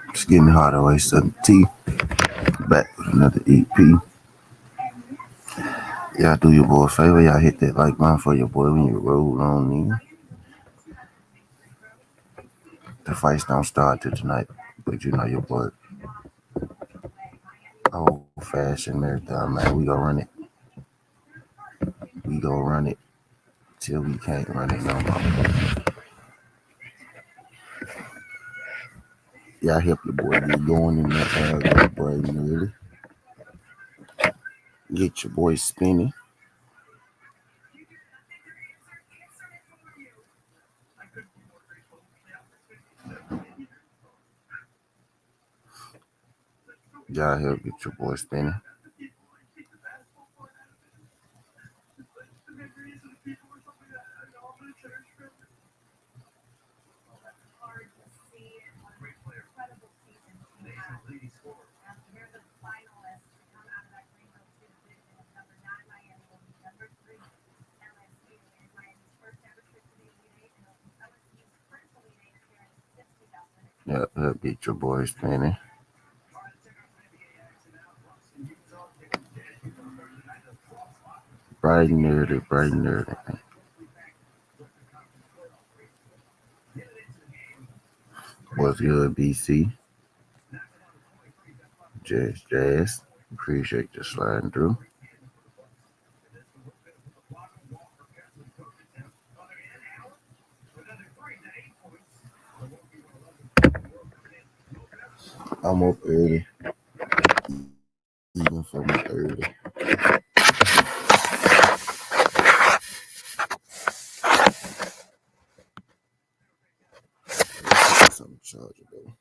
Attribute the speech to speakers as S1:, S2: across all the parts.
S1: It's getting hot away, 7T. Back with another EP. Y'all do your boy a favor. Y'all hit that like button for your boy when you roll on in. The fights don't start till tonight, but you know your boy old fashioned marathon, man. We gonna run it. We gonna run it till we can't run it no more. Y'all help your boy get going in that brain early. Get your boy spinning. Y'all help get your boy spinning. Yep, help get your boy spinning. Bright and early, bright and early. What's good, BC? Jazz. Appreciate you sliding through. I'm up early, even for my early. Some charger though.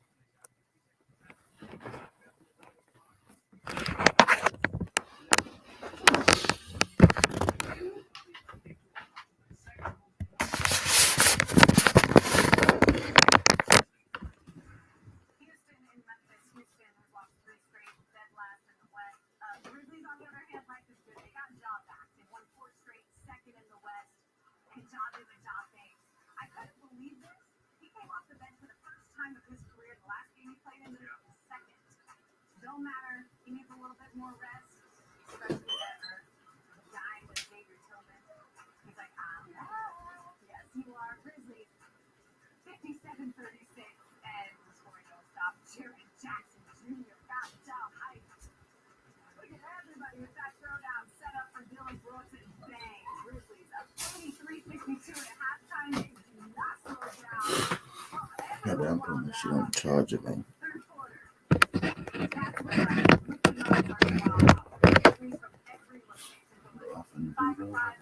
S1: Yeah, I'm putting this shit on charger, man.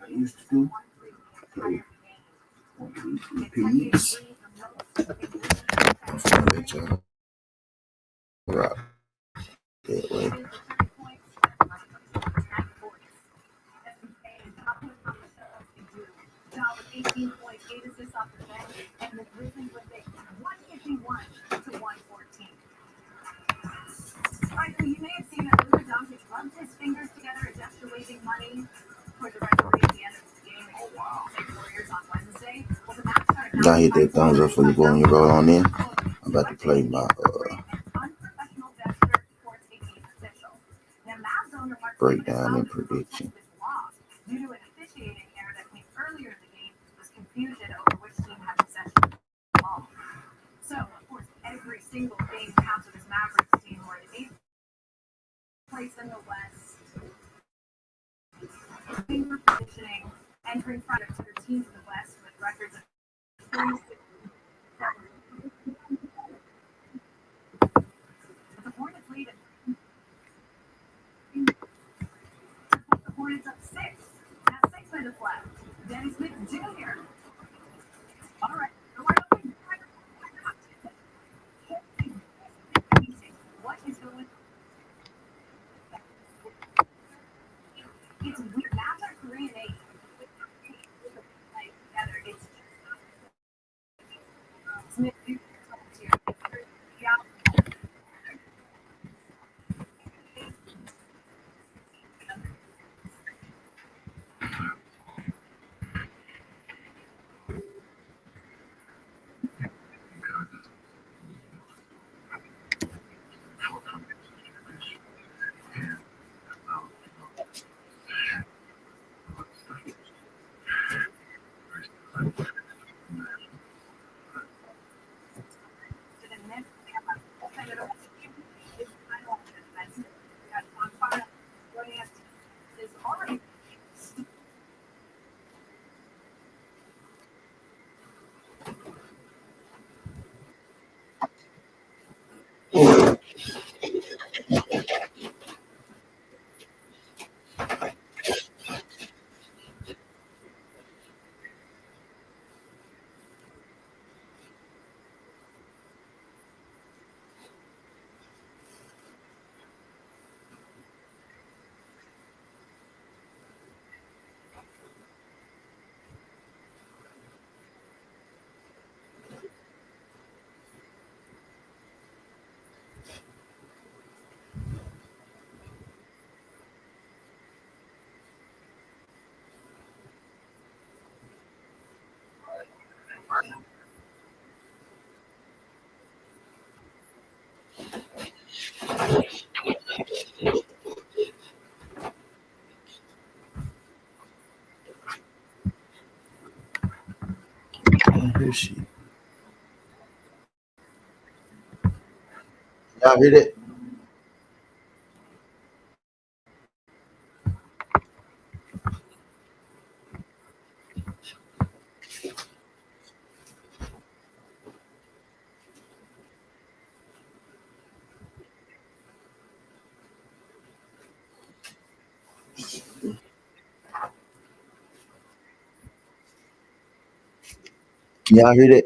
S1: I used to do. Play one of these EPs. I'm gonna let y'all rock that way. Y'all hit that thumbs up for you going your roll on in. I'm about to play my breakdown and prediction. hear shit. Y'all hear that? Y'all hear that?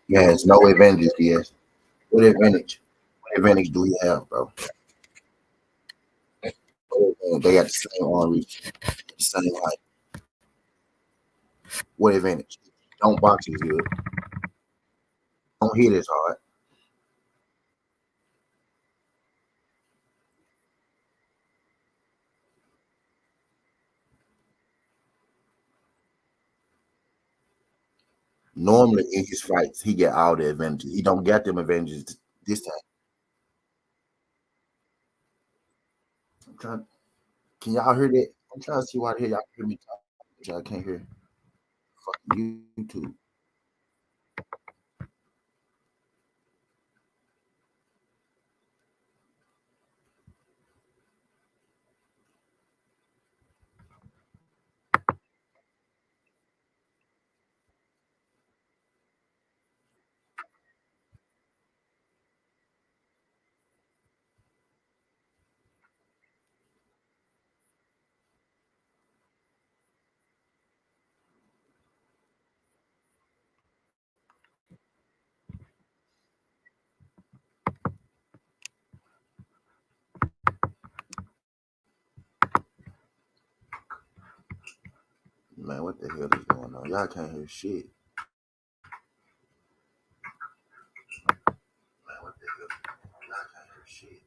S1: Yes, no advantages. Yes. What advantage? What advantage do we have, bro? They got the same arm reach, the same height. What advantage? Don't box as good. Don't hit as hard. Normally in his fights, he get all the advantages. He don't get them advantages this time. I'm trying. Can y'all hear that? I'm trying to see why the hell y'all hear me talk. Y'all can't hear. Fucking YouTube. Man, what the hell is going on? Y'all can't hear shit. Man, what the hell? Y'all can't hear shit.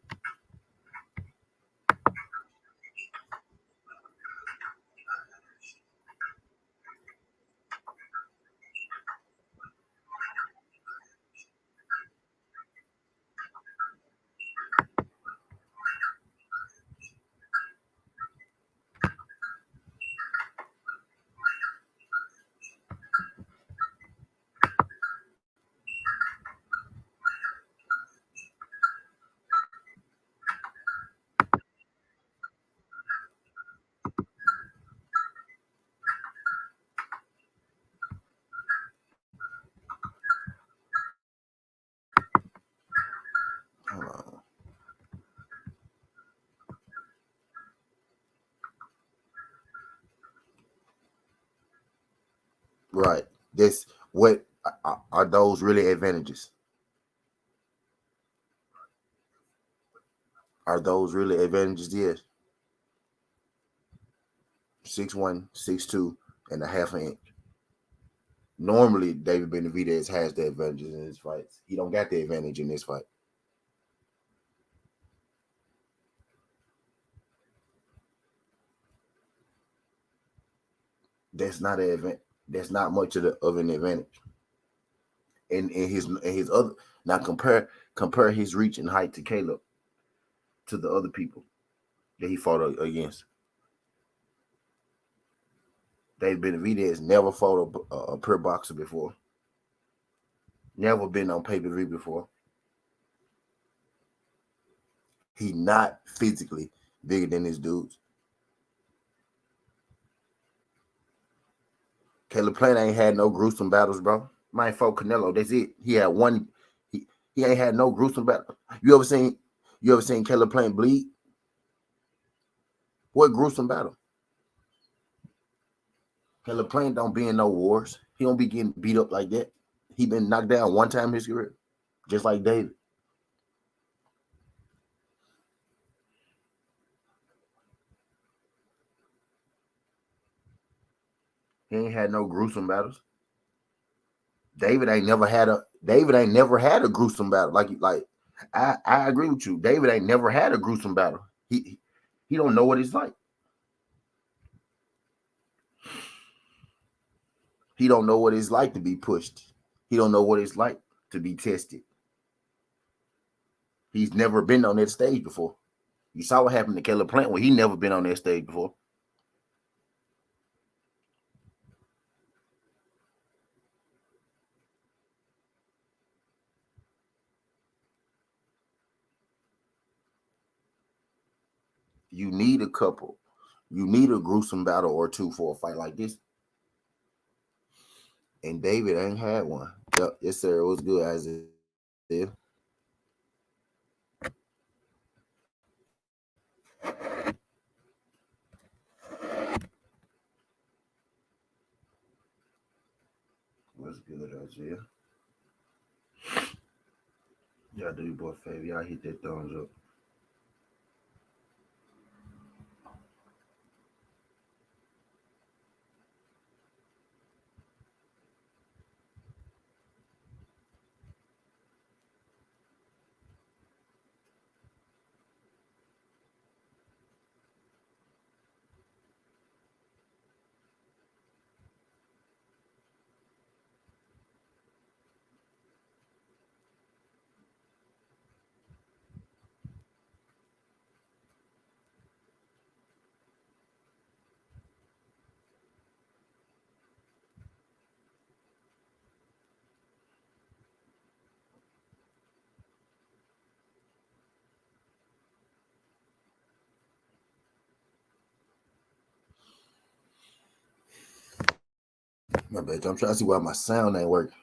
S1: Hold on. Right. This what are those really advantages? Are those really advantages? Yes. 6'1", 6'2", and a half an inch. Normally, David Benavidez has the advantages in his fights. He don't got the advantage in this fight. That's not an event. That's not much of an advantage. In his other now compare his reach and height to Caleb to the other people that he fought against. David Benavidez never fought a pure boxer before. Never been on pay-per-view before. He not physically bigger than his dudes. Caleb Plant ain't had no gruesome battles, bro. Man fought Canelo. That's it. He had one. He ain't had no gruesome battle. You ever seen Caleb Plant bleed? What gruesome battle? Caleb Plant don't be in no wars. He don't be getting beat up like that. He been knocked down one time in his career. just like David. He ain't had no gruesome battles. David ain't never had a gruesome battle. I agree with you. David ain't never had a gruesome battle. He don't know what it's like. He don't know what it's like to be pushed. He don't know what it's like to be tested. He's never been on that stage before. You saw what happened to Caleb Plant when he never been on that stage before. You need a couple. You need a gruesome battle or two for a fight like this. And David ain't had one. Yep, yes, sir. It was good, Isaiah. What's good, Isaiah? Y'all do your boy a favor. Y'all hit that thumbs up. My bad. I'm trying to see why my sound ain't working.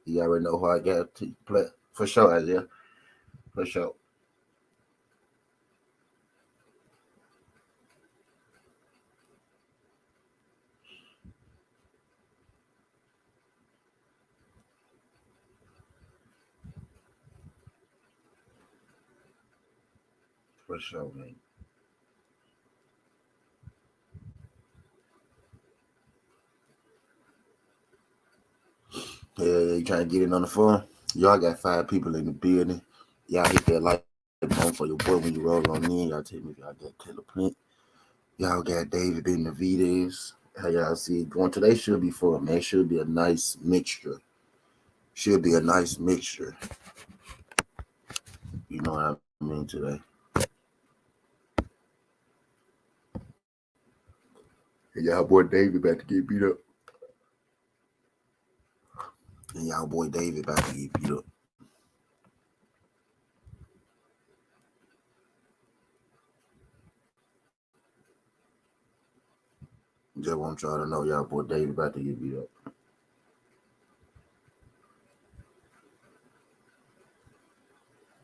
S1: You already know how I got to play. For sure, Isaiah. For sure. For sure, man. Yeah, you trying to get in on the phone? Y'all got 5 people in the building. Y'all hit that like button for your boy when you roll on in. Y'all tell me if y'all got Caleb Plant. Y'all got David Benavidez. How y'all see it going? Today should be fun, man. Should be a nice mixture. Should be a nice mixture. You know what I mean today. And y'all boy David about to get beat up. And y'all boy David about to get beat up. Just want y'all to know y'all boy David about to get beat up.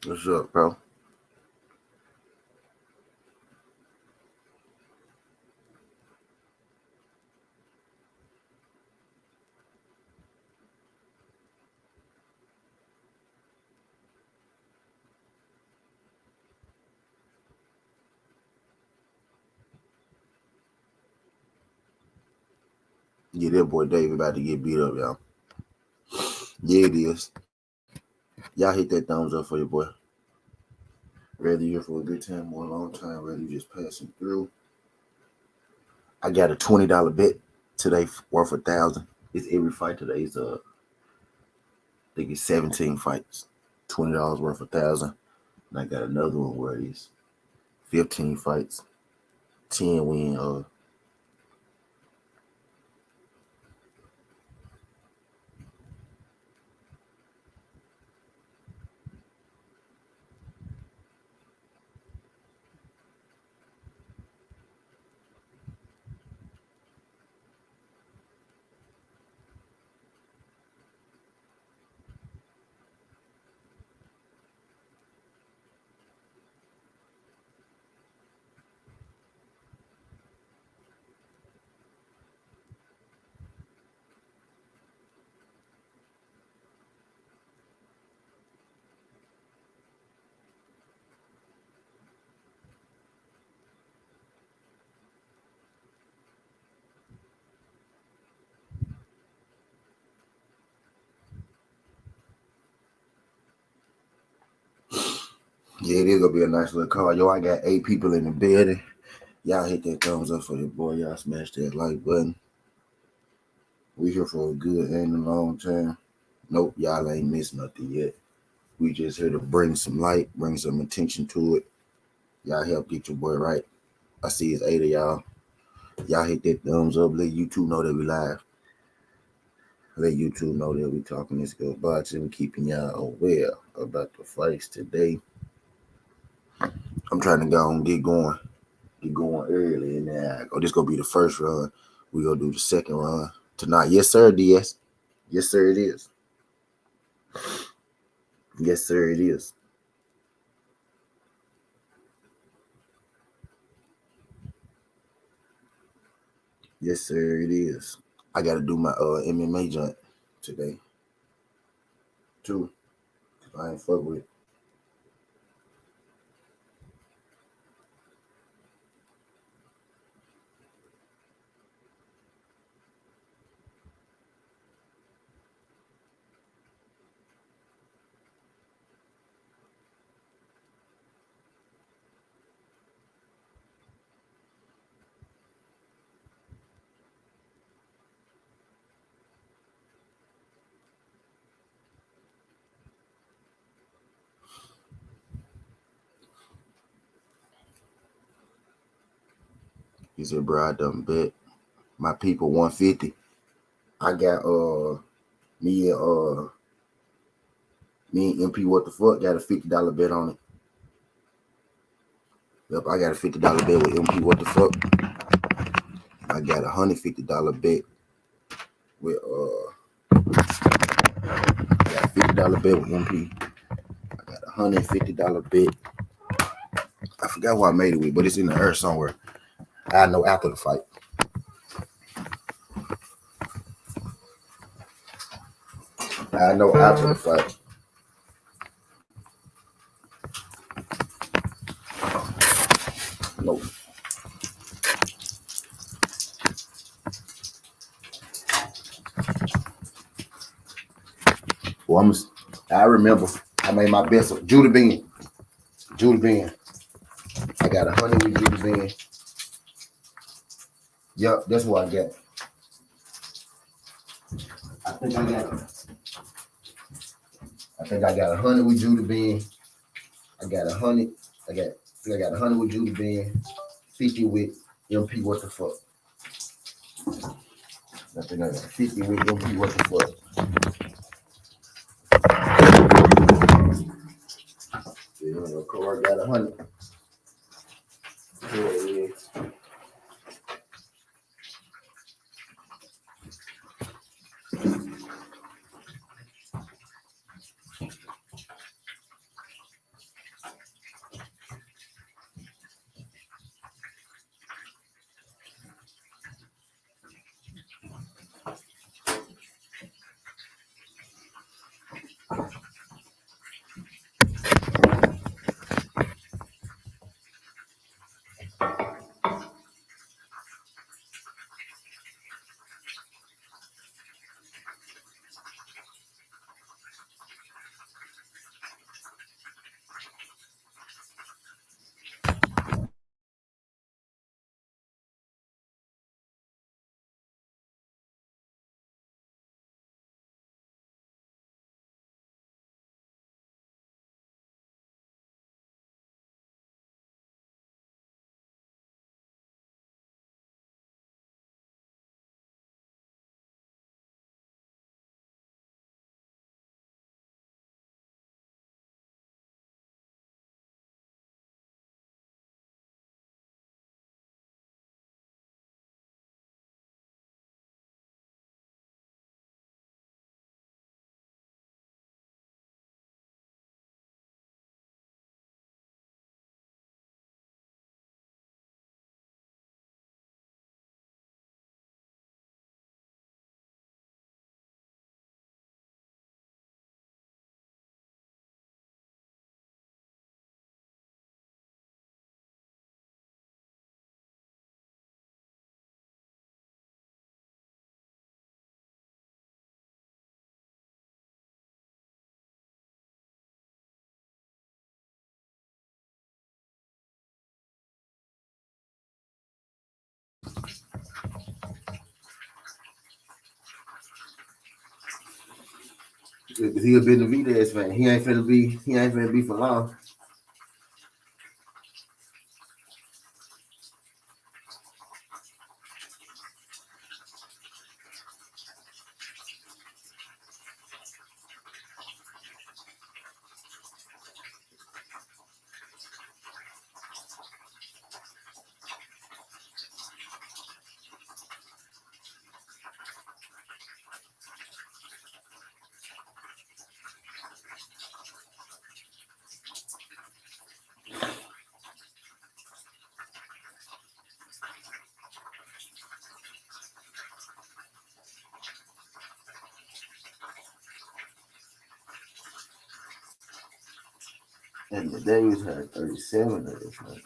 S1: What's up, bro? Yeah, that boy David about to get beat up, y'all. Yeah, it is. Y'all hit that thumbs up for your boy. Whether you're for a good time or a long time, whether you just passing through. I got a $20 bet today worth 1,000. It's every fight today is I think it's 17 fights. $20 worth 1,000. And I got another one where it's 15 fights, 10 win. Yeah, it is gonna be a nice little call. Yo, I got 8 people in the building. Y'all hit that thumbs up for your boy. Y'all smash that like button. We here for a good and a long time. Nope, y'all ain't missed nothing yet. We just here to bring some light, bring some attention to it. Y'all help get your boy right. I see it's 8 of y'all. Y'all hit that thumbs up. Let YouTube know that we live. Let YouTube know that we talking this good boxing. We keeping y'all aware about the fights today. I'm trying to go and get going early. And then this gonna be the first run. We gonna do the second run tonight. Yes, sir, DS. Yes, sir, it is. Yes, sir, it is. Yes, sir, it is. I gotta do my MMA joint today too. I ain't fuck with it. He said, bro, I done bet my people 150. I got me and MP what the fuck got a $50 bet on it. Yep, I got a $50 bet with MP what the fuck. I got a $150 bet with got a $50 bet with MP. I got a $150 bet. I forgot who I made it with, but it's in the earth somewhere. I know after the fight. I know after the fight. Nope. Well, I remember I made my best of Judah Bean. Judah Bean. I got 100 with Judah Bean. Yep, that's what I got. I think I got 100 with Judah Bean. I got 100. I got 100 with Judah Bean. 50 with MP. What the fuck? I think I got 50 with MP. What the fuck? Yeah, Corey got 100. Yeah. he a Benavidez fan. He ain't finna be. He ain't finna be for long. And the Davis had 37 of this night.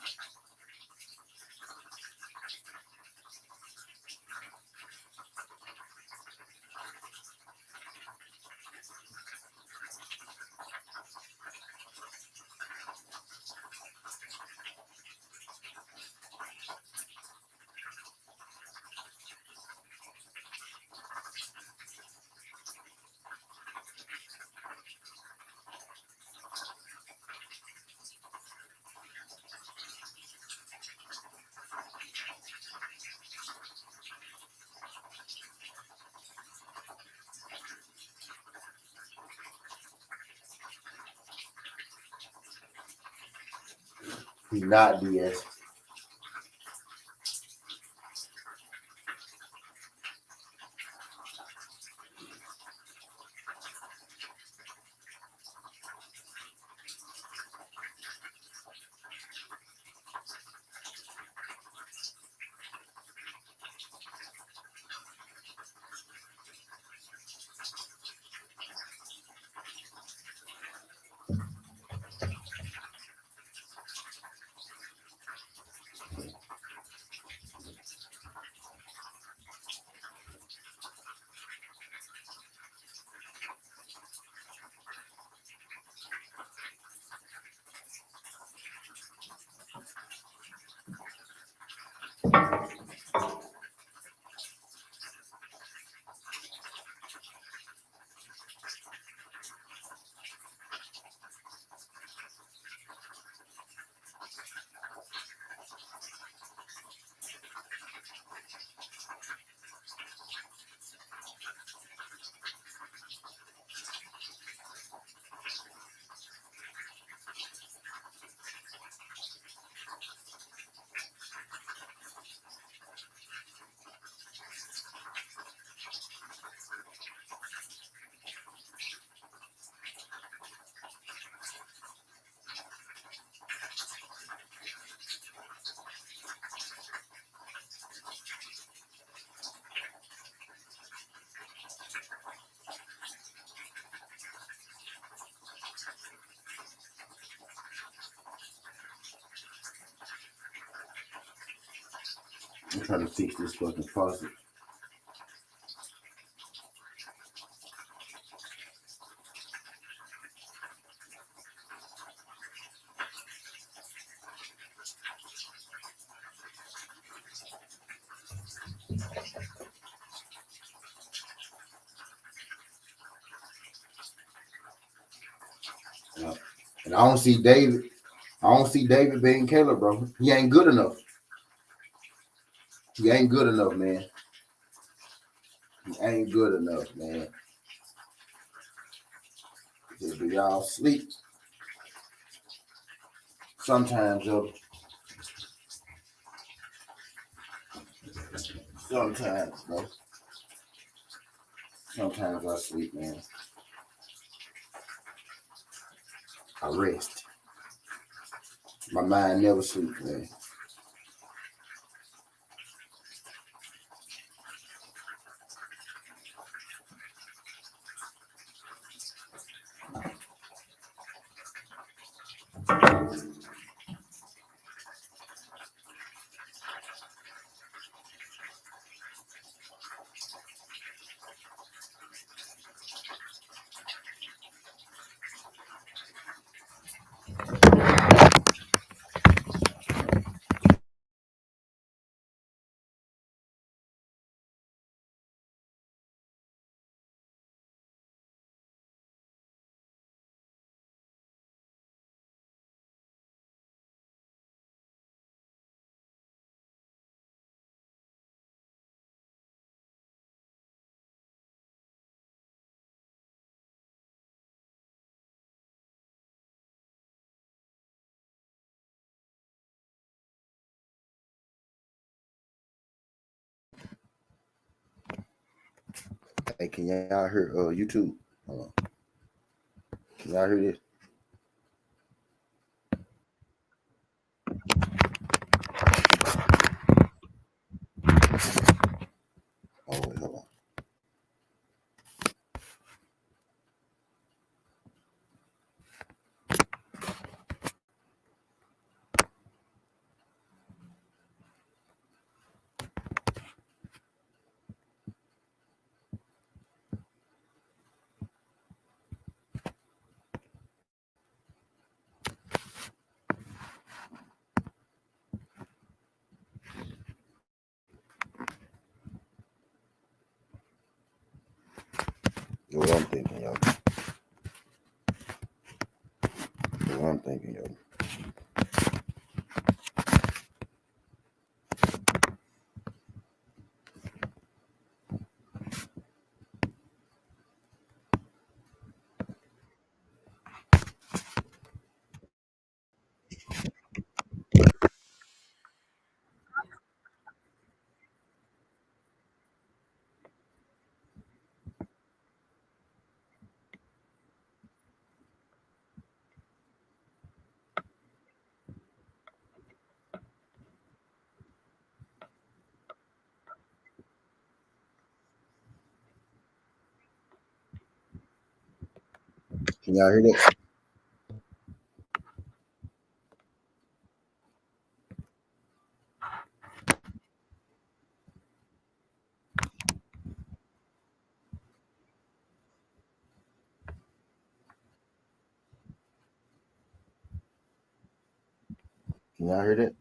S1: He's not DS. I'm trying to fix this fucking faucet. And I don't see David. I don't see David being Caleb, bro. He ain't good enough. He ain't good enough, man. He ain't good enough, man. Do y'all sleep? Sometimes, yo. Sometimes, bro. Sometimes I sleep, man. I rest. My mind never sleeps, man. Hey, can y'all hear YouTube? Hold on. Can y'all hear this? Oh wait, hold on. What I'm thinking, y'all. What I'm thinking, y'all. Can y'all hear that? Can y'all hear that?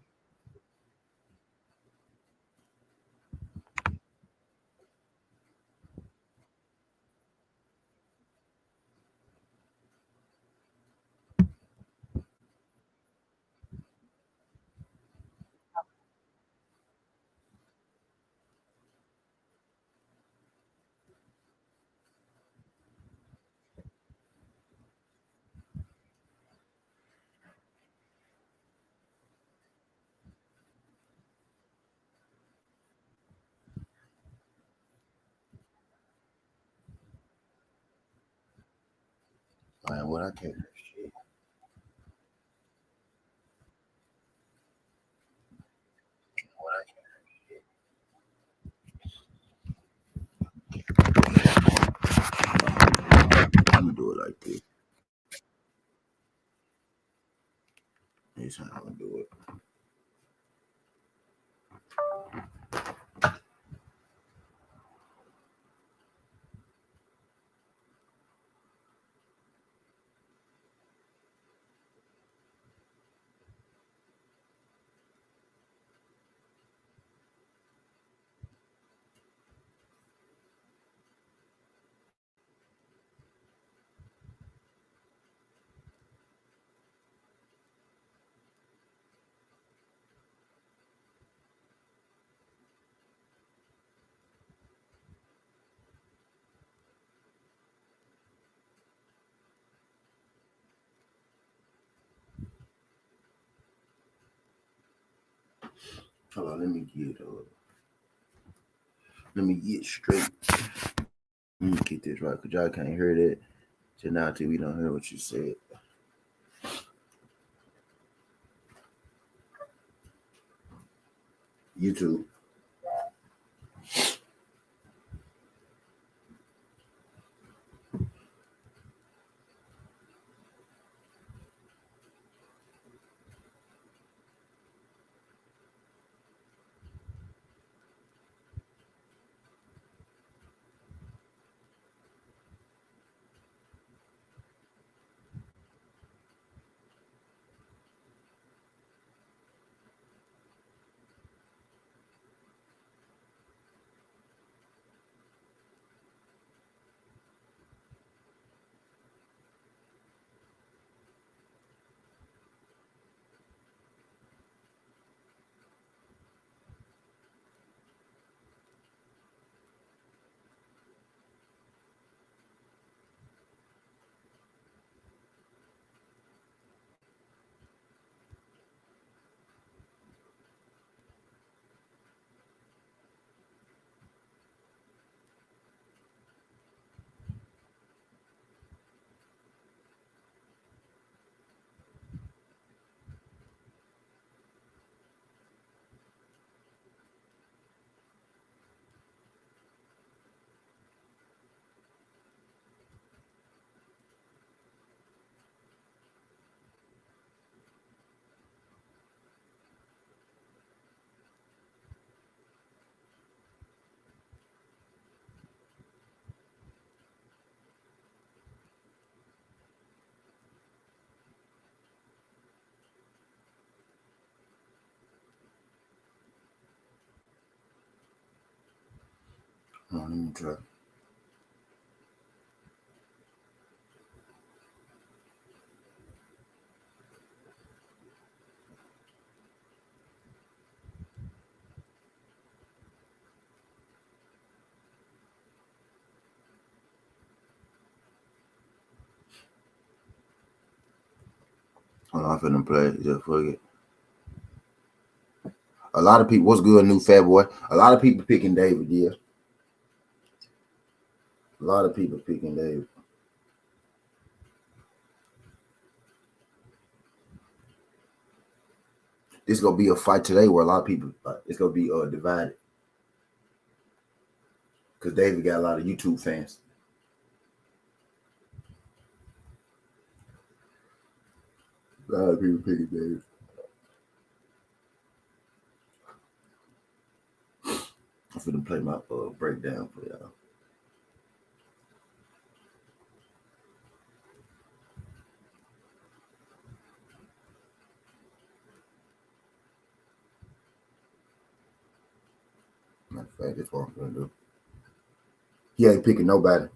S1: Man, what I can't hear shit. What I'm gonna do it like this. This how I'm gonna do it. Hold on, let me get straight. Let me get this right, cause y'all can't hear that till now till we don't hear what you said. YouTube. Let me try. Hold on, I'm finna play it. Just fuck it. A lot of people, what's good, new fat boy? A lot of people picking David, yeah. A lot of people picking David. This gonna be a fight today where a lot of people, it's gonna be divided. Because David got a lot of YouTube fans. A lot of people picking David. I'm finna play my breakdown for y'all. Matter of fact, that's what I'm gonna do. He ain't picking nobody.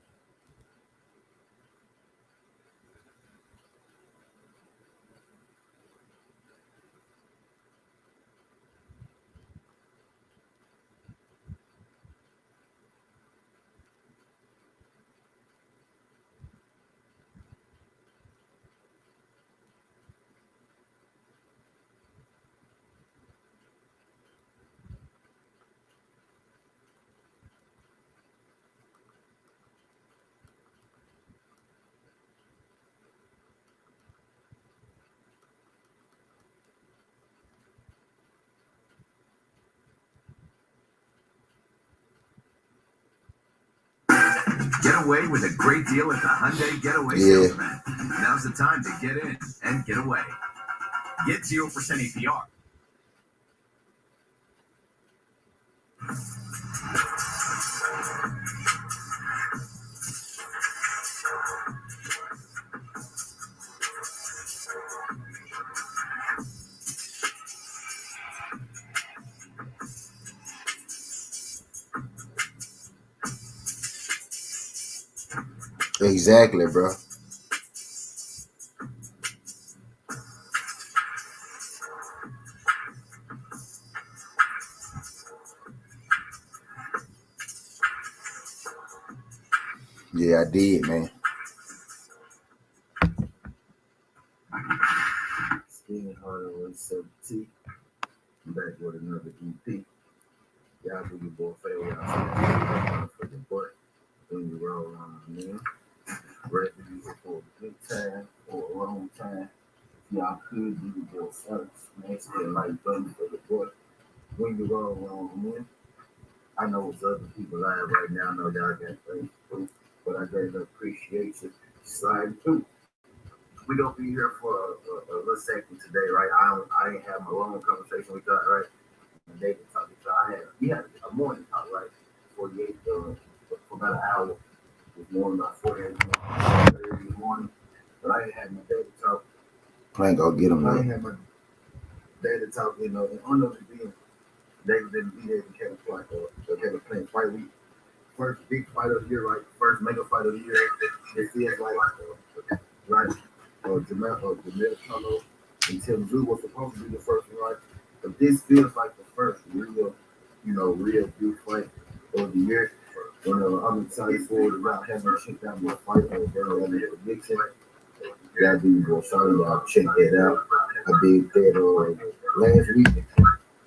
S2: Get away with a great deal at the Hyundai Getaway Salesman. Now's the time to get in and get away. Get 0% APR.
S1: Exactly, bro. Yeah, I did, man. Skin harder with 17. I'm back with another EP. Y'all do your boy favor. Y'all for the boy. When you roll on, man. Ready to use it for a good time or a long time. Y'all could do your boy first. Smash that like button for the boy. When you roll on, man. I know it's other people live right now. I know y'all got things too, but I greatly appreciate you sliding through. We gonna be here for a little second today, right? I ain't have my long conversation with y'all, right? And David talked to y'all. We had a morning talk, right? 48 for about an hour. It was morning about 48 in the morning. But I didn't have my daily talk. I ain't gonna get him. I didn't have my daily talk, and under the being David didn't be there to catch a fight or catch a plane fight week. First big fight of the year, right? First mega fight of the year. It feels like right. Jamel Charlo and Tim Drew was supposed to be the first one, right? But this feels like the first real, real big fight of the year. And I'm excited for it about having checked out my fight on the prediction. Y'all do go sorry, y'all check that out. I did that last week.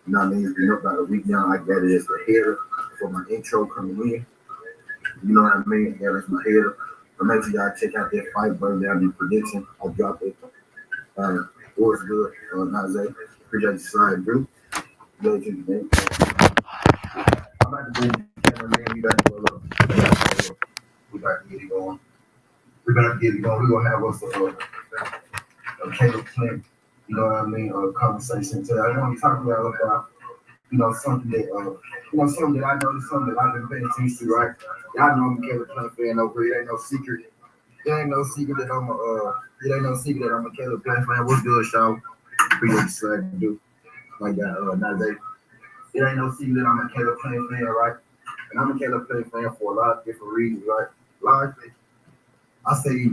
S1: You know what I mean? It's been up about a week now. I got it as the header for my intro coming in. You know what I mean? I got it as my header. But make sure y'all check out that fight, burn down the prediction. I dropped it. What's good, Najee? Appreciate you sliding through. Glad you today. I'm about to bring the cameraman. We got to go up. We got to get it going. We're going to get it going. We're going to have us a Caleb Clint, you know what I mean, conversation today. I want to talk about, something that, something that I know, something that I've been paying attention to, right? Y'all know I'm a Caleb Clint fan over here. It ain't no secret. It ain't no secret that I'm a Caleb Clint fan. What's good, Sean? Appreciate you sliding, dude. Like that, Najee. It ain't no secret that I'm a Caleb Clint fan, right? And I'm a Caleb Plant fan for a lot of different reasons, right? Largely, I say,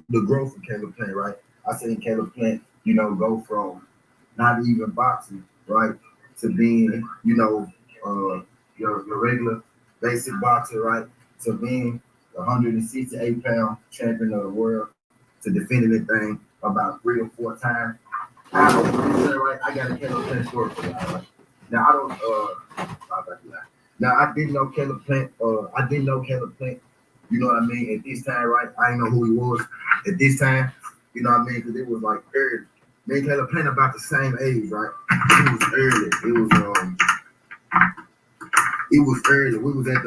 S1: the growth of Caleb Plant, right? I say Caleb Plant, go from not even boxing, right, to being, your regular basic boxer, right, to being the 168-pound champion of the world, to defending the thing about 3 or 4 times. Right, I got a Caleb Plant story for that. Right? Now I don't. How about that? Now I didn't know Caleb Plant. I didn't know Caleb Plant. You know what I mean? At this time, right? I didn't know who he was at this time. You know what I mean? Because it was like early. Me and Caleb Plant about the same age, right? It was early. It was early. We was at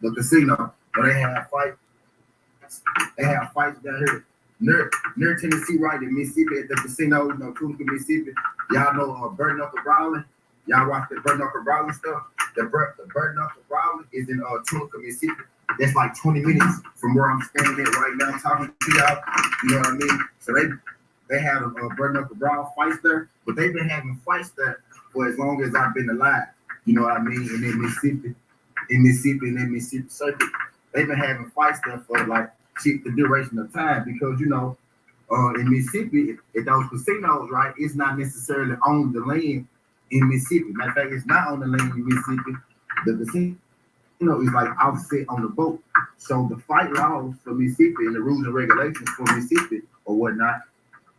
S1: the casino where they had fights. They have fights down here near Tennessee, right in Mississippi at the casino, Tunica, Mississippi. Y'all know Bird Knuckle Brawling. Y'all watch the Bird Knuckle Brawling stuff. The Bird Knuckle Brawling is in Tunica, Mississippi. That's like 20 minutes from where I'm standing at right now talking to y'all. You know what I mean? So they have a Bird Knuckle Brawl fights there, but they've been having fights there for as long as I've been alive. You know what I mean? And in Mississippi, and then Mississippi Circuit, they've been having fights there for like the duration of time because in Mississippi at those casinos, right, it's not necessarily on the land in Mississippi. Matter of fact, it's not on the land in Mississippi. The casino is like offset on the boat. So the fight laws for Mississippi and the rules and regulations for Mississippi or whatnot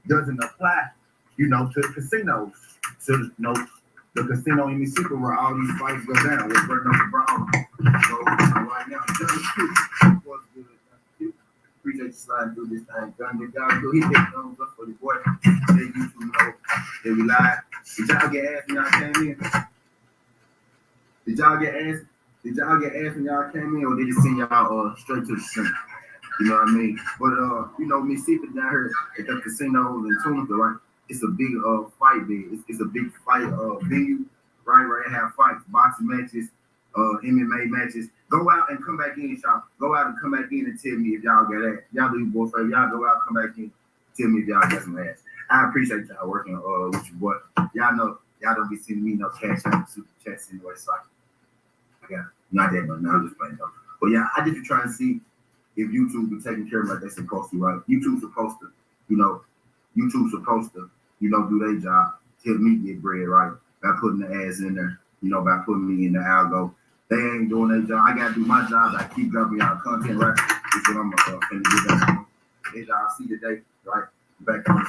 S1: doesn't apply, to the casinos. To the casino in Mississippi where all these fights go down with Bird Knuckle Brawl. So right now, what's good? Appreciate you sliding through this thing. Did y'all do? He hit thumbs up for the boy. They YouTube know that we live. Did y'all get asked when y'all came in? Did y'all get asked when y'all came in, or did it send y'all straight to the center? You know what I mean? But Mississippi down here at the casinos in Tunica, right? It's a big fight there. It's a big fight venue, right? Where they have fights, boxing matches, MMA matches. Go out and come back in, y'all. Go out and come back in and tell me if y'all got that. Y'all do your boy favor. Y'all go out, come back in, tell me if y'all got some ass. I appreciate y'all working with your boy. Y'all know y'all don't be sending me no cash out super chats anyway, so I got not that much. No, I'm just playing though. But yeah, I just be trying to see if YouTube be taking care of like they're supposed to, right? YouTube's supposed to, do their job, help me get bread, right? By putting the ads in there, by putting me in the algo. They ain't doing their job. I gotta do my job. I keep dropping y'all content, right? That's what I'm finna get back on. As y'all see today, right? Back on,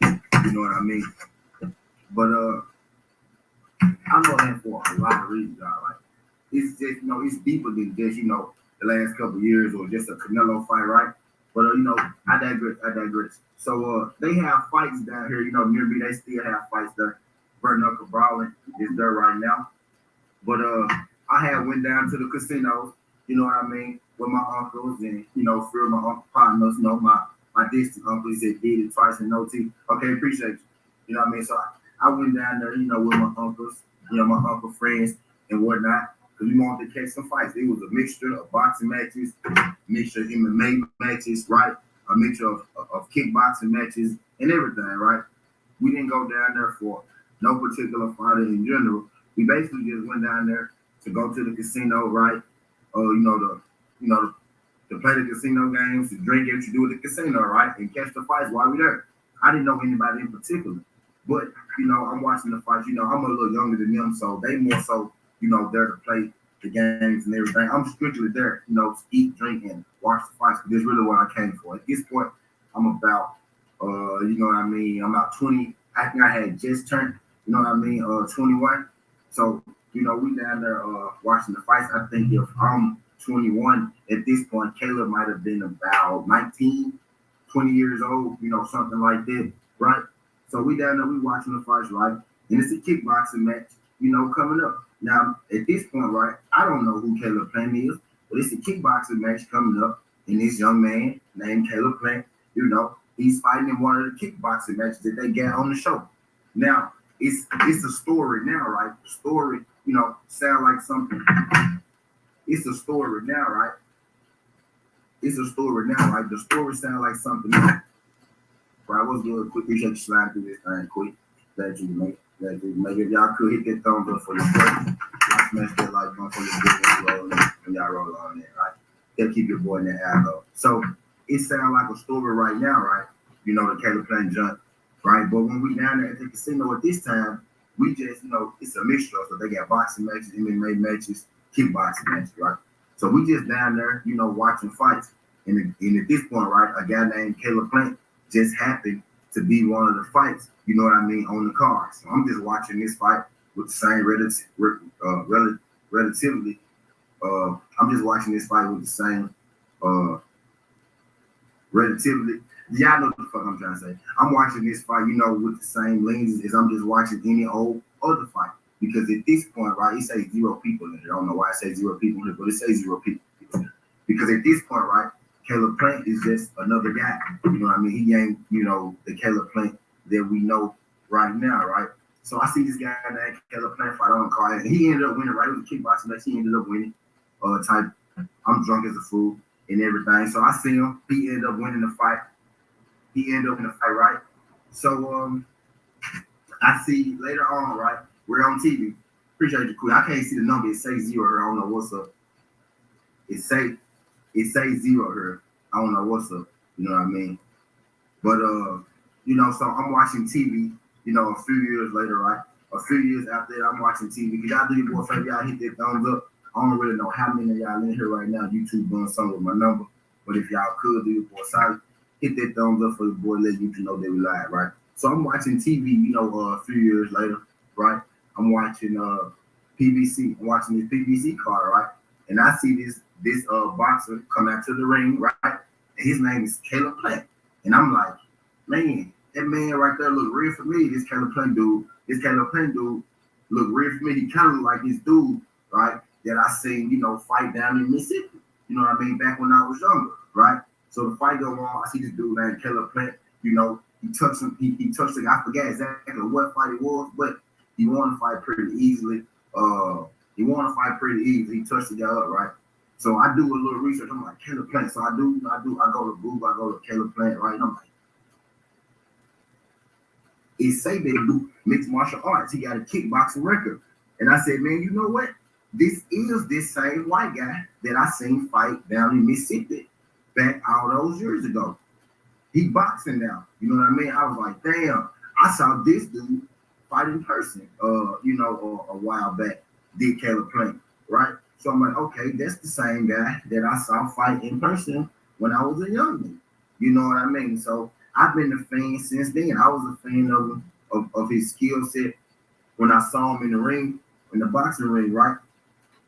S1: you know what I mean? But I know that for a lot of reasons, y'all. Like it's just, it's deeper than just, the last couple of years or just a Canelo fight, right? But I digress. So they have fights down here, near me. They still have fights there. Bird Knuckle Brawling is there right now. But I had went down to the casinos, you know what I mean, with my uncles and, few of my uncle partners, my distant uncles that did it twice and no teeth. Okay, appreciate you. You know what I mean? So I went down there, with my uncles, my uncle friends and whatnot, because we wanted to catch some fights. It was a mixture of boxing matches, mixture of MMA matches, right? A mixture of kickboxing matches and everything, right? We didn't go down there for no particular fighter in general. We basically just went down there to go to the casino, right? To play the casino games, to drink what you do at the casino, right? And catch the fights while we're there. I didn't know anybody in particular. But, I'm watching the fights. I'm a little younger than them, so they more so, there to play the games and everything. I'm strictly there, to eat, drink, and watch the fights. Because that's really what I came for. At this point, I'm about, I'm about 20. I think I had just turned, 21. So, we down there watching the fights. I think if I'm 21 at this point, Caleb might have been about 19, 20 years old, something like that, right? So we down there, we watching the fights, right? And it's a kickboxing match, coming up. Now, at this point, right, I don't know who Caleb Plant is, but it's a kickboxing match coming up. And this young man named Caleb Plant, he's fighting in one of the kickboxing matches that they got on the show. Now, it's a story now, right? The story, sound like something. It's a story now, right? The story sound like something else. Right, what's good? Quick, appreciate you sliding through this thing quick. Glad you make it. If y'all could hit that thumbs up for your boy.
S3: smash that like button for your boy rolling when y'all roll on there, right? Gotta keep your boy in that algo. So it sounds like a story right now, right? You know, the Caleb Plant jump, right? But when we down there at the casino at this time, we just, you know, it's a mixture. So they got boxing matches, MMA matches, kickboxing matches, right? So we just down there, you know, watching fights. And at this point, right, a guy named Caleb Plant just happened to be one of the fights, you know what I mean, on the card. So I'm just watching this fight with the same relatively. I'm just watching this fight with the same relatively. Y'all know what the fuck I'm trying to say. I'm watching this fight, you know, with the same lenses as I'm just watching any old other fight. Because at this point, right, it says 0 people in here. I don't know why it says 0 people in here, but it says 0 people. Because at this point, right, Caleb Plant is just another guy. You know what I mean? He ain't, you know, the Caleb Plant that we know right now, right? So I see this guy named Caleb Plant fight on the card, and he ended up winning, right? It was a kickboxing match. He ended up winning. I'm drunk as a fool and everything. So I see him. He ended up winning the fight. He ended up in the fight, right? So I see later on, right? We're on TV. Appreciate you, Queen. I can't see the number. It says 0 here. I don't know what's up. It says 0 here. I don't know what's up. You know what I mean? But you know, so I'm watching TV. You know, a few years later, right? A few years after that, I'm watching TV. Cause y'all do your boy favor, y'all hit that thumbs up. I don't really know how many of y'all in here right now. YouTube doing something with my number. But if y'all could do your boy side, hit that thumbs up for the boy, let YouTube know they we live, right? So I'm watching TV, you know, a few years later, right? I'm watching PBC. I'm watching this PBC card, right? And I see this boxer come out to the ring, right? And his name is Caleb Plant. And I'm like, man, that man right there look real for me. This Caleb Plant dude look real for me. He kind of look like this dude, right? That I seen, you know, fight down in Mississippi. You know what I mean? Back when I was younger, right? So the fight go on. I see this dude named Caleb Plant. You know, he touched him. He touched the guy. I forget exactly what fight it was, but he won the fight pretty easily. He touched the guy up, right? So I do a little research. I'm like, Caleb Plant. So I go to Google. I go to Caleb Plant, right? And I'm like, it say they do mixed martial arts. He got a kickboxing record. And I said, man, you know what? This is this same white guy that I seen fight down in Mississippi back all those years ago. He boxing now. You know what I mean? I was like, damn, I saw this dude fight in person, you know, a while back, did Caleb Plant, right? So I'm like, okay, that's the same guy that I saw fight in person when I was a youngin'. You know what I mean? So I've been a fan since then. I was a fan of him, of his skill set when I saw him in the ring, in the boxing ring, right?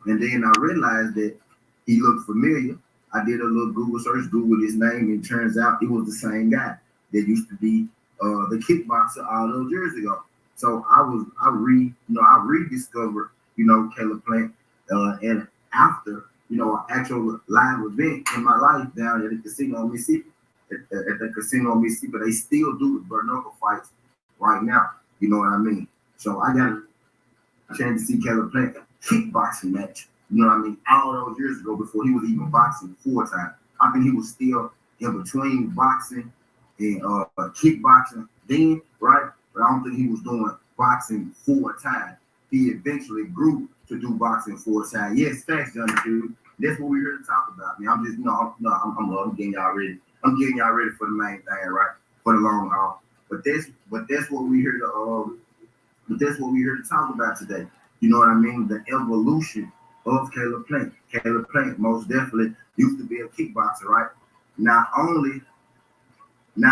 S3: And then I realized that he looked familiar. I did a little Google search, Googled his name, and it turns out it was the same guy that used to be the kickboxer all those years ago. So I rediscovered, you know, Caleb Plant, and after, you know, an actual live event in my life down at the casino in Mississippi, at the casino in Mississippi, they still do the bare knuckle fights right now. You know what I mean? So I got a chance to see Caleb Plant kickboxing match. You know what I mean? All those years ago, before he was even boxing full time. I think he was still in between boxing and kickboxing then, right? But I don't think he was doing boxing full time. He eventually grew to do boxing full time. Yes, thanks, Johnny dude. That's what we're here to talk about, man. I'm just, I'm getting y'all ready. I'm getting y'all ready for the main thing, right? For the long haul. But that's what we're here to talk about today. You know what I mean? The evolution of Caleb Plant. Caleb Plant most definitely used to be a kickboxer, right? Not only, you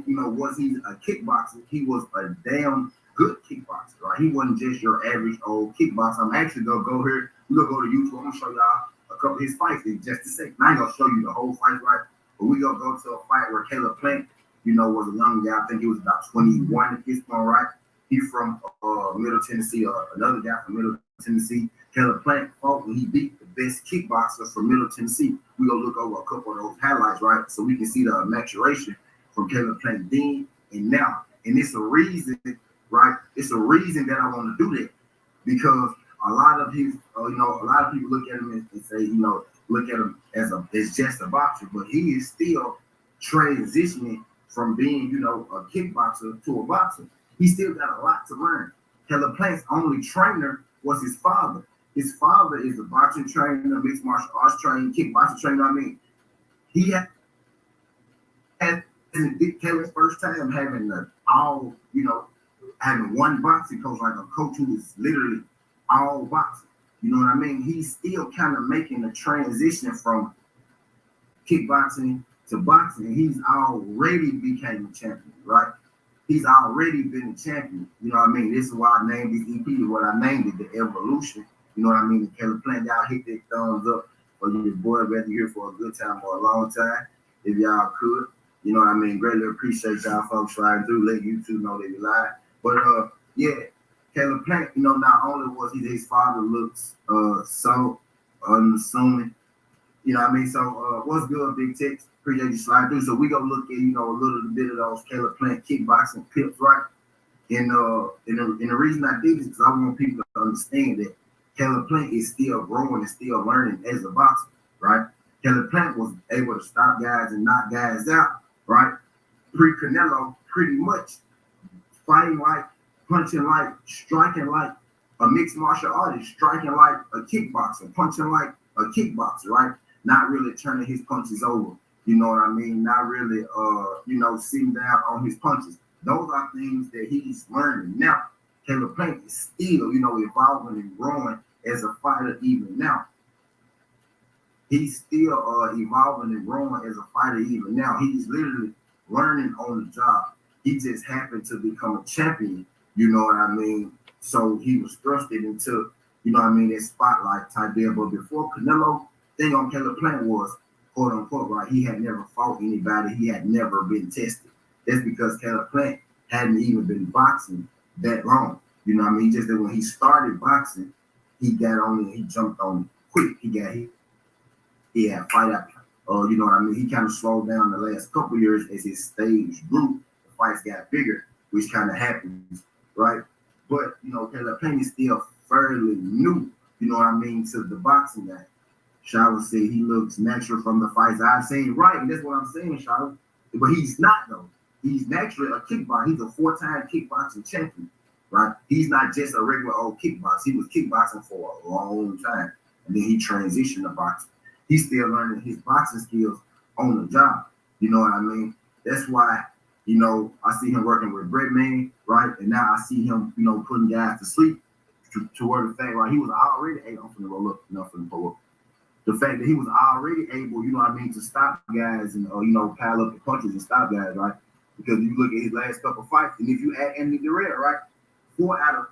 S3: know, was he a kickboxer, he was a damn good kickboxer, right? He wasn't just your average old kickboxer. I'm actually gonna go here. We're gonna go to YouTube. I'm gonna show y'all a couple of his fights in just a second. I ain't gonna show you the whole fight, right? But we're gonna go to a fight where Caleb Plant, you know, was a young guy. I think he was about 21 at this point, right? He from Middle Tennessee, another guy from Middle Tennessee. Caleb Plant fought and he beat the best kickboxer from Middle Tennessee. We're going to look over a couple of those highlights, right? So we can see the maturation from Caleb Plant then and now. And it's a reason, right? It's a reason that I want to do that. Because a lot of his, you know, a lot of people look at him and say, you know, look at him as just a boxer, but he is still transitioning from being, you know, a kickboxer to a boxer. He still got a lot to learn. Caleb Plant's only trainer was his father. His father is a boxing trainer, mixed martial arts trainer, kickboxing trainer. I mean, he had Dick Kelly's first time having having one boxing coach, like a coach who is literally all boxing. You know what I mean? He's still kind of making a transition from kickboxing to boxing. He's already became a champion, right? He's already been a champion. You know what I mean? This is why I named this EP what I named it, The Evolution. You know what I mean? Caleb Plant, y'all hit that thumbs up for your boy, whether you're here for a good time or a long time, if y'all could. You know what I mean? Greatly appreciate y'all folks riding through. Let YouTube know that we live. But yeah, Caleb Plant, you know, not only was his father looks so unassuming, you know what I mean? So what's good, Big Tex? Appreciate you sliding through. So we gonna look at, you know, a little bit of those Caleb Plant kickboxing clips, right? And the reason I did this is I want people to understand that Caleb Plant is still growing and still learning as a boxer, right? Caleb Plant was able to stop guys and knock guys out, right? Pre-Canelo, pretty much fighting like, punching like, striking like a mixed martial artist, striking like a kickboxer, punching like a kickboxer, right? Not really turning his punches over, you know what I mean? Not really, sitting down on his punches. Those are things that he's learning now. Caleb Plant is still, evolving and growing as a fighter even now. He's still evolving and growing as a fighter even now. He's literally learning on the job. He just happened to become a champion, you know what I mean? So he was thrusted into, that spotlight type deal. But before Canelo, thing on Caleb Plant was, quote unquote, right, he had never fought anybody. He had never been tested. That's because Caleb Plant hadn't even been boxing that long. You know what I mean? Just that when he started boxing, he got on it, he jumped on it quick. He had fight after. You know what I mean? He kind of slowed down the last couple of years as his stage grew. The fights got bigger, which kind of happens, right? But, Caleb Plant is still fairly new, you know what I mean, to the boxing guy. Shaw said he looks natural from the fights I've seen, right? And that's what I'm saying, Shaw. But he's not, though. He's naturally a kickboxer. He's a 4-time kickboxing champion, right? He's not just a regular old kickboxer. He was kickboxing for a long time, and then he transitioned to boxing. He's still learning his boxing skills on the job. You know what I mean? That's why, I see him working with Breadman, right? And now I see him, putting guys to sleep toward the fact, right? He was already able to roll up, for the pull up. The fact that he was already able, to stop guys and, pile up the punches and stop guys, right? Because you look at his last couple of fights, and if you add Anthony Guerrero, right? 4 out of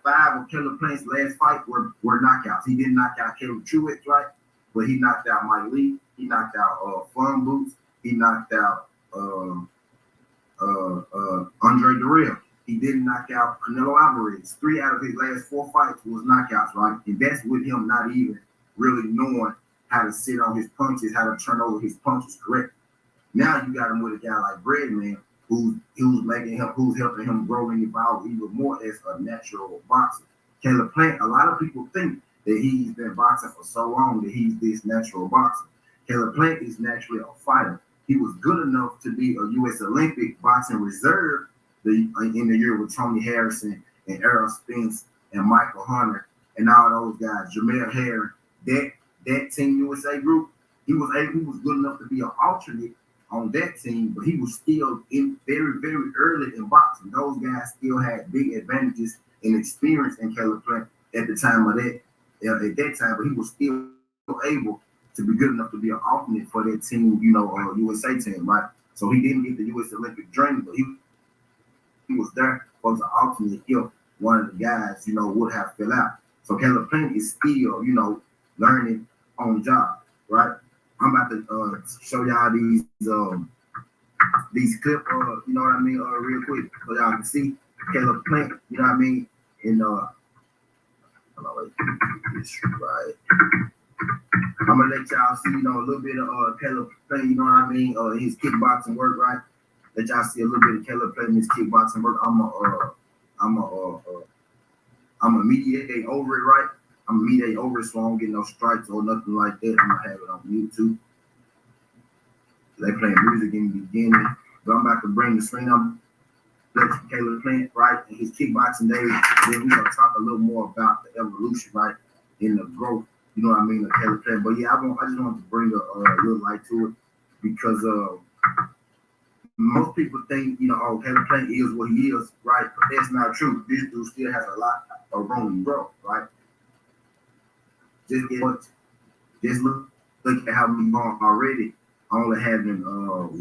S3: 5 of Caleb Plant's last fight were knockouts. He didn't knock out Caleb Truex, right? But he knocked out Mike Lee. He knocked out Fun Boots. He knocked out Andre Durrell. He didn't knock out Canelo Alvarez. 3 out of his last 4 fights was knockouts, right? And that's with him not even really knowing how to sit on his punches, how to turn over his punches correct. Now you got him with a guy like Breadman, who's helping him grow and evolve even more as a natural boxer. Caleb Plant, a lot of people think that he's been boxing for so long that he's this natural boxer. Caleb Plant is naturally a fighter. He was good enough to be a U.S. Olympic boxing reserve in the year with Tony Harrison and Errol Spence and Michael Hunter and all those guys, Jamel Herring. That Team USA group, he was good enough to be an alternate on that team, but he was still in very, very early in boxing. Those guys still had big advantages and experience in Caleb Plant at the time of that. At that time, but he was still able to be good enough to be an alternate for that team, USA team, right? So he didn't get the U.S. Olympic dream, but he was there for the alternate if one of the guys, would have fell out. So Caleb Plant is still, learning on the job, right? I'm about to show y'all these clips, real quick, so y'all can see Caleb Plant, and right. I'm gonna let y'all see, a little bit of Caleb Plant, his kickboxing work, right? Let y'all see a little bit of Caleb Plant in his kickboxing work. I'm a mediate over it, right? I'm gonna mediate over it so I don't get no strikes or nothing like that. I'm gonna have it on YouTube. They playing music in the beginning, but I'm about to bring the screen up. Caleb Plant, right, and his kickboxing days. Then we're gonna talk a little more about the evolution, right, in the growth. You know what I mean, of Caleb Plant. But yeah, I just wanted to bring a little light to it because most people think, you know, oh, Caleb Plant is what he is, right? But that's not true. This dude still has a lot of room to grow, right? Just look at how we gone already. Only having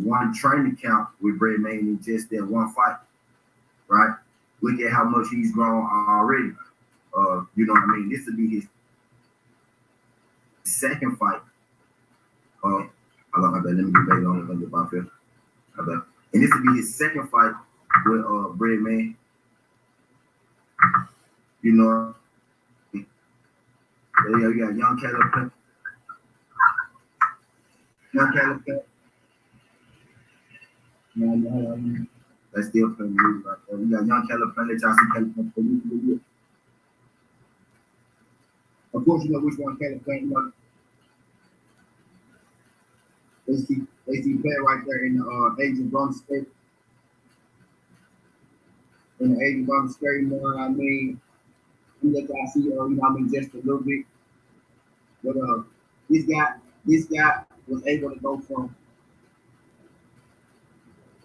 S3: one training camp with Brad Mann in just that one fight, right? Look at how much he's grown already. You know what I mean? This will be his second fight. Hold on, I bet. Let me get back on it. Get my feel. I bet. And this will be his second fight with Brad Mann. You know, yeah, you got young Caleb Plant. Young Caleb Plant. That's still playing music right there. We got young Caleb Plant. Let y'all see Caleb Plant. Of course, you know which one Caleb Plant. You know, they see play right there in the Asian Bronx State. In the Asian Bronx State, you know what I mean? You let y'all see, you know what I mean, just a little bit. But this guy was able to go from,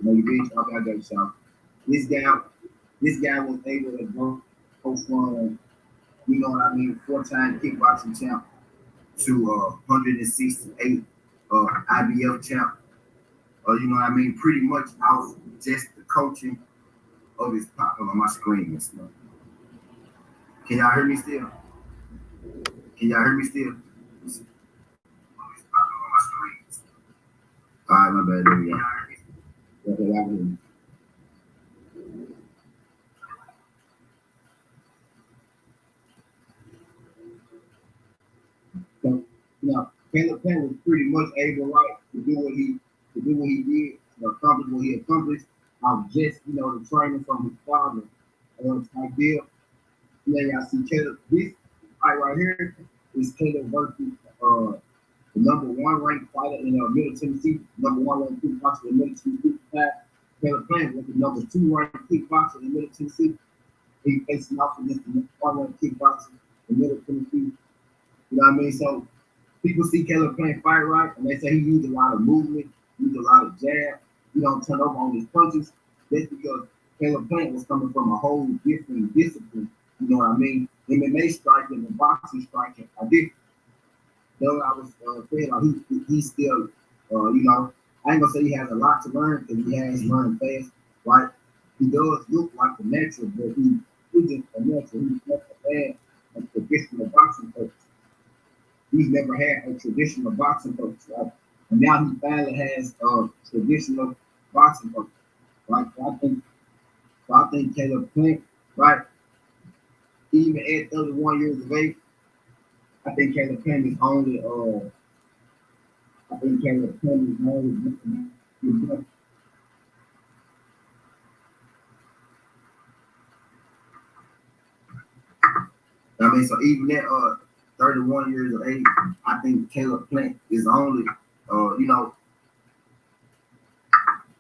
S3: you know, you bitch, okay, I got you, Sean. This guy was able to go from, you know what I mean, 4-time kickboxing champ to 168 IBF champ. You know what I mean? Pretty much out just the coaching of his pop on my screen and stuff. Can y'all hear me still? Can y'all hear me still? All right, my bad. There we go. Okay, y'all hear me. So, you know, Caleb Plant was pretty much able, right, to do what he did, to accomplish what he accomplished. Just, you know, the training from his father type deal. Yeah, y'all see Caleb. This fight right here is Caleb versus the number one ranked fighter in Middle Tennessee, number one ranked kickboxer in Middle Tennessee. Caleb Plant was the number 2 ranked kickboxer in Middle Tennessee. He facing off against the number 1 ranked kickboxer in Middle Tennessee. You know what I mean? So people see Caleb Plant fight right, and they say he used a lot of movement, used a lot of jab. He don't turn over on his punches. That's because Caleb Plant was coming from a whole different discipline. You know what I mean? MMA striking and boxing striking are different. Though I was saying, like he's still, you know, I ain't gonna say he has a lot to learn because he has learned fast, right? He does look like a natural, but he's just a natural. He's never had a traditional boxing coach. He's never had a traditional boxing coach, right? And now he finally has a traditional boxing coach, right? So I think Caleb Plant, right? Even at 31 years of age, I think Caleb Plant is only I mean, so even at 31 years of age, I think Caleb Plant is only, you know,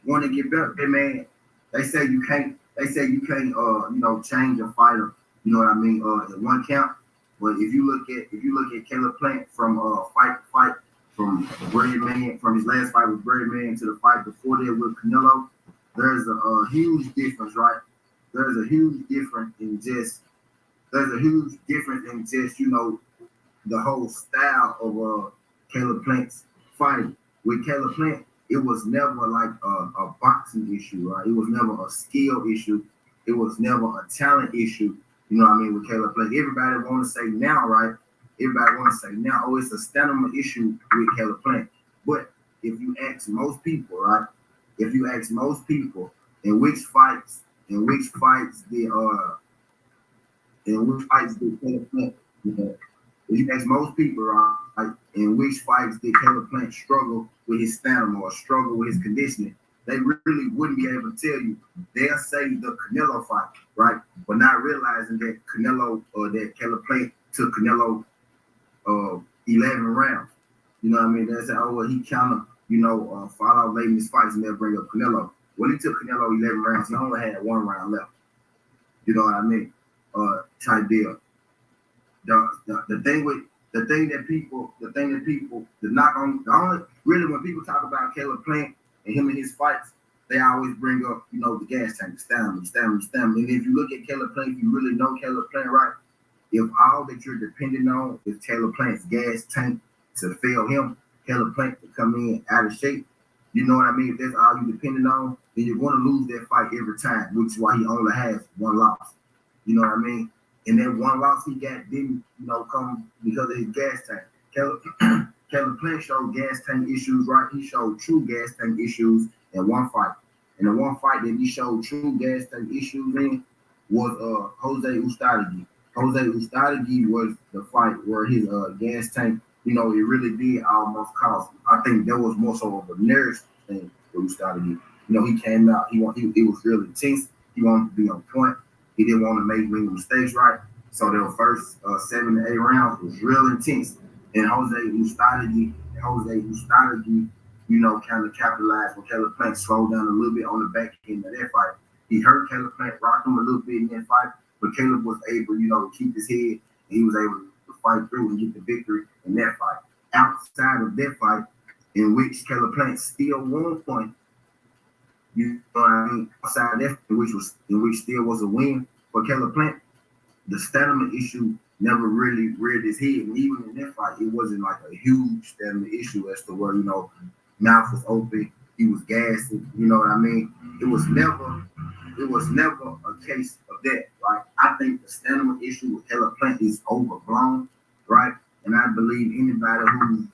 S3: want to get better. Hey, man, they say you can't, you know, change a fighter. You know what I mean? In one count. But if you look at Caleb Plant from fight to fight, from Brad Mann, from his last fight with Brad Mann to the fight before that with Canelo, there's a huge difference, right? There's a huge difference in just, you know, the whole style of Caleb Plant's fighting. With Caleb Plant, it was never like a boxing issue, right? It was never a skill issue. It was never a talent issue. You know what I mean? With Caleb Plant, everybody want to say now, right? Everybody want to say now, oh, it's a stamina issue with Caleb Plant. But if you ask most people, right? If you ask most people, in which fights did Caleb Plant? If you ask most people, right, in which fights did Caleb Plant struggle with his stamina or struggle with his conditioning, they really wouldn't be able to tell you. They'll say the Canelo fight, right? But not realizing that that Caleb Plant took Canelo 11 rounds. You know what I mean? They say, oh, well, he kind of, you know, fall out late in his fights and they'll bring up Canelo. when he took Canelo 11 rounds, he only had 1 round left. You know what I mean? Type deal. The thing that people, the knock on, the only, really when people talk about Caleb Plant and him and his fights, they always bring up, the gas tank, the stamina. And if you look at Caleb Plant, if you really know Caleb Plant right, if all that you're depending on is Caleb Plant's gas tank to fail him, Caleb Plant to come in out of shape, you know what I mean? If that's all you're depending on, then you're going to lose that fight every time, which is why he only has 1 loss. You know what I mean? And that 1 loss he got didn't, come because of his gas tank. Caleb Plant showed gas tank issues, right? He showed true gas tank issues in 1 fight. And the 1 fight that he showed true gas tank issues in was Jose Ustadegi. Jose Ustadegi was the fight where his gas tank, it really did almost cost him. I think that was more so of a nerve thing for Ustadegi. He came out, he was really intense. He wanted to be on point. He didn't want to make many mistakes, right? So the first 7 to 8 rounds was real intense. And Jose Ustadegi, kind of capitalized when Caleb Plant slowed down a little bit on the back end of that fight. He hurt Caleb Plant, rocked him a little bit in that fight, but Caleb was able, to keep his head, and he was able to fight through and get the victory in that fight. Outside of that fight, in which Caleb Plant still won point, you know what I mean? Outside of that, which still was a win for Caleb Plant, the stamina issue never really reared his head. And even in that fight, it wasn't like a huge stamina issue as to where, mouth was open, he was gassed, you know what I mean? It was never a case of that, right? I think the stamina issue with Caleb Plant is overblown, right? And I believe anybody who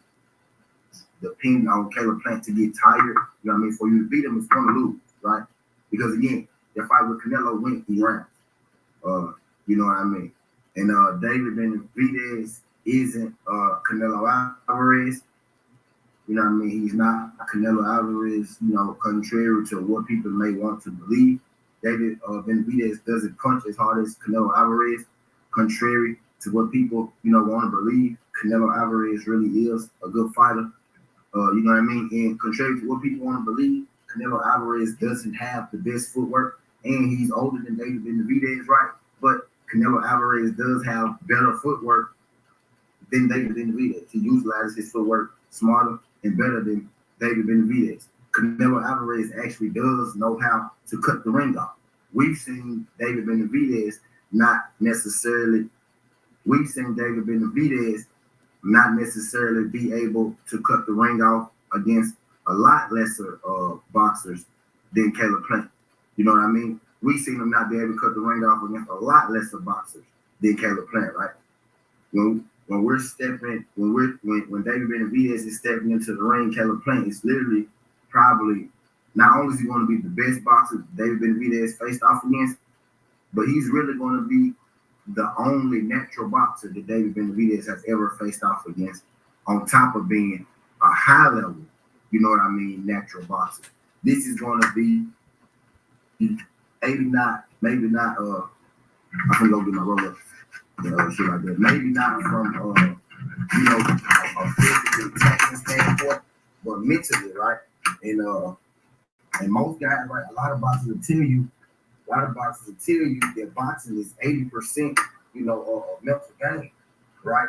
S3: depends on Caleb Plant to get tired, you know what I mean, for you to beat him is going to lose, right? Because again, the fight with Canelo went 3 rounds. You know what I mean? And David Benavidez isn't Canelo Alvarez. You know what I mean? He's not Canelo Alvarez, contrary to what people may want to believe. David Benavidez doesn't punch as hard as Canelo Alvarez, contrary to what people, want to believe. Canelo Alvarez really is a good fighter. You know what I mean? And contrary to what people want to believe, Canelo Alvarez doesn't have the best footwork, and he's older than David Benavidez, right? But Canelo Alvarez does have better footwork than David Benavidez. He utilizes his footwork smarter and better than David Benavidez. Canelo Alvarez actually does know how to cut the ring off. We've seen David Benavidez not necessarily be able to cut the ring off against a lot lesser boxers than Caleb Plant. You know what I mean? We've seen him not be able to cut the ring off against a lot lesser boxers than Caleb Plant, right? When David Benavidez is stepping into the ring, Caleb Plant is literally probably, not only is he going to be the best boxer David Benavidez faced off against, but he's really going to be the only natural boxer that David Benavidez has ever faced off against, on top of being a high level, natural boxer. This is going to be maybe not, I'm gonna go get my roller, shit like that. Maybe not from a physical taxing standpoint, but mentally, right? And most guys, right, a lot of boxers will tell you that boxing is 80%, a mental game, right?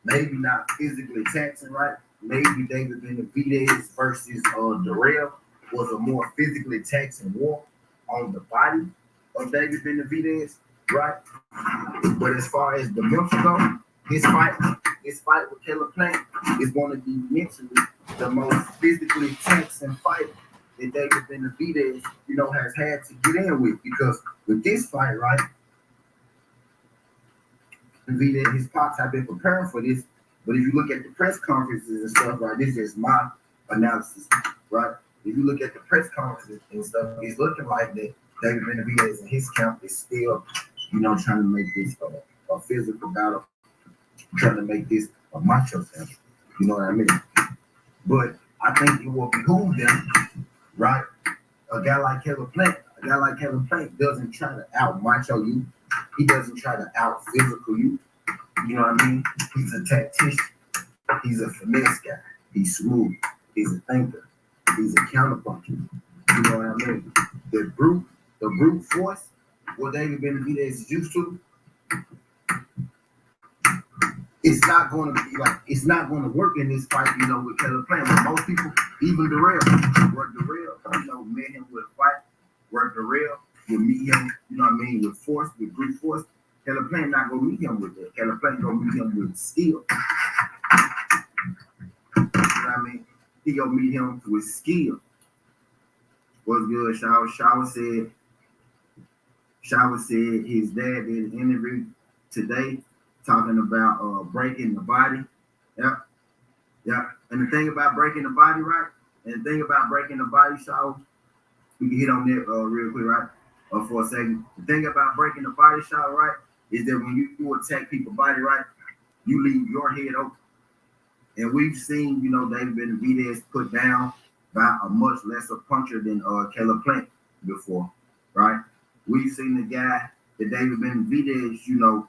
S3: Maybe not physically taxing, right? Maybe David Benavidez versus Darrell was a more physically taxing war on the body of David Benavidez, right? But as far as the mental go, his fight with Caleb Plant is going to be mentally the most physically taxing fight that David Benavidez, has had to get in with. Because with this fight, right, Benavidez, his pops have been preparing for this. But if you look at the press conferences and stuff, right, this is my analysis, right? If you look at the press conferences and stuff, it's looking like that David Benavidez and his camp is still, trying to make this a physical battle, trying to make this a macho thing. You know what I mean? But I think it will behoove them, right? A guy like Caleb Plant doesn't try to out macho you. He doesn't try to out physical you. You know what I mean? He's a tactician. He's a finesse guy. He's smooth. He's a thinker. He's a counterpuncher. You know what I mean? The brute force, what David Benavidez is used to, it's not going to work in this fight, with Caleb Plant. But most people, even Darrell, met him with a fight, Darrell will meet him, with force, with brute force. Caleb Plant not going to meet him with that. Caleb Plant going to meet him with skill. You know what I mean? He going to meet him with skill. What's good, Shower said his dad did an interview today talking about breaking the body. Yeah. And the thing about breaking the body, right? Shower, we can hit on that real quick, right? For a second. The thing about breaking the body, Shower, right, is that when you attack people's body, right, you leave your head open. And we've seen, David Benavidez put down by a much lesser puncher than Caleb Plant before, right? We've seen the guy that David Benavidez,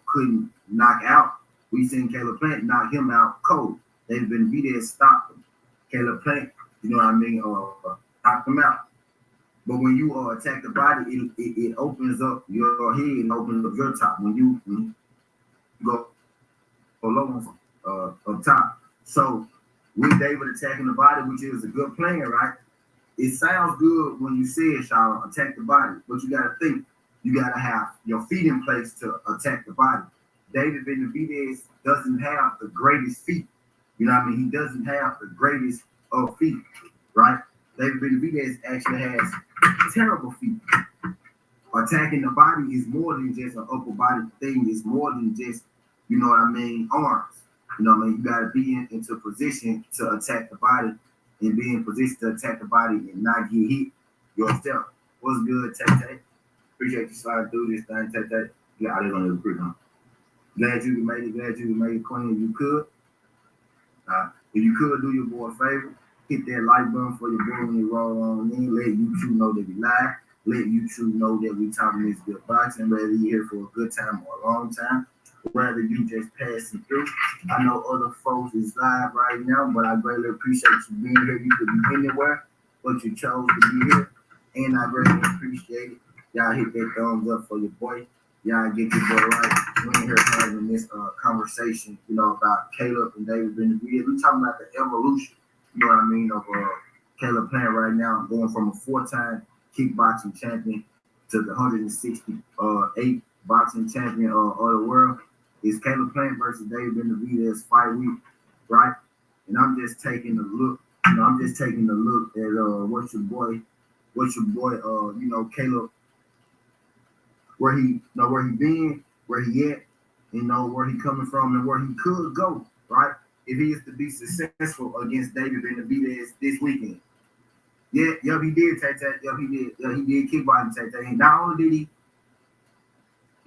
S3: couldn't knock out. We've seen Caleb Plant knock him out cold. David Benavidez stopped him. Caleb Plant, knocked him out. But when you attack the body, it opens up your head and opens up your top. When you go low up top. So with David attacking the body, which is a good plan, right? It sounds good when you say it, Shaw, attack the body, but you got to think, you got to have your feet in place to attack the body. David Benavidez doesn't have the greatest feet. You know what I mean? He doesn't have the greatest of feet, right? David Benavidez actually has terrible feet. Attacking the body is more than just an upper body thing. It's more than just, arms. You got to be into position to attack the body and be in position to attack the body and not get hit yourself. What's good, Tay? Appreciate you sliding through this thing, Tay. Yeah, I didn't know it was pretty long. Glad you made it, Queen. If you could. If you could do your boy a favor, hit that like button for your boy when you roll on in. Let YouTube know that we live. Let YouTube know that we talking this good boxing, whether you're here for a good time or a long time. Rather you just passing through. I know other folks is live right now, but I greatly appreciate you being here. You could be anywhere, but you chose to be here, and I greatly appreciate it. Y'all hit that thumbs up for your boy. Y'all get your boy right. We in here having this conversation, about Caleb and David Benavidez. We talking about the evolution, of Caleb Plant right now, going from a 4-time kickboxing champion to the 168 boxing champion of the world. Is Caleb Plant versus David Benavidez fight week, right? And I'm just taking a look. At what's your boy, Caleb, where he been, where he at, where he coming from, and where he could go, right? If he is to be successful against David Benavidez this weekend. Yeah, he did, Tay. He did kickboxing, Tay. Not only did he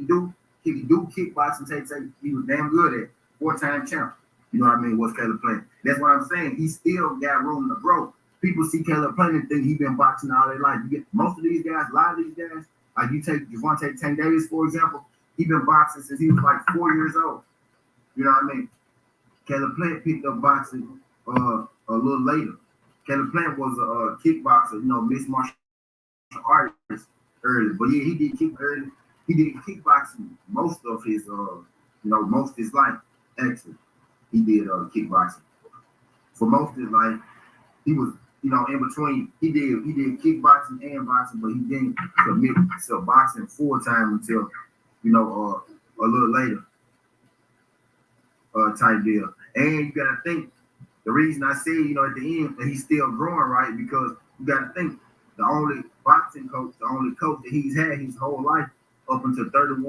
S3: do kickboxing, Tay, he was damn good at it. 4-time champ. You know what I mean? What's Caleb Plant? That's what I'm saying. He still got room to grow. People see Caleb Plant and think he been boxing all their life. You get most of these guys, a lot of these guys, like you take Gervonta Tank Davis, for example, he been boxing since he was like 4 years old. You know what I mean? Caleb Plant picked up boxing a little later. Caleb Plant was a kickboxer, mixed martial artist early. But yeah, he did kick early. He did kickboxing most of his life. Actually, he did kickboxing for most of his life. He was, in between. He did kickboxing and boxing, but he didn't commit to boxing full time until, a little later. Type deal. And you gotta think. The reason I say, at the end that he's still growing, right? Because you got to think the only boxing coach, the only coach that he's had his whole life up until 32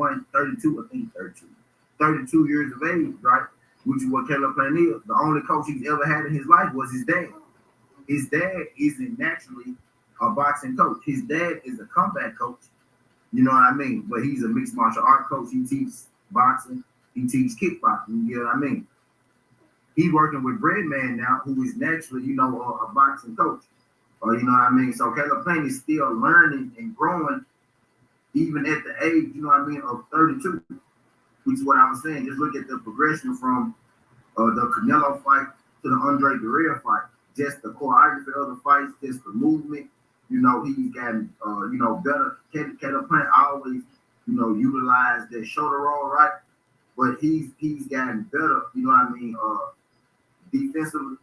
S3: years of age, right? Which is what Caleb Plant is. The only coach he's ever had in his life was his dad. His dad isn't naturally a boxing coach. His dad is a combat coach. You know what I mean? But he's a mixed martial art coach. He teaches boxing. He teaches kickboxing. You know what I mean? He's working with Breadman now, who is naturally, a boxing coach. You know what I mean? So Caleb Plant is still learning and growing, even at the age, of 32, which is what I was saying. Just look at the progression from the Canelo fight to the Andre Guerrero fight. Just the choreography of the fights, just the movement, He's gotten better. Caleb Plant always, utilized that shoulder roll, right? But he's gotten better, defensively.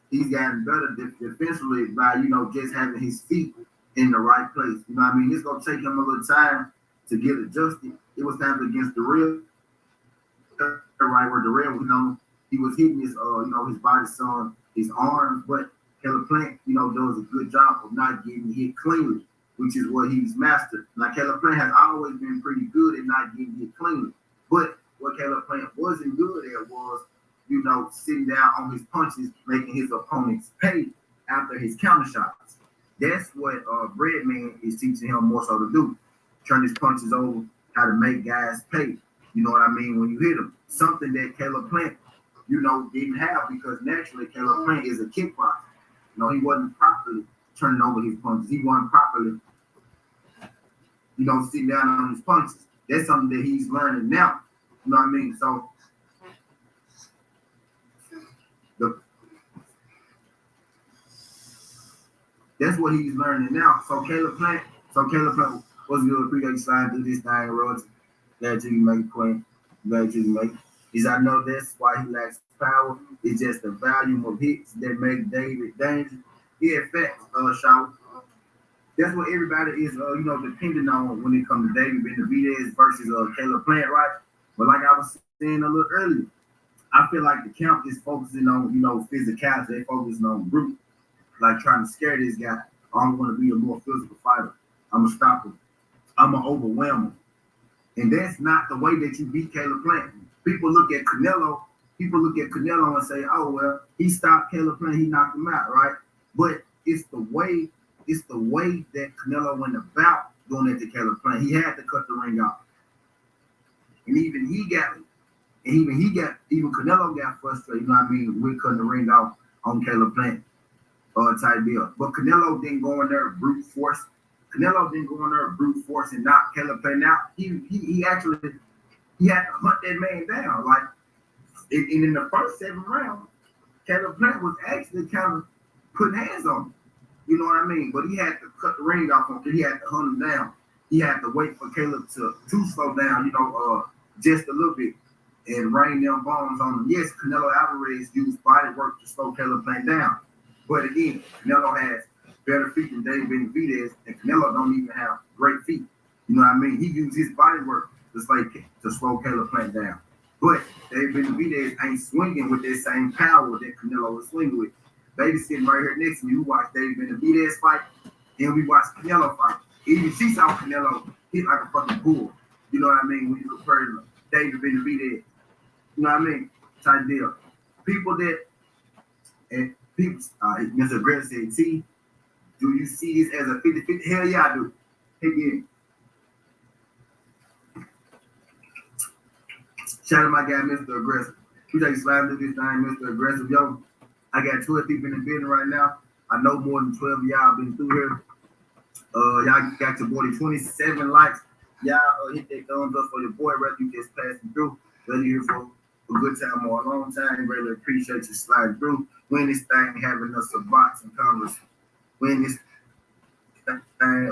S3: He's gotten better defensively by, just having his feet in the right place. It's gonna take him a little time to get adjusted. It was time against the real right where the real, he was hitting his his body, his arms, but Caleb Plant, does a good job of not getting hit cleanly, which is what he's mastered. Now, Caleb Plant has always been pretty good at not getting hit cleanly. But what Caleb Plant wasn't good at was, sitting down on his punches, making his opponents pay after his counter shots. That's what Breadman is teaching him more so to do. Turn his punches over, how to make guys pay. You know what I mean? When you hit them. Something that Caleb Plant, didn't have because naturally Caleb Plant is a kickboxer. He wasn't properly turning over his punches. He wasn't properly, sitting down on his punches. That's something that he's learning now. You know what I mean? So that's what he's learning now. So Caleb Plant was good. Appreciate you sliding through this thing, Roger. Glad you make it, Quinn. Glad you make it. I know that's why he lacks power. It's just the volume of hits that make David dangerous. Yeah, facts, Shaw. That's what everybody is, depending on when it comes to David Benavidez versus Caleb Plant, right? But like I was saying a little earlier, I feel like the camp is focusing on, physicality. They're focusing on brute, like trying to scare this guy. I'm going to be a more physical fighter. I'm going to stop him. I'm going to overwhelm him. And that's not the way that you beat Caleb Plant. People look at Canelo and say, oh, well, he stopped Caleb Plant, he knocked him out, right? But it's the way that Canelo went about doing it to Caleb Plant. He had to cut the ring off. And even Canelo got frustrated, with cutting the ring off on Caleb Plant type deal. But Canelo didn't go in there brute force. And knock Caleb Plant out. He actually had to hunt that man down. Like, and in the first 7 rounds, Caleb Plant was actually kind of putting hands on him. You know what I mean? But he had to cut the ring off him. He had to hunt him down. He had to wait for Caleb to slow down, just a little bit and rain them bombs on him. Yes, Canelo Alvarez used body work to slow Caleb Plant down. But again, Canelo has better feet than David Benavidez, and Canelo don't even have great feet. You know what I mean? He used his body work to slow Caleb Plant down. But David Benavidez ain't swinging with that same power that Canelo was swinging with. Baby sitting right here next to me, we watched David Benavidez fight, and we watched Canelo fight. Even she saw Canelo hit like a fucking bull. You know what I mean? When you compare him to David Benavidez. You know what I mean? Type deal. Mr. Greg said, T, do you see this as a 50-50? Hell yeah, I do. Hey, yeah. Shout out my guy, Mr. Aggressive. We take slide through this thing, Mr. Aggressive. Yo, I got 12 people in the building right now. I know more than 12 of y'all been through here. Y'all got your boy 27 likes. Y'all hit that thumbs up for your boy, whether you just passing through, whether you're here for a good time or a long time. Really appreciate you sliding through. When this thing having us a boxing conversation. When this thing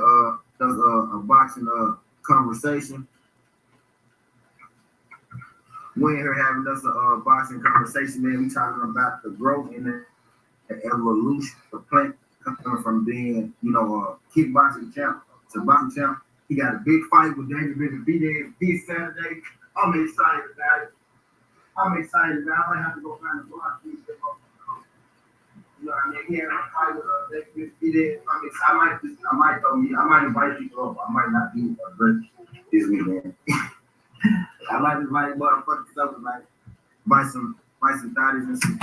S3: does a boxing conversation. When here having us a boxing conversation, man, we talking about the growth and the evolution of Plant coming from being, a kickboxing champ to boxing champ. He got a big fight with David Benavidez this Saturday. I'm excited about it. I might have to go find the block. You know what I mean? He had a fight with David Benavidez. I might invite people over. I might not be a great Disney man. I might invite motherfuckers over, like buy some thotties and some.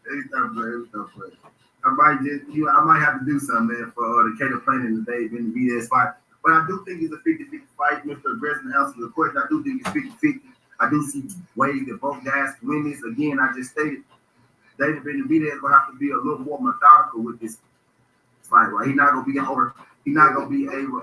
S3: It's tough, bro. I might have to do something, man, for the Caleb Plant and the David Benavidez fight. But I do think it's a 50-50 fight. Mr. Aggressive answers the question. I do think it's 50-50. I do see ways that both guys can win this. Again, I just stated David Benavidez will have to be a little more methodical with this fight, right? He's not gonna be able He's not gonna be able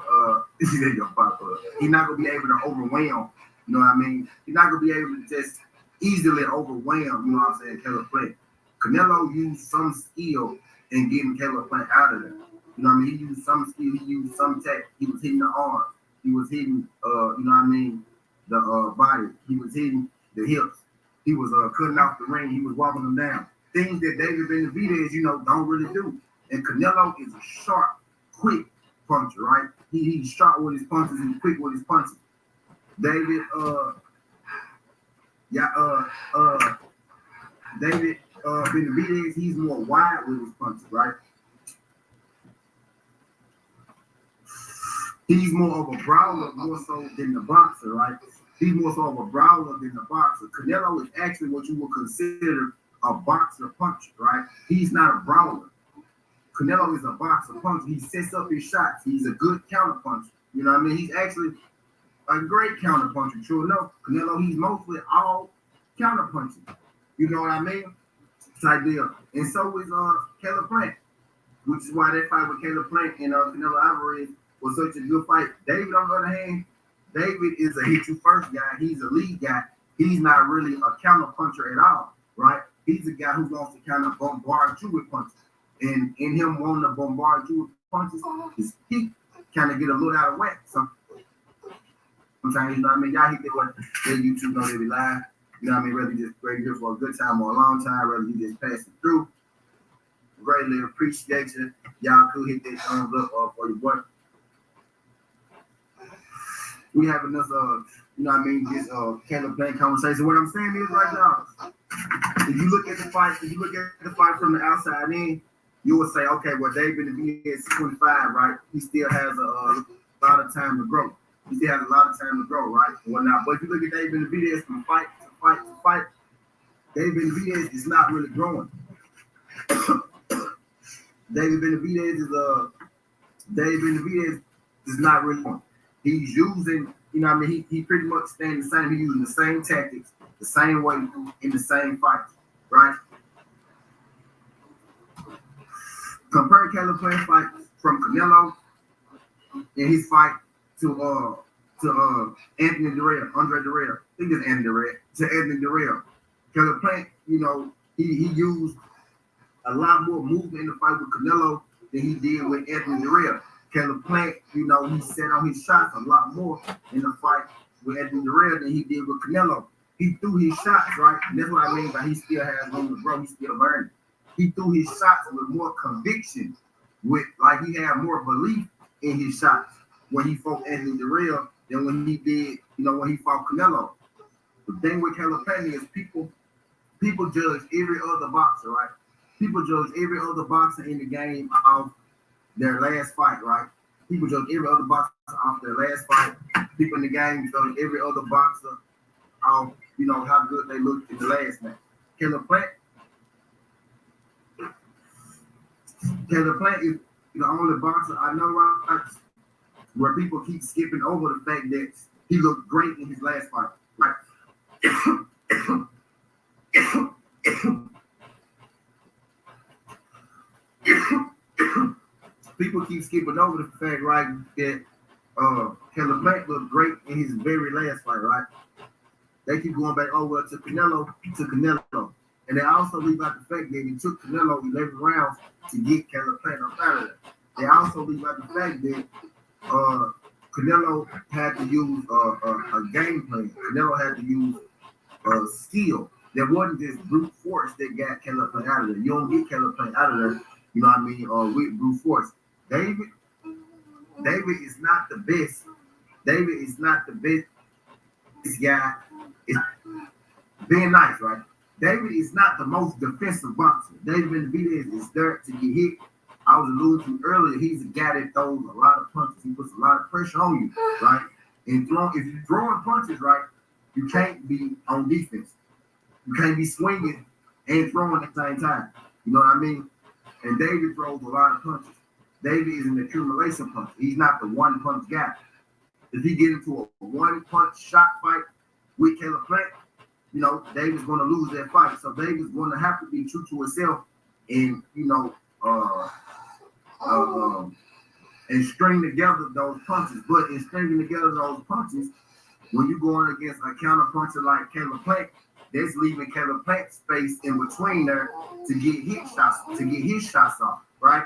S3: to overwhelm. You know what I mean? He's not gonna be able to just easily overwhelm. You know what I'm saying? Caleb Plant. Canelo used some skill in getting Caleb Plant out of there. You know what I mean? He used some skill, he used some tech. He was hitting the arm. He was hitting, you know what I mean, the body. He was hitting the hips. He was cutting off the ring. He was walking them down. Things that David Benavidez, you know, don't really do. And Canelo is a sharp, quick puncher, right? He's sharp with his punches and quick with his punches. David, David Benavidez, he's more wide with his punches, right? He's more of a brawler, more so than the boxer, right? He's more so of a brawler than the boxer. Canelo is actually what you would consider a boxer puncher, right? He's not a brawler. Canelo is a boxer puncher. He sets up his shots. He's a good counter puncher. You know what I mean? He's actually a great counter puncher. True enough, Canelo, he's mostly all counter punching. You know what I mean? Type deal. And so is Caleb Plant, which is why that fight with Caleb Plant and Canelo Alvarez was such a good fight. David, on the other hand, David is a hit you first guy. He's a lead guy. He's not really a counter puncher at all, right? He's a guy who wants to kind of bombard you with punches. And in him wanting to bombard you with punches, his feet kind of get a little out of whack. Sometimes, you know what I mean? Y'all hit that one. YouTube know they be live. You know what I mean? Whether you just great here for a good time or a long time, whether you just pass it through. Greatly appreciate you. Y'all could hit that thumbs up for your boy. We having this, you know what I mean, this Caleb Plant conversation. What I'm saying is right now, if you look at the fight from the outside in, you would say, okay, well, David Benavidez is 25, right? He still has a lot of time to grow. He still has a lot of time to grow, right? And whatnot. But if you look at David Benavidez from fight to fight to fight, David Benavidez is not really growing. David Benavidez is not really growing. He's using, you know what I mean, he pretty much staying the same. He's using the same tactics, the same way in the same fights, right? Compare Caleb Plant's fight from Canelo in his fight to Anthony Dirrell, Andre Dirrell. I think it's Anthony Dirrell. Caleb Plant, you know, he used a lot more movement in the fight with Canelo than he did with Anthony Dirrell. Caleb Plant, you know, he set on his shots a lot more in the fight with Anthony Dirrell than he did with Canelo. He threw his shots, right? And that's what I mean by he still has room to grow. He's still learning. He threw his shots with more conviction, with like he had more belief in his shots when he fought Anthony Dirrell than when he did, you know, when he fought Canelo. The thing with Caleb Plant is people judge every other boxer, right? People judge every other boxer in the game off their last fight, right? People judge every other boxer off their last fight. People in the game judge every other boxer off, you know, how good they looked in the last match. Caleb Plant is the only boxer I know right, where people keep skipping over the fact that he looked great in his last fight. Right? People keep skipping over the fact, right, that Caleb Plant looked great in his very last fight, right? They keep going back over to Canelo. And they also leave out the fact that it took Canelo 11 rounds to get Caleb Plant up out of there. They also leave out the fact that Canelo had to use a game plan. Canelo had to use skill. There wasn't just brute force that got Caleb Plant out of there. You don't get Caleb Plant out of there, you know what I mean, with brute force. David is not the best. David is not the best. This guy is being nice, right? David is not the most defensive boxer. David Benavidez is there to get hit. I was alluding to earlier, he's a guy that throws a lot of punches. He puts a lot of pressure on you, right? And if you're throwing punches, right, you can't be on defense. You can't be swinging and throwing at the same time. You know what I mean? And David throws a lot of punches. David is an accumulation puncher. He's not the one-punch guy. If he get into a one-punch shot fight with Caleb Plant, you know, David's going to lose that fight. So David's going to have to be true to himself and, you know, and string together those punches. But in stringing together those punches, when you going against a counter puncher like Caleb Plant, that's leaving Caleb Plant space in between there to get his shots off, right?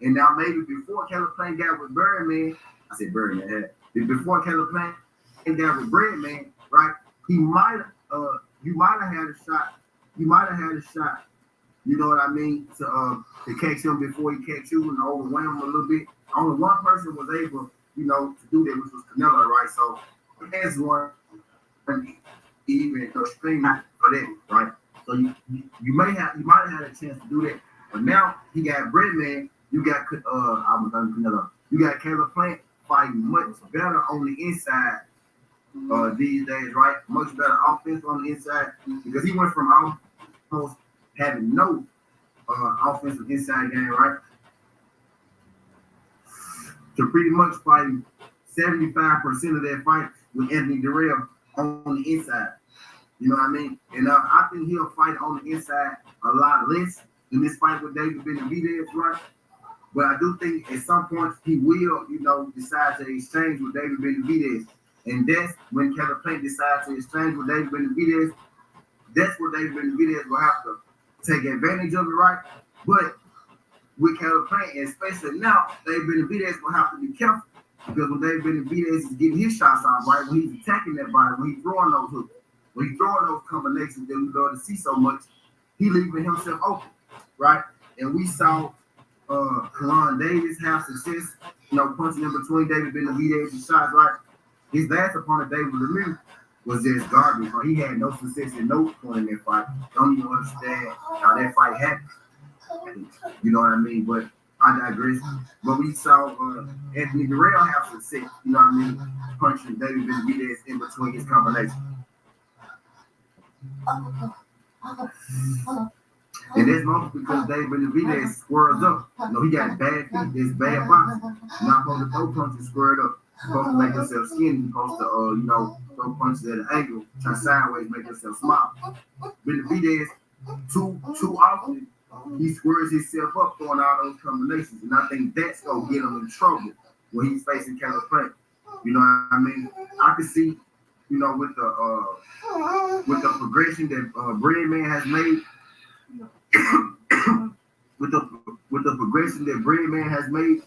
S3: And now maybe before Caleb Plant got with Birdman, I said Birdman, before Caleb Plant got with Birdman, right? You might have had a shot. You might have had a shot. You know what I mean? To catch him before he catch you and overwhelm him a little bit. Only one person was able, to do that, which was Canelo, right? So that's one even extreme for that, right? So you might have had a chance to do that, but now he got Breadman. You got Canelo. You got Caleb Plant fighting much better on the inside these days, right? Much better offense on the inside because he went from almost having no offensive inside game, right, to pretty much fighting 75% of their fight with Anthony Durrell on the inside. You know what I mean? And I think he'll fight on the inside a lot less in this fight with David Benavidez, right? But I do think at some point he will, decide to exchange with David Benavidez. And that's when Caleb Plant decides to exchange with David Benavidez. That's where David Benavidez will have to take advantage of it, right? But with Caleb Plant, especially now, David Benavidez will have to be careful because when David Benavidez is getting his shots off, right, when he's attacking that body, when he's throwing those hooks, when he's throwing those combinations that we love to see so much, he leaving himself open, right? And we saw Karan Davis have success, punching in between David Benavidez's shots, right? His last opponent, David Lemieux, was just garbage. Right? He had no success at no point in that fight. Don't even understand how that fight happened. You know what I mean? But I digress. But we saw Anthony Durrell have success, punching David Benavidez in between his combination. And that's mostly because David Benavidez squares up. He got bad feet. There's bad boxing. You're not supposed to throw punches squared up. You're supposed to make yourself skinny. You're supposed to, throw punches at an angle, try sideways, make yourself small. Benavidez, too often, he squares himself up throwing all those combinations. And I think that's going to get him in trouble when he's facing Caleb Plant. You know what I mean? I can see, with the progression that Breadman has made, with the progression that Breadman has made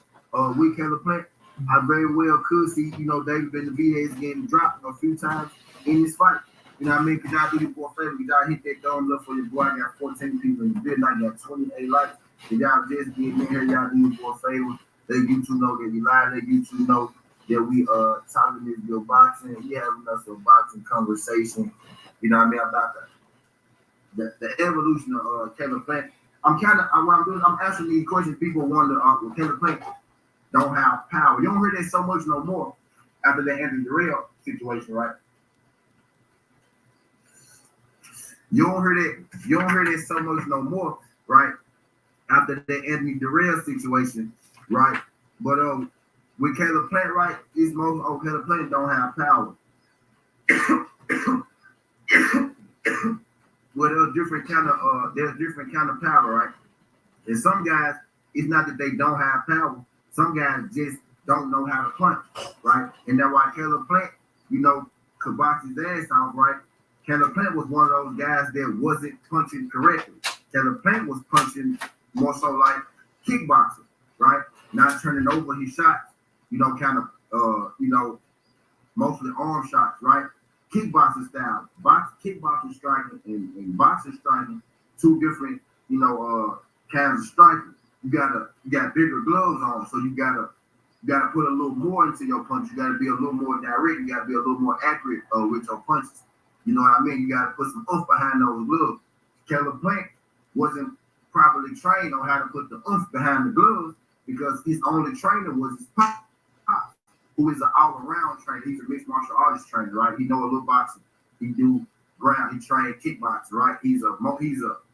S3: with Caleb Plant, I very well could see, David Benavidez getting dropped a few times in this fight. You know what I mean? Because y'all do it for a favor. Y'all hit that thumbs up for your boy. I got 14 people in the video. I got 28 likes. If y'all just get in here, y'all do it for a favor. Let YouTube know that we live. Let YouTube know that we talking this real boxing. We having us a boxing conversation. You know what I mean? About the evolution of Caleb Plant. I'm answering these questions. People wonder, well, Caleb Plant don't have power. You don't hear that so much no more after the Anthony Durrell situation, right? You don't hear that so much no more, right? After the Anthony Durrell situation, right? But with Caleb Plant, right, it's most Caleb Plant don't have power. Well, there's different kind of power, right? And some guys, it's not that they don't have power. Some guys just don't know how to punch, right? And that's why Caleb Plant, could box his ass off, right? Caleb Plant was one of those guys that wasn't punching correctly. Caleb Plant was punching more so like kickboxing, right? Not turning over his shots, mostly arm shots, right? Kickboxing style, kickboxing striking and boxing striking, two different, kinds of striking. You got bigger gloves on, so you gotta put a little more into your punch. You gotta be a little more direct. You gotta be a little more accurate with your punches. You know what I mean? You gotta put some oomph behind those gloves. Caleb Plant wasn't properly trained on how to put the oomph behind the gloves because his only trainer was his pop, who is an all-around trainer. He's a mixed martial artist trainer, right? He know a little boxing. He do ground. He trained kickboxing, right? He's a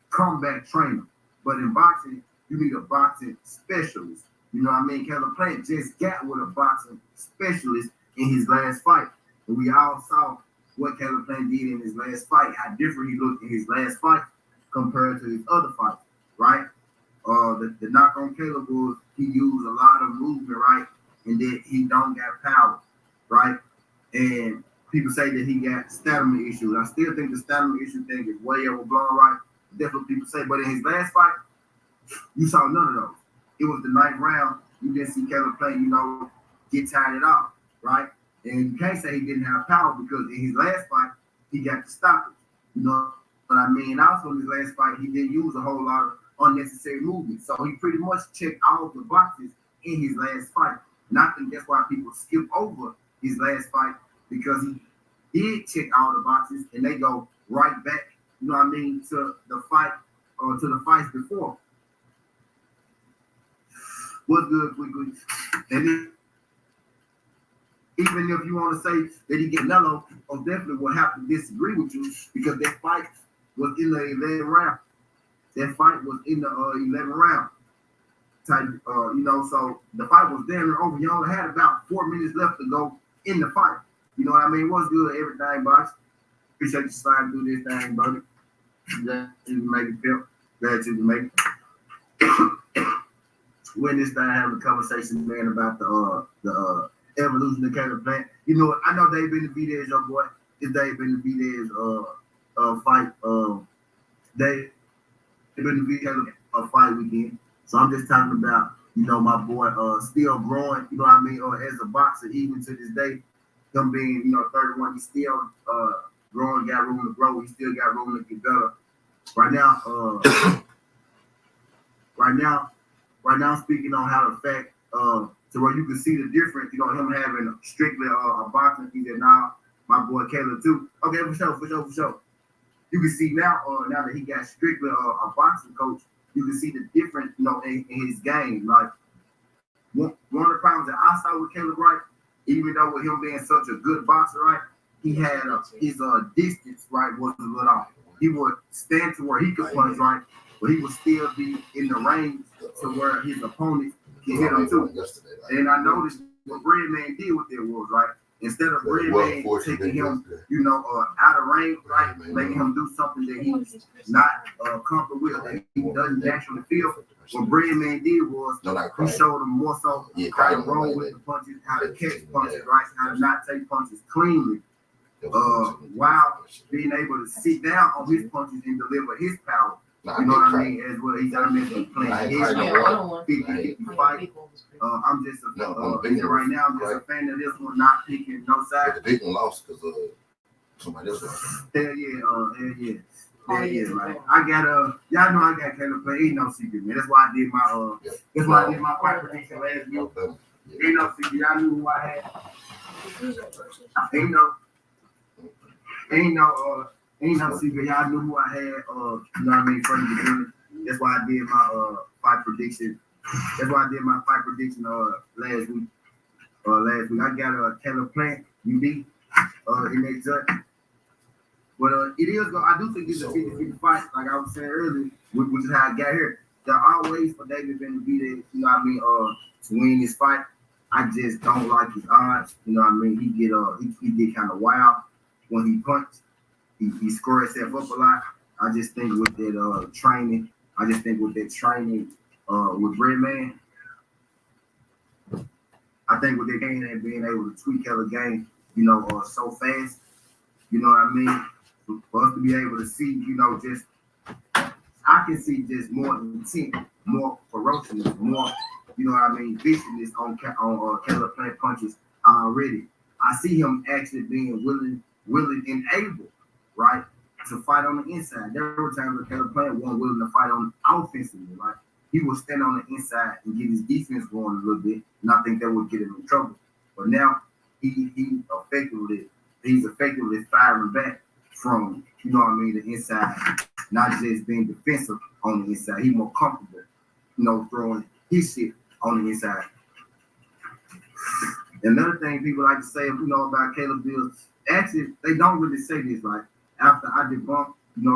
S3: combat trainer. But in boxing, you need a boxing specialist. You know what I mean? Caleb Plant just got with a boxing specialist in his last fight. And we all saw what Caleb Plant did in his last fight, how different he looked in his last fight compared to his other fights, right? The knock on Caleb was he used a lot of movement, right? And that he don't got power, right? And people say that he got stamina issues. I still think the stamina issue thing is way overblown, right? That's what people say. But in his last fight, you saw none of those. It was the 9th round. You didn't see Caleb Plant, get tired at all, right? And you can't say he didn't have power because in his last fight, he got the stoppage. You know what I mean? Also in his last fight, he didn't use a whole lot of unnecessary movement. So he pretty much checked all the boxes in his last fight. And I think that's why people skip over his last fight because he did check all the boxes and they go right back, to the fight or to the fights before. What's good, quickly? And even if you want to say that he get Mello, I definitely will have to disagree with you because that fight was in the 11th round. That fight was in the 11th round. Type, so the fight was damn near over. You only had about 4 minutes left to go in the fight. You know what I mean? What's good, everything, box? Appreciate you sliding through this thing, buddy. Glad you can make it feel. Glad you can make it. When this thing having a conversation, man, about the evolution of Caleb Plant. You know what? I know Dave Benavidez, your boy. It's Dave Benavidez fight. Dave Benavidez fight weekend. So I'm just talking about, my boy still growing, as a boxer, even to this day. Him being, 31, he's still growing, got room to grow. He still got room to get better. Right now, speaking on how the fact to where you can see the difference, him having strictly a boxing, he said, nah, my boy Caleb too. Okay, for sure. You can see now that he got strictly a boxing coach, you can see the difference, in his game. Like one of the problems that I saw with Caleb, right, even though with him being such a good boxer, right, he had his distance, right, was a little off. He would stand to where he could punch, right, but he would still be in the range to where his opponent can hit him too. And I noticed what Breadman did with that was, right, instead of Breadman taking him, out of range, right, making him do something that he's not comfortable with, that he doesn't actually feel. What Breadman did was he showed him more so how to roll with the punches, how to catch punches, right, how to not take punches cleanly, while being able to sit down on his punches and deliver his power. You know what I mean? As well, he's out there playing his 50-50 fight. I'm just right now. I'm just a fan of this one, not picking no side.
S1: The big one lost because somebody else lost.
S3: Hell yeah, man. I got y'all know I got Caleb Plant. Ain't no secret, man. That's why I did my That's why I did my fight prediction last week. Ain't no secret. Y'all knew who I had. Ain't no secret. Y'all knew who I had. From the beginning. That's why I did my fight prediction. That's why I did my fight prediction last week. I got Caleb Plant, UD, in that judge. But it is. I do think it's a 50-50 fight, like I was saying earlier, which is how I got here. There are ways for David Benavidez, to win this fight. I just don't like his odds. He get kind of wild when he punches. He scores himself up a lot. I just think with that training, with Breadman, I think with that game and being able to tweak Keller game, so fast, you know what I mean? For us to be able to see, I can see just more intent, more ferociousness, more, viciousness on Keller Plant punches already. I see him actually being willing and able, right, to fight on the inside. There were times where Caleb Plant wasn't willing to fight on offensively, right? He would stand on the inside and get his defense going a little bit, and I think that would get him in trouble. But now he's effectively firing back from, the inside, not just being defensive on the inside. He's more comfortable, throwing his shit on the inside. Another thing people like to say, about Caleb Bills, actually, they don't really say this, right? After I debunked, the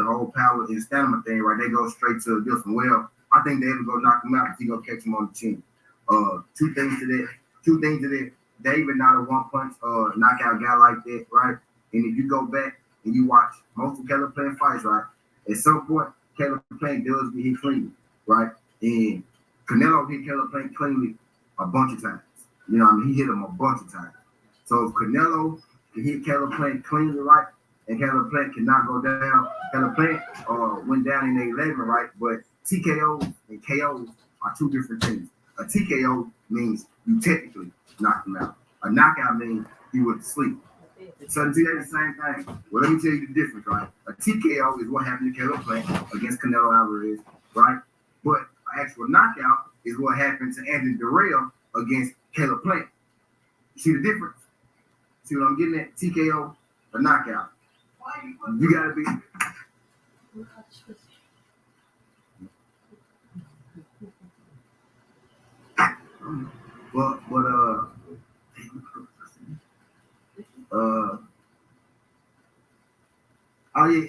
S3: whole power and stamina thing, right? They go straight to this one. Well, I think they ever go knock him out because he gonna catch him on the chin. Two things to that. David not a one-punch knockout guy like that, right? And if you go back and you watch most of Caleb Plant fights, right? At some point, Caleb Plant does get hit cleanly, right? And Canelo hit Caleb Plant cleanly a bunch of times. He hit him a bunch of times. So if Canelo can hit Caleb Plant cleanly right, and Caleb Plant cannot go down, Caleb Plant went down in the 11 right, but TKOs and KOs are two different things. A TKO means you technically knocked him out. A knockout means he went to sleep. So see, that's the same thing. Well, let me tell you the difference, right? A TKO is what happened to Caleb Plant against Canelo Alvarez, right? But an actual knockout is what happened to Anthony Durrell against Caleb Plant. You see the difference? See what I'm getting at? TKO, a knockout. You gotta be. But oh yeah,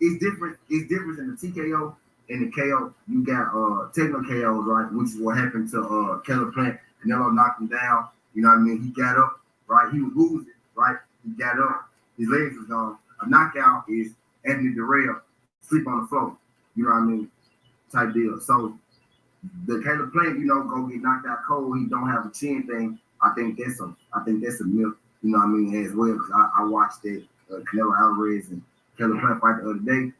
S3: it's different. It's different in the TKO and the KO. You got technical KOs, right? Which is what happened to Caleb Plant. Canelo knocked him down. You know what I mean? He got up, right? He was losing, right? He got up. His legs was gone. A knockout is Anthony Durrell sleep on the floor. You know what I mean? Type deal. So the Caleb Plant, go get knocked out cold. He don't have a chin thing. I think that's a myth. You know what I mean? As well, because I watched that Canelo Alvarez and Caleb Plant fight the other day,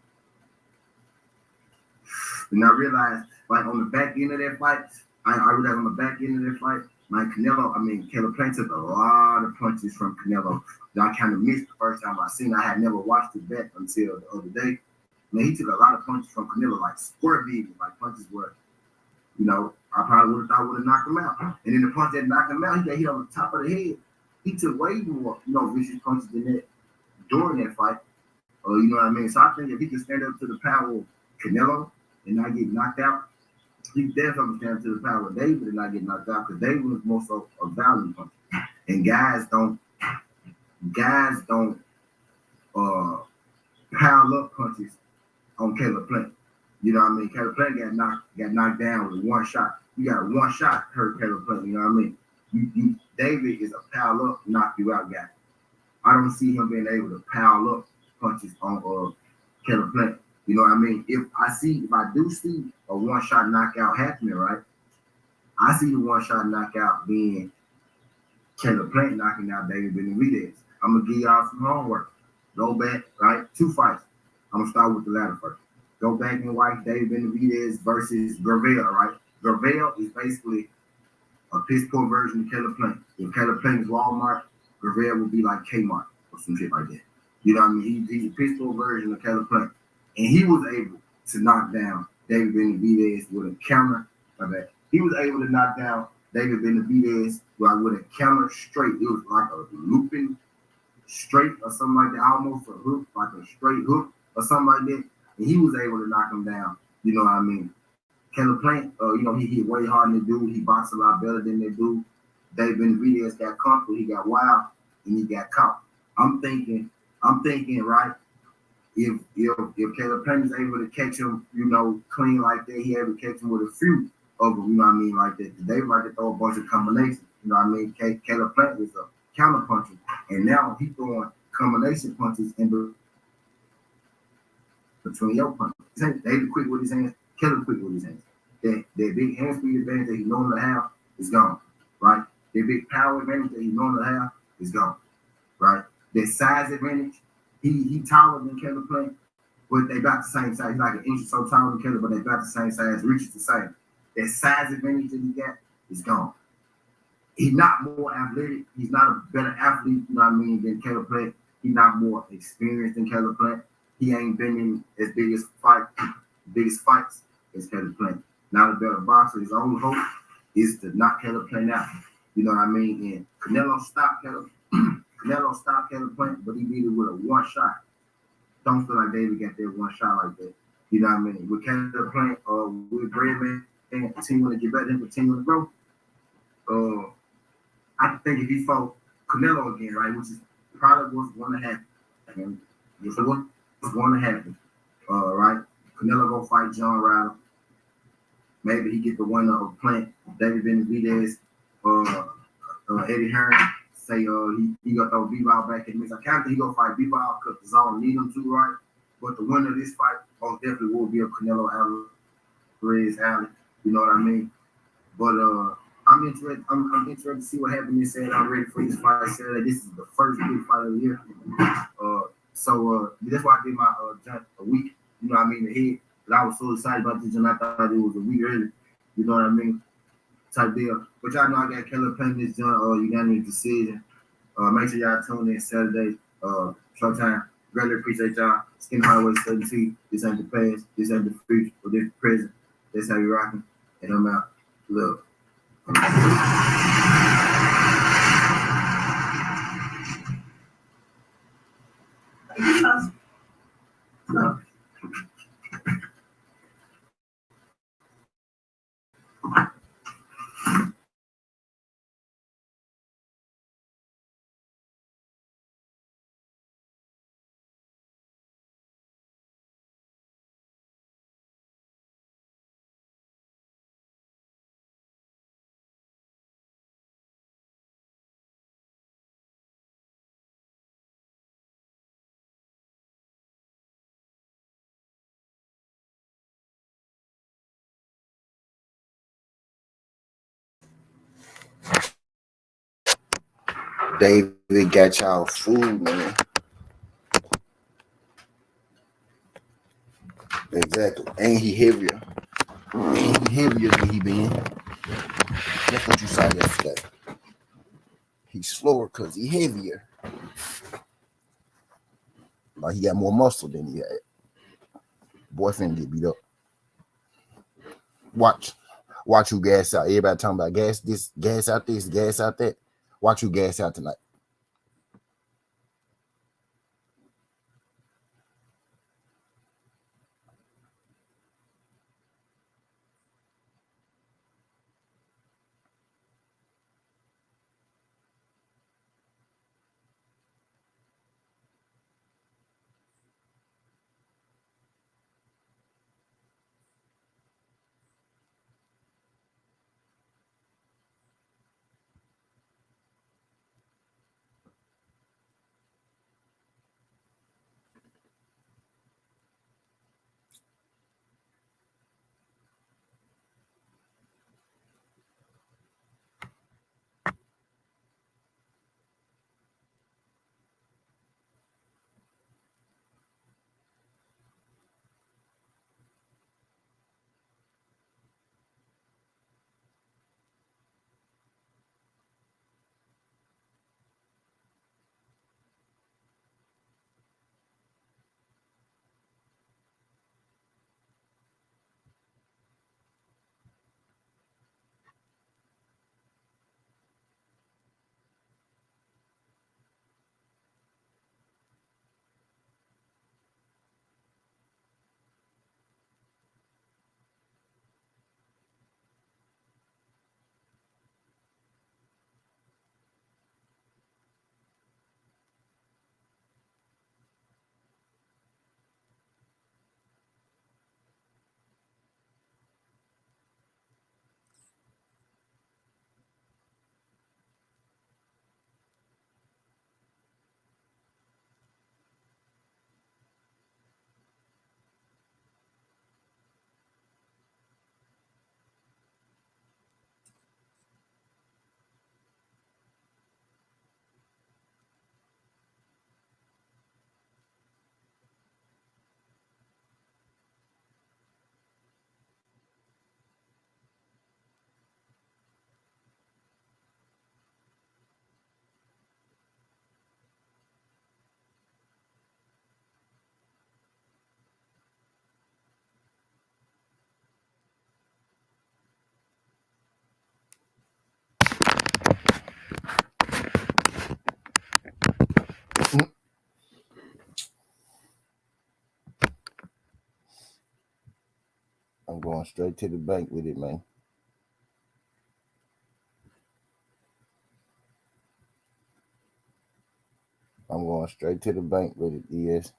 S3: and I realized, like on the back end of that fight, I realized on the back end of that fight, like Caleb Plant took a lot of punches from Canelo that I kind of missed the first time I seen. I had never watched it back until the other day. Man, he took a lot of punches from Canelo, like square beating, like punches where, I probably would have knocked him out. And then the punch that knocked him out, he got hit on the top of the head. He took way more, vicious punches than that during that fight. You know what I mean? So I think if he can stand up to the power of Canelo and not get knocked out, he definitely stand up to the power of David and not get knocked out, because David was more so a valiant puncher. And guys don't pile up punches on Caleb Plant. You know what I mean? Caleb Plant got knocked down with one shot. You got one shot hurt Caleb Plant. You know what I mean? David is a pile up, knock you out guy. I don't see him being able to pile up punches on Caleb Plant. You know what I mean? If I do see a one shot knockout happening, right? I see the one shot knockout being Caleb Plant knocking out David Benavidez. I'm gonna give y'all some homework. Go back, right? 2 fights. I'm gonna start with the latter first. Go back and watch David Benavidez versus Gravel, right? Gravel is basically a piss poor version of Caleb Plant. If Caleb Plant is Walmart, Gravel will be like Kmart or some shit like that. You know what I mean? He's a piss poor version of Caleb Plant. And he was able to knock down David Benavidez with a counter. He was able to knock down David Benavidez with a counter straight. It was like a looping straight or something like that, almost a hook, like a straight hook or something like that. And he was able to knock him down. You know what I mean? Caleb Plant, he hit way harder than the dude. He boxed a lot better than the dude. David Benavidez got comfortable. He got wild and he got caught. I'm thinking, right? If Caleb Plant is able to catch him, clean like that, he able to catch him with a few of them, you know what I mean, like that. They like to throw a bunch of combinations, you know what I mean? Caleb Plant is a counter puncher, and now he's throwing combination punches in between your punches. David quick with his hands, Caleb quick with his hands. That big hand speed advantage that he normally have is gone, right? That big power advantage that he normally have is gone, right? That size advantage, he taller than Caleb Plant, but they about the same size. He's like an inch or so taller than Caleb, but they about the same size. Reach is the same. That size advantage that he got is gone. He's not more athletic. He's not a better athlete, you know what I mean, than Caleb Plant. He's not more experienced than Caleb Plant. He ain't been in as biggest fights as Caleb Plant. Not a better boxer. His only hope is to knock Caleb Plant out. You know what I mean? And Canelo stopped Caleb Plant, but he beat it with a one shot. Don't feel like David got that one shot like that. You know what I mean? With Caleb Plant, with Breadman and continuing to get better and continuing to grow, I think if he fought Canelo again, right, which is probably what's going to happen. If it was going to happen, right? Canelo go fight John Ryder. Maybe he get the winner of Plant, David Benavidez, Eddie Hearn. Say he gonna throw B-Ball back in the mix. I kind of think he gonna fight B-Ball because the zone need him to, right? But the winner of this fight most definitely will be a Canelo Alvarez alley. You know what I mean? But I'm interested to see what happens this Saturday. I'm ready for this fight Saturday. This is the first big fight of the year. So that's why I did my jump a week. You know what I mean? Ahead. But I was so excited about this, and I thought it was a week early. You know what I mean? Type deal. But y'all know I got Keller playing this jump. You got any decision? Make sure y'all tune in Saturday. Showtime. Greatly appreciate y'all. Skin Highway 17. This ain't the past. This ain't the future. But this the present. That's how we rocking. And I'm out. Look. No.
S1: David got y'all food, man. Exactly. Ain't he heavier? Ain't he heavier than he been? That's what you saw yesterday. He's slower because he heavier. Like he got more muscle than he had. Boy finna get beat up. Watch who gas out. Everybody talking about gas this, gas out this, gas out that. Watch who gas out tonight. I'm going straight to the bank with it, man. I'm going straight to the bank with it, yes.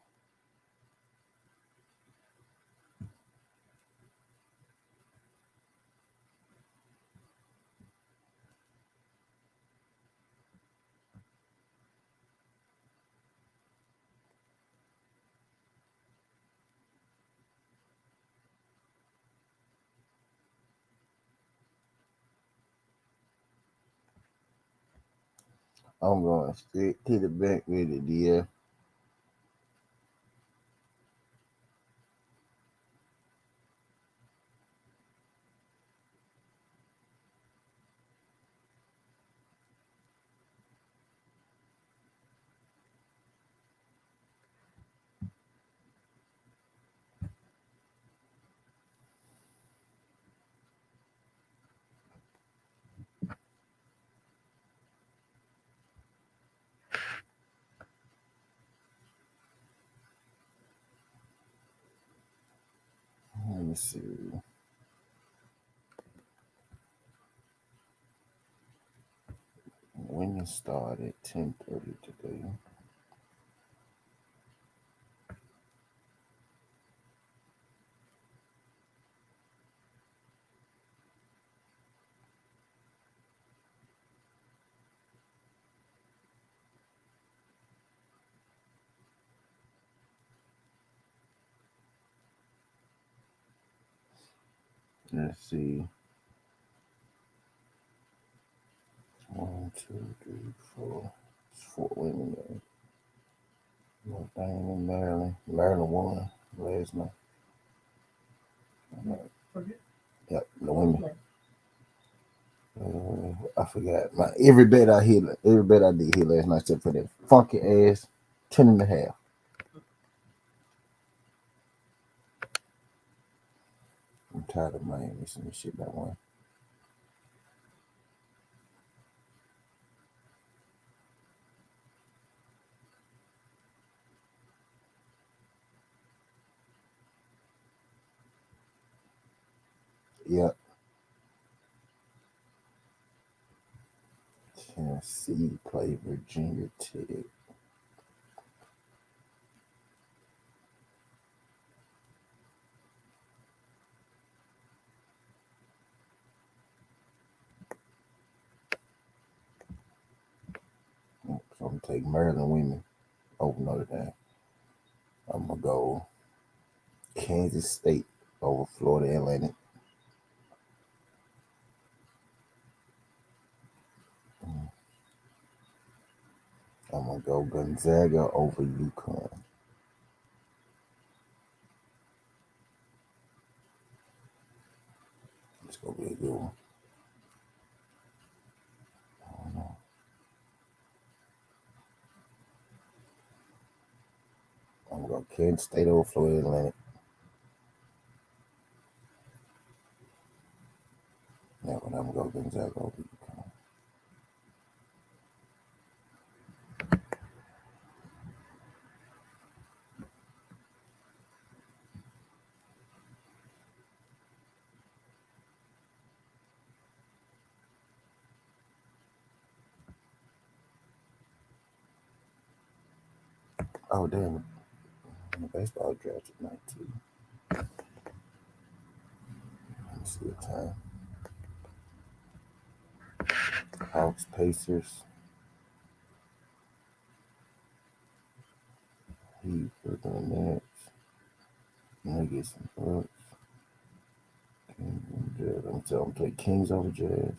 S1: I'm going straight to the bank with it, dear. Let me see. When you start at 10:30 today. Let's see. 1, 2, 3, 4. It's 4 women there. No thing in Maryland. Maryland won last night. Yep, the women. I forgot. Every bet I did here last night except for that funky ass 10.5. I'm tired of Miami missing this shit by one. Yep. Tennessee play Virginia Tech. So I'm gonna take Maryland women over Notre Dame. I'm gonna go Kansas State over Florida Atlantic. I'm gonna go Gonzaga over UConn. It's gonna be a good one. I don't know. I'm gonna go Kansas State over Florida Atlantic. Yeah, but I'm gonna go Gonzaga over UConn. Oh damn! The baseball draft tonight too. Let me see the time. Hawks, Pacers. Heat, Brooklyn Nets. Nuggets and Bucks. Kings and Jazz. I'm telling take Kings over Jazz.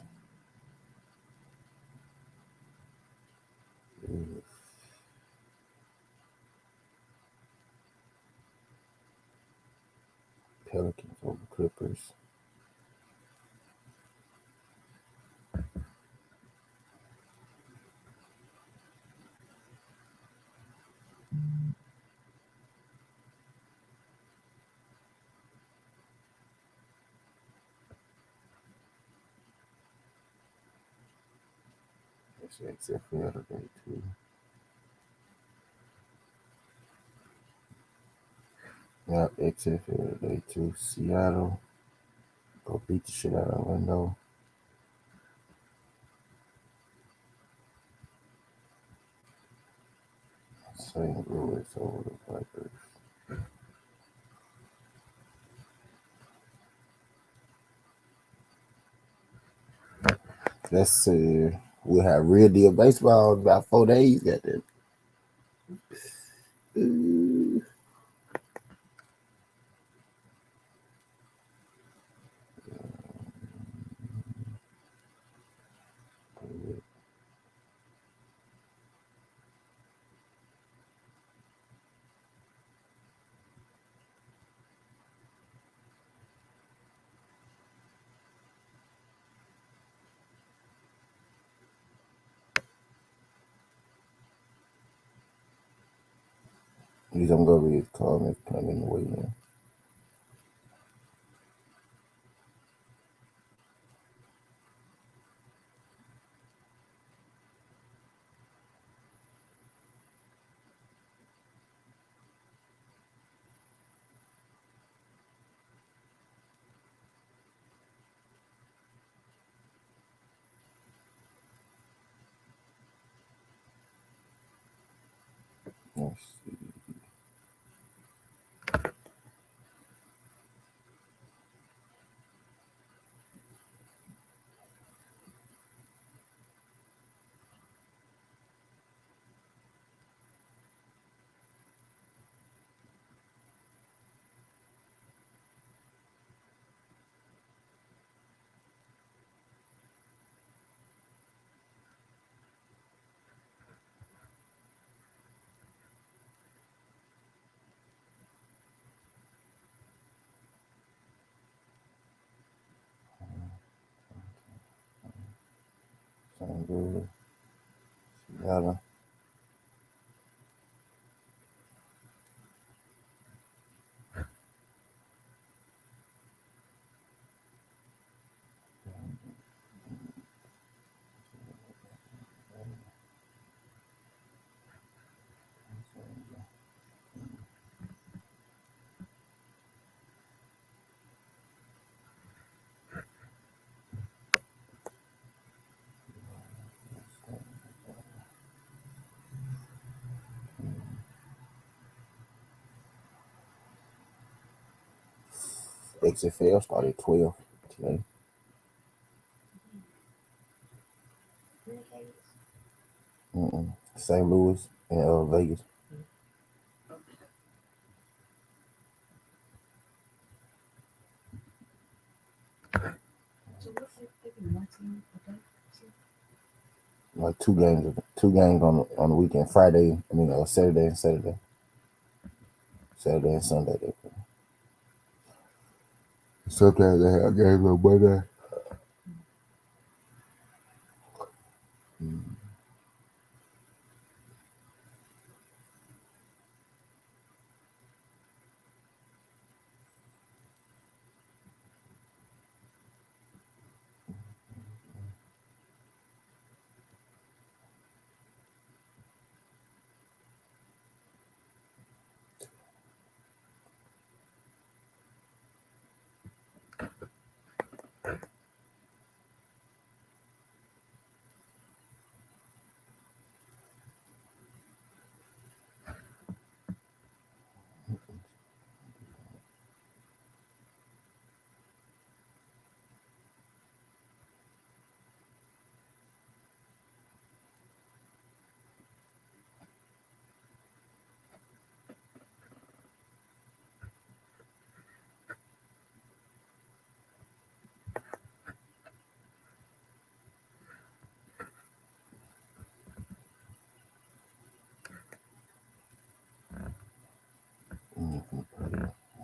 S1: Pelicans over Clippers. That's XFL today too. Yeah, XFL today too. Seattle go beat the shit out of Orlando. St. Louis over the Vipers. Let's see. We'll have real deal baseball in about 4 days. Got that. At least I'm gonna be calm and put him in the waiting room. Let's see. Sound good. Seattle. XFL started 12 today. St. Louis and Vegas. Like two games on the weekend. Saturday and Saturday. Saturday and Sunday. Sometimes they have games on Monday.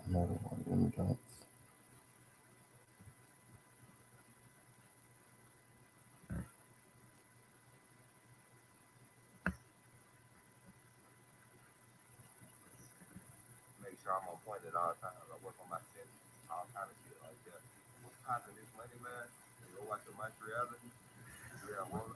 S1: Another one of them joints.
S2: Make sure I'm on point at all times. I work on my sentence, all kind of shit like that. What's popping this money, man? You go watch the match reality. Yeah, well,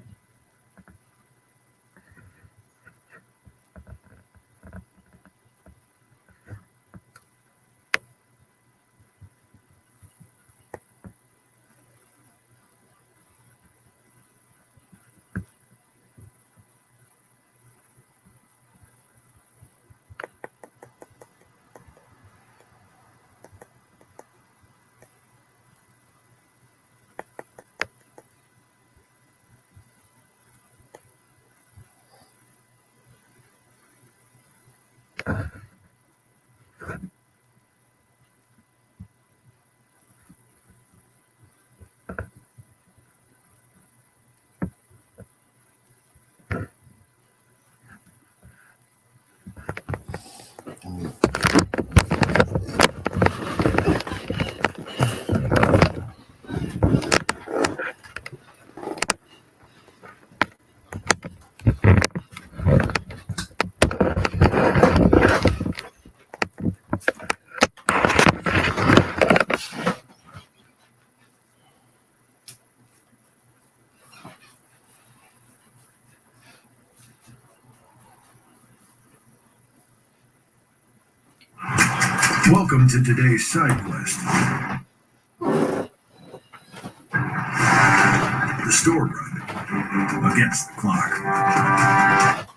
S2: Welcome to today's side quest. The store run against the clock.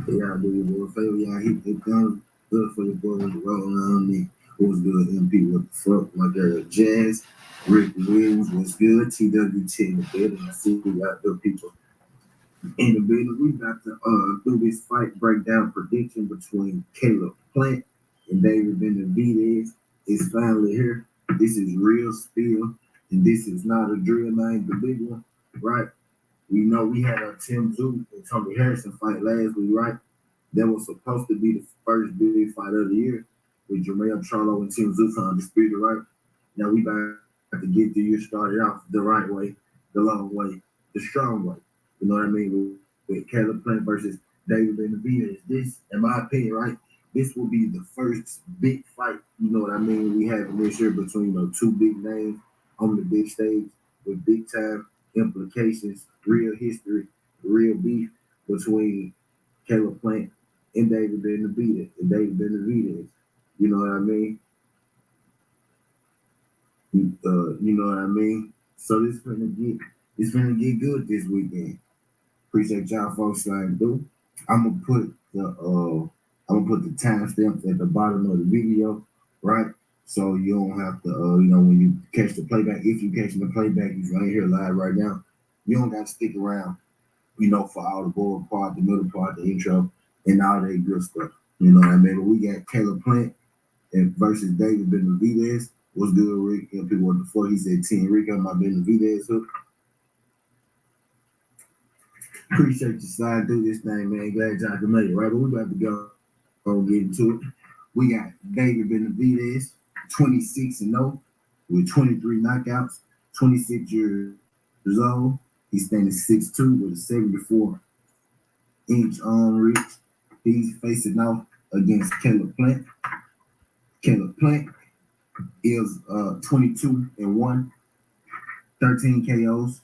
S3: Y'all do your boy favor. Y'all hit the gun. Good for your boy with the rolling on me. What's good, MP? What the fuck? My girl Jazz. Rick Williams was good. TWT in the building. I see we got the people in the building. We got to do this fight breakdown prediction between Caleb Plant and David Benavidez. It's finally here. This is real spill, and this is not a drill name, the big one, right? We know we had a Tim Zoo and Tony Harrison fight last week, right? That was supposed to be the first big fight of the year with Jermaine Charlo and Tim Zoo undisputed, right? Now we about to get the year started off the right way, the long way, the strong way. You know what I mean? With Caleb Plant versus David Benavidez. This, in my opinion, right? This will be the first big fight, you know what I mean, we have in this year between two big names on the big stage with big time implications, real history, real beef between Caleb Plant and David Benavidez. You know what I mean? You know what I mean? So it's gonna get good this weekend. Appreciate y'all folks sliding through. I'm gonna put the timestamps at the bottom of the video, right? So you don't have to, when you catch the playback, if you catching the playback, he's right here live right now. You don't got to stick around, for all the board part, the middle part, the intro, and all that good stuff. You know what I mean? But we got Caleb Plant and versus David Benavidez. What's good, Rick? People before he said 10. Rick on my Benavidez hook. Appreciate you sliding through this thing, man. Glad y'all can make it, right? But we about to go get into it. We got David Benavidez, 26-0 with 23 knockouts, 26 years old. He's standing 6'2" with a 74-inch arm reach. He's facing off against Caleb Plant. Caleb Plant is 22-1, 13 KOs,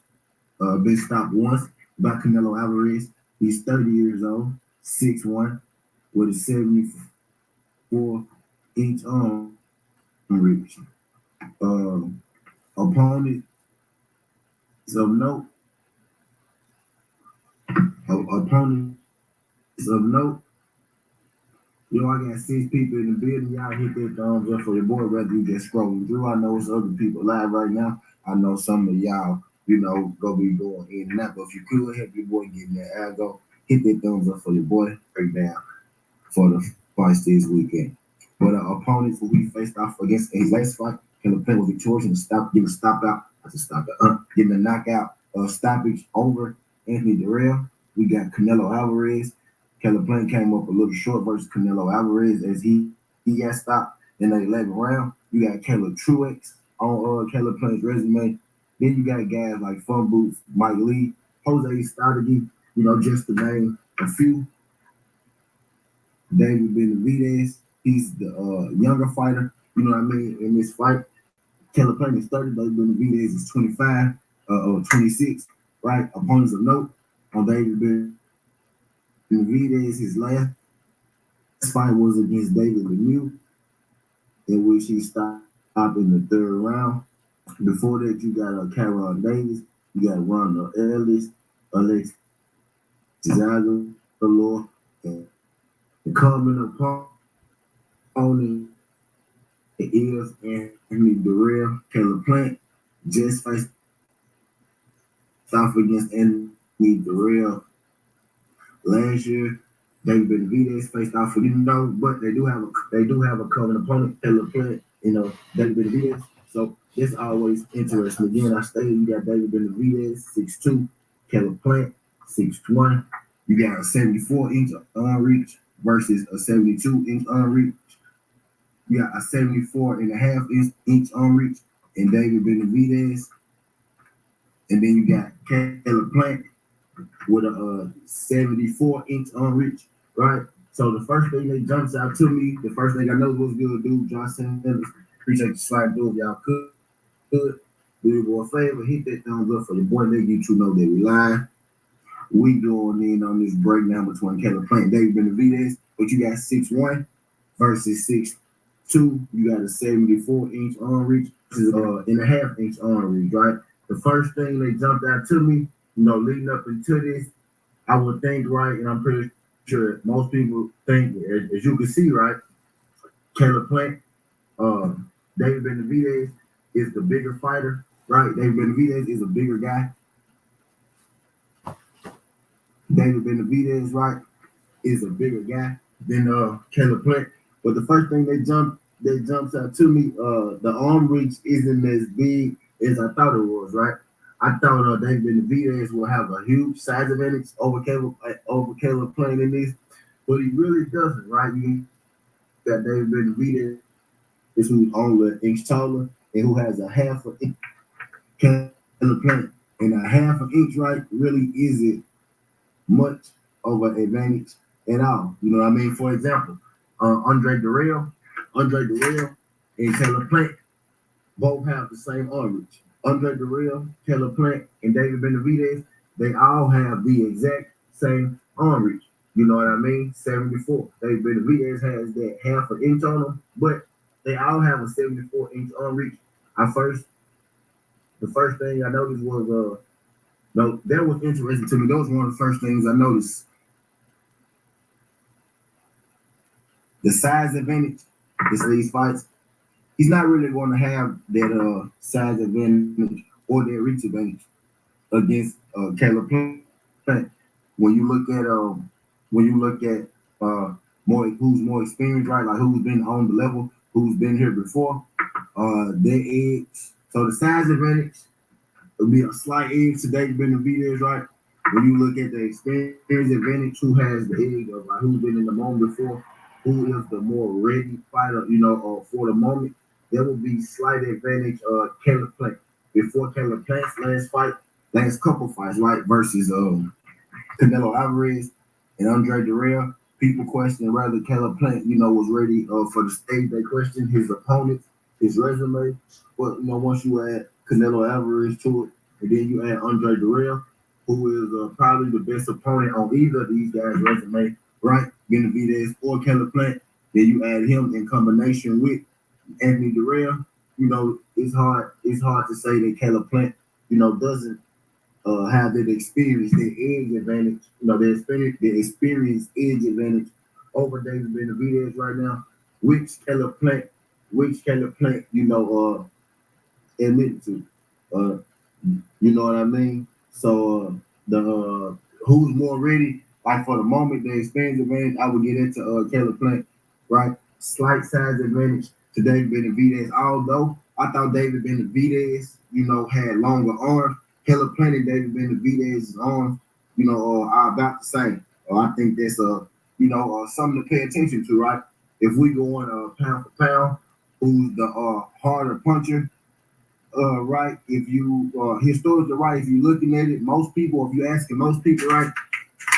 S3: been stopped once by Canelo Alvarez. He's 30 years old, 6'1", with a 74-inch arm reach. Opponent is of note. Opponent is of note. I got 6 people in the building. Y'all hit that thumbs up for your boy, whether you just scrolling through. I know it's other people live right now. I know some of y'all, go be going in and out. But if you could help your boy get in there, go hit that thumbs up for your boy. Break down for the fights this weekend. But opponents who we faced off against in his last fight, Caleb Plant was victorious and getting a knockout stoppage over Anthony Durrell. We got Canelo Alvarez. Caleb Plant came up a little short versus Canelo Alvarez as he got stopped in the 11th round. You got Caleb Truex on Caleb Plant's resume. Then you got guys like Fun Boots, Mike Lee, Jose Strategi, just to name a few. David Benavidez, he's the younger fighter, in this fight. Caleb Plant is 30, but Benavidez is 25 or 26, right? Opponents of note on David Benavidez, his last fight was against David Lemieux, in which he stopped in the 3rd round. Before that, you got Cameron Davis, you got Ronald Ellis, Alex Zagalor, And the common opponent is Anthony Durrell. Caleb Plant just faced off against Anthony Durrell last year. David Benavidez faced off, but they do have a common opponent, Caleb Plant, David Benavidez. So it's always interesting. Again, I stated you got David Benavidez, 6'2", Caleb Plant, 6'1". You got a 74-inch arm reach versus a 72-inch arm reach. You got a 74.5-inch arm reach in David Benavidez. And then you got Caleb Plant with a 74-inch arm reach, right? So the first thing that jumps out to me, the first thing I know was good dude, Josh Sanders. Appreciate the slide, dude. Y'all could do your boy a favor, hit that thumbs up for your boy. Let you two know that we live. We going in on this breakdown between Caleb Plant and David Benavidez, but you got 6'1" versus 6'2". You got a 74-inch arm reach, and a half-inch arm reach, right? The first thing that jumped out to me, leading up into this, I would think, right, and I'm pretty sure most people think, as you can see, right, Caleb Plant, David Benavidez is the bigger fighter, right? David Benavidez is a bigger guy. David Benavidez, right, is a bigger guy than Caleb Plant. But the first thing that jumps out to me, the arm reach isn't as big as I thought it was, right? I thought David Benavidez will have a huge size advantage over Caleb Plant in this, but he really doesn't, right? You got David Benavidez, who's only an inch taller and who has a half an inch. Caleb Plant, and a half an inch, right, really isn't much of an advantage at all. You know what I mean? For example, Andre Durrell, and Caleb Plant both have the same arm reach. Andre Durrell, Caleb Plant, and David Benavidez, they all have the exact same arm reach. You know what I mean? 74. David Benavidez has that half an inch on them, but they all have a 74-inch arm reach. The first thing I noticed was that was interesting to me. That was one of the first things I noticed. The size advantage in these fights, he's not really going to have that size advantage or that reach advantage against Caleb Plant. When you look at who's more experienced, right? Like who's been on the level, who's been here before, their edge. So the size advantage will be a slight edge to David Benavidez, right? When you look at the experience advantage, who has the edge of like who's been in the moment before, who is the more ready fighter, for the moment, there will be slight advantage Caleb Plant. Before Caleb Plant's last couple fights, right, versus Canelo Alvarez and Andre Durrell, people question whether Caleb Plant, was ready for the stage. They question his opponent, his resume. But once you add Canelo Alvarez to it, and then you add Andre Durrell, who is probably the best opponent on either of these guys' resume, right? Benavidez or Caleb Plant. Then you add him in combination with Anthony Durrell. It's hard to say that Caleb Plant, doesn't have that experience, that edge advantage, the experience edge advantage over David Benavidez right now, which Caleb Plant, admitted to. You know what I mean? So the who's more ready, like for the moment, the experience advantage, I would get into Caleb Plant, right? Slight size advantage to David Benavidez. Although I thought David Benavidez, had longer arms, Caleb Plant and David Benavidez's arms, are about the same. I think that's something to pay attention to, right? If we go on pound for pound, who's the harder puncher? Right, if you historically, right, if you're looking at it, if you're asking most people, right,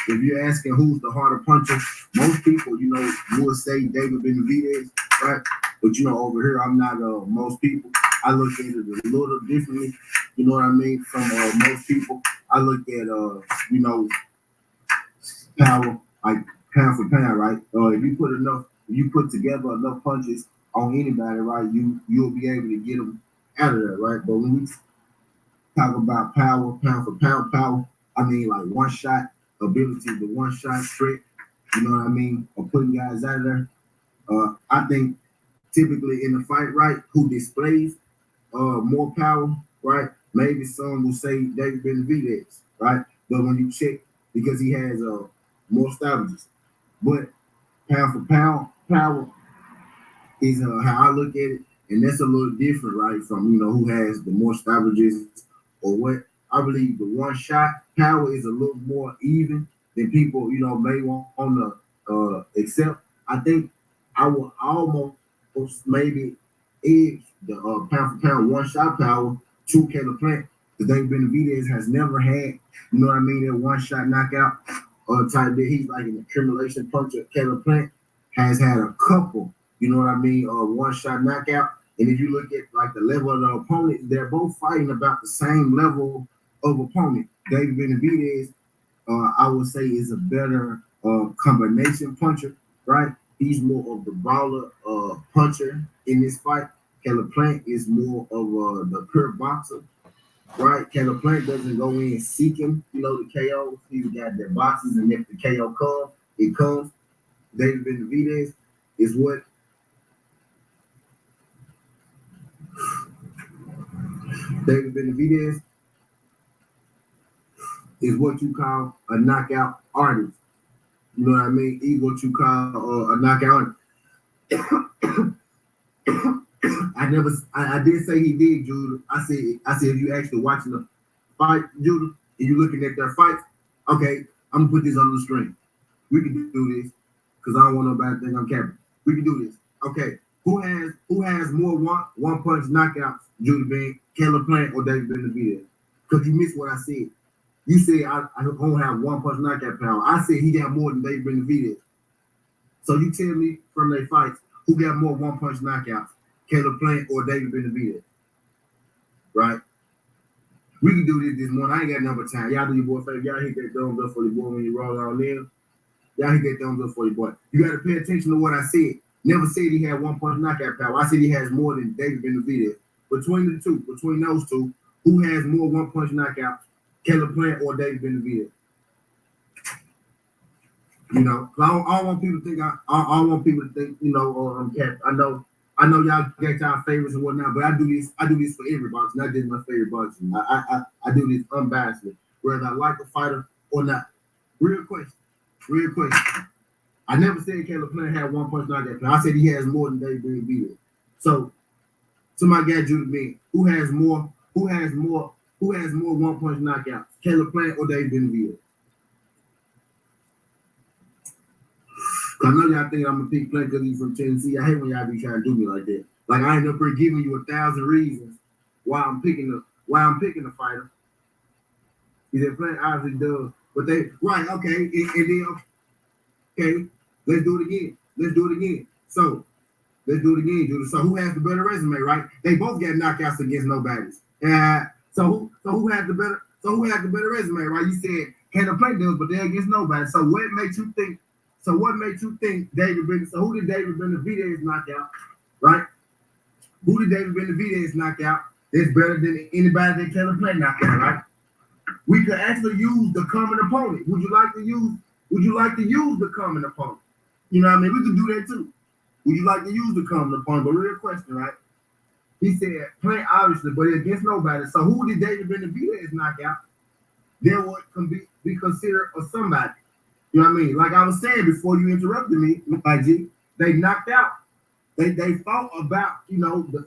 S3: if you're asking who's the harder puncher, most people, will say David Benavidez, right? But over here, I'm not most people. I look at it a little differently. You know what I mean? From most people, I look at power, like pound for pound, right? If you put together enough punches on anybody, right, you'll be able to get them out of there, right? But when we talk about power, pound for pound power, I mean like one shot ability, the one shot trick, you know what I mean, or putting guys out of there. I think typically in the fight, right, who displays more power, right? Maybe some will say David Benavidez, right? But when you check, because he has more stoppages, but pound for pound power is how I look at it, and that's a little different, right? From who has the more stoppages or what. I believe the one shot power is a little more even than people may want to accept. I think I will almost maybe edge the pound for pound one shot power to Caleb Plant. Because David Benavidez has never had, that one shot knockout type that he's like an accumulation puncher. Caleb Plant has had a couple, one shot knockout. And if you look at like the level of the opponent, they're both fighting about the same level of opponent. David Benavidez, I would say, is a better combination puncher, right? He's more of the brawler puncher in this fight. Caleb Plant is more of the pure boxer, right? Caleb Plant doesn't go in seeking, the KO. He's a guy that boxes, and if the KO comes, it comes. David Benavidez is what David Benavidez is what you call a knockout artist. You know what I mean? He's what you call a knockout artist. I did say he did, Judah. I said if you actually watching the fight, Judah, and you looking at their fights, okay, I'm gonna put this on the screen. We can do this because I don't want nobody to think I'm capping. We can do this. Okay, who has more one punch knockouts, Judah Ben, Caleb Plant, or David Benavidez? Because you missed what I said. You said I don't have one punch knockout power. I said he got more than David Benavidez. So you tell me from their fights who got more one punch knockouts, Caleb Plant or David Benavidez? Right? We can do this morning. I ain't got number time. Y'all do your boy favor. Y'all hit that thumbs up for the boy when you roll on in. Y'all hit that thumbs up for your boy. You got to pay attention to what I said. Never said he had one punch knockout power. I said he has more than David Benavidez. Between those two, who has more one punch knockouts, Caleb Plant or David Benavidez? I don't want people to think I'm capping. I know y'all get y'all favorites and whatnot, but I do this for everybody, not just my favorite boxing. I do this unbiasedly, whether I like a fighter or not. Real question. I never said Caleb Plant had one punch knockout. I said he has more than David Benavidez. So to my guy Judah Ben, who has more one punch knockouts, Caleb Plant or David Benavidez? I know y'all think I'm gonna pick Plant because he's from Tennessee. I hate when y'all be trying to do me like that. Like I ain't up here giving you 1,000 reasons why I'm picking the fighter. He said Plant obviously does, but they right, okay, and then okay, let's do it again. So let's do it again, Judah. So who has the better resume, right? They both got knockouts against nobodies. So who has the better resume, right? You said Caleb Plant does, but they're against nobody. So what makes you think? So who did David Benavidez knock out, right? Who did David Benavidez knock out that's better than anybody that Caleb Plant knocked out, right? We could actually use the common opponent. Would you like to use the common opponent? You know what I mean? We could do that too. Would you like to use the common opponent? But real question, right? He said Plant obviously, but against nobody. So who did David Benavidez knock out? Then what can be considered a somebody? You know what I mean? Like I was saying before you interrupted me, my G, they knocked out. They fought about,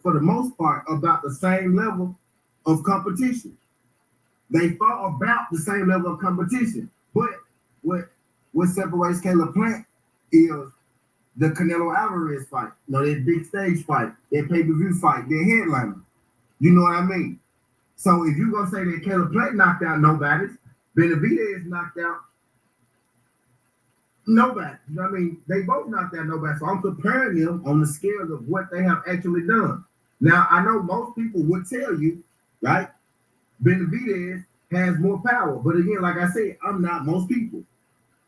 S3: for the most part, about the same level of competition. They fought about the same level of competition. But what separates Caleb Plant is the Canelo Alvarez fight. That big stage fight, that pay-per-view fight, that headliner. You know what I mean? So if you're going to say that Caleb Plant knocked out nobody, Benavidez knocked out nobody. You know what I mean? They both knocked out nobody. So I'm comparing them on the scale of what they have actually done. Now, I know most people would tell you, right, Benavidez has more power. But again, like I said, I'm not most people.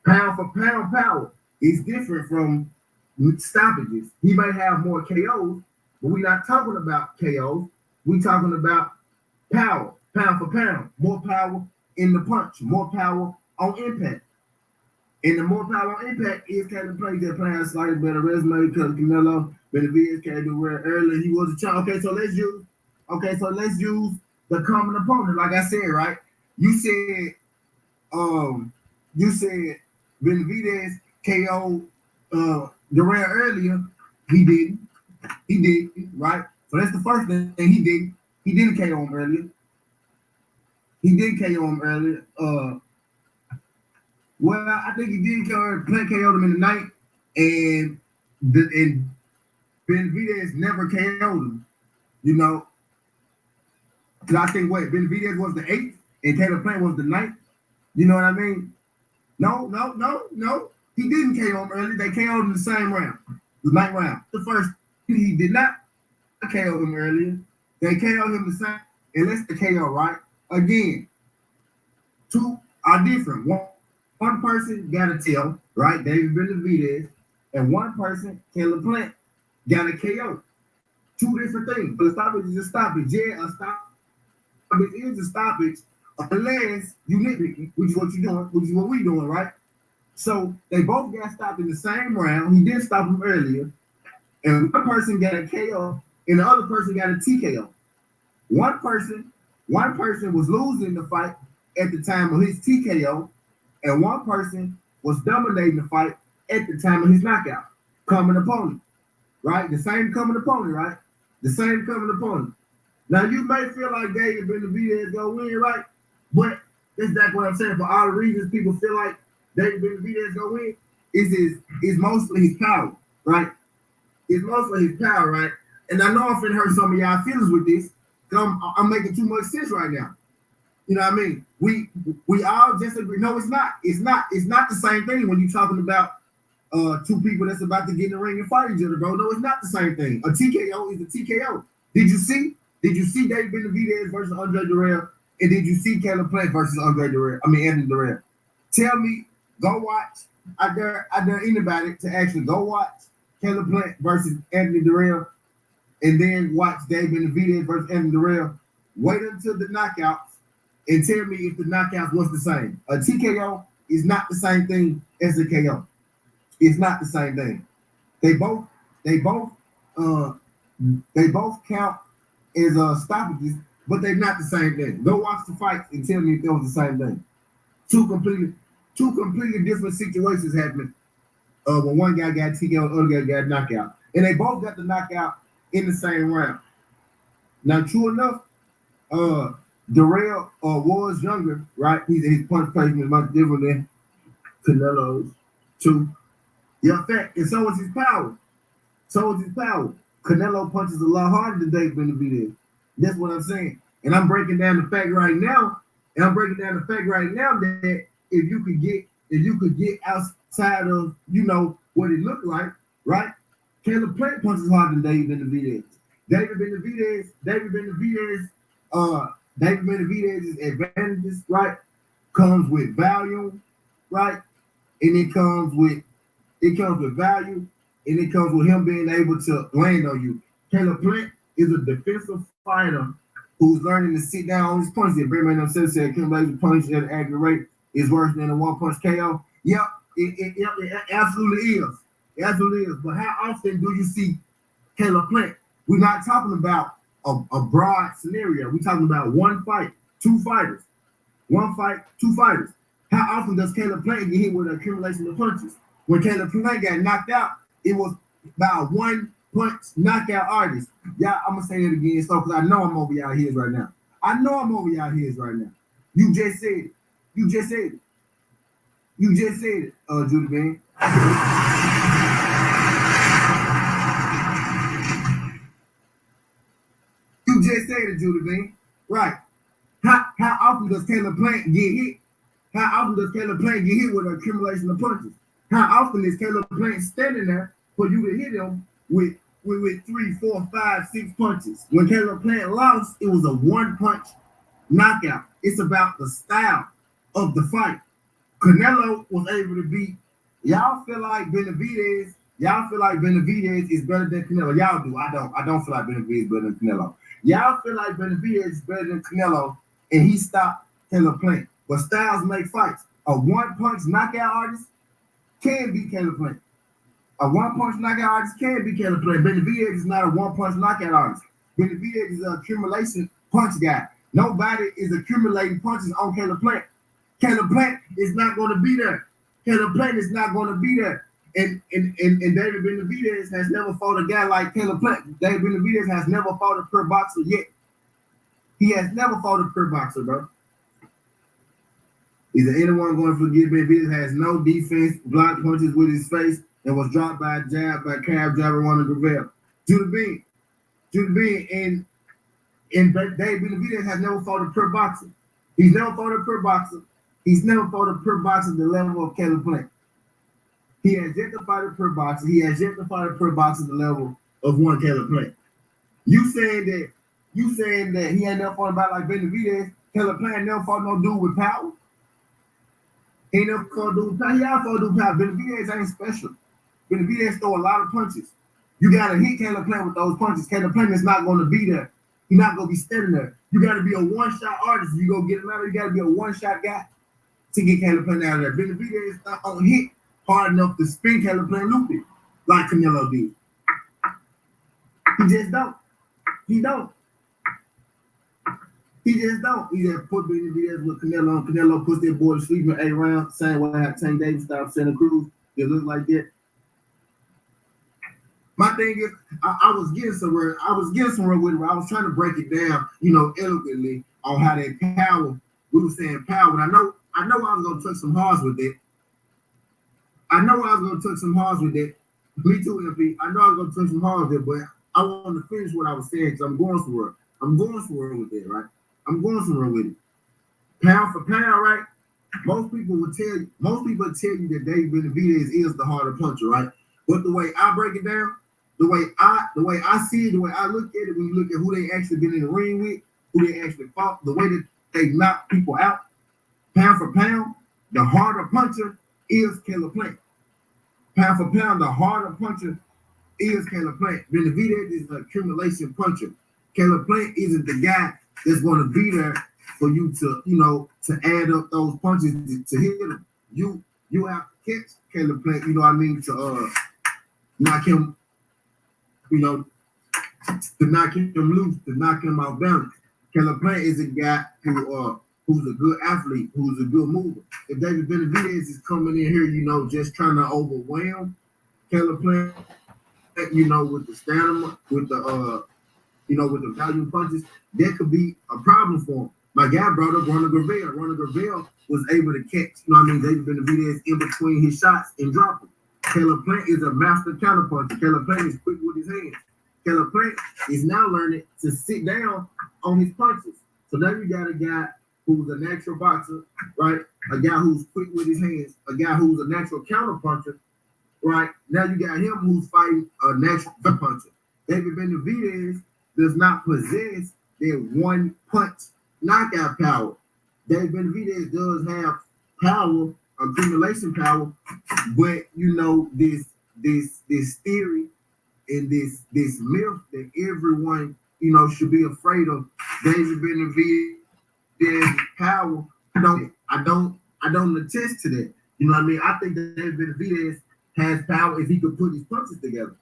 S3: Pound for pound power is different from stoppages. He may have more KOs, but we're not talking about KOs. We're talking about power, pound for pound, more power in the punch, more power on impact. And the more power on impact is Caleb Plant that playing a slightly better resume because Canelo Benavidez came to where earlier he was a child. Okay, so let's use the common opponent. Like I said, right? You said you said Benavidez KO Durant earlier. He didn't. He did, right? So that's the first thing he did. He didn't KO him earlier. He did KO him earlier. Well, I think he did Plant KO'd him in the night, and Benavidez never KO'd him. You know, because I think Benavidez was the 8th and Caleb Plant was the 9th. You know what I mean? No. He didn't KO him early. They KO'd him in the same round, the 9th round. The first, he did not KO him earlier. They KO'd him the same, and that's the KO, right? Again, two are different. One person got a tail, right? David Benavidez, and one person, Caleb Plant, got a KO. Two different things. But a stoppage is a stoppage. Yeah, a stoppage is a stoppage unless you nitpicking, which is what you're doing, which is what we're doing, right? So they both got stopped in the same round. He did stop him earlier, and one person got a KO, and the other person got a TKO. One person was losing the fight at the time of his TKO, and one person was dominating the fight at the time of his knockout. Common opponent, right? The same common opponent, right? The same common opponent. Now you may feel like David Benavidez is gonna win, right? But that's exactly what I'm saying. For all the reasons people feel like David Benavidez is gonna win, is mostly his power, right? It's mostly his power, right? And I know I'm finna hurt some of y'all feelings with this, because I'm making too much sense right now. You know what I mean? We all just agree. No, it's not. It's not the same thing when you're talking about two people that's about to get in the ring and fight each other, bro. No, it's not the same thing. A TKO is a TKO. Did you see David Benavidez versus Andre Durrell? And did you see Caleb Plant versus Anthony Durrell? Tell me, go watch. I dare anybody to actually go watch Caleb Plant versus Anthony Durrell, and then watch David Benavidez versus Anthony Durrell. Wait until the knockouts and tell me if the knockouts was the same. A TKO is not the same thing as a KO. It's not the same thing. They both count as stoppages, but they're not the same thing. Go watch the fights and tell me if it was the same thing. Two completely different situations happening. When one guy got TKO, the other guy got knockout, and they both got the knockout in the same round. Now, true enough, Durrell was younger, right? His punch placement is much different than Canelo's too. Yeah, fact, and so is his power. Canelo punches a lot harder than David Benavidez. That's what I'm saying. And I'm breaking down the fact right now. That if you could get outside of what it looked like, right? Caleb Plant punches harder than David Benavidez. David Benavidez's advantages, right, comes with volume, right? And it comes with value, and it comes with him being able to land on you. Caleb Plant is a defensive fighter who's learning to sit down on his punches. If Bearman himself said Caleb punch at an accurate rate is worse than a one-punch KO. Yep, it absolutely is. It absolutely is. But how often do you see Caleb Plant? We're not talking about a broad scenario. We're talking about one fight, two fighters. One fight, two fighters. How often does Caleb Plant get hit with an accumulation of punches? When Caleb Plant got knocked out, it was by a one-punch knockout artist. Yeah, I'm going to say it again, so because I know I'm over y'all heads right now. You just said it. Judy Bean. You just said it, Judy Bean. Right. How often does Caleb Plant get hit? How often does Caleb Plant get hit with an accumulation of punches? How often is Caleb Plant standing there for you to hit him with 3, 4, 5, 6 punches? When Caleb Plant lost, it was a one-punch knockout. It's about the style of the fight. Canelo was able to beat. Y'all feel like Benavidez is better than Canelo. Y'all do. I don't feel like Benavidez is better than Canelo. Y'all feel like Benavidez is better than Canelo, and he stopped Caleb Plant. But styles make fights. A one-punch knockout artist can beat Caleb Plant. A one-punch knockout artist can beat Caleb Plant. Benavidez is not a one-punch knockout artist. Benavidez is an accumulation punch guy. Nobody is accumulating punches on Caleb Plant. Caleb Plant is not going to be there. Caleb Plant is not going to be there. And David Benavidez has never fought a guy like Caleb Plant. David Benavidez has never fought a pure boxer yet. He has never fought a pure boxer, bro. Is there anyone going to forget Benavidez has no defense, blocked punches with his face, and was dropped by a jab by cab driver Ronald Gravel. Judah Bean, and David Benavidez has never fought a pure boxer. He's never fought a pure boxer. He's never fought a pure boxer at the level of Caleb Plant. He has yet to fight a pure boxer. He has yet to fight a pure boxer at the level of one Caleb Plant. You saying that he ain't never fought a guy like Benavidez. Caleb Plant never fought no dude with power. He ain't never fought a dude with power. He all fought a dude with power. Benavidez ain't special. Benavidez throw a lot of punches. You gotta hit Caleb Plant with those punches. Caleb Plant is not going to be there. He's not going to be standing there. You got to be a one-shot artist. If you go get him out, you got to be a one-shot guy to get Caleb Plant out of there. Benavidez is not on hit hard enough to spin Caleb Plant loopy like Canelo did. He just don't. He don't. He just don't. He just put Benavidez with Canelo on. Canelo puts that boy to sleep in 8 rounds. Same way how Tank Davis stopped Santa Cruz. It looked like that. My thing is, I was getting somewhere. With it. I was trying to break it down, eloquently on how that power. We were saying power. And I know I was gonna touch some hearts with it. Me too, MP. I know I was gonna touch some hearts with it, but I want to finish what I was saying because I'm going somewhere. With it, right? I'm going somewhere with it. Pound for pound, right? Most people tell you that David Benavidez is the harder puncher, right? But the way I break it down, the way I see it, the way I look at it, when you look at who they actually been in the ring with, who they actually fought, the way that they knock people out, pound for pound, the harder puncher is Caleb Plant. Pound for pound, the harder puncher is Caleb Plant. Benavidez is an accumulation puncher. Caleb Plant isn't the guy that's going to be there for you to, to add up those punches to hit him. You have to catch Caleb Plant, to knock him, to knock him loose, to knock him out balance. Caleb Plant is a guy who's a good athlete, who's a good mover. If David Benavidez is coming in here, just trying to overwhelm Caleb Plant, with the stamina, with the with the value punches, that could be a problem for him. My guy brought up Ronald Gravel. Ronald Gravel was able to catch, David Benavidez in between his shots and drop him. Caleb Plant is a master counterpuncher. Caleb Plant is quick with his hands. Caleb Plant is now learning to sit down on his punches. So now you got a guy who's a natural boxer, right? A guy who's quick with his hands, a guy who's a natural counterpuncher, right? Now you got him who's fighting a natural puncher. David Benavidez does not possess that one punch knockout power. David Benavidez does have power, accumulation power, but this theory and this myth that everyone should be afraid of David Benavidez power. I don't attest to that. I think that David Benavidez has power if he could put his punches together.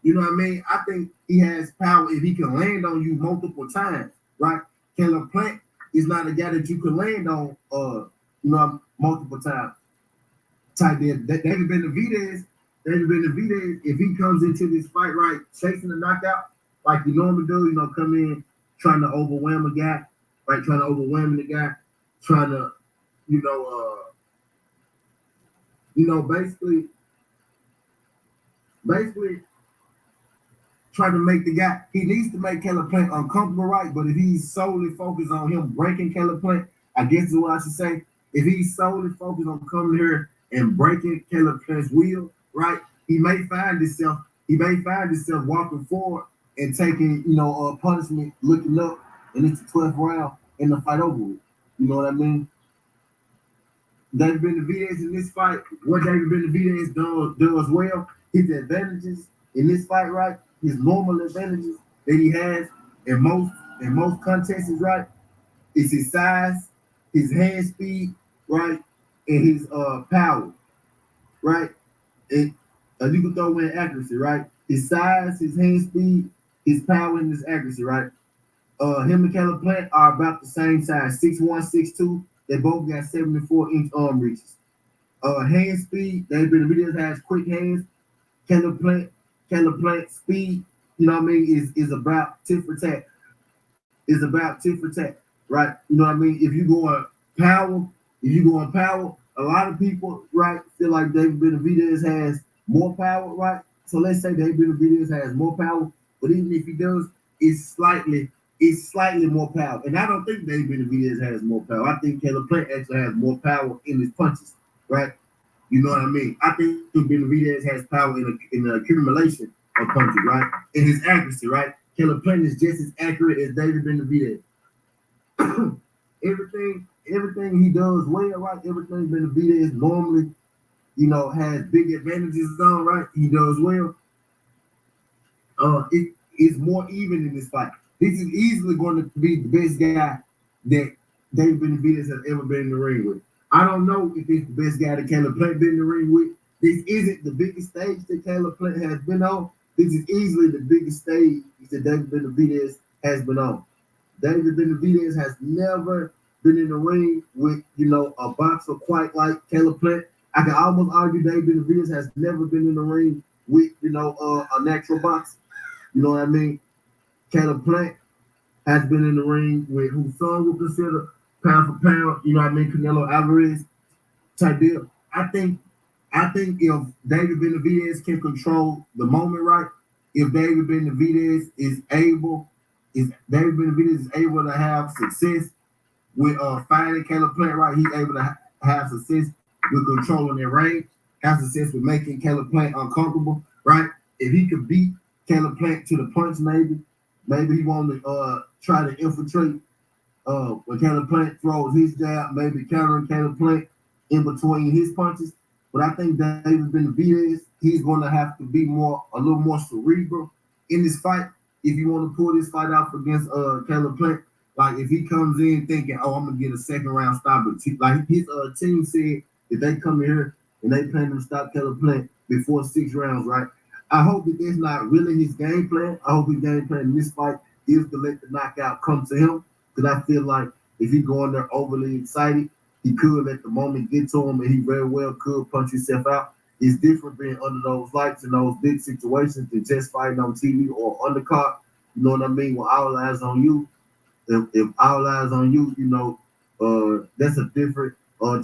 S3: I think he has power if he can land on you multiple times, right? Caleb Plant is not a guy that you can land on, multiple times. Type there. David Benavidez, if he comes into this fight, right, chasing the knockout, like you normally do, come in trying to overwhelm a guy, right, trying to overwhelm the guy, trying to, basically trying to make the guy, he needs to make Caleb Plant uncomfortable, right? But if he's solely focused on him breaking Caleb Plant, I guess is what I should say. If he's solely focused on coming here and breaking Caleb Plant's will, right? He may find himself walking forward and taking, punishment, looking up, and it's the 12th round and the fight over with. You know what I mean? David Benavidez in this fight, what David Benavidez does well, his advantages in this fight, right? His normal advantages that he has in most contests, right, is his size, his hand speed, right, and his power.
S4: right? And you can throw in accuracy, right? His size, his hand speed, his power, and his accuracy, right? Him and Caleb Plant are about the same size, 6'1", 6'2". They both got 74-inch arm reaches. Hand speed, Benavidez has quick hands. Caleb Plant speed, you know what I mean, is about tit for tat. Is about tit for tat, right? You know what I mean? If you go on power, a lot of people, right, feel like David Benavidez has more power, right? So let's say David Benavidez has more power, but even if he does, it's slightly more power. And I don't think David Benavidez has more power. I think Caleb Plant actually has more power in his punches, right? You know what I mean? I think Benavidez has power in the accumulation of punches, right? In his accuracy, right? Caleb Plant is just as accurate as David Benavidez. everything he does well, right? Everything Benavidez normally, you know, has big advantages on, right? He does well. It is more even in this fight. This is easily going to be the best guy that David Benavidez has ever been in the ring with. I don't know if it's the best guy that Caleb Plant been in the ring with. This isn't the biggest stage that Caleb Plant has been on. This is easily the biggest stage that David Benavidez has been on. David Benavidez has never been in the ring with, you know, a boxer quite like Caleb Plant. I can almost argue David Benavidez has never been in the ring with, you know, a natural boxer. You know what I mean? Caleb Plant has been in the ring with who some would consider pound for pound, you know what I mean, Canelo Alvarez type deal. I think if David Benavidez can control the moment right, if David Benavidez is able to have success with finding Caleb Plant right, he's able to have success with controlling their range, have success with making Caleb Plant uncomfortable, right? If he could beat Caleb Plant to the punch, maybe he want to try to infiltrate when Caleb Plant throws his jab, maybe countering Caleb Plant in between his punches. But I think David Benavidez, he's going to have to be a little more cerebral in this fight if you want to pull this fight out against Caleb Plant. Like if he comes in thinking, "Oh, I'm gonna get a second round stop," like his team said, if they come here and they plan to stop Caleb Plant before 6 rounds, right? I hope that that's not really his game plan. I hope his game plan in this fight is to let the knockout come to him, because I feel like if he go in there overly excited, he could let the moment get to him, and he very well could punch himself out. It's different being under those lights in those big situations than just fighting on TV or undercard. You know what I mean? With all eyes on you. If all eyes on you, you know, that's a different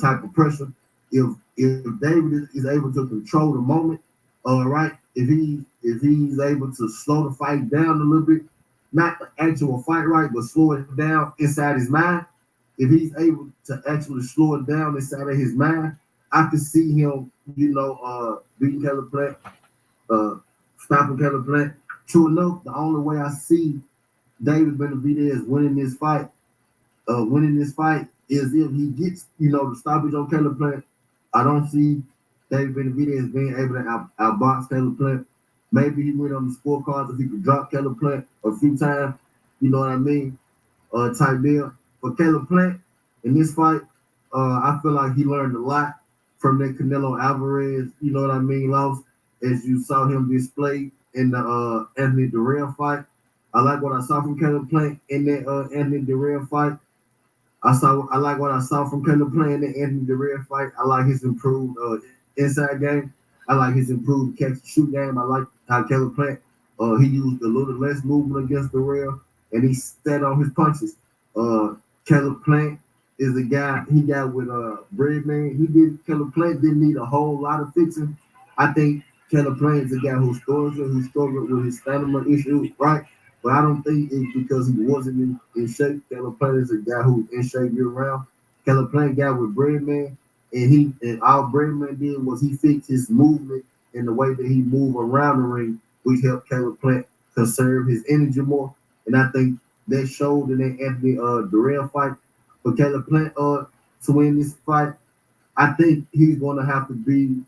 S4: type of pressure. If David is able to control the moment, right? If he's able to slow the fight down a little bit, not the actual fight right, but slow it down inside his mind. If he's able to actually slow it down inside of his mind, I could see him, you know, beating Caleb Plant, stopping Caleb Plant. True enough, the only way I see David Benavidez winning this fight is if he gets, you know, the stoppage on Caleb Plant. I don't see David Benavidez being able to outbox Caleb Plant. Maybe he went on the scorecards if he could drop Caleb Plant a few times, you know what I mean, type deal. For Caleb Plant in this fight, I feel like he learned a lot from that Canelo Alvarez, you know what I mean, loss, as you saw him display in the Anthony Durrell fight. I like what I saw from Caleb Plant in that Anthony Durrell fight. I like what I saw from Caleb Plant in the Anthony Durrell fight. I like his improved inside game. I like his improved catch and shoot game. I like how Caleb Plant he used a little less movement against Durrell, and he sat on his punches. Caleb Plant is a guy he got with Breadman. Caleb Plant didn't need a whole lot of fixing. I think Caleb Plant is a guy who struggled with his stamina issues, right? But I don't think it's because he wasn't in shape. Caleb Plant is a guy who's in shape year round. Caleb Plant got with Breadman, and all Breadman did was he fixed his movement in the way that he moved around the ring, which helped Caleb Plant conserve his energy more. And I think that showed in that Anthony Durrell fight. For Caleb Plant to win this fight, I think he's going to have to use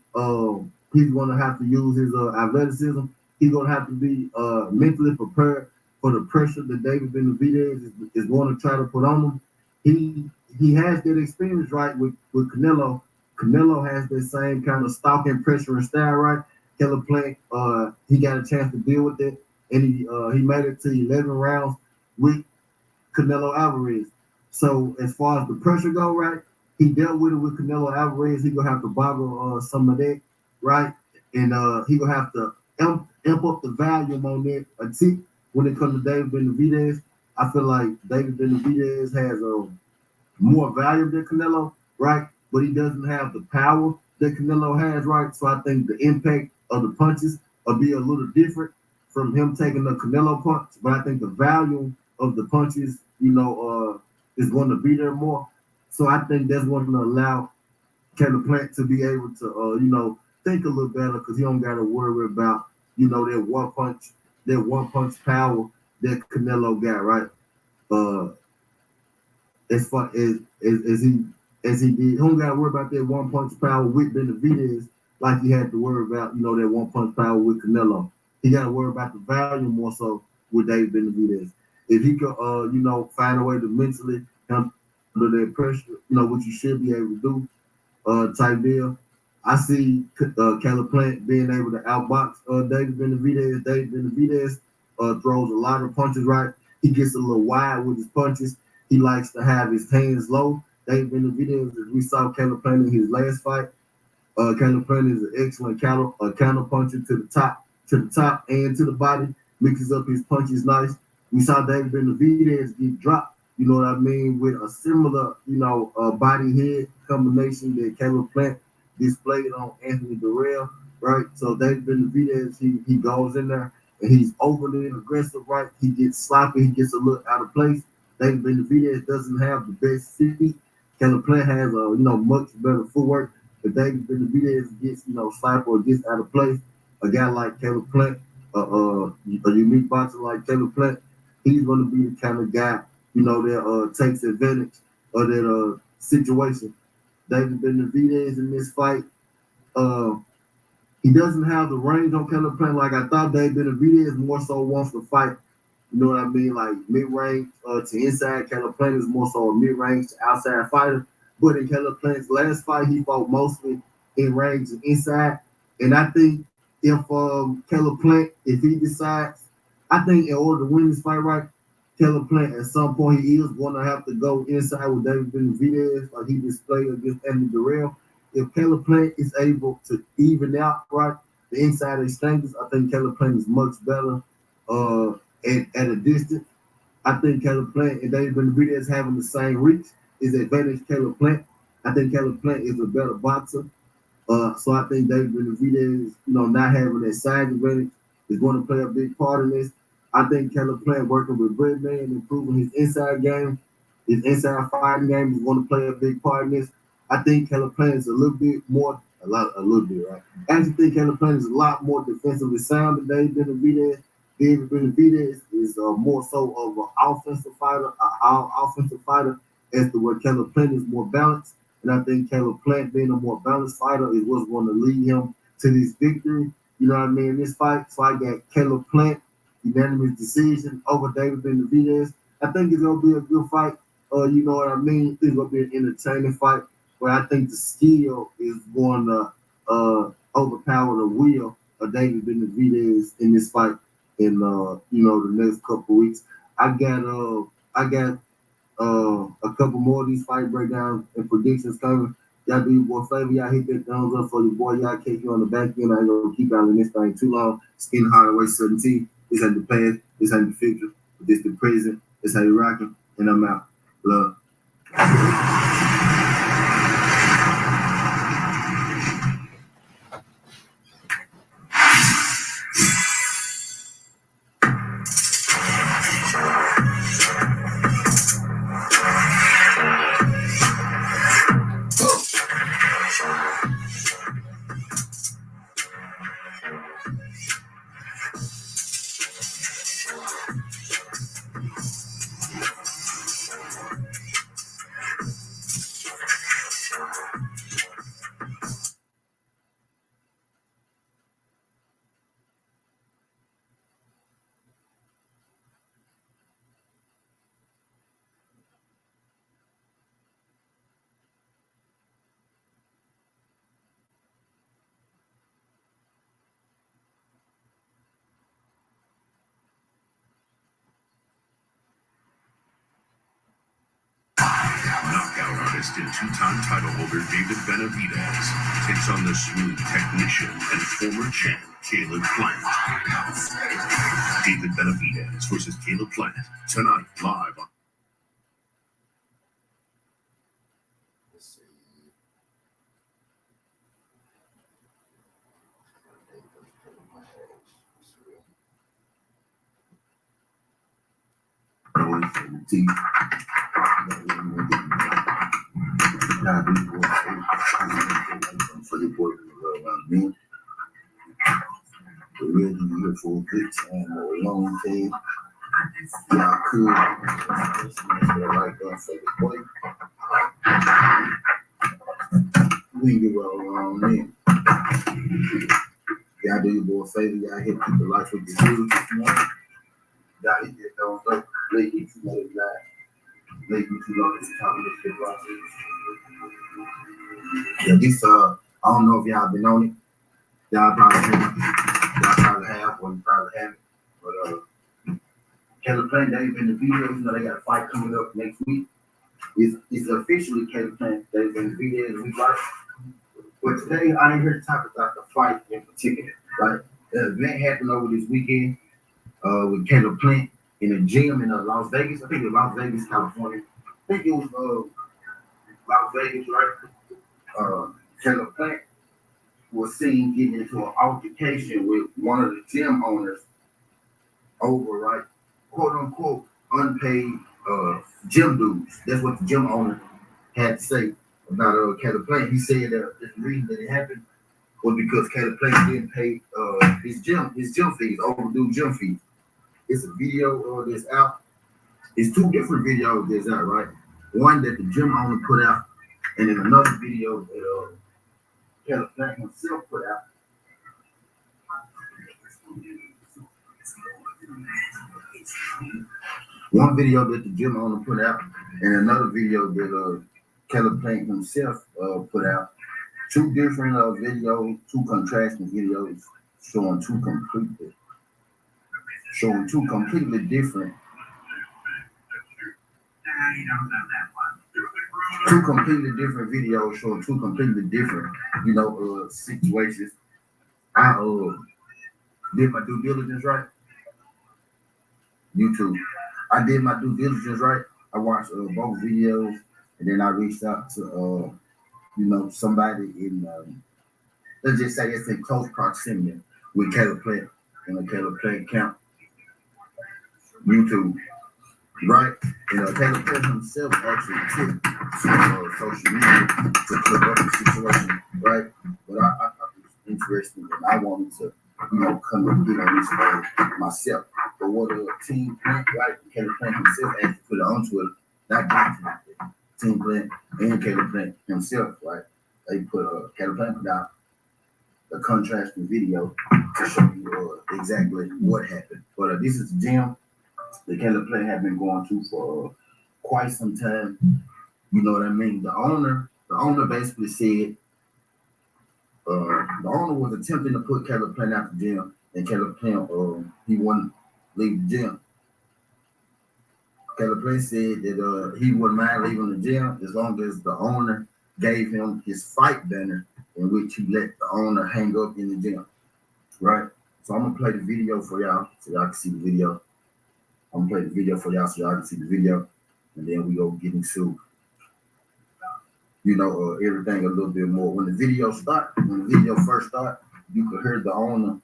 S4: his athleticism. He's going to have to be mentally prepared for the pressure that David Benavidez is going to try to put on him. He has that experience, right, with Canelo Canelo has the same kind of stalking pressure and style, right? Caleb Plant, he got a chance to deal with it, and he made it to 11 rounds with Canelo Alvarez. So as far as the pressure go, right, he dealt with it with Canelo Alvarez. He gonna have to boggle some of that, right, and he gonna have to amp up the volume on that a tick when it comes to David Benavidez. I feel like David Benavidez has more value than Canelo, right? But he doesn't have the power that Canelo has, right? So I think the impact of the punches will be a little different from him taking the Canelo punch. But I think the value of the punches, is going to be there more. So I think that's going to allow Caleb Plant to be able to, think a little better because he don't got to worry about, that one punch power that Canelo got, right? As far as he did, he don't got to worry about that one punch power with Benavidez like he had to worry about, that one punch power with Canelo. He got to worry about the value more so with David Benavidez. If he could, find a way to mentally handle that pressure, what you should be able to do, type deal. I see Caleb Plant being able to outbox David Benavidez. David Benavidez throws a lot of punches, right? He gets a little wide with his punches. He likes to have his hands low. David Benavidez, as we saw Caleb Plant in his last fight, Caleb Plant is an excellent counter puncher to the top and to the body. Mixes up his punches nice. We saw David Benavidez get dropped, you know what I mean, with a similar, body head combination that Caleb Plant displayed on Anthony Durrell, right? So David Benavidez, he goes in there and he's overly aggressive, right? He gets sloppy, he gets a little out of place. David Benavidez doesn't have the best feet. Caleb Plant has much better footwork, but David Benavidez gets sloppy or gets out of place. A guy like Caleb Plant, a unique boxer like Caleb Plant, he's going to be the kind of guy that takes advantage of that situation. David Benavidez in this fight, he doesn't have the range on Caleb Plant like I thought. David Benavidez more so wants to fight. You know what I mean? Like mid-range to inside. Caleb Plant is more so a mid-range to outside fighter. But in Caleb Plant's last fight, he fought mostly in range and inside. And I think if Caleb Plant, if he decides, I think in order to win this fight, right, Caleb Plant at some point he is going to have to go inside with David Benavidez like he displayed against Anthony Durrell. If Caleb Plant is able to even out, right, the inside exchanges, I think Caleb Plant is much better at a distance. I think Caleb Plant and David Benavidez having the same reach is advantage Caleb Plant. I think Caleb Plant is a better boxer. So I think David Benavidez, not having that size advantage is going to play a big part in this. I think Caleb Plant working with Breadman and improving his inside game, his inside fighting game is going to play a big part in this. I think Caleb Plant is a little bit, right? I actually think Caleb Plant is a lot more defensively sound than David Benavidez. David Benavidez is more so of an offensive fighter, as to where Caleb Plant is more balanced. And I think Caleb Plant being a more balanced fighter is what's going to lead him to this victory. You know what I mean? In this fight. So I got Caleb Plant, unanimous decision over David Benavidez. I think it's going to be a good fight. You know what I mean? It's going to be an entertaining fight. But I think the skill is going to overpower the will of David Benavidez in this fight in the next couple weeks. I got a couple more of these fight breakdowns and predictions coming. Y'all do your boy favor. Y'all hit that thumbs up for your boy. Y'all catch you on the back end. I ain't gonna keep out in this thing too long. Skin Hardaway 17. This ain't the past. This ain't the future. This the present. This how you rocking. And I'm out. Love.
S5: Artist and two-time title holder David Benavidez takes on the smooth technician and former champ Caleb Plant. David Benavidez versus Caleb Plant tonight live on.
S1: For your boy, me. We're really here for a good time or a long day. Y'all could. Like that for the boy. We can get all around then. Y'all do your boy a favor. Y'all hit people like with the views this morning. Y'all hit that thumbs up. Let you know it's live. Let you know this top of this shit process. Yeah, this I don't know if y'all been on it. Y'all probably have, or you probably haven't. But Caleb Plant, they've been the video. You know they got a fight coming up next week. It's officially Caleb Plant. They've been the video week, right? But today I didn't hear to talk about the fight in particular, right? The event happened over this weekend with Caleb Plant in a gym in Las Vegas. I think it was Las Vegas, California. I think it was Las Vegas, right? Caleb Plant was seen getting into an altercation with one of the gym owners over, right, quote unquote, unpaid gym dues. That's what the gym owner had to say about Caleb Plant. He said that the reason that it happened was because Caleb Plant didn't pay his gym fees, overdue gym fees. It's a video that's out. It's two different videos that's out, right? One that the gym owner put out, and then another video that Caleb Plant himself put out. One video that the gym owner put out, and another video that Caleb Plant himself put out. Two different videos, two contrasting videos showing two completely different. Two completely different videos showing two completely different, situations. I did my due diligence right. YouTube. I did my due diligence right. I watched both videos, and then I reached out to somebody in let's just say it's in close proximity with Caleb Plant in a Caleb Plant account. YouTube. Right, Caleb Plant himself actually took to social media to clear up the situation, right? But I was interested, and I wanted to, come and get on this myself. But what Team Plant, right? Caleb Plant himself actually put it on Twitter, not just Team Plant and Caleb Plant himself, right? They put Caleb Plant put out a contrasting video to show you exactly what happened. But this is Jim. The Caleb Plant have been going to for quite some time. You know what I mean? The owner basically said the owner was attempting to put Caleb Plant out the gym, and Caleb Plant he wouldn't leave the gym. Caleb Plant said that he wouldn't mind leaving the gym as long as the owner gave him his fight banner, in which he let the owner hang up in the gym. Right? So I'm gonna play the video for y'all so y'all can see the video. I'm gonna play the video for y'all so y'all can see the video, and then we go get into, everything a little bit more. When the video first start, you could hear the owner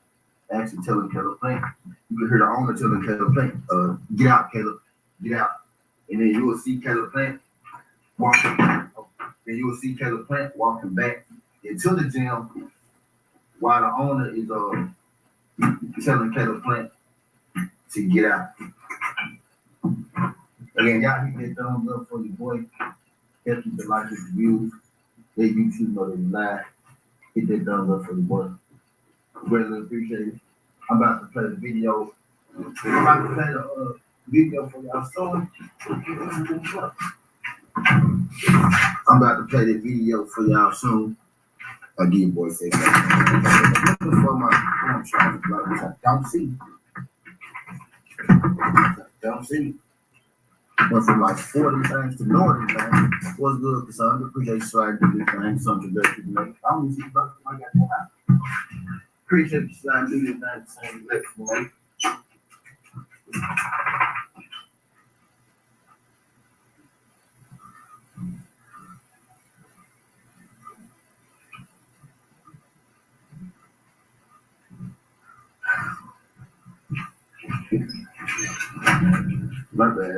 S1: actually telling Caleb Plant, get out, Caleb, get out. And then you will see Caleb Plant walking back into the gym while the owner is telling Caleb Plant to get out. Again, y'all hit that thumbs up for your boy. Help you to like his views. Let YouTube know that you live. Hit that thumbs up for your boy. Greatly appreciate it. I'm about to play the video. I'm about to play the video for y'all soon. I'm about to play the video for y'all soon. I'll give you boy say that. Looking for my don't see.
S3: Went from like 40 things to northern things. What's good, Cassandra? Appreciate you sliding through this thing. Something that you make. I'm gonna see about I got that. Appreciate you sliding through this thing. Same that you make. My bad,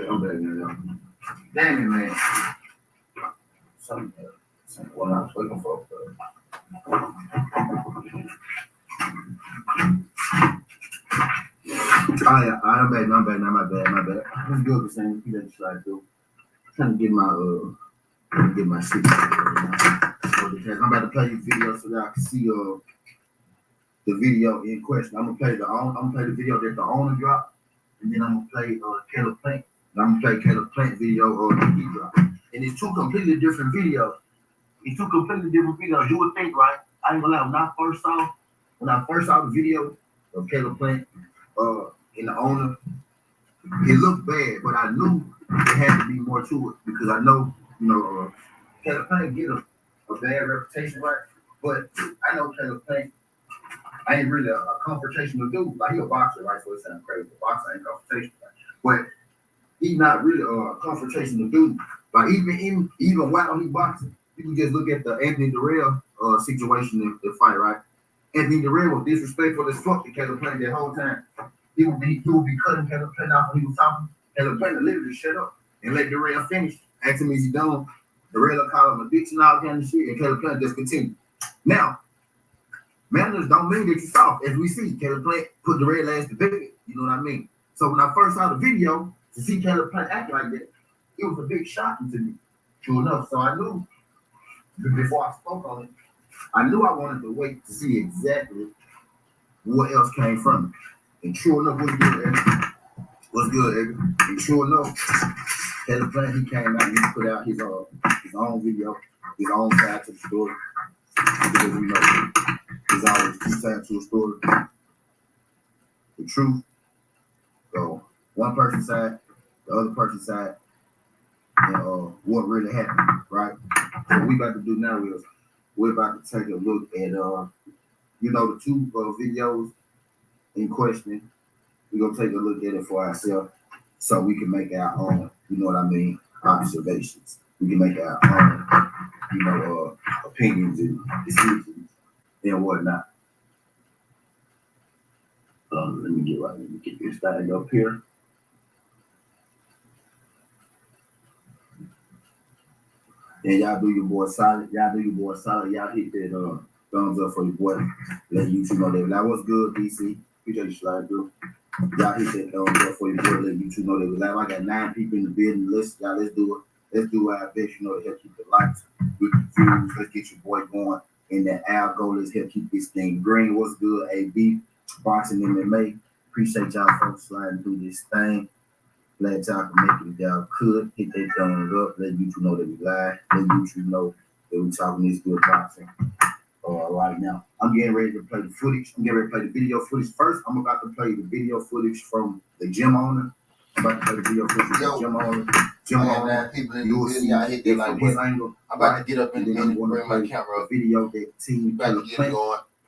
S3: I'm bad, man. Damn it, man. Something what I was looking for. I'm bad, my bad. Let's go the same. You let slide through. Trying to get my shit. I'm about to play this video so that I can see the video in question. I'm gonna play the video that the owner dropped, and then I'm gonna play Caleb Plant. I'm gonna play Caleb Plant video that he dropped. And it's two completely different videos. You would think, right? I ain't gonna lie, when I first saw the video of Caleb Plant in the owner, it looked bad, but I knew there had to be more to it because I know, Caleb Plant get a bad reputation, right? But I know Caleb Plant, I ain't really a confrontational dude. Like, he a boxer, right? So it sounds crazy. A boxer ain't confrontational, right? But he's not really a confrontational dude. Like, even while he boxing, you can just look at the Anthony Durrell situation in the fight, right? Anthony Durrell was disrespectful as fuck to Caleb Plant that whole time. He would be cutting Caleb Plant off when he was talking. Caleb Plant literally shut up and let Durrell finish. Ask him, is he done? Durrell called him a bitch and all kind of shit, and Caleb Plant just continued. Now, manners don't mean that you soft. As we see, Caleb Plant put Durrell ass to bed. You know what I mean? So when I first saw the video, to see Caleb Plant act like that, it was a big shock to me. True enough. So I knew, before I spoke on it, I knew I wanted to wait to see exactly what else came from it. And true enough, what's good, Eddie? And true enough, Caleb Plant, he came out and he put out his own video, his own side to the story. Because, there's always two sides to a story. The truth, so one person's side, the other person's side, and what really happened, right? So what we about to do now is we're about to take a look at the two videos in question. We're gonna take a look at it for ourselves so we can make our own, observations. We can make our own, opinions and decisions and whatnot. Let me get this started up here. And y'all do your boy solid. Y'all hit that thumbs up for your boy. Let YouTube know that. Now, what's good, DC? Appreciate you sliding through. Y'all hit that thumbs up for your boy. Let YouTube know that we live. I got 9 people in the building. Let's do it. Let's do our best, to help keep the lights, with the views. Let's get your boy going. And that our goal is help keep this thing green. What's good, AB? Boxing MMA. Appreciate y'all folks sliding through this thing. Glad y'all can make it if y'all could. Hit that thumbs up. Let YouTube know that we live. Let YouTube know that we talking this good boxing. Right now, I'm getting ready to play the footage. I'm getting ready to play the video footage first. I'm about to play the video footage from the gym owner. I'm about to play the video footage from the gym owner. You will see y'all hit that like his angle. I'm about to get up and then bring my camera. Video that team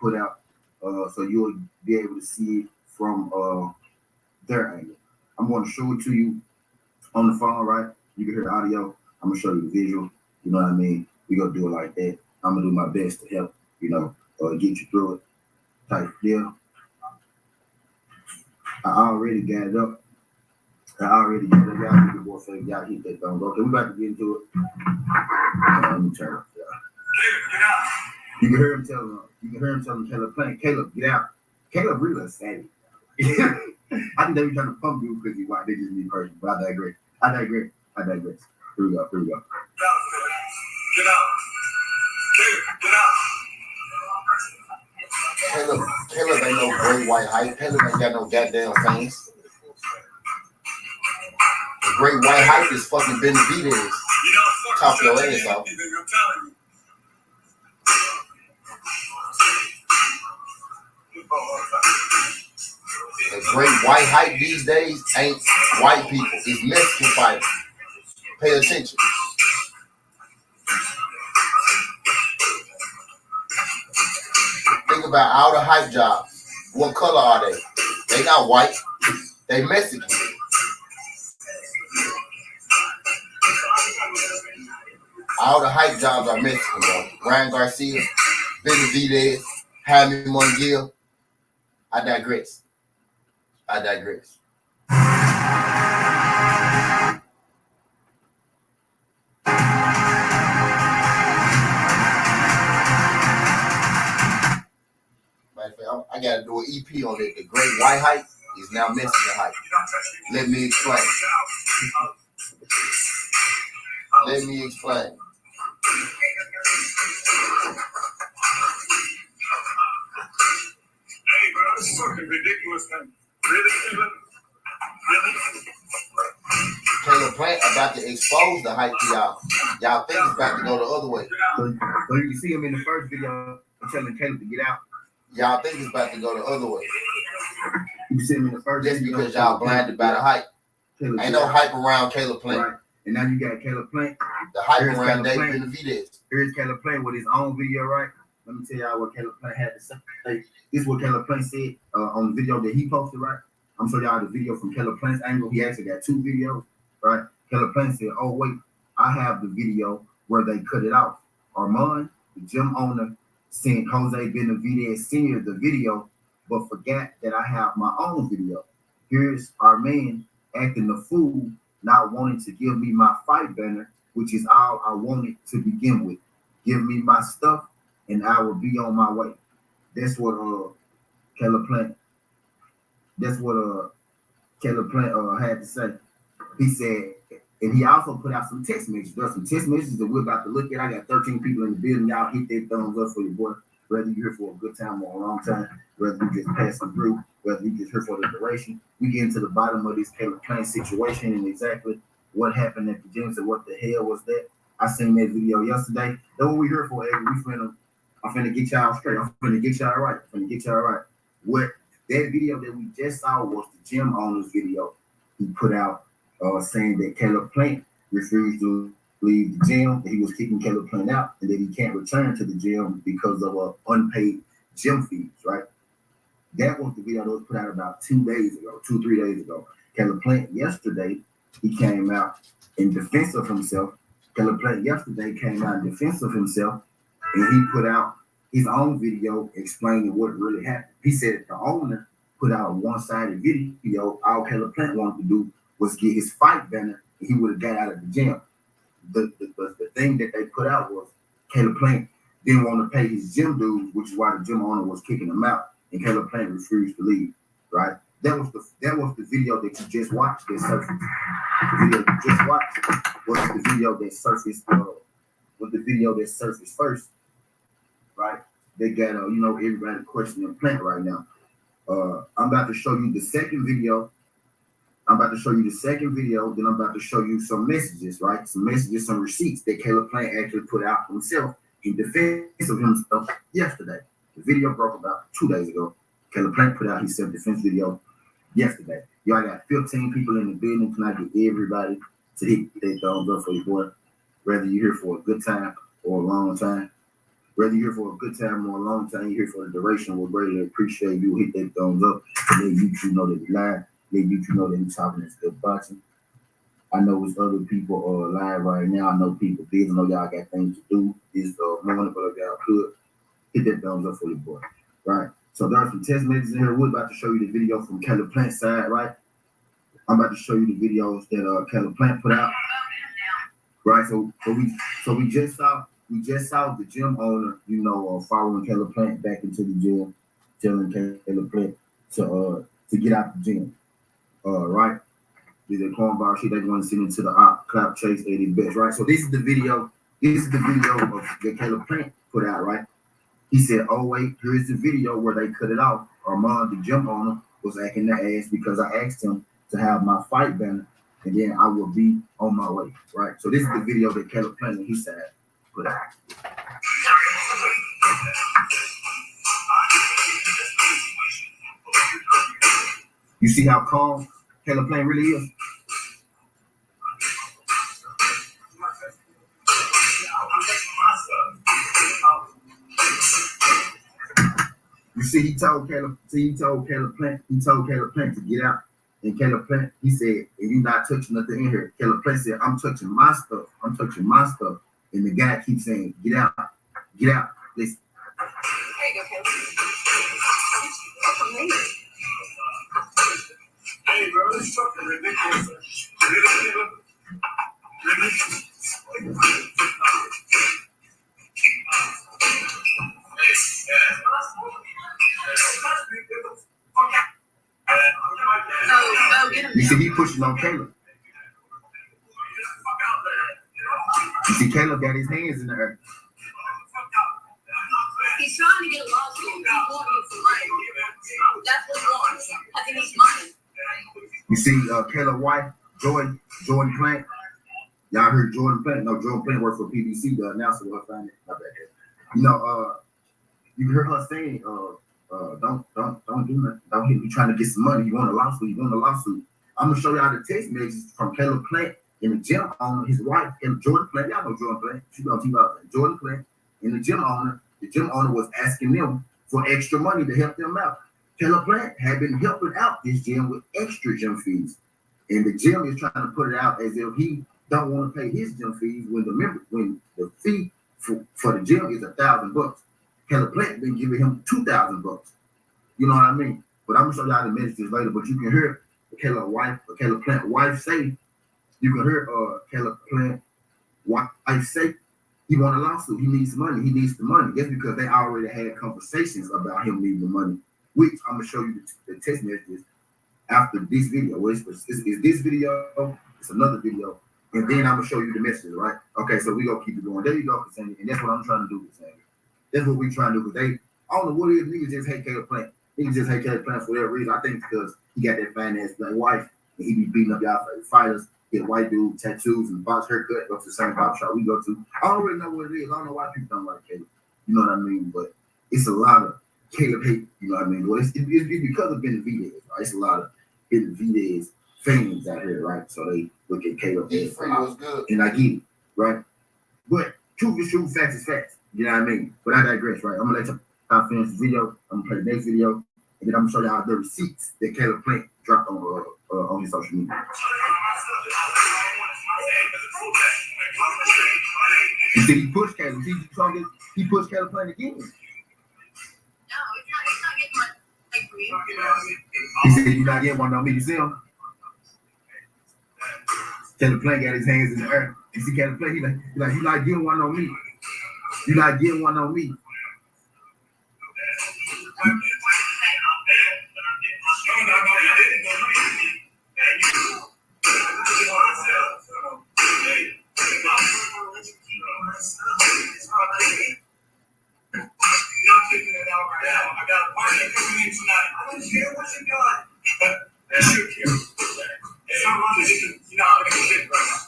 S3: put out. So you'll be able to see it from their angle. I'm going to show it to you on the phone, right? You can hear the audio. I'm going to show you the visual. You know what I mean? We're going to do it like that. I'm going to do my best to help, get you through it. Type deal. I already got it up. Y'all hit that thumbs up. Okay, we about to get into it. Let me turn it up. You can hear him telling Caleb Plant, Caleb, get out. Caleb really a savage. I think they be trying to pump you because he's white. They just need person. But I digress. Here we go. Get out.
S1: Caleb ain't no great white hype. Caleb ain't got no goddamn fans. The great white hype is fucking Benavidez. Talk your ass off. The great white hype these days ain't white people. It's Mexican fighters. Pay attention. Think about all the hype jobs. What color are they? They not white. They Mexican. All the hype jobs are Mexican, bro. Ryan Garcia, Benavidez, Jaime Munguia. I digress. I gotta do an EP on it. The great white hype is now Mexican hype. Let me explain.
S5: Hey, bro, this is fucking ridiculous, man. Really?
S1: Caleb Plant about to expose the hype to y'all. Y'all think it's about to go the other way.
S3: So you see him in the first video, I'm telling Caleb to get out.
S1: Y'all think it's about to go the other way.
S3: You see him in the first
S1: Just
S3: video.
S1: because y'all blinded by the hype.
S3: Caleb
S1: Ain't no hype around Caleb Plant.
S3: Right. And now you got Caleb Plant.
S1: The hype
S3: Here's
S1: around
S3: Caleb
S1: David
S3: Plant.
S1: Benavidez.
S3: Here's Caleb Plant with his own video, right? Let me tell y'all what Caleb Plant had to say. This is what Caleb Plant said on the video that he posted, right? I'm showing y'all the video from Caleb Plant's angle. He actually got two videos, right? Caleb Plant said, oh, wait, I have the video where they cut it off. Armand, the gym owner, sent Jose Benavidez Sr. the video, but forgot that I have my own video. Here's our man acting the fool, not wanting to give me my fight banner, which is all I wanted to begin with. Give me my stuff, and I will be on my way. That's what Caleb Plant. That's what Caleb Plant had to say. He said, and he also put out some text messages. There's some text messages that we're about to look at. I got 13 people in the building. Y'all hit that thumbs up for your boy. Whether you're here for a good time or a long time, whether you just passing through, whether you just here for the duration. We get into the bottom of this Caleb Plant situation and exactly what happened at the gym. So what the hell was that? I seen that video yesterday. That's what we here for, Eddie. I'm finna get y'all straight. I'm finna get y'all right. What that video that we just saw was the gym owner's video. He put out saying that Caleb Plant refused to leave the gym, that he was kicking Caleb Plant out, and that he can't return to the gym because of unpaid gym fees, right? That was the video that was put out about 3 days ago. Caleb Plant yesterday, he came out in defense of himself. Caleb Plant yesterday came out in defense of himself, and he put out his own video explaining what really happened. He said the owner put out a one-sided video. All Caleb Plant wanted to do was get his fight banner, and he would have got out of the gym. The thing that they put out was Caleb Plant didn't want to pay his gym dues, which is why the gym owner was kicking him out, and Caleb Plant refused to leave. Right? That was the video that you just watched that surfaced. The video you just watched was the video that surfaced first. Right? They got everybody questioning Plant right now. I'm about to show you the second video. Then I'm about to show you some messages, right? Some messages, some receipts that Caleb Plant actually put out himself in defense of himself yesterday. The video broke about 2 days ago. Caleb Plant put out his self-defense video yesterday. Y'all got 15 people in the building. Can I get everybody to hit their thumbs up for your boy? Whether you're here for a good time or a long time. You're here for the duration. We'll greatly appreciate you. Hit that thumbs up. And let YouTube know that we're live. Let YouTube know that we're talking this good boxing. I know there's other people live right now. I know people busy. I know y'all got things to do this morning, but if y'all could, hit that thumbs up for your boy. Right? So there's some test messages in here. We're about to show you the video from Caleb Plant's side, right? I'm about to show you the videos that Caleb Plant put out. Right? So we just saw the gym owner, following Caleb Plant back into the gym, telling Caleb Plant to get out the gym. Right? Did the cornball shit, they want to send into the clap chase at his best, right? So this is the video that Caleb Plant put out, right? He said, oh wait, here's the video where they cut it off. Armand, the gym owner, was acting the ass because I asked him to have my fight banner, and then I will be on my way, right? So this is the video that Caleb Plant and he said put out.
S4: You see how calm Caleb Plant really is? You see, he told Caleb Plant to get out. And Caleb Plant, he said, "If you're not touching nothing in here," Caleb Plant said, "I'm touching my stuff. I'm touching my stuff." And the guy keeps saying, "Get out, get out." Listen.
S6: There you go, Caleb.
S5: Hey, bro, this is fucking ridiculous.
S4: You see, he pushing on Caleb. You see, Caleb got his hands in the air.
S6: He's trying to get a lawsuit. He wants you for money. That's what he wants. I think he's money.
S4: You see, Caleb's wife, Jordan Plant. Y'all heard Jordan Plant? No, Jordan Plant worked for PBC, the announcer with her family. Not bad. You know, you heard her saying, don't do nothing. Don't hit me trying to get some money. You want a lawsuit? You want a lawsuit? I'm gonna show y'all the text messages from Caleb Plant in the gym owner, his wife, and Jordan Plant. Y'all know Jordan Plant. She gonna talk about Jordan Plant and the gym owner. The gym owner was asking them for extra money to help them out. Caleb Plant had been helping out this gym with extra gym fees, and the gym is trying to put it out as if he don't want to pay his gym fees when the fee for the gym is $1,000. Caleb Plant been giving him $2,000. You know what I mean? But I'm gonna show y'all the messages later. But you can hear Caleb Plant wife say, you can hear Caleb Plant wife say he want a lawsuit. He needs money. He needs the money. That's because they already had conversations about him needing the money, which I'm gonna show you the text messages after this video. Well, it's this video, it's another video, and then I'm gonna show you the messages, right? Okay, so we gonna keep it going. There you go, Cassandra. And that's what I'm trying to do, Cassandra. That's what we trying to do, because I don't know what it is, niggas just hate Caleb Plant. Niggas just hate Caleb Plant for whatever reason. I think it's because he got that fine ass black wife, and he be beating up y'all fighters, get a white dude, tattoos, and box haircut, go to the same box shop we go to. I don't really know what it is. I don't know why people don't like Caleb. You know what I mean? But it's a lot of Caleb hate, you know what I mean? Well, it's because of Benavidez, right? It's a lot of Benavidez fans out here, right? So they look at Caleb and I get it, right? But truth is truth, facts is facts. You know what I mean? But I digress, right? I'm gonna let y'all finish this video. I'm gonna play the next video, and then I'm gonna show y'all the receipts that Caleb Plant dropped on his social media. You see, he pushed Caleb. He pushed Caleb Plant again.
S6: No, it's not getting much like for you.
S4: He said, "You're not getting one on me." You see him? Caleb Plant got his hands in the air. You see Caleb Plant? He like, "You not getting one on me. You not getting one on me."
S5: I got a party coming in tonight. I don't care what you got. That should care. You're not going to get right now.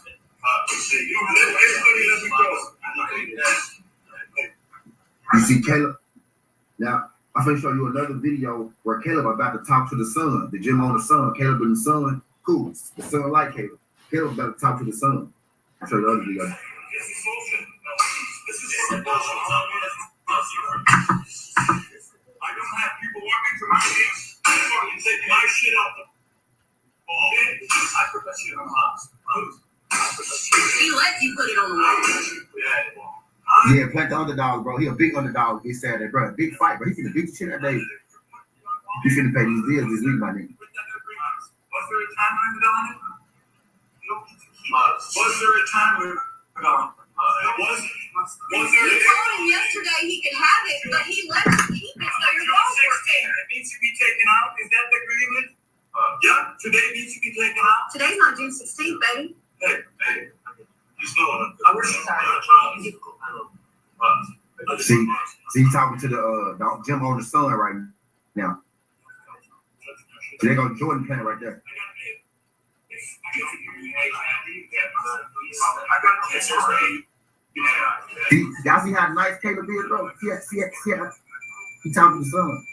S5: You don't let everybody let me go.
S4: You see Caleb? Now, I'm going to show you another video where Caleb about to talk to the son, the gym owner's son. Caleb and the son, cool. The son like Caleb. Caleb about to talk to the son. I'll show you the other video.
S5: This is bullshit. This is bullshit. I don't have people walking to my house and taking my shit out the ball. I put that shit on the house.
S6: He lets you put it on the wall.
S4: Yeah, Plant the underdog, bro. He a big underdog this Saturday, bro. Big fight, bro. He finna beat the shit that day. He finna pay these bills this week, my nigga.
S5: Was there a time limit on it? Was there a time limit on it?
S6: You told him yesterday he could have it, but he let you keep it. So you're wrong for it.
S5: It needs to be taken out. Is that the agreement? Yeah, today needs to be taken out.
S6: Today's not June 16th, baby.
S5: Hey. You still I wish you
S4: See, he talking to the gym owner's son right now. So they go Jordan Plant right there. Y'all see how nice Caleb is, bro? See. He talking to the son.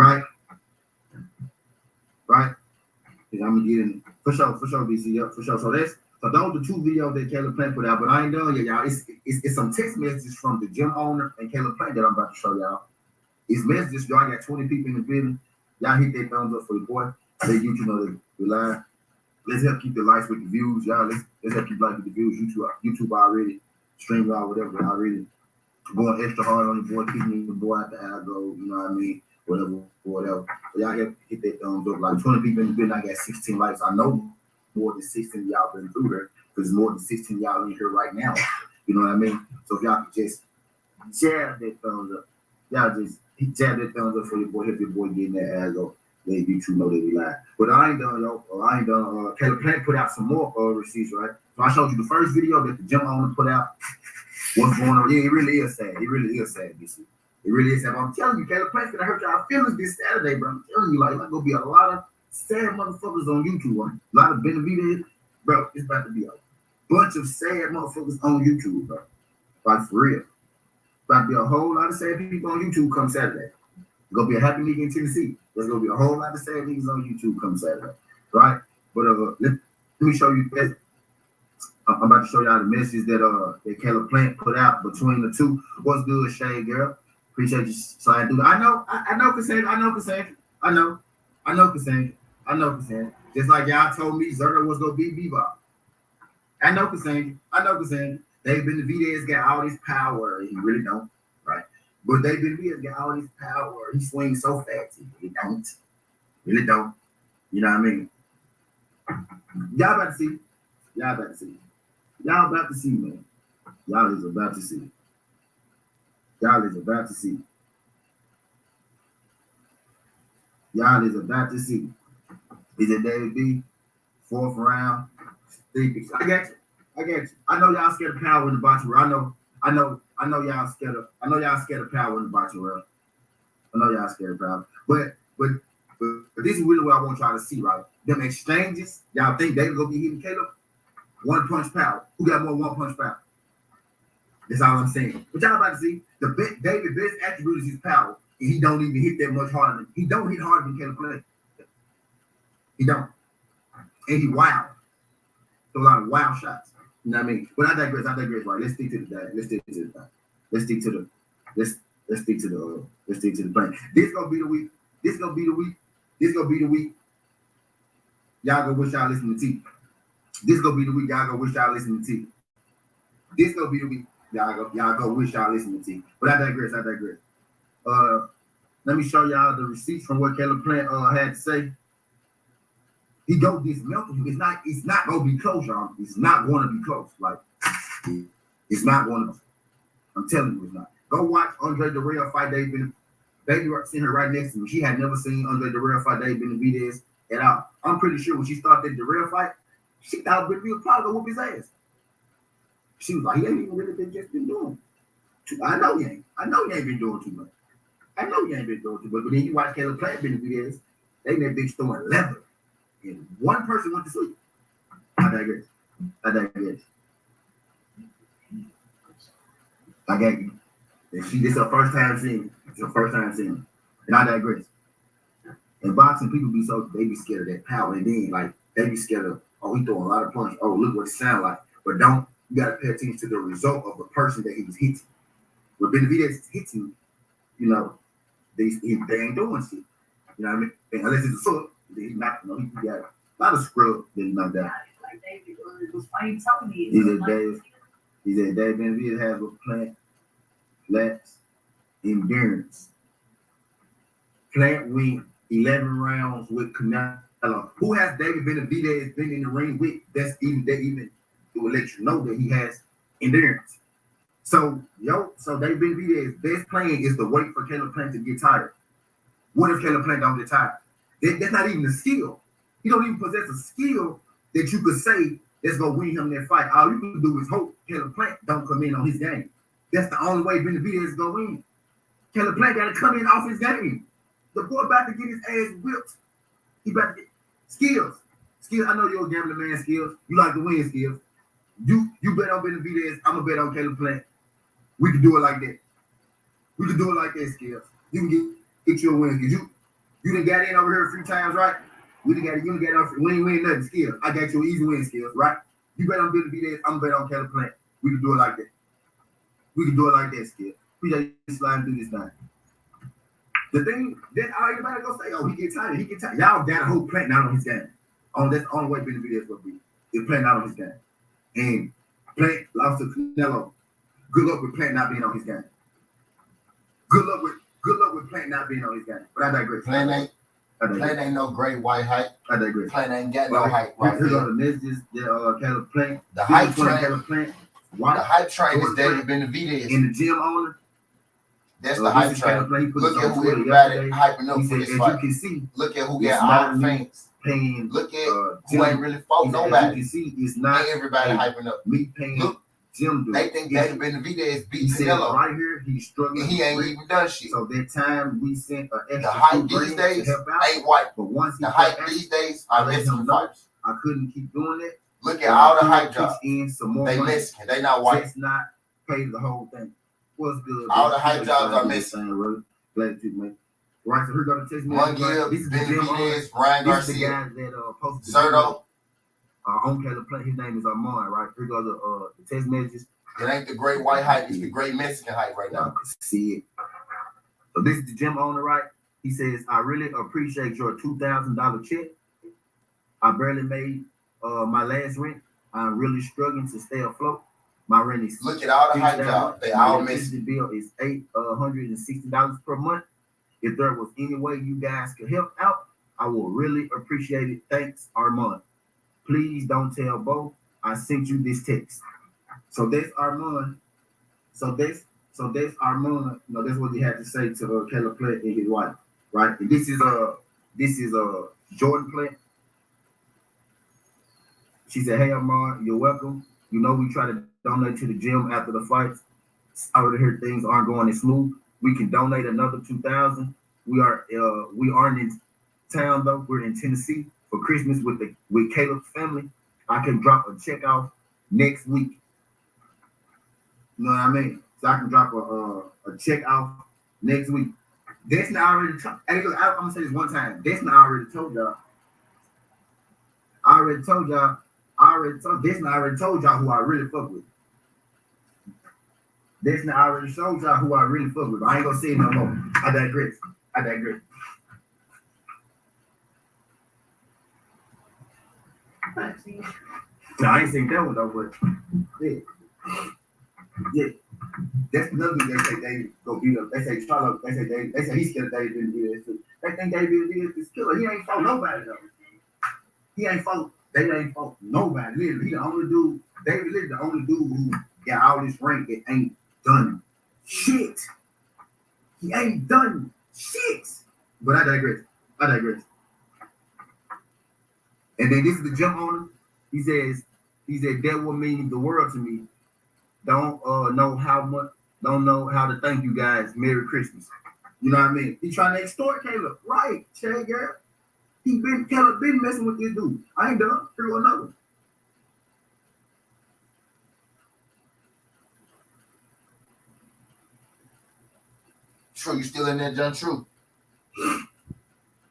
S4: right? Right? Because I'm gonna get in for sure, BC, yep, for sure. So those are the two videos that Caleb Plant put out, but I ain't done yet, y'all. It's some text messages from the gym owner and Caleb Plant that I'm about to show y'all. It's messages, y'all got 20 people in the building. Y'all hit that thumbs up for the boy. Let YouTube know that we live. Let's help keep the likes with the views, y'all. Let's help keep likes with the views. YouTube already streamed out, whatever, already going extra hard on the boy, keeping the boy out the algo, you know what I mean? Whatever. So y'all hit that thumbs up. Like 20 people in the building, I got 16 likes. I know more than 16 of y'all been through there because more than 16 y'all in here right now. You know what I mean? So if y'all could just jab that thumbs up, y'all just jab that thumbs up for your boy, help your boy getting that algo. Let YouTube know that we live. But I ain't done, yo. I ain't done. Caleb Plant put out some more receipts, right? So I showed you the first video that the gym owner put out. What's going on? Yeah, it really is sad. It really is sad, BC. It really is sad. But I'm telling you, Caleb Plant's gonna hurt y'all feelings this Saturday, bro. I'm telling you, like, there's gonna be a lot of sad motherfuckers on YouTube, right? A lot of Benavidez, bro. It's about to be a bunch of sad motherfuckers on YouTube, bro. Like, for real. About to be a whole lot of sad people on YouTube come Saturday. It's gonna be a happy league in Tennessee. There's gonna be a whole lot of sad niggas on YouTube come Saturday, right? But let me show you this. I'm about to show y'all the message that Caleb Plant put out between the two. What's good, Shay girl? Appreciate you. So I do. I know Cassandra. I know Cassandra. Just like y'all told me Zerda was gonna beat Bebop. I know Cassandra. They've been the Benavidez got all this power. He really don't, right? But they've been Benavidez got all this power. He swings so fast. He really don't. You know what I mean? Y'all about to see. Y'all about to see, man. Y'all is about to see. Y'all is about to see. Is it David B? 4th round. I got you. I know y'all scared of power in the boxing world. I know y'all scared of power in the boxing world. I know y'all scared of power. But this is really what I want y'all to see, right? Them exchanges, y'all think they gonna be hitting Caleb? One punch power. Who got more one punch power? That's all I'm saying. But y'all about to see, David's best attribute is his power. And he don't even hit that much harder. He don't hit harder than Caleb Plant. He don't. And he wild. So a lot of wild shots. You know what I mean? But I digress, right? Let's stick to the plan. Let's stick to the plan. This gonna be the week. Y'all gonna wish y'all listen to T. This gonna be the week y'all gonna wish y'all listen to T. This gonna be the week y'all go wish y'all listen to T. But I digress. Let me show y'all the receipts from what Caleb Plant had to say. He go dismantle him. It's not gonna be close, y'all. It's not gonna be close. Like, it's not gonna be. I'm telling you, it's not. Go watch Andre Darrell fight Dave Benavidez. Baby sitting her right next to me. She had never seen Andre Darrell fight Dave Benavidez at all. I'm pretty sure when she started that Darrell fight, she thought Benavidez was probably gonna whoop his ass. She was like, he ain't even really been doing. I know you ain't been doing too much. But then you watch Caleb Plant Benavidez, they that bitch throwing leather. And one person went to sleep. I digress. I got you. And this is her first time seeing it. And I digress. In boxing, people they be scared of that power. And then, like, they be scared of, oh, he throwing a lot of punches. Oh, look what it sound like. But you got to pay attention to the result of the person that he was hitting. When Benavidez is hitting, you know, they ain't doing shit. You know what I mean? Unless it's a foot. He got a lot of scrub that he knocked out.
S6: Like David was funny telling me.
S4: He said David Benavidez has a Plant lacks endurance. Plant win 11 rounds with Canelo. Who has David Benavidez been in the ring with? That even will let you know that he has endurance. So David Benavidez's best plan is to wait for Caleb Plant to get tired. What if Caleb Plant don't get tired? That's not even a skill. He don't even possess a skill that you could say that's gonna win him that fight. All you can do is hope Caleb Plant don't come in on his game. That's the only way Benavidez is gonna win. Caleb Plant gotta come in off his game. The boy about to get his ass whipped. He about to get skills. I know you're a gambling man. Skills. You like to win. Skills. You bet on Benavidez. I'm gonna bet on Caleb Plant. We can do it like that. Skills. You can get you a win. Cause You done got in over here a few times, right? You done got over. We ain't win nothing, Skills. I got you easy win, Skills, right? You bet on Benavidez. I'm bet on Caleb Plant. We can do it like that. We can do it like that, Skills. We just slide through this thing. The thing that everybody gonna say, oh, he get tired. Y'all got a whole Plant out on his game. That's the only way Benavidez will be. Is Plant out on his game. And Plant lost to Canelo. Good luck with Plant not being on his game. Good luck with Plant not being on his game. But I digress.
S1: Plant ain't no great white height.
S4: I digress.
S1: Plant ain't got no height right
S4: Here's
S1: here.
S4: all the messages that Caleb Plant.
S1: The hype train.
S4: Caleb Plant.
S1: The hype train is David Benavidez.
S4: In the gym owner.
S1: That's the hype train. Look at who everybody hyping up for this fight.
S4: You can see.
S1: Look at who got all the fans.
S4: Paying.
S1: Look at who ain't really fought nobody.
S4: You can see it's not
S1: ain't everybody hyping up.
S4: Me paying.
S1: Look,
S4: Jim
S1: they think David Benavidez beat
S4: Canelo. Right here, he's struggling.
S1: And he ain't even done shit.
S4: So that time we sent an extra
S1: the hype these days ain't white.
S4: But once
S1: the hype these days are Mexican fighters.
S4: I couldn't keep doing it.
S1: Look at all the hype jobs. They
S4: money.
S1: Mexican. They not white.
S4: Let's not pay the whole thing. What's good?
S1: All the hype jobs are Mexican.
S4: Really. Glad to man. Right, so we're gonna test me.
S1: This is Benavidez, Ryan Garcia.
S4: This is the guy that posted
S1: Serto.
S4: On Caleb Plant. His name is Armand. Right, here goes the text messages.
S1: It ain't the great white hype, it's the great Mexican hype right now.
S4: See it. So this is the gym owner, right? He says, I really appreciate your $2,000 check. I barely made my last rent. I'm really struggling to stay afloat. My rent is
S1: look at all the hype jobs. They all Mexican.
S4: The bill is $860 per month. If there was any way you guys could help out, I will really appreciate it. Thanks, Armand. Please don't tell Bo I sent you this text. So that's Armand. So that's Armand. You know, that's what he had to say to Caleb Plant and his wife, right? And this is Jordan Plant. She said, "Hey Armand, you're welcome. You know we try to donate to the gym after the fights. I already heard things aren't going as smooth. We can donate another $2,000. We aren't in town though. We're in Tennessee for Christmas with Caleb's family. I can drop a check off next week." You know what I mean? So I can drop a check off next week. That's not already. Hey, look, I'm gonna say this one time. That's not already told y'all. I already told y'all who I really fuck with. That's not already showed y'all who I really fuck with. I ain't gonna say it no more. I digress. No, I ain't seen that one though, but yeah. That's another thing they say they go beat up. They say Charlotte. They say he's scared of David Benavidez too. They think David Benavidez is killer. He ain't fought nobody though. They ain't fought nobody. Literally, he the only dude. David literally the only dude who got all this rank that ain't done shit. He ain't done shit. But I digress. And then this is the gym owner. He said that will mean the world to me. Don't know how to thank you guys. Merry Christmas. You know what I mean? He trying to extort Caleb. Right, Chad girl. Caleb been messing with this dude. I ain't done. Here go another.
S1: True, you still in there, John? True.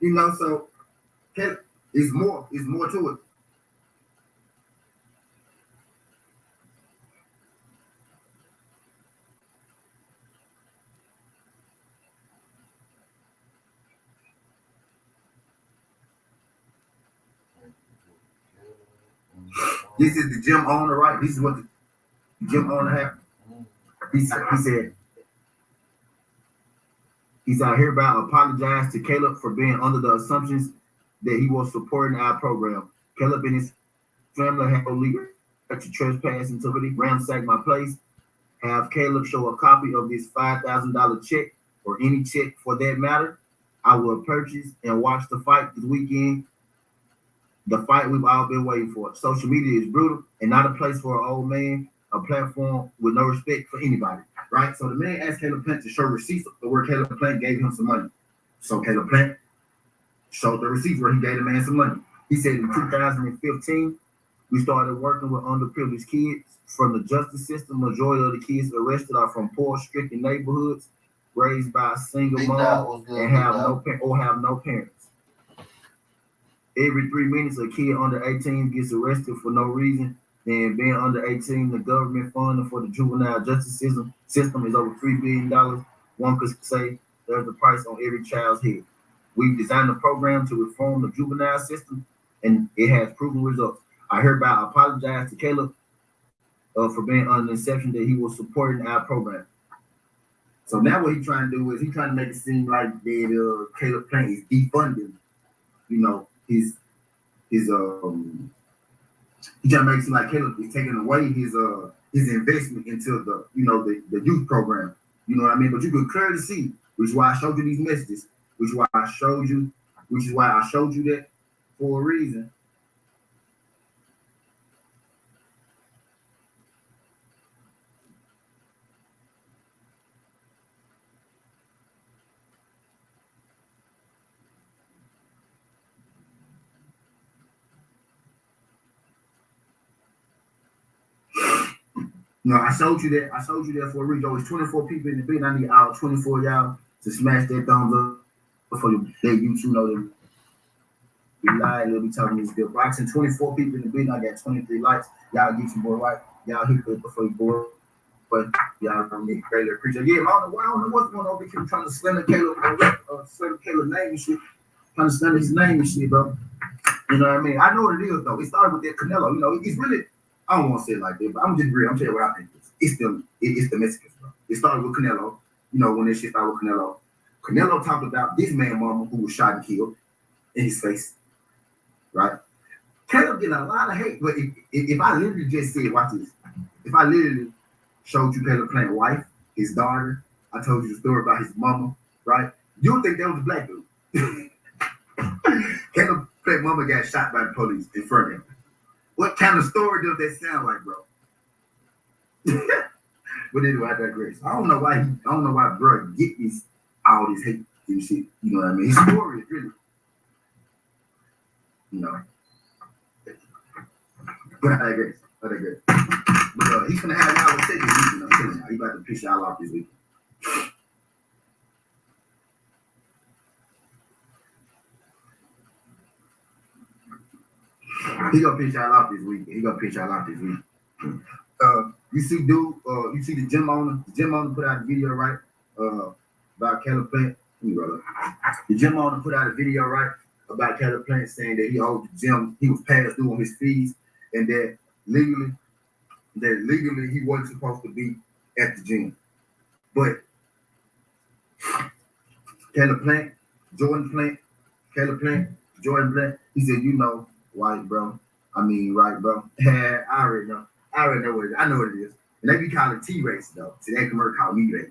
S4: You know, so Caleb, it's more to it. This is the gym owner, right? This is what the gym owner had. He said, I hereby apologize to Caleb for being under the assumptions that he was supporting our program. Caleb and his family have no legal right to trespass into the ransack my place. Have Caleb show a copy of this $5,000 check or any check for that matter. I will purchase and watch the fight this weekend. The fight we've all been waiting for. Social media is brutal and not a place for an old man, a platform with no respect for anybody, right? So the man asked Caleb Plant to show receipts of where Caleb Plant gave him some money. So Caleb Plant showed the receipts where he gave the man some money. He said in 2015, we started working with underprivileged kids from the justice system. Majority of the kids arrested are from poor, stricken neighborhoods. raised by a single
S1: Big
S4: mom,
S1: Dog was good.
S4: and
S1: Big
S4: have
S1: Dog.
S4: have no parents. Every 3 minutes, a kid under 18 gets arrested for no reason. Then being under 18, the government funding for the juvenile justice system is over $3 billion. One could say there's a price on every child's head. We've designed a program to reform the juvenile system, and it has proven results. I hereby apologize to Caleb for being under the inception that he was supporting our program.
S3: So now what he's trying to do is he's trying to make it seem like that Caleb Plant is defunding, you know, his he's trying to make it seem like Caleb is taking away his investment into the, you know, the youth program. You know what I mean? But you could clearly see, which is why I showed you these messages, which is why I showed you that for a reason. No, I showed you that. I showed you that for a reason. There was 24 people in the building. I need all 24 of y'all to smash that thumbs up for the YouTube know that we live. They'll be talking this good boxing. 24 people in the building. I got 23 likes. Y'all get your boy right. Y'all hit it before you boy. But y'all don't need greatly appreciate. Yeah, I don't know what's going on. We keep trying to slander Caleb, slander Caleb's name and shit. Trying to slander his name and shit, bro. You know what I mean? I know what it is though. It started with that Canelo. You know, it's really. I don't want to say it like that, but I'm just real. I'm telling you what I think. It's the Mexicans, bro. It started with Canelo. You know, when this shit started with Canelo. Canelo talked about this man mama who was shot and killed in his face. Right? Caleb getting a lot of hate. But if I literally just said, watch this. If I literally showed you Caleb Plant's wife, his daughter, I told you the story about his mama, right? You'll think that was a black dude. Caleb Plant's mama got shot by the police in front of him. What kind of story does that sound like, bro? But anyway, I digress. I don't know why bro get all this hate and shit. You know what I mean? His story is really, you know. But I digress. But he's gonna have y'all take it weekend. I'm telling you, he about to piss y'all off this week. He gonna piss y'all off this week. You see, dude. You see the gym owner. The gym owner put out a video, right? About Caleb Plant. The gym owner put out a video, right, about Caleb Plant saying that he owed the gym. He was past due on his fees, and that legally he wasn't supposed to be at the gym. But Caleb Plant, Jordan Plant, Caleb Plant, Jordan Plant. He said, you know, white bro. I mean, right, bro. I already know what it is. I know what it is. And they be calling T-race, though. See, they commercial call me race.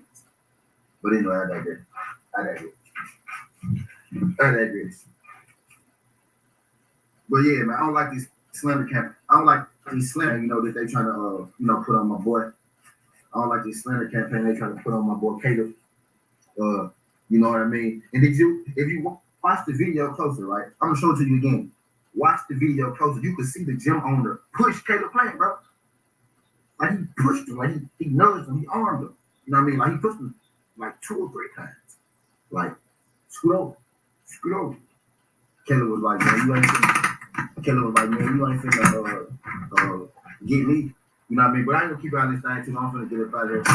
S3: But anyway, I digress. But yeah, man, I don't like these slander camp. I don't like these slander, you know, that they trying to, you know, put on my boy. I don't like this slander campaign they trying to put on my boy Caleb. You know what I mean? And if you watch the video closer, right? I'm gonna show it to you again. Watch the video closer. You can see the gym owner push Caleb Plant, bro. Like he pushed him, like he nudged him, he armed him. You know what I mean? Like he pushed him like 2 or 3 times. Like, scoot over. Caleb was like, man, you ain't finna get me. You know what I mean? But I ain't gonna keep out this thing too long. I'm finna get up out of here. I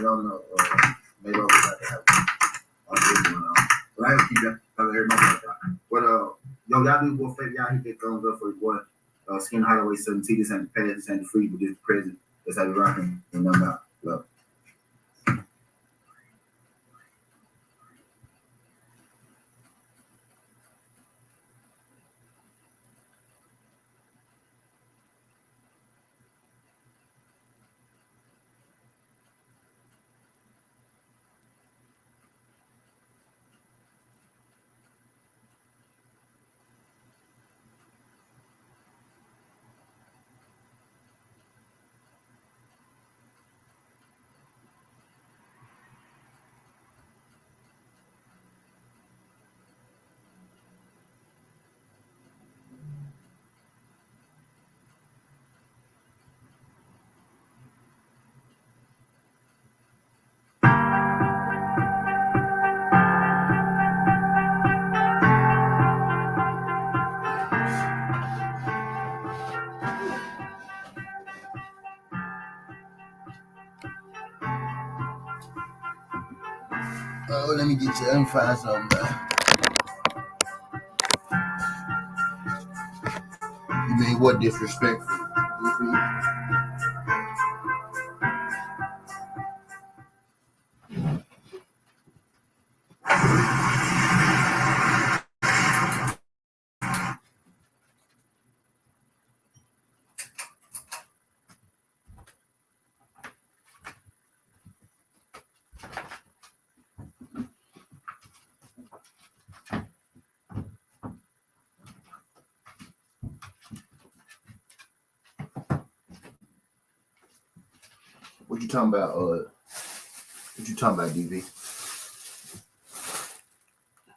S3: don't know. Maybe I'll be back to have but I ain't gonna keep that out of here. But yo, y'all do boy favor, y'all hit that thumbs up for your boy. Skin Hideaway 17. This ain't the past, this ain't the free, but this is the present. That's how we rocking. And I'm out. Love.
S1: Oh, let me get you. Let me find something. You mean what disrespectful? What you talking about? What you talking about, DV?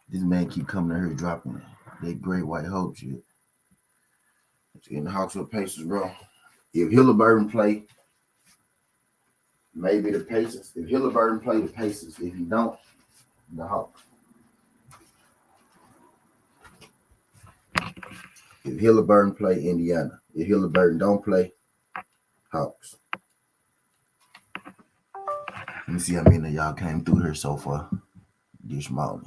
S1: This man keep coming to her dropping that great white hope shit. In the Hawks with Pacers, bro. If Hilleburton play, maybe the Pacers. If Hilleburton play the Pacers, if he don't, the Hawks. If Hilleburton play, Indiana. If Hilleburton don't play, Hawks. Let me see how many of y'all came through here so far this morning.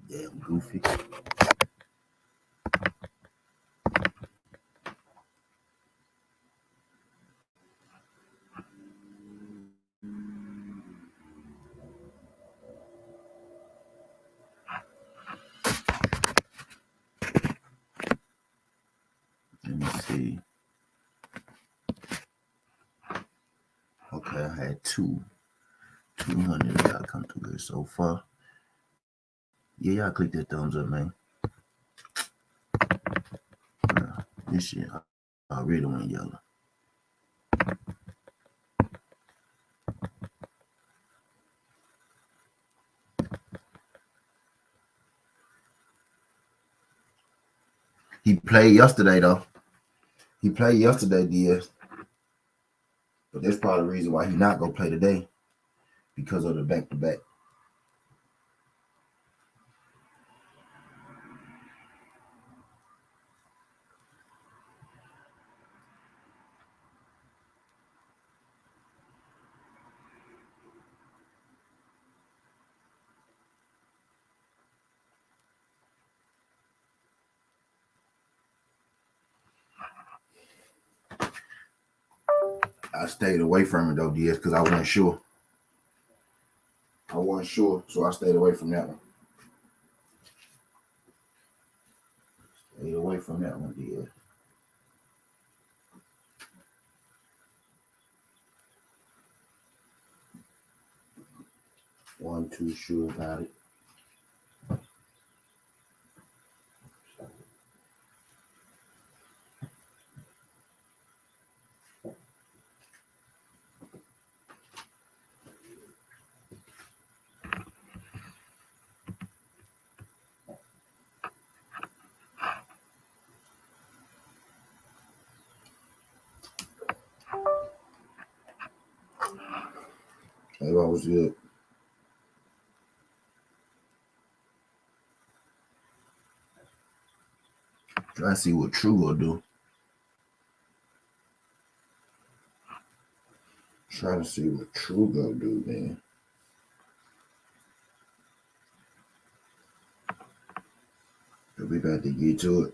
S1: Damn goofy. Let me see. Okay, I had 200 y'all come through here so far. Yeah, y'all click that thumbs up, man. This shit, I really went yellow. He played yesterday, though. He played yesterday, Diaz. But that's probably the reason why he not going to play today. Because of the back-to-back. I stayed away from it, though, Diaz, because I wasn't sure. So I stayed away from that one. Stayed away from that one, Diaz. One, too sure about it. That was good. Try to see what True will do. Trying to see what True gonna do, man. But we got to get to it.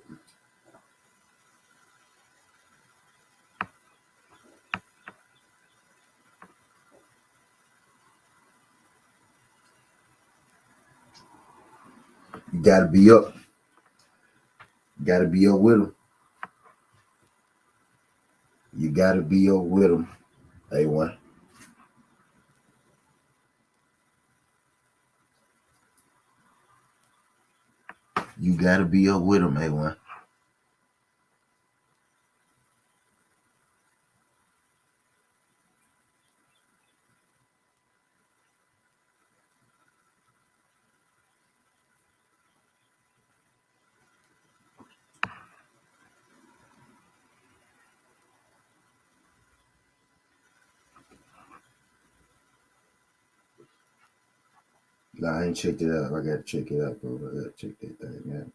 S1: You gotta be up. You gotta be up with them. You gotta be up with them. A1. You gotta be up with them, A1. Nah, I ain't checked it out. I gotta check it out, bro. I gotta check that thing out.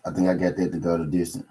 S1: I think I got that to go the distance.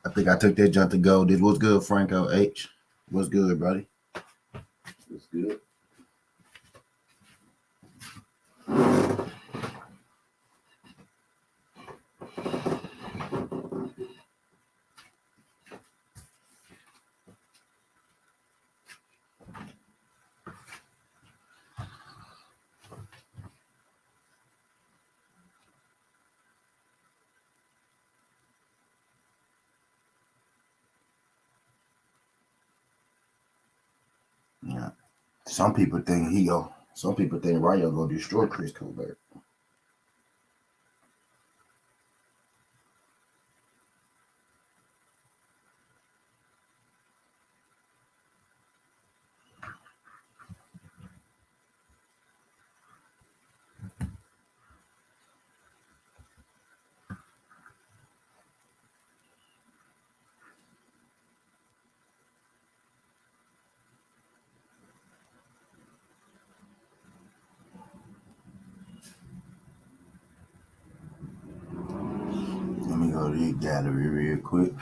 S1: I think I took that jump to go. This was good, Franco H. What's good, buddy? What's good? Yeah. Some people think Some people think Rayo gonna destroy Chris Colbert. Let me go to the gallery real quick.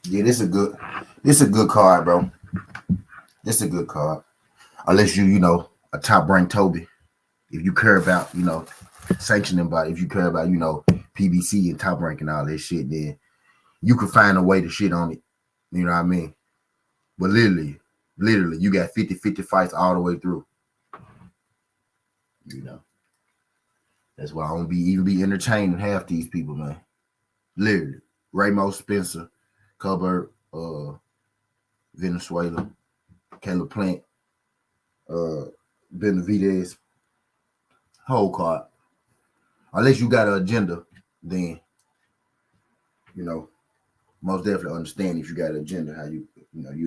S1: Yeah, this a good card, bro. This a good card. Unless you know, a top ranked Toby. If you care about, sanctioning body, if you care about, PBC and top rank and all that shit, then you could find a way to shit on it. You know what I mean? But literally, you got 50-50 fights all the way through. You know. That's why I don't be entertaining half these people, man. Literally. Ramos Spencer, Colbert, Venezuela, Caleb Plant, Benavidez, whole card. Unless you got an agenda, then most definitely understand if you got an agenda how you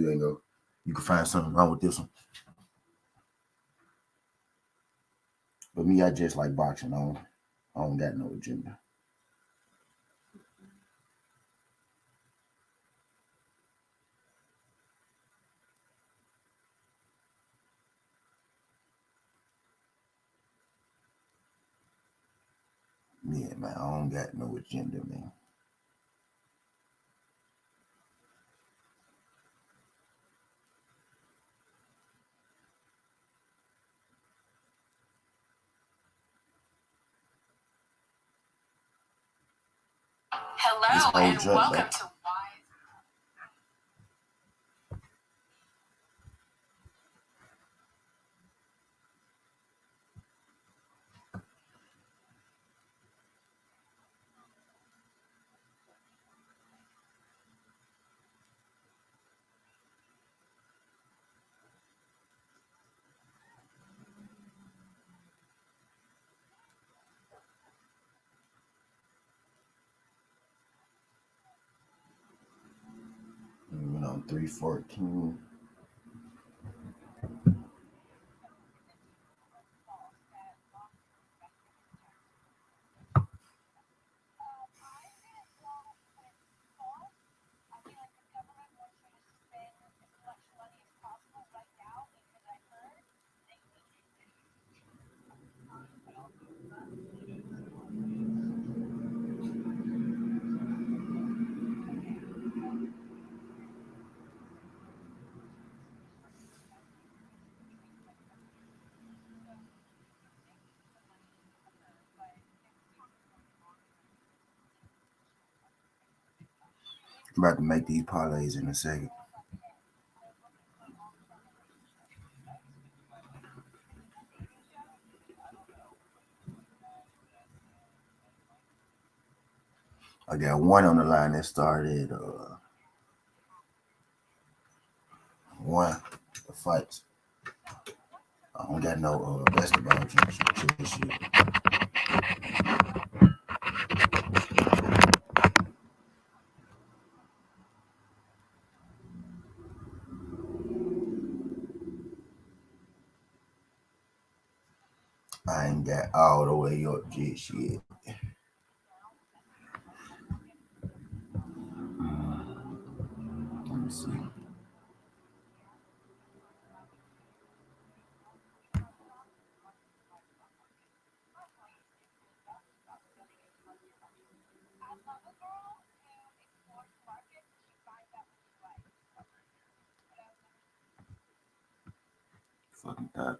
S1: ain't go. You can find something wrong with this one. But me, I just like boxing. I don't got no agenda. Yeah, man, I don't got no agenda, man.
S6: Hello and welcome to
S1: We went on 314. I'm about to make these parlays in a second. I got one on the line that started one the fights. I don't got no basketball shit. I ain't got all the way up just yet. Let me see. Fucking thought.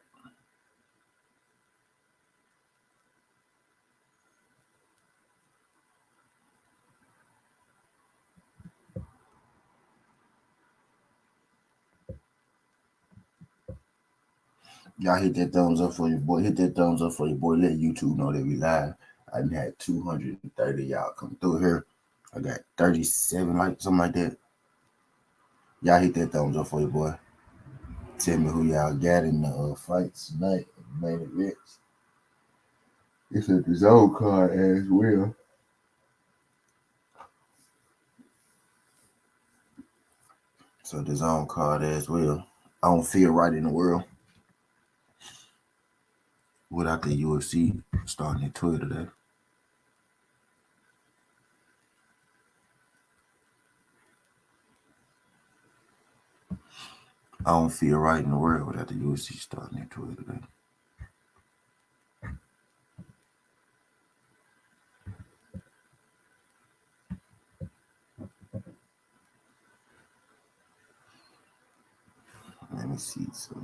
S1: Y'all hit that thumbs up for your boy. Hit that thumbs up for your boy. Let YouTube know that we live. I done had 230 y'all come through here. I got 37, like something like that. Y'all hit that thumbs up for your boy. Tell me who y'all got in the fights tonight, main events. It's at the zone card as well. So the zone card as well. I don't feel right in the world without the UFC starting at 12 today. I don't feel right in the world without the UFC starting at 12 today. me see. So.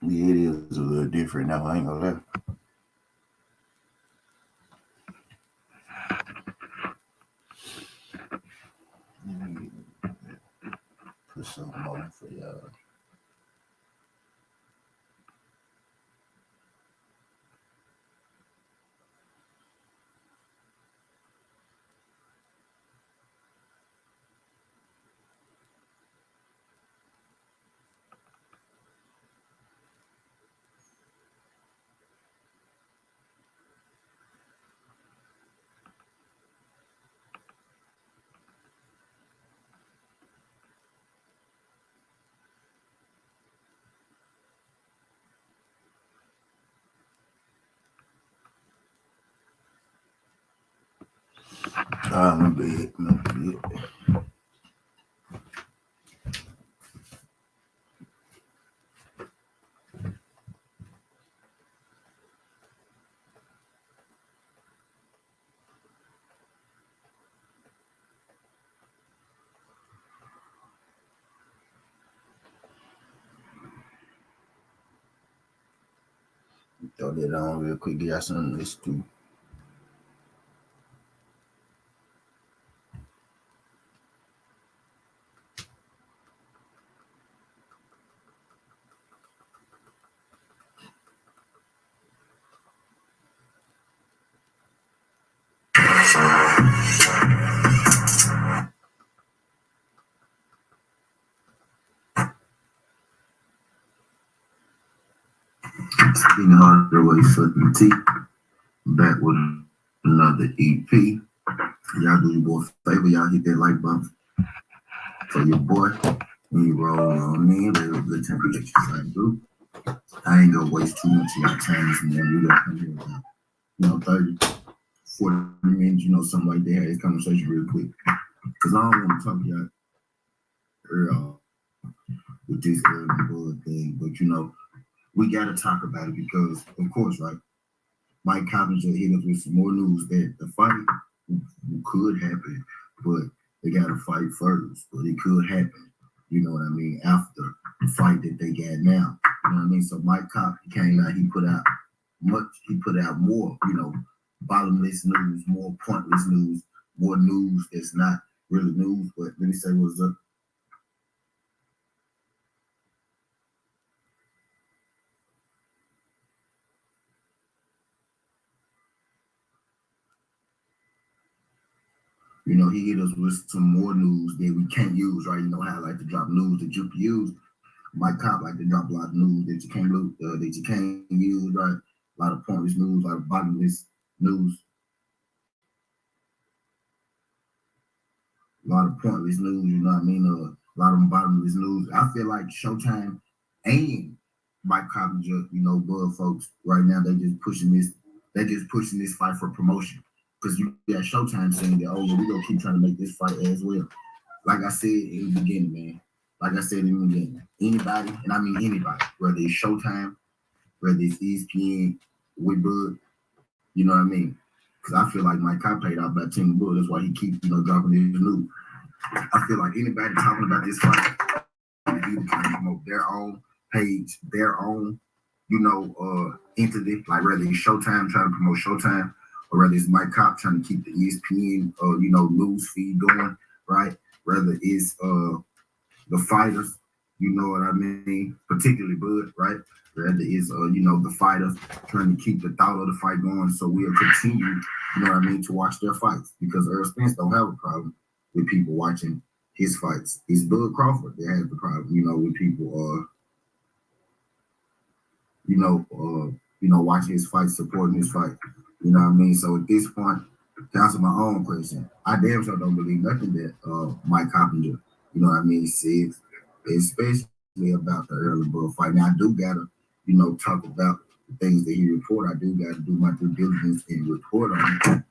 S1: Yeah, it is a little different now. I ain't gonna lie. Let me put something on for y'all. My bad, my bad. Throw that on real quick. Get y'all something to listen to. Speaking hard the way fucking T. Back with another EP. Y'all do your boy a favor. Y'all hit that like button for your boy. When you roll on in, let a good temperature like do. I ain't gonna waste too much of your time this morning. We got come here about, 30, 40 minutes, something like that. Have this conversation real quick. Because I don't want to talk to y'all early with this early blood thing. But, we got to talk about it because, of course, right, Mike Coppinger hit us with some more news that the fight could happen, but they got to fight first. But it could happen, you know what I mean, after the fight that they got now. You know what I mean? So Mike Cop came out, he put out more, bottomless news, more pointless news, more news that's not really news, but let me say what's up. He hit us with some more news that we can't use, right? You know how I like to drop news that you can use. Mike Cop like to drop a lot of news that you can't use, right? A lot of pointless news, a lot of bottomless news.
S3: lot of pointless news, you know what I mean? A lot of bottomless news. I feel like Showtime and Mike Coppinger, you know, Bud folks right now, they're just pushing this fight for promotion. Because you got Showtime saying that, oh yeah, we're gonna keep trying to make this fight as well. Like I said in the beginning, man. Like I said in the beginning, anybody, and I mean anybody, whether it's Showtime, whether it's ESPN with Bud, you know what I mean? Because I feel like Mike Cop paid out by 10 Bud. That's why he keep, you know, dropping his news. I feel like anybody talking about this fight, either trying to promote their own page, their own, you know, entity, like whether it's Showtime trying to promote Showtime, or whether it's Mike Cop trying to keep the ESPN, you know, news feed going, right? Whether it's the fighters, you know what I mean, particularly Bud, right? Whether it's you know, the fighters trying to keep the thought of the fight going, so we'll continue, you know what I mean, to watch their fights, because Earl Spence don't have a problem with people watching his fights. It's Bud Crawford that has the problem, you know, with people watching his fight, supporting his fight. You know what I mean? So at this point, to answer my own question, I damn sure don't believe nothing that Mike Coppinger, you know what I mean, says, especially about the early Bud fight. Now I do gotta, you know, talk about the things that he report. I do gotta do my due diligence and report on it.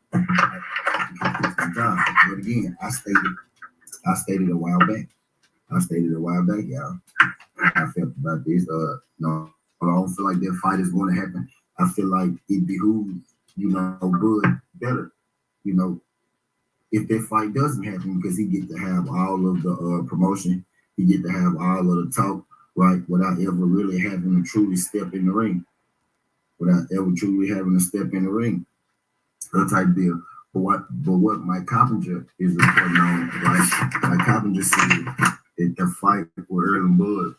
S3: But again, I stated a while back. Y'all. I felt about this. No, I don't feel like that fight is going to happen. I feel like it behooves, you know, Bud better, you know, if that fight doesn't happen, because he get to have all of the promotion, he get to have all of the talk, right, without ever really having to truly step in the ring, that type deal. But what Mike Coppinger is reporting on, right? Mike Coppinger said that the fight with Earl and Bud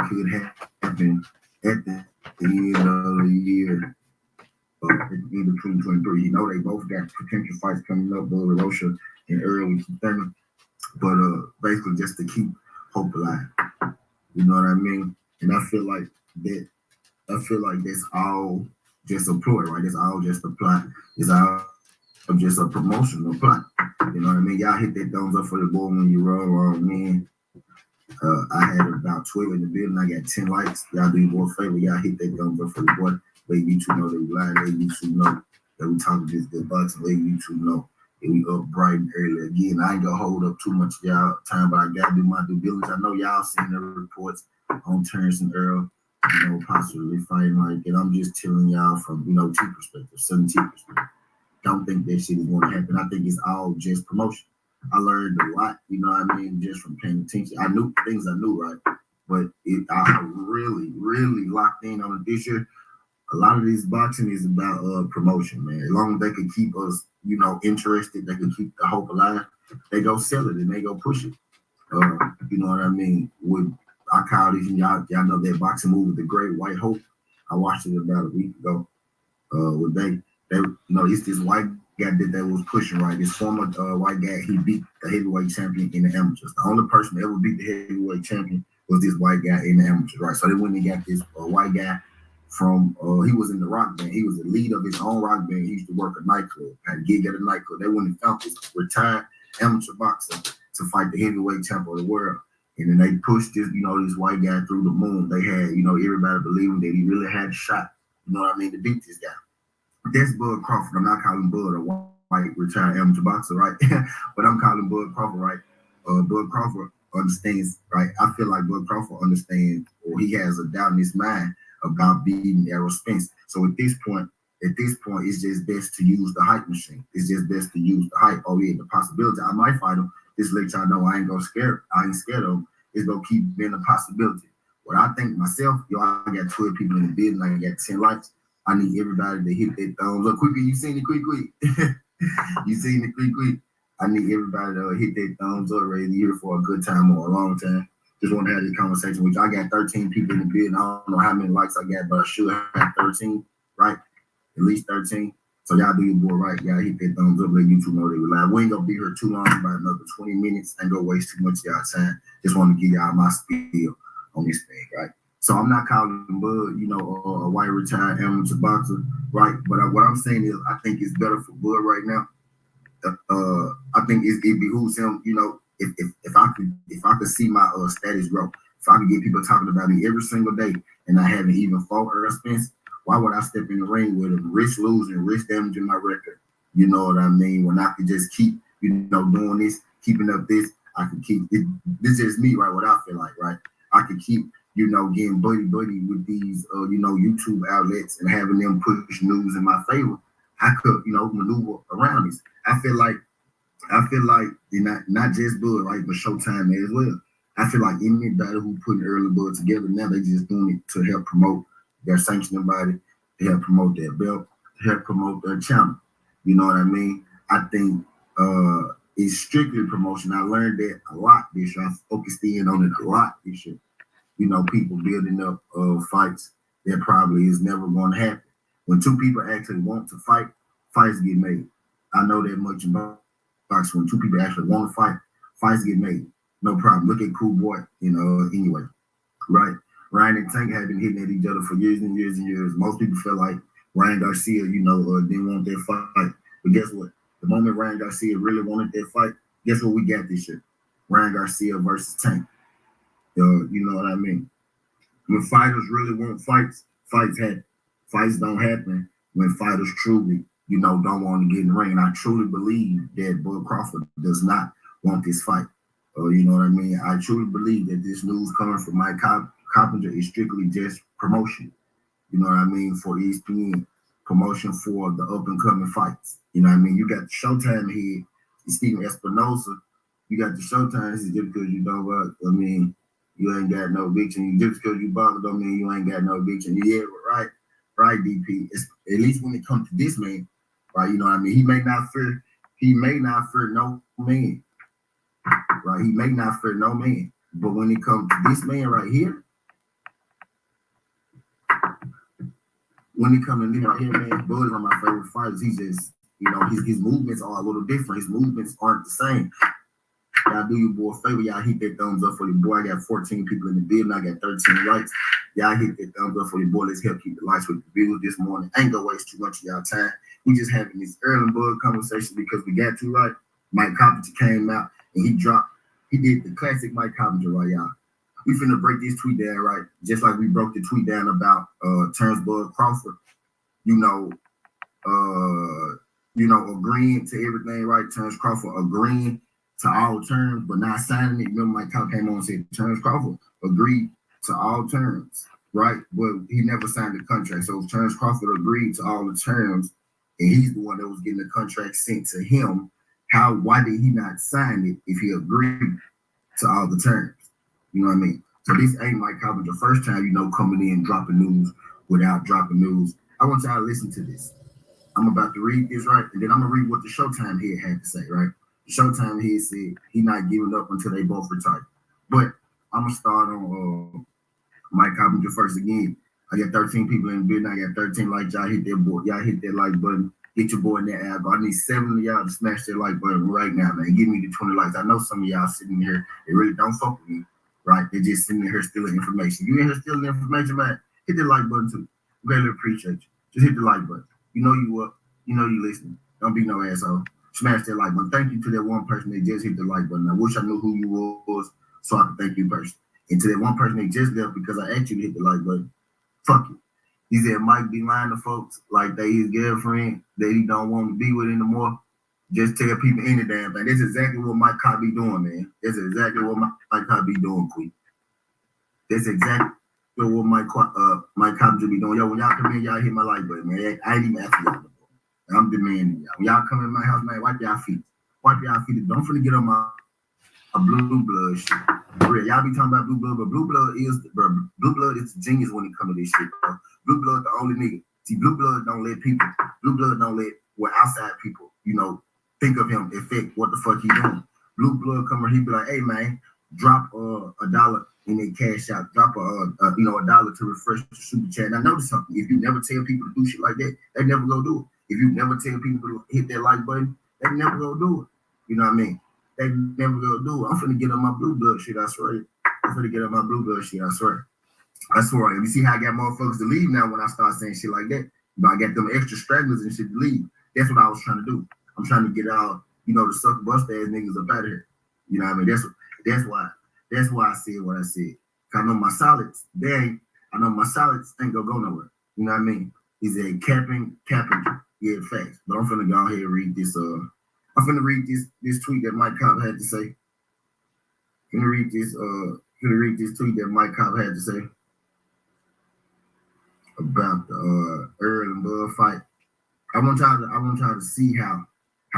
S3: could happen at the end of the year, at the end of 2023. You know, they both got potential fights coming up, Bud Rocha and Earl with Thurman, but basically just to keep hope alive. You know what I mean? And I feel like that's all just a ploy, right? It's all just a plot. It's all just a promotional plot. You know what I mean? Y'all hit that thumbs up for the boy when you roll, man. I had about 12 in the building. I got 10 likes. Y'all do your boy a favor. Y'all hit that thumbs up for the boy. Let YouTube know that we live. Let YouTube know that we talking this good boxing. Let YouTube know that we up bright and early. Again, I ain't gonna hold up too much of y'all time, but I gotta do my due diligence. I know y'all seen the reports on Terrence and Earl, you know, possibly fighting like it. I'm just telling y'all from, you know, T perspective, 17 perspective. Don't think that shit is going to happen. I think it's all just promotion. I learned a lot, you know what I mean, just from paying attention. I knew things I knew, right? But I really, really locked in on it this year. A lot of this boxing is about promotion, man. As long as they can keep us, you know, interested, they can keep the hope alive, they go sell it and they go push it. You know what I mean? I call these, y'all know that boxing movie, The Great White Hope. I watched it about a week ago. They you know, it's this white guy that was pushing, right? This former white guy, he beat the heavyweight champion in the amateurs. The only person that ever beat the heavyweight champion was this white guy in the amateurs, right? So they went and got this white guy from, he was in the rock band. He was the lead of his own rock band. He used to work a nightclub, had a gig at a nightclub. They went and found this retired amateur boxer to fight the heavyweight champion of the world. And then they pushed this, you know, this white guy through the moon. They had, you know, everybody believing that he really had a shot, you know what I mean, to beat this guy. That's Bud Crawford. I'm not calling Bud a white retired amateur boxer, right? But I'm calling Bud Crawford, right? Bud Crawford understands, right? I feel like Bud Crawford understands, or he has a doubt in his mind about beating Errol Spence. So at this point, it's just best to use the hype machine. It's just best to use the hype. Oh yeah, the possibility I might fight him. Just let y'all know I ain't scared of him. It's gonna keep being a possibility. What I think myself, I got 12 people in the building. I got 10 likes. I need everybody to hit that thumbs up. Quickly, you seen it quick. You seen it quick. I need everybody to hit that thumbs up, ready to hear for a good time or a long time. Just want to have this conversation with you. I got 13 people in the building. I don't know how many likes I got, but I should have 13, right? At least 13. So y'all do your boy right. Y'all hit that thumbs up, let YouTube know they were live. We ain't gonna be here too long, about another 20 minutes. Ain't gonna waste too much of y'all time. Just want to give y'all my spiel on this thing, right? So I'm not calling Bud, you know, a white retired amateur boxer, right? But what I'm saying is I think it's better for Bud right now I think it behooves him, you know, if I could see my status grow, if I could get people talking about me every single day and I haven't even fought Earl Spence, why would I step in the ring with him, risk losing, risk damaging my record? You know what I mean? When I could just keep, you know, doing this, keeping up this, I could keep it. This is me, right? What I feel like, right? I could keep, you know, getting buddy with these, you know, YouTube outlets and having them push news in my favor. I could, you know, maneuver around this. I feel like not just Bud, right, but Showtime as well. I feel like anybody who putting Early Bud together now, they just doing it to help promote their sanctioning body, to help promote their belt, to help promote their channel. You know what I mean? I think it's strictly promotion. I learned that a lot this year. I focused in on it a lot this year. You know, people building up fights that probably is never going to happen. When two people actually want to fight, fights get made. I know that much about boxing. When two people actually want to fight, fights get made. No problem. Look at Cool Boy, you know, anyway. Right? Ryan and Tank have been hitting at each other for years and years and years. Most people feel like Ryan Garcia, you know, didn't want that fight. But guess what? The moment Ryan Garcia really wanted that fight, guess what we got this year? Ryan Garcia versus Tank. You know what I mean? When fighters really want fights, fights happen. Fights don't happen when fighters truly, you know, don't want to get in the ring. And I truly believe that Bud Crawford does not want this fight. You know what I mean? I truly believe that this news coming from Mike Coppinger is strictly just promotion. You know what I mean? For ESPN, promotion for the up and coming fights. You know what I mean? You got the Showtime here, Steven Espinosa. You got the Showtime. This is just because you don't work. I mean, you ain't got no victory. Just because you boxed don't mean you ain't got no victory. Yeah, right, DP. At least when it comes to this man, right? You know what I mean? He may not fear no man. Right? He may not fear no man. But when it comes to this man right here, man, Bud is one of my favorite fighters. He just, you know, his movements are a little different. His movements aren't the same. Y'all do your boy a favor. Y'all hit that thumbs up for your boy. I got 14 people in the building. I got 13 likes. Y'all hit that thumbs up for your boy. Let's help keep the lights with the viewers this morning. Ain't gonna waste too much of y'all time. We just having this early Bud conversation because we got to, right? Mike Coppinger came out and he did the classic Mike Coppinger, right, y'all? We finna break this tweet down, right? Just like we broke the tweet down about Terrence Bud Crawford, you know, agreeing to everything, right? Terrence Crawford agreeing to all terms, but not signing it. Remember, Mike Coppinger came on and said Terrence Crawford agreed to all terms, right? But he never signed the contract. So Terrence Crawford agreed to all the terms, and he's the one that was getting the contract sent to him. Why did he not sign it if he agreed to all the terms? You know what I mean? So this ain't Mike Coppinger the first time, you know, coming in dropping news without dropping news. I want y'all to listen to this. I'm about to read this, right? And then I'm gonna read what the Showtime head had to say, right? The Showtime head said he not giving up until they both retire. But I'm gonna start on Mike Coppinger first again. I got 13 people in the building. I got 13 likes. Y'all hit that boy. Y'all hit that like button. Get your boy in that algo. I need 7 of y'all to smash that like button right now, man. Give me the 20 likes. I know some of y'all sitting here, they really don't fuck with me, right? They're just sitting here stealing information. You in here stealing information, man? Hit the like button too. Really appreciate you. Just hit the like button. You know you up. You know you listening. Don't be no asshole. Smash that like button. Thank you to that one person that just hit the like button. I wish I knew who you was so I could thank you personally. And to that one person that just left because I asked you to hit the like button, fuck you. He said Mike be lying to folks like they his girlfriend that he don't want to be with anymore. Just tell people any damn thing. That's exactly what Mike Cobb be doing, man. That's exactly what Mike Cobb be doing, Queen. That's exactly what Mike Cobb be doing. Yo, when y'all come in, y'all hit my like button, man. I ain't even asking y'all no more. I'm demanding y'all. When y'all come in my house, man, wipe y'all feet. Wipe y'all feet. Don't forget on my blue blood shit. Y'all be talking about blue blood, but blue blood is the genius when it comes to this shit, bro. Blue blood the only nigga. See, blue blood don't let outside people, you know, think of him, affect what the fuck he doing. Blue blood come here, he be like, hey man, drop $1 in their cash out, drop $1 to refresh the super chat. And I noticed something. If you never tell people to do shit like that, they never go do it. If you never tell people to hit that like button, they never go do it. You know what I mean? They never go do it. I'm finna get on my blue blood shit, I swear. I swear. If you see how I got motherfuckers to leave now when I start saying shit like that, you know, I got them extra stragglers and shit to leave. That's what I was trying to do. I'm trying to get all the sucker bust ass niggas up out of here. You know what I mean? That's why I said what I said. I know my solids, ain't gonna go nowhere. You know what I mean? He's a capping. Yeah, facts. But I'm finna go ahead and read this. I'm finna read this tweet that Mike Cobb had to say. Finna read this tweet that Mike Cobb had to say about the Earl and Bud fight. I want y'all to see how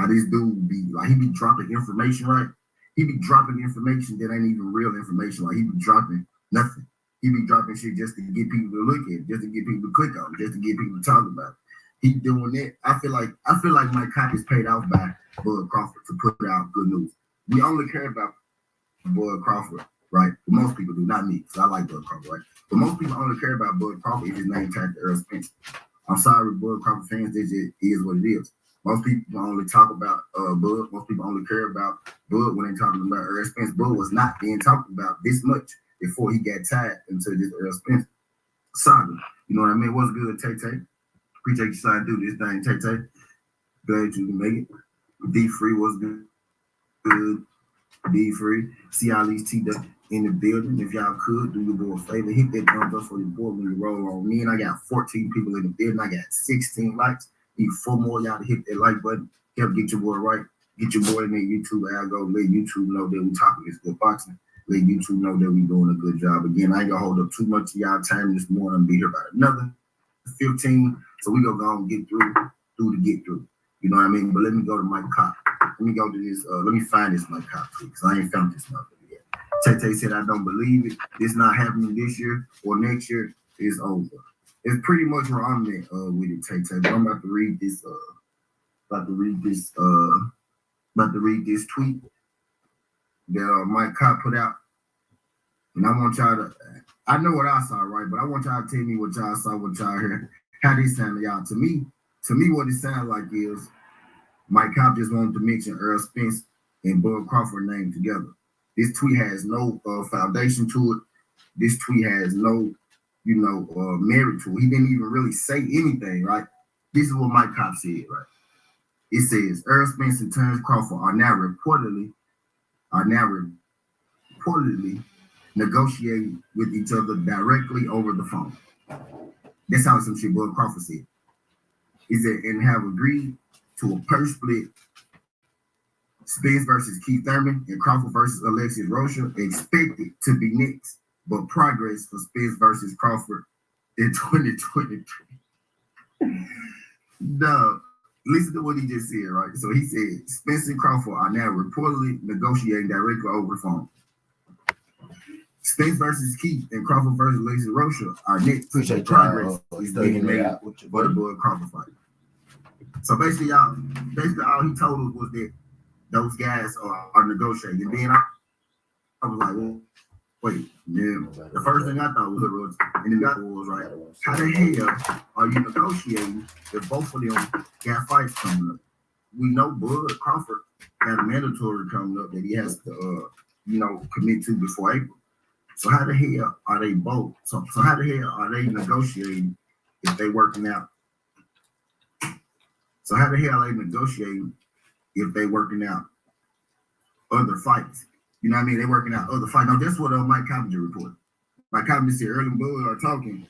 S3: this dude be like. He be dropping information, right? He be dropping information that ain't even real information. Like he be dropping nothing. He be dropping shit just to get people to look at, just to get people to click on, just to get people to talk about it. He doing that. I feel like Mike Cobb is paid off by Bud Crawford to put out good news. We only care about Bud Crawford, right? But most people do, not me, because I like Bud Crawford, right? But most people only care about Bud Crawford if his name tagged to Earl Spence. I'm sorry, Bud Crawford fans, this just is what it is. Most people only talk about Bud. Most people only care about Bud when they're talking about Earl Spence. Bud was not being talked about this much before he got tied into this Earl Spence saga. You know what I mean? What's good, Tay-Tay? Appreciate you trying to do this thing, Tay-Tay. Glad you can make it. D-Free was good. D-Free. See all these T-Duck in the building. If y'all could, do your boy a favor. Hit that thumbs up for your boy when you roll on me. And I got 14 people in the building. I got 16 likes. Need 4 more y'all to hit that like button. Help get your boy right. Get your boy in that YouTube algo. Let YouTube know that we talking this good boxing. Let YouTube know that we doing a good job. Again, I ain't gonna hold up too much of y'all time this morning. I'll be here about another 15. So we gonna go and get through the get through. You know what I mean? But let me go to Mike Cobb. Let me go to this. Let me find this Mike Cobb tweet because I ain't found this motherfucker yet. Tay-Tay said, I don't believe it. It's not happening this year or next year. It's over. It's pretty much where I'm at with it, Tay-Tay. But I'm about to read this. About to read this tweet that Mike Cobb put out. And I want y'all to. I know what I saw, right? But I want y'all to tell me what y'all saw, what y'all heard. How this sound to y'all? To me, what it sounds like is Mike Cobb just wanted to mention Earl Spence and Bud Crawford name together. This tweet has no foundation to it. This tweet has no, merit to it. He didn't even really say anything, right? This is what Mike Cobb said, right? It says Earl Spence and Terrence Crawford are now reportedly negotiating with each other directly over the phone. That's how some shit Bud Crawford said. He said, and have agreed to a purse split. Spence versus Keith Thurman and Crawford versus Alexis Rocha expected to be next, but progress for Spence versus Crawford in 2023. No, listen to what he just said, right? So he said, Spence and Crawford are now reportedly negotiating directly over the phone. Spence versus Keith and Crawford versus Alexis Rocha are next.
S1: Appreciate
S3: progress is being made
S1: out with
S3: for the Bud Crawford fight. So basically, all he told us was that those guys are negotiating. And then I was like, well, wait. Then the first thing I thought was, and the guy was right. How the hell are you negotiating if both of them got fights coming up? We know Bud Crawford got a mandatory coming up that he has to, commit to before April. So how the hell are they both? So how the hell are they negotiating if they working out? So how the hell are they negotiating if they working out other fights? You know what I mean? They working out other fights. Now that's what Mike Cobb reported. Mike Cobb said Earl and Bud are talking,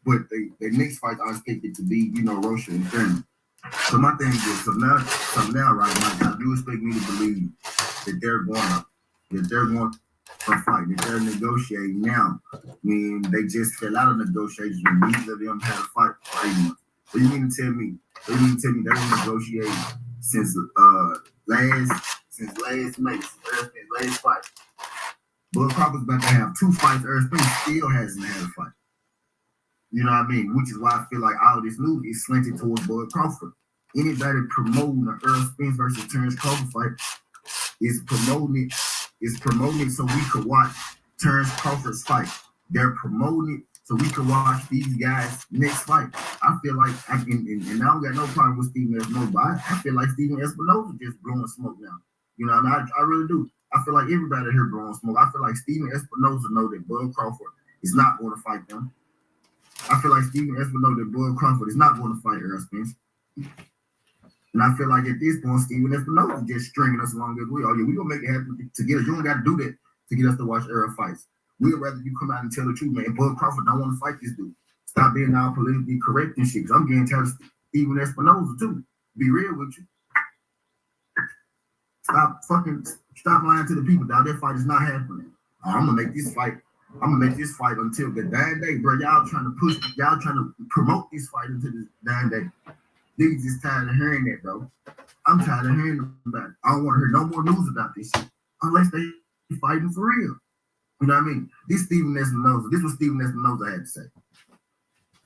S3: but their next fights are expected to be, Rocha and Thurman. So my thing is, so now, right, Mike Cobb, you expect me to believe that they're going to fight, that they're negotiating now. I mean, they just fell out of negotiations when neither of them had a fight for 8 months. So you mean to tell me they were negotiating since last May, last fight. Bud Crawford's about to have 2 fights. Earl Spence still hasn't had a fight. You know what I mean? Which is why I feel like all this news is slanted towards Bud Crawford. Anybody promoting the Earl Spence versus Terrence Crawford fight is promoting it so we could watch Terrence Crawford's fight. They're promoting it so we could watch these guys' next fight. I feel like I don't got no problem with Stephen Espinoza, but I feel like Stephen Espinoza just blowing smoke now. You know, and I really do. I feel like everybody here blowing smoke. I feel like Stephen Espinoza know that Bud Crawford is not going to fight them. I feel like Stephen Espinoza know that Bud Crawford is not going to fight Earl Spence. And I feel like at this point, Steven Espinosa just stringing us along as we are. Yeah, we gonna make it happen to get us. You don't got to do that to get us to watch Earl fights. We'd rather you come out and tell the truth, man. Bud Crawford don't want to fight this dude. Stop being all politically correct and shit. Cause I'm getting tired of Steven Espinosa too. Be real with you. Stop lying to the people, dog. That fight is not happening. I'm gonna make this fight. I'm gonna make this fight until the dying day, bro. Y'all trying to promote this fight into the dying day. Niggas just tired of hearing that, bro. I'm tired of hearing about it. I don't want to hear no more news about this shit unless they fighting for real. You know what I mean? This was Steven Espinosa had to say.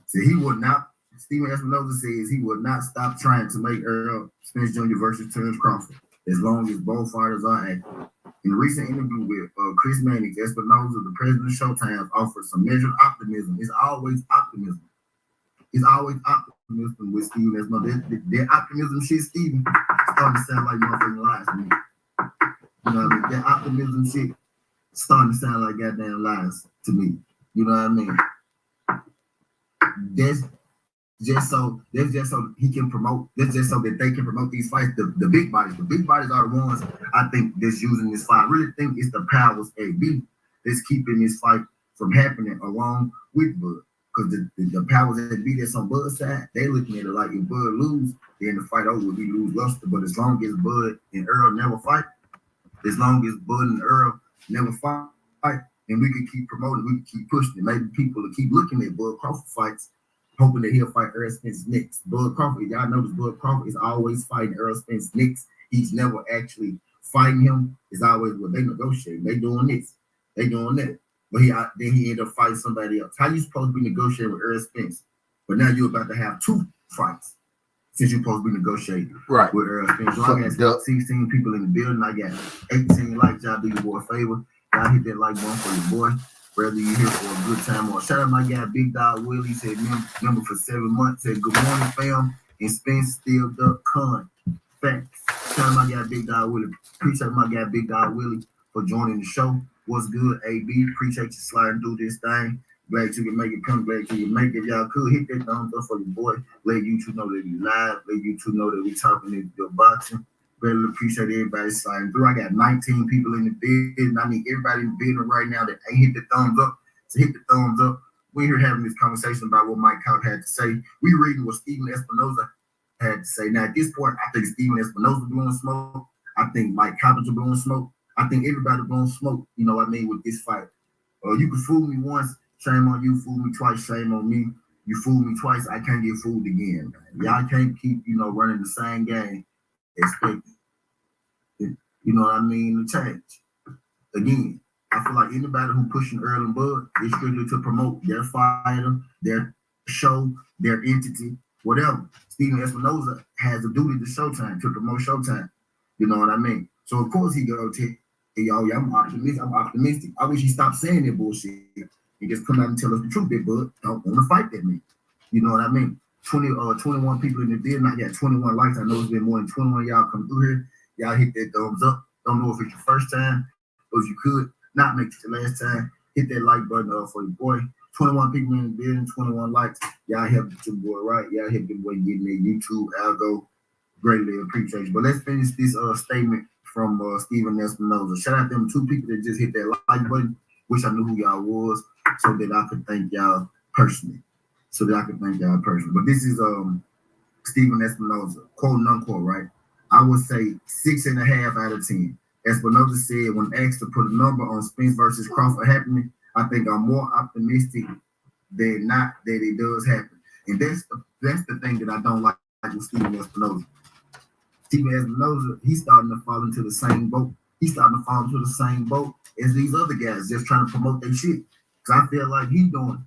S3: So he would not. Steven Espinosa says he would not stop trying to make Errol Spence Jr. versus Terence Crawford as long as both fighters are active. In a recent interview with Chris Mannix, Espinosa, the president of Showtime, offered some measured optimism. It's always optimism. It's always optimism with Steven Espinosa. That optimism shit, Steven, starting to sound like motherfucking lies to me. You know what I mean? That optimism shit starting to sound like goddamn lies to me. You know what I mean? That's just so he can promote. That's just so that they can promote these fights. The big bodies. The big bodies are the ones I think that's using this fight. I really think it's the powers AB that's keeping this fight from happening along with Bud. Because the powers that be that's on Bud's side, they looking at it like if Bud lose, then the fight over, we lose luster. But as long as Bud and Earl never fight, as long as Bud and Earl never fight, and we can keep promoting, we can keep pushing it. Maybe people will keep looking at Bud Crawford fights, hoping that he'll fight Earl Spence next. Bud Crawford, y'all notice Bud Crawford is always fighting Earl Spence next. He's never actually fighting him. It's always what they negotiate. They doing this, they doing that. But then he ended up fighting somebody else. How you supposed to be negotiating with Earl Spence? But now you're about to have 2 fights since you're supposed to be negotiating with Earl Spence. So I got 16 people in the building. I got 18 likes. Y'all do your boy a favor. Y'all hit that like button for your boy. Whether you're here for a good time or shout out my guy Big Dog Willie. He said member for 7 months. Said good morning, fam. And Spence still duck con. Facts. Shout out my guy Big Dog Willie. Appreciate my guy Big Dog Willie for joining the show. What's good, AB? Appreciate you sliding through this thing. Glad you can make it come. Glad you can make it. Y'all could hit that thumbs up for your boy. Let YouTube know that we live. Let YouTube know that we talking your boxing. Really appreciate everybody sliding through. I got 19 people in the building. I need everybody in the building right now that ain't hit the thumbs up to hit the thumbs up. We're here having this conversation about what Mike Cobb had to say. We reading what Steven Espinosa had to say. Now, at this point, I think Steven Espinosa blowing smoke. I think Mike Cobb blowing smoke. I think everybody blowing smoke, you know what I mean, with this fight. You can fool me once, shame on you. Fool me twice, shame on me. You fool me twice, I can't get fooled again. Man. Y'all can't keep, running the same game, expecting, you know what I mean, to change. Again, I feel like anybody who pushing Earl and Bud is strictly to promote their fighter, their show, their entity, whatever. Steven Espinosa has a duty to Showtime, to promote Showtime. You know what I mean? So of course he go to yo, I'm optimistic. I wish he stopped saying that bullshit and just come out and tell us the truth. That Bud don't want to fight that man. You know what I mean? 21 people in the building. I got 21 likes. I know it's been more than 21 y'all come through here. Y'all hit that thumbs up. Don't know if it's your first time or if you could not make it the last time. Hit that like button for your boy. 21 people in the building, 21 likes. Y'all help your boy right. Y'all help your boy getting their YouTube algo. Greatly appreciate you. But let's finish this statement from Steven Espinosa. Shout out them 2 people that just hit that like button. Wish I knew who y'all was so that I could thank y'all personally. But this is Steven Espinosa, quote unquote, right? I would say 6.5 out of 10. Espinosa said when asked to put a number on Spence versus Crawford happening, I think I'm more optimistic than not that it does happen. And that's the thing that I don't like with Steven Espinosa. Steven Espinosa, he's starting to fall into the same boat. He's starting to fall into the same boat as these other guys, just trying to promote their shit. Because I feel like he's doing it.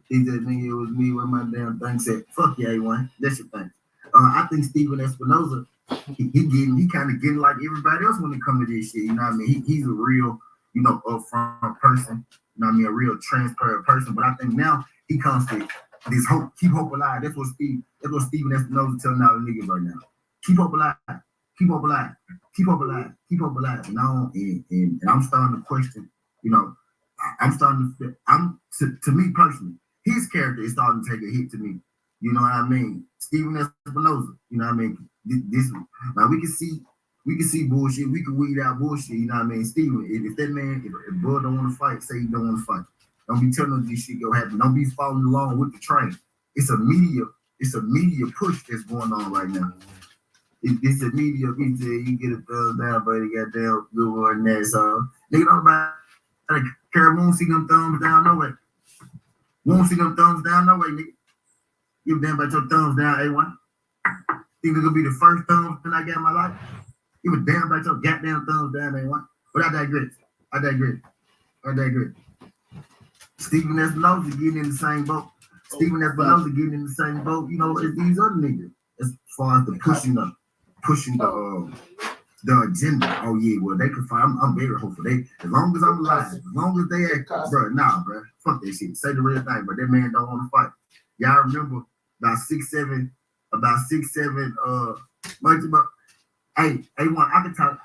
S3: He just it was me when my damn thing said, fuck yeah, A1. That's your thing. I think Steven Espinosa, he kind of getting like everybody else when it comes to this shit. You know what I mean? He's a real, upfront person. You know what I mean? A real transparent person. But I think now he comes to this hope, keep hope alive. That's what Steven Espinosa telling all the niggas right now. Keep hope alive. Keep hope alive. Keep hope alive. Keep hope alive. And I'm starting to question, I'm starting to feel, to me personally, his character is starting to take a hit to me. You know what I mean? Steven Espinoza. You know what I mean? This now we can see bullshit. We can weed out bullshit. You know what I mean? Steven, if that man, if bro don't want to fight, say he don't want to fight. Don't be telling us this shit go happen. Don't be following along with the train. It's a media push that's going on right now. It's a media. You get a thumbs down, buddy. Goddamn good one there. So nigga don't care. Won't see them thumbs down no way. Won't see them thumbs down no way, nigga. Give a damn about your thumbs down, A1. Think it's gonna be the first thumbs that I get in my life? Give a damn about your goddamn thumbs down, A1. But I digress. Steven Espinoza getting in the same boat. Steven Espinoza getting in the same boat, you know, as these other niggas. As far as the pushing the agenda. Oh yeah, well they can find. I'm very hopeful. They, as long as I'm alive, as long as they act, bro, fuck that shit. Say the real thing, but that man don't want to fight. Y'all remember about 6'7", months about. Hey, A1,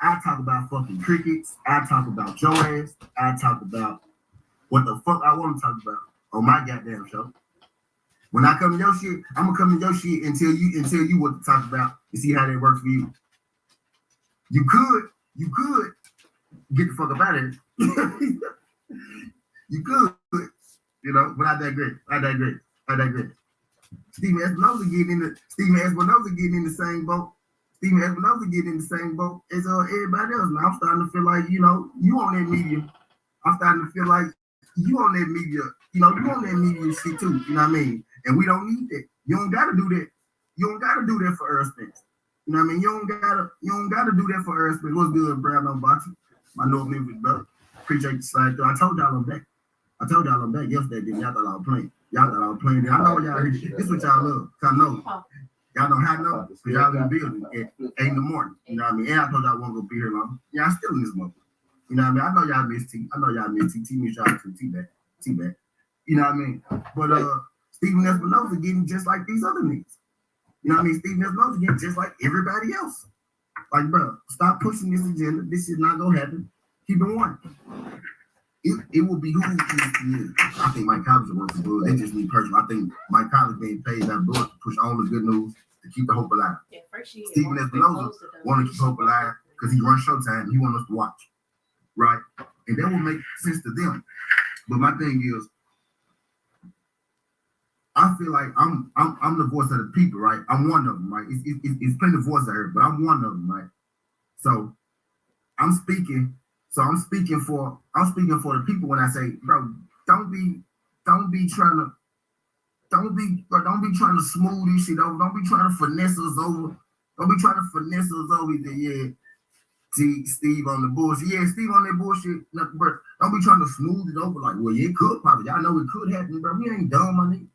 S3: I talk about fucking crickets. I talk about your ass. I talk about what the fuck I want to talk about on my goddamn show. When I come to your shit, I'm gonna come to your shit and tell you what to talk about and see how that works for you. You could get the fuck up out of here. You could, you know, but I digress. Steven Espinoza getting in the same boat. Steven Espinoza getting in the same boat as everybody else. Now I'm starting to feel like, you know, you on that media. I'm starting to feel like you on that media, you know, you on that media shit too. You know what I mean? And we don't need that. You don't gotta do that. You don't gotta do that for Earth Spence. You know what I mean? You don't gotta do that for Earth Spence. What's good, Brad? No boxing. My North Memphis brother. Appreciate the slide through. I told y'all I'm back yesterday. Didn't y'all thought I was playing? Y'all thought I was playing. I know y'all heard it. This is what y'all love. I know. Y'all know how I know? Because y'all in the building at 8 in the morning. You know what I mean? And I told y'all I wasn't gonna be here long. Y'all still in this motherfucker. You know what I mean? I know y'all miss T. T miss y'all too. T back. You know what I mean? But Steven Espinoza getting just like these other niggas. You know what I mean? Steven Espinoza getting just like everybody else. Like, bro, stop pushing this agenda. This is not gonna happen. Keep it one. It will be who you. I think Mike Collins wants to do it. That's just me personally. I think Mike Collins being paid that board to push all the good news to keep the hope alive. Yeah, Steven Espinoza want to keep hope alive because he runs Showtime. He wants us to watch, right? And that will make sense to them. But my thing is, I feel like I'm the voice of the people, right? I'm one of them, right? It's plenty of voices I heard, but I'm one of them, right? So I'm speaking for the people when I say, bro, don't be trying to smooth this shit over. Don't be trying to finesse us over. Don't be trying to finesse us over. Yeah, Steve on the bullshit. Yeah, Steve on that bullshit. Nothing, bro. Don't be trying to smooth it over like, well, yeah, it could probably. Y'all know it could happen, bro. We ain't dumb, my nigga.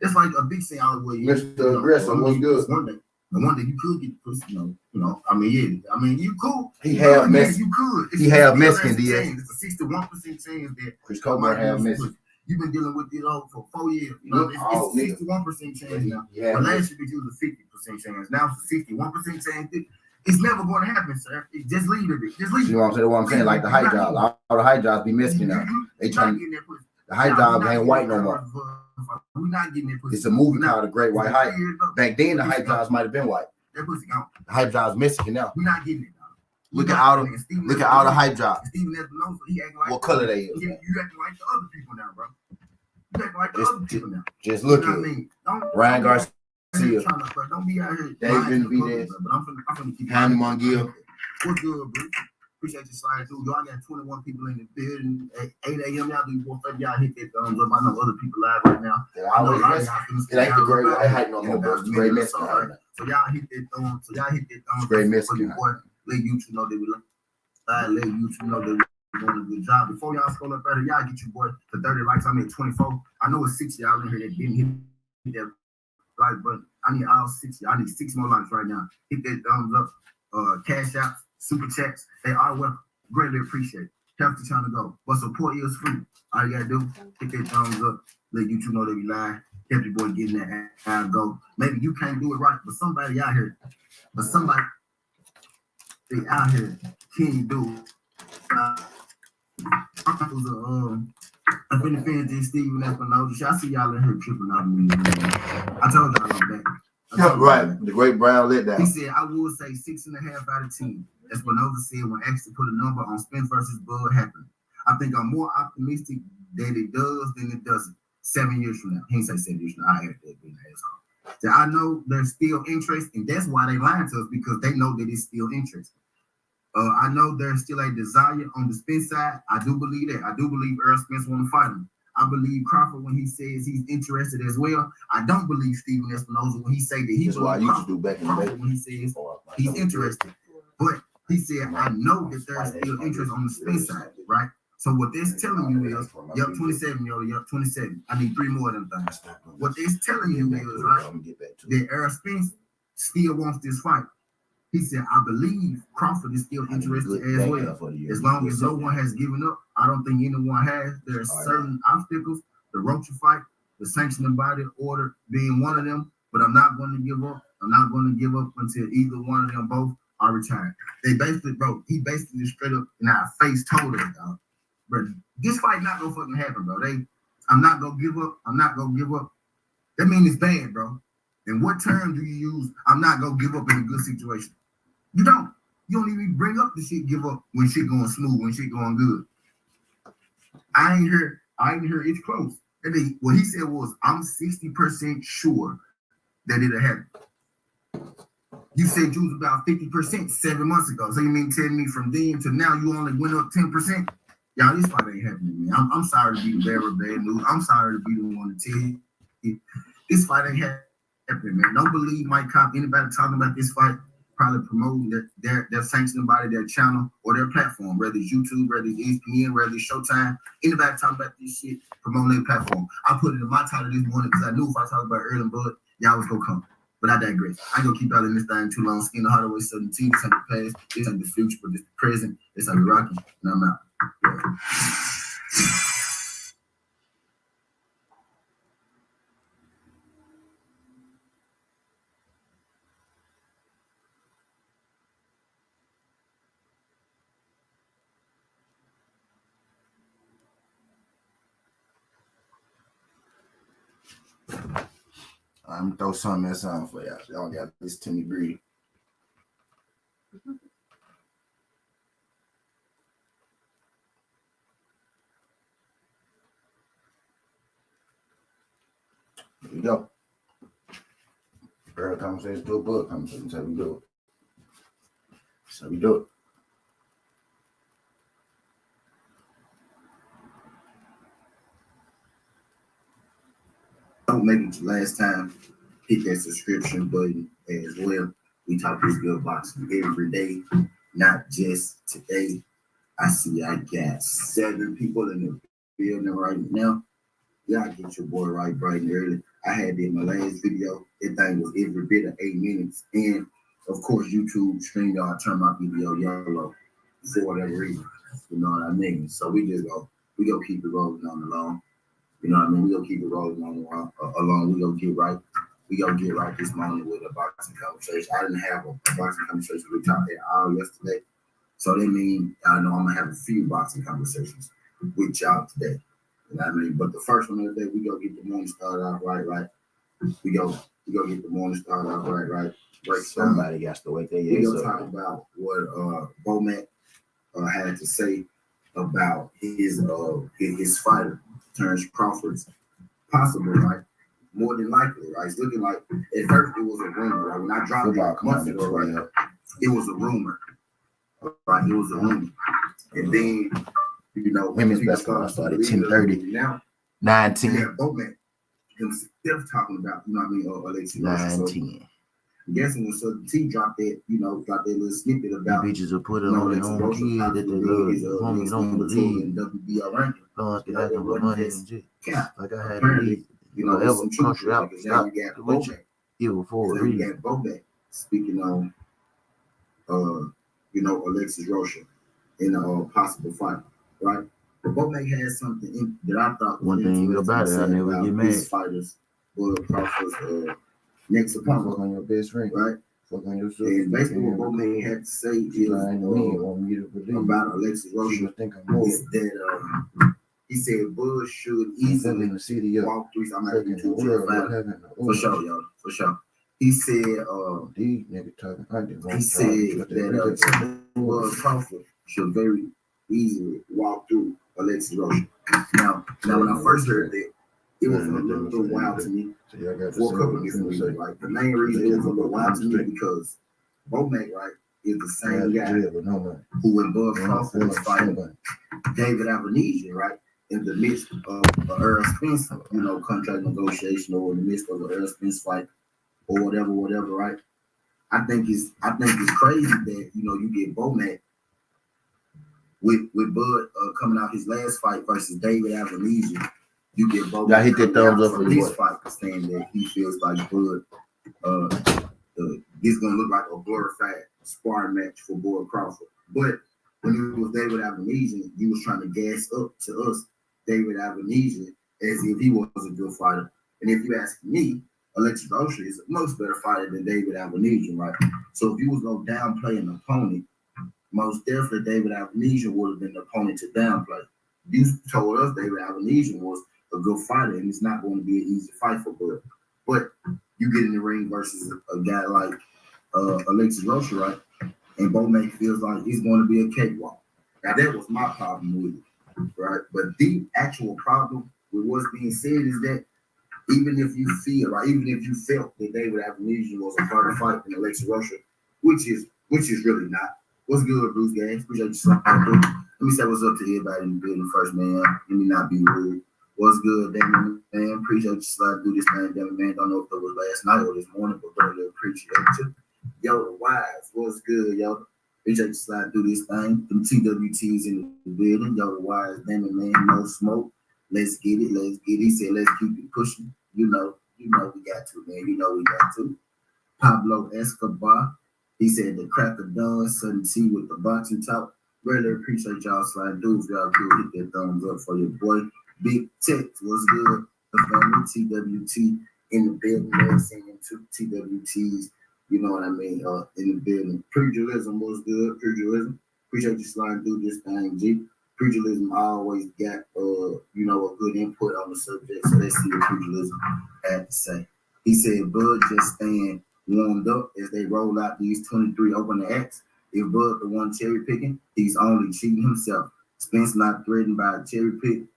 S3: It's like a big thing out where
S1: Mr. Aggressor, what's good?
S3: One day you could get pussy, you know. I mean, yeah. I mean, you could.
S1: He have Mexican.
S3: You could.
S1: He have Mexican DS.
S3: It's a 61% chance that
S1: Chris Coleman have Mexican.
S3: You've been dealing with it for 4 years. You know, it's a 61% chance now.
S1: Yeah.
S3: But last year it was a 50% chance. Now it's a 61% chance. It's never going to happen, sir. Just leave it. Just leave it.
S1: You know what I'm saying? Like the hype jobs. All the hype jobs be Mexican now. They trying to get that pussy. The hype jobs ain't white no more.
S3: We're not getting that pussy.
S1: It's a movie called The Great White Hype. Back then, the hype jobs might have been white.
S3: That pussy gone.
S1: The hype jobs Mexican now.
S3: We're not getting it.
S1: Look at all the hype jobs.
S3: Steven Espinoza, he acting like
S1: what color they is.
S3: You acting like the other people now, bro. You acting like the other people now.
S1: Just look
S3: at
S1: Ryan Garcia.
S3: Don't be out here.
S1: David Benavidez.
S3: I'm finna keep
S1: Hanny Mongill.
S3: What's good, bro? Appreciate you sliding through. Y'all got 21 people in the building at 8 a.m. Y'all do 4:30. Y'all hit that thumbs up. I know other people live right now. I know a lot of y'all
S1: it ain't the Great White Hype no more, bro. It's the Great Mexican Hype.
S3: So y'all hit that thumbs.
S1: Great Mexican
S3: Hype. Let YouTube know they will. Let YouTube know they were doing a good job. Before y'all scroll up better, y'all get your boy to 30 likes. I'm at 24. I know it's 6 y'all in here that didn't hit that like button. I need all 6. I need 6 more likes right now. Hit that thumbs up. Cash out, super chats. They are welcome. Greatly appreciate it. Healthy trying to go. But support is free. All you gotta do, hit that thumbs up. Let YouTube know that we live. Help your boy getting that ad go. Maybe you can't do it right, but somebody out here, they out here can do it. I was I'm finna finish this Steven Espinosa. I see y'all in here tripping out me. I told y'all I'm back.
S1: Right. The great Brown let down.
S3: He said, I would say 6.5 out of 10. Espinosa said when asked to put a number on Spence versus Bud happened. I think I'm more optimistic that it does than it doesn't. 7 years from now. He didn't say 7 years from now. I had that being an asshole. So I know there's still interest, and that's why they lying to us, because they know that it's still interest. I know there's still a desire on the Spence side. I do believe that. I do believe Earl Spence want to fight him. I believe Crawford when he says he's interested as well. I don't believe Steven Espinosa when he say that he's
S1: what I used to do back in the day.
S3: when he says he's interested. But he said, I know that there's still interest on the Spence side, right? So what this telling you is, yup, 27, yup, 27. I need 3 more of them things. What this telling you is, right, that Earl Spence still wants this fight. He said, I believe Crawford is still interested as well. As long as no one has given up, I don't think anyone has. There are certain obstacles, the Rocha fight, the sanctioning body order being one of them, but I'm not going to give up. I'm not going to give up until either one of them both are retired. They basically, bro, he basically straight up in our face told us, dog, bro, this fight not going to fucking happen, bro. I'm not going to give up. I'm not going to give up. That means it's bad, bro. And what term do you use? I'm not going to give up in a good situation. You don't. You don't even bring up the shit give up when shit going smooth, when shit going good. I ain't hear it's close. And then what he said was, I'm 60% sure that it'll happen. You said you was about 50% 7 months ago. So you mean tell me from then to now you only went up 10%? Y'all, this fight ain't happening, man. I'm sorry to be the bearer of bad news. I'm sorry to be the one to tell you. This fight ain't happening, man. Don't believe Mike Cobb, anybody talking about this fight, probably promoting their sanctioning body, their channel, or their platform, whether it's YouTube, whether it's ESPN, whether it's Showtime. Anybody talking about this shit, promoting their platform. I put it in my title this morning because I knew if I talk about Earl and Bud, y'all was gonna come. But I digress. I ain't gonna keep y'all in this thing too long. Skin the Hardaway 17, this ain't the past, this ain't the future, but this the present, this ain't the Rocky, and I'm out. Yeah.
S1: I'm gonna throw something else on for y'all. Y'all got this to me breathe. Here we go. Girl conversation to a book conversation. That's how we do it. That's how we do it.
S3: Don't make it last time. Hit that subscription button as well. We talk this good boxing every day, not just today. I see I got 7 people in the building right now. Y'all get your boy right bright and early. I had it in my last video. That thing was every bit of 8 minutes. And of course, YouTube stream y'all turn my video yellow for whatever reason. You know what I mean? So we go keep it rolling on the long. You know what I mean? We gonna keep it rolling on along. We gonna get right. We gonna get right this morning with a boxing conversation. I didn't have a boxing conversation with y'all at all yesterday. So that means I know I'm gonna have a few boxing conversations with y'all today. You know what I mean? But the first one of the day, we gonna get the morning started off right. We go get the morning started off right. Break
S1: Somebody got to wake their
S3: We
S1: ass
S3: gonna talk
S1: up.
S3: about what Bomac had to say about his fighter turns Crawford's possible, right? More than likely, right? It's looking like at first it was a rumor, right? When I dropped
S1: Football
S3: it months ago, right? It was a rumor, right? It was a rumor, and then you know
S1: Women's basketball started 10:30.
S3: Now
S1: 9:10.
S3: yeah, Bomac himself talking about, you know what I mean, Alexi Rocha.
S1: 9:10.
S3: I'm guessing when Southern T dropped that little snippet about
S1: Bitches will put it
S3: you know,
S1: on their
S3: Alexi
S1: own
S3: Rocha
S1: kid that they
S3: possibly
S1: love.
S3: his
S1: Homie don't
S3: next
S1: believe.
S3: in WBO ranking.
S1: Guns get
S3: You know,
S1: acting
S3: it
S1: with
S3: wasn't
S1: money
S3: just
S1: and shit.
S3: cap.
S1: Like I had to
S3: Apparently,
S1: leave.
S3: you know,
S1: Whatever
S3: there's some truth
S1: country
S3: to it,
S1: out,
S3: because now
S1: stop
S3: you got
S1: the with you.
S3: Bomac.
S1: Even for a
S3: Now you
S1: reason.
S3: got Bomac speaking on you know, Alexis Rocha in a possible fight, right? But Bomac has something that I thought was
S1: One thing
S3: interesting
S1: about it, I
S3: to say
S1: never
S3: about
S1: get mad.
S3: his fighters, Bud Crawford's next
S1: Fuck
S3: opponent,
S1: on your best friend.
S3: right?
S1: Fuck on yourself.
S3: And basically what Bowman had to say is
S1: want me to believe
S3: about Alexis Rocha
S1: think I'm more.
S3: is that he said Bud should easily
S1: in the city of
S3: walk through. I'm not
S1: in
S3: going
S1: the
S3: to
S1: world.
S3: for sure, y'all. For sure. He said
S1: these niggas talking. I didn't want
S3: he said that Bud Crawford should very easily walk through Alexis Rocha. Now when I first heard that, it was a little wild to me for a couple of different reasons. Like the main reason it was a little wild to me because Bomac, right, is the same guy who when Bud Crawford was fighting David Avenesian, right, in the midst of Earl Spence, contract negotiation or in the midst of an Earl Spence fight or whatever, right? I think it's crazy that you get Bomac with Bud coming out his last fight versus David Avenesian. You get Bomac.
S1: I hit that thumbs up for
S3: this fight, saying that he feels like Bud. This gonna look like a glorified sparring match for Bud Crawford. But when it was David Avenesian, you was trying to gas up to us David Avenesian as if he was a good fighter. And if you ask me, Alexis Rocha is a much better fighter than David Avenesian, right? So if you was gonna downplay an opponent, most definitely David Avenesian would have been the opponent to downplay. You told us David Avenesian was a good fighter, and it's not going to be an easy fight for Bud. But you get in the ring versus a guy like Alexis Rocha, right? And Bomac feels like he's going to be a cakewalk. Now, that was my problem with it, right? But the actual problem with what's being said is that even if you feel, right, even if you felt that David Avenesian was a harder fight than Alexis Rocha, which is really not. What's good, Bruce Gaines? Appreciate you so much. Let me say what's up to everybody in the building first, man. Let me not be rude. What's good, Damon, man? Appreciate you sliding through this, man. Damon, man, don't know if it was last night or this morning, but really appreciate you. Yo, the Wise, what's good, yo? Appreciate you sliding through this thing. Them TWTs in the building. Yo, the Wise, Damon, man, no smoke. Let's get it. He said, let's keep it pushing. You know we got to, man. You know we got to. Pablo Escobar, he said the crack of dawn, sudden tea with the boxing talk. Really appreciate y'all sliding through. If y'all could hit that thumbs up for your boy. Big Tech, what's good? The family TWT in the building, man. Singing two TWTs, you know what I mean? In the building. Pugilism was good. Pugilism. Appreciate you sliding through this thing, G. Pugilism always got a good input on the subject. So let's see what Pugilism had to say. He said Bud just staying warmed up as they roll out these 23 opening acts. If Bud the one cherry picking, he's only cheating himself. Spence not threatened by cherry picking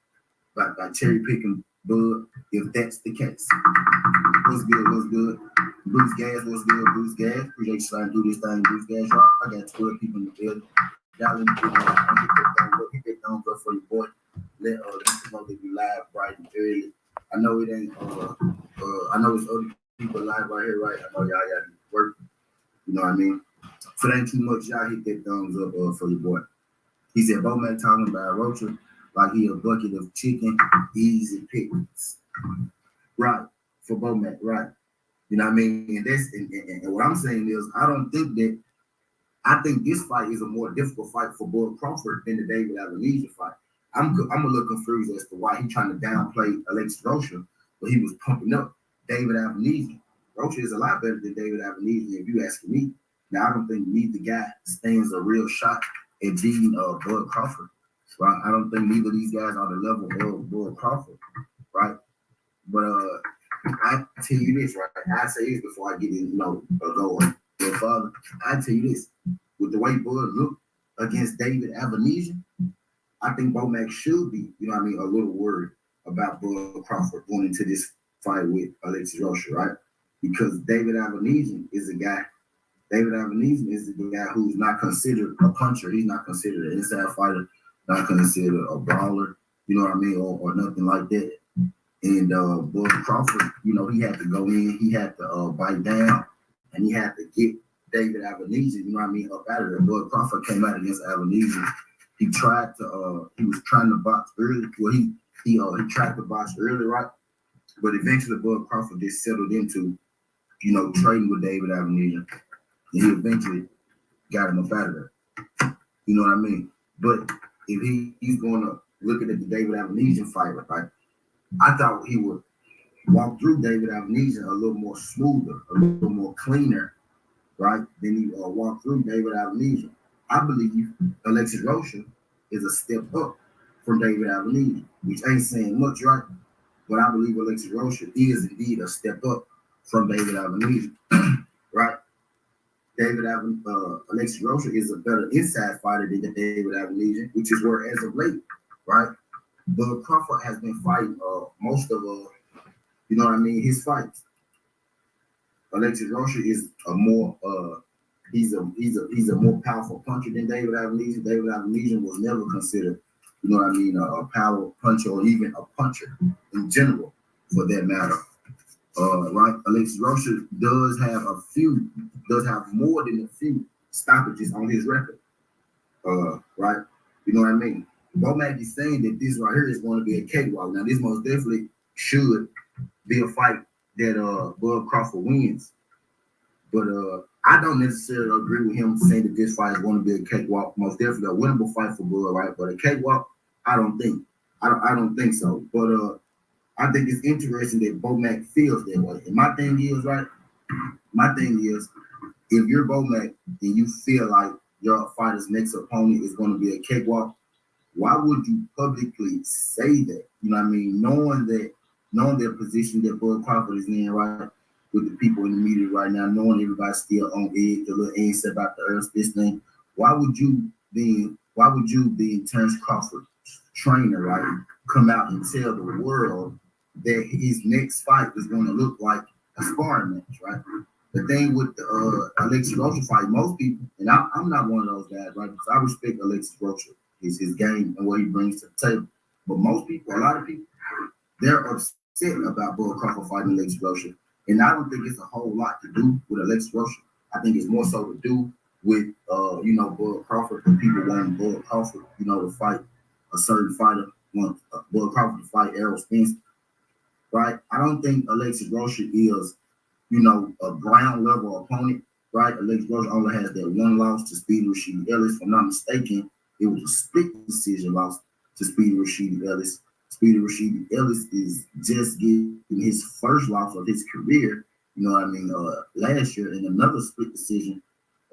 S3: Bud, if that's the case. What's good? Bruce Gas, what's good, Bruce Gas? Appreciate you sliding through this thing, Bruce Gas. I got 12 people in the building. Y'all hit that thumbs up for your boy. Let us know that we live bright and early. I know it ain't I know it's other people live right here, right? I know y'all got to work. You know what I mean? So it ain't too much. Y'all hit that thumbs up for your boy. He said Bomac talking about Rocha like he a bucket of chicken, easy pickings. Right. For Bomac, right. You know what I mean? And that's and what I'm saying is I think this fight is a more difficult fight for Bud Crawford than the David Avenesian fight. I'm a little confused as to why he's trying to downplay Alexis Rocha, but he was pumping up David Avenesian. Rocha is a lot better than David Avenesian, if you ask me. Now, I don't think neither guy stands a real shot at beating Bud Crawford. Right? I don't think neither of these guys are the level of Bud Crawford, right? But I tell you this, right? I say this before I get in, go on. Your father, I tell you this, with the way Bud looked against David Avenesian, I think Bomac should be, a little worried about Bud Crawford going into this fight with Alexis Rocha, right? Because David Avenesian is the guy who's not considered a puncher. He's not considered an inside fighter, not considered a brawler, you know what I mean, or nothing like that. And Bud Crawford, he had to go in, he had to bite down, and he had to get David Avenesian, up out of there. Bud Crawford came out against Avenesian. He was trying to box early. Well, he tried to box early, right? But eventually Bud Crawford just settled into, trading with David Avenesian. And he eventually got him up out of there. You know what I mean? But if he's going to look at the David Avenesian fight, right? I thought he would walk through David Avenesian a little more smoother, a little more cleaner, right? Then he walked through David Avenesian. I believe Alexis Rocha is a step up from David Avenesian, which ain't saying much, right? But I believe Alexis Rocha is indeed a step up from David Avenesian, right? Alexis Rocha is a better inside fighter than David Avenesian, which is where as of late, right? Bud Crawford has been fighting most of you know what I mean, his fights. Alexis Rocha is a more he's a more powerful puncher than David Avenesian. David Avenesian was never considered, you know what I mean, a power puncher or even a puncher in general, for that matter. Right? Alexis Rocha does have more than a few stoppages on his record. Right? You know what I mean? Bomac is saying that this right here is going to be a cakewalk. Now, this most definitely should be a fight that Bud Crawford wins. But I don't necessarily agree with him saying that this fight is going to be a cakewalk. Most definitely a winnable fight for Bud, right? But a cakewalk, I don't think. I don't think so. But I think it's interesting that Bomac feels that way. And my thing is, right? My thing is, if you're Bomac and you feel like your fighter's next opponent is going to be a cakewalk, why would you publicly say that? You know what I mean? Knowing the position that Bud Crawford is in, right? With the people in the media right now, knowing everybody's still on edge, the little angst about the earth, this thing. Why would you be Terence Crawford trainer, right? Come out and tell the world that his next fight is going to look like a sparring match, right? The thing with the Alexis Rocha fight, most people, and I'm not one of those guys, right? Because I respect Alexis Rocha, his game and what he brings to the table. But most people, a lot of people, they're upset about Bud Crawford fighting Alexis Rocha. And I don't think it's a whole lot to do with Alexis Rocha. I think it's more so to do with, Bud Crawford and people wanting Bud Crawford, to fight a certain fighter, want Bud Crawford to fight Errol Spence, right? I don't think Alexis Rocha is, a ground level opponent, right? Alexis Rocha only has that one loss to Speedy Rashidi Ellis. If I'm not mistaken, it was a split decision loss to Speedy Rashidi Ellis. Speedy Rashidi Ellis is just getting his first loss of his career, last year in another split decision,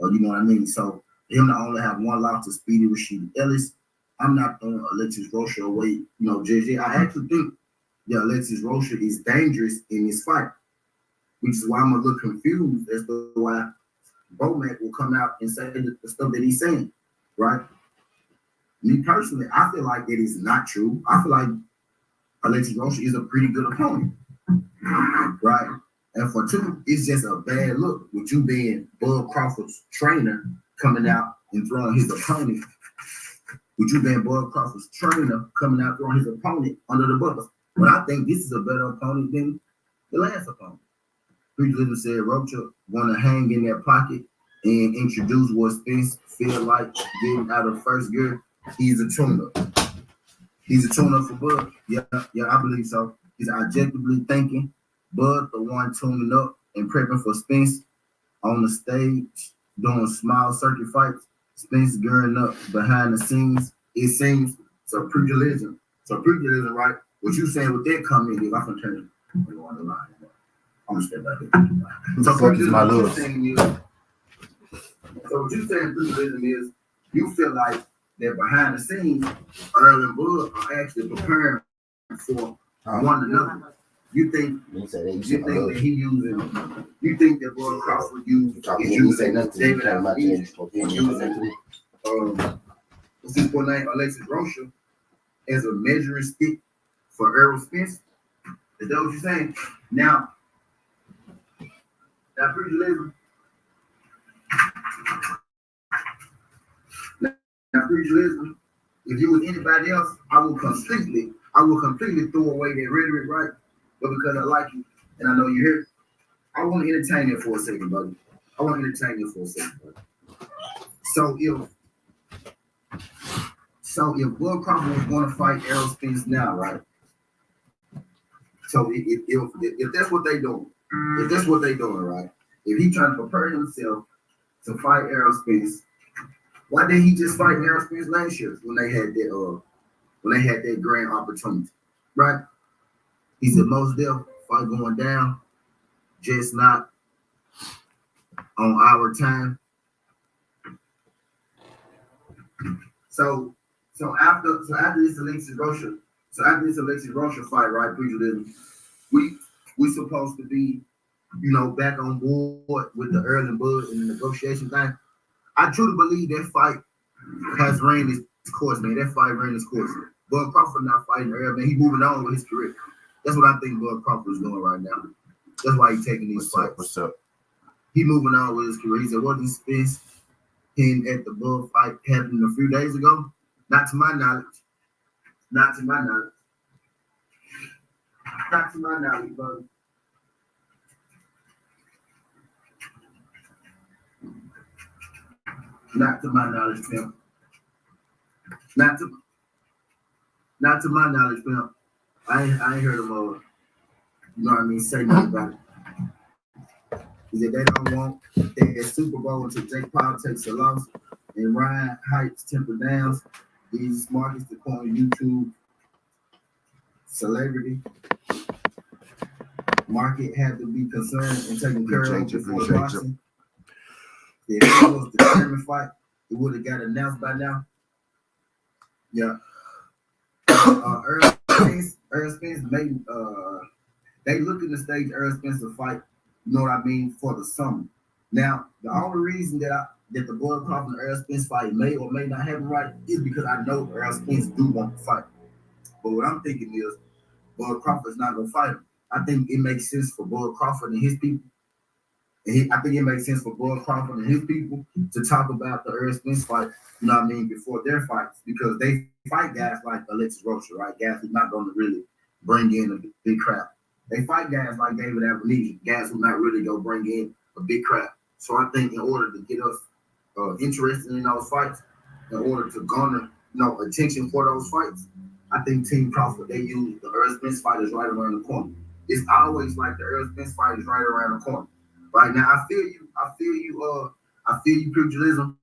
S3: you know what I mean? So him to only have one loss to Speedy Rashidi Ellis, I'm not throwing Alexis Rocha away, JJ. I actually think that Alexis Rocha is dangerous in this fight, which is why I'm a little confused as to why Bomac will come out and say the stuff that he's saying, right? Me personally, I feel like it is not true. I feel like Alexis Rocha is a pretty good opponent, right? And for two, it's just a bad look with you being Bud Crawford's trainer coming out and throwing his opponent. With you being Bud Crawford's trainer coming out throwing his opponent under the bus. But I think this is a better opponent than the last opponent. Preacher said Rocha want to hang in their pocket and introduce what Spence feel like getting out of first gear. He's a tuner. He's a tuner for Bud. Yeah, I believe so. He's objectively thinking. Bud, the one tuning up and prepping for Spence on the stage, doing small circuit fights. Spence gearing up behind the scenes. It seems so pugilism. So pugilism, right? What you saying with that comment is I'm gonna turn it on the line. I'm gonna step back here. So what you saying pugilism is you feel like that behind the scenes, Earl and Bud are actually preparing for one another. You think that he using? You think that Bud Crawford using David Avenesian using what's his full name, Alexis Rocha, as a measuring stick for Errol Spence? Is that what you're saying? Now pugilism. Now pugilism. If you was anybody else, I will completely throw away that rhetoric, right? But because I like you and I know you're here, I want to entertain it for a second, buddy. So if Bud Crawford was going to fight Errol Spence now, right? So if that's what they doing, right? If he trying to prepare himself to fight Errol Spence, why didn't he just fight Errol Spence last year when they had that grand opportunity, right? He said most deaf fight going down, just not on our time. So after this Alexis Rocha fight, right, pugilism, we supposed to be, back on board with the Earl and Bud and the negotiation thing. I truly believe that fight has ran its course, man. That fight ran its course. Bud Crawford not fighting Earl, man. He's moving on with his career. That's what I think Bud Crawford is doing right now. That's why he's taking these fights.
S1: What's up?
S3: He moving on with his career. He said, what did Spence him at the Bud fight happened a few days ago? Not to my knowledge. Not to my knowledge. Not to my knowledge, Bud. Not to my knowledge, pimp. Not to my knowledge, pimp. I ain't heard him, say nothing about it. He said they don't want that Super Bowl until Jake Paul takes a loss and Ryan hypes temper downs. These markets to coin YouTube celebrity market had to be concerned and taken care of before boxing. If it was the German fight, it would have got announced by now. Yeah. Earl Spence made they looking to stage Earl Spence a fight, you know what I mean, for the summer. Now, the only reason that the Bud Crawford and Earl Spence fight may or may not happen right is because I know Earl Spence do want to fight. But what I'm thinking is Bud Crawford's not gonna fight him. I think it makes sense for Bud Crawford and his people. I think it makes sense for Bud Crawford and his people to talk about the Earl Spence fight, you know what I mean, before their fights, because they fight guys like Alexis Rocha, right? Guys who's not going to really bring in a big crowd. They fight guys like Benavidez, guys who not really going to bring in a big crowd. So I think in order to get us interested in those fights, in order to garner, attention for those fights, I think Team Crawford, they use the Earl Spence fight is right around the corner. It's always like the Earl Spence fight is right around the corner. Right now, I feel you, pugilism.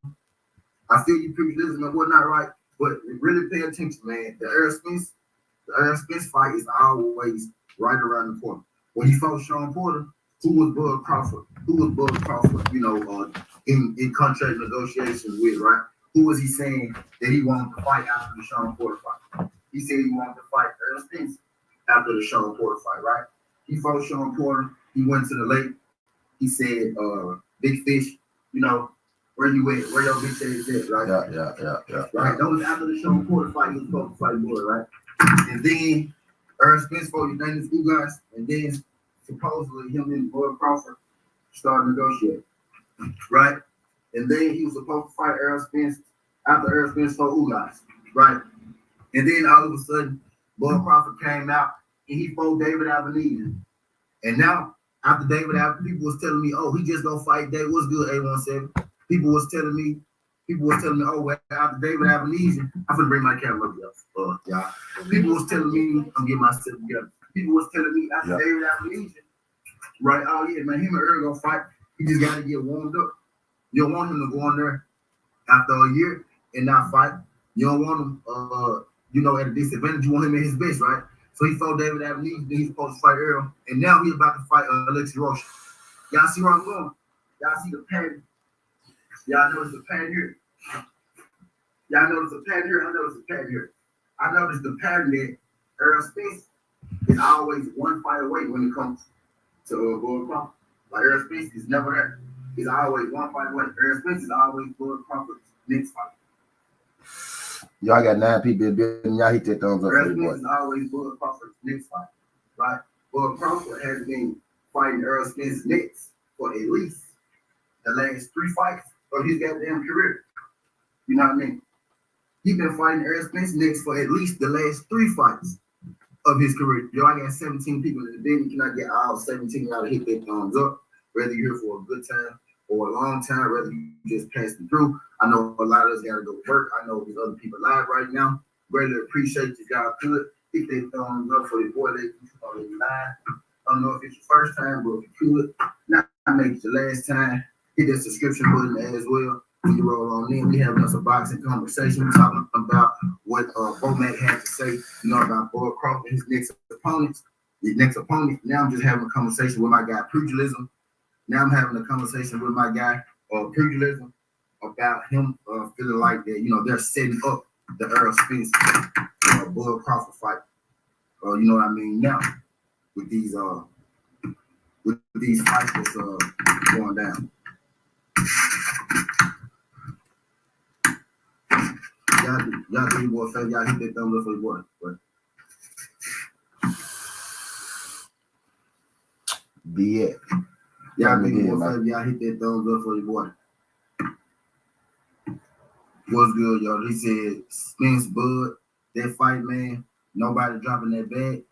S3: I feel you, pugilism and whatnot, right? But really pay attention, man. The Earl Spence fight is always right around the corner. When he fought Sean Porter, who was Bud Crawford? In contract negotiations with, right? Who was he saying that he wanted to fight after the Sean Porter fight? He said he wanted to fight Earl Spence after the Sean Porter fight, right? He fought Sean Porter. He went to the lake. He said, big fish, where you at? Where your big fish is at, right?
S1: Yeah.
S3: Right? That was after the Sean Porter fight. He was supposed to fight Boy, right? And then Earl Spence fought his name is two guys, and then supposedly him and Bud Crawford started negotiating, right? And then he was supposed to fight Earl Spence after Earl Spence fought Ugas, right? And then all of a sudden, Bud Crawford came out and he fought David Benavidez. And now, after David, people was telling me, oh, he just gonna fight David. What's good, A17? People was telling me, oh, well, after David Benavidez, I'm gonna bring my camera up, y'all. People was telling me, I'm getting myself together. People was telling me after David Benavidez, right? Oh yeah, man, him and Earl gonna fight. He just gotta get warmed up. You don't want him to go in there after a year and not fight. You don't want him, at a disadvantage. You want him at his best, right? So he fought David Benavidez, then he's supposed to fight Earl, and now he's about to fight Alexis Rocha. Y'all see where I'm going? Y'all see the pattern? Y'all notice the pattern here? Y'all notice the pattern here? I notice the pattern here. I notice the pattern that Earl Spence is always one fight away when it comes to Bud Crawford. Like Earl Spence is never there. He's always one fight away. Earl Spence is always Bud Crawford's next fight.
S1: Y'all got 9 people. Y'all hit that thumbs up.
S3: Earl Spence is always Bud Crawford's next fight, right? Bud Crawford has been fighting Earl Spence next for at least the last 3 fights of his goddamn career. You know what I mean? He's been fighting Earl Spence next for at least the last 3 fights of his career. Yo, I got 17 people in the building. Can I get all 17 y'all to hit that thumbs up? Whether you're here for a good time or a long time, whether you just passing through. I know a lot of us got to go to work. I know there's other people live right now. Greatly appreciate you guys could hit that thumbs up for your boy that you already live. I don't know if it's your first time, but if you could, not make it your last time, hit that subscription button as well. When you roll on in, we having us a boxing conversation. We're talking about what Bomac had to say, about Bud Crawford, his next opponent. Now I'm just having a conversation with my guy, Pugilism. Now I'm having a conversation with my guy, pugilism, about him feeling like that, they're setting up the Earl Spence Bud Crawford fight. You know what I mean? Now with these fights that's going down. Y'all do your boy favor. Y'all hit that thumbs up for your boy. But
S1: Be it.
S3: y'all do your boy favor. Y'all hit that thumbs up for your boy. What's good, y'all? He said Spence Bud, that fight, man. Nobody dropping that bag.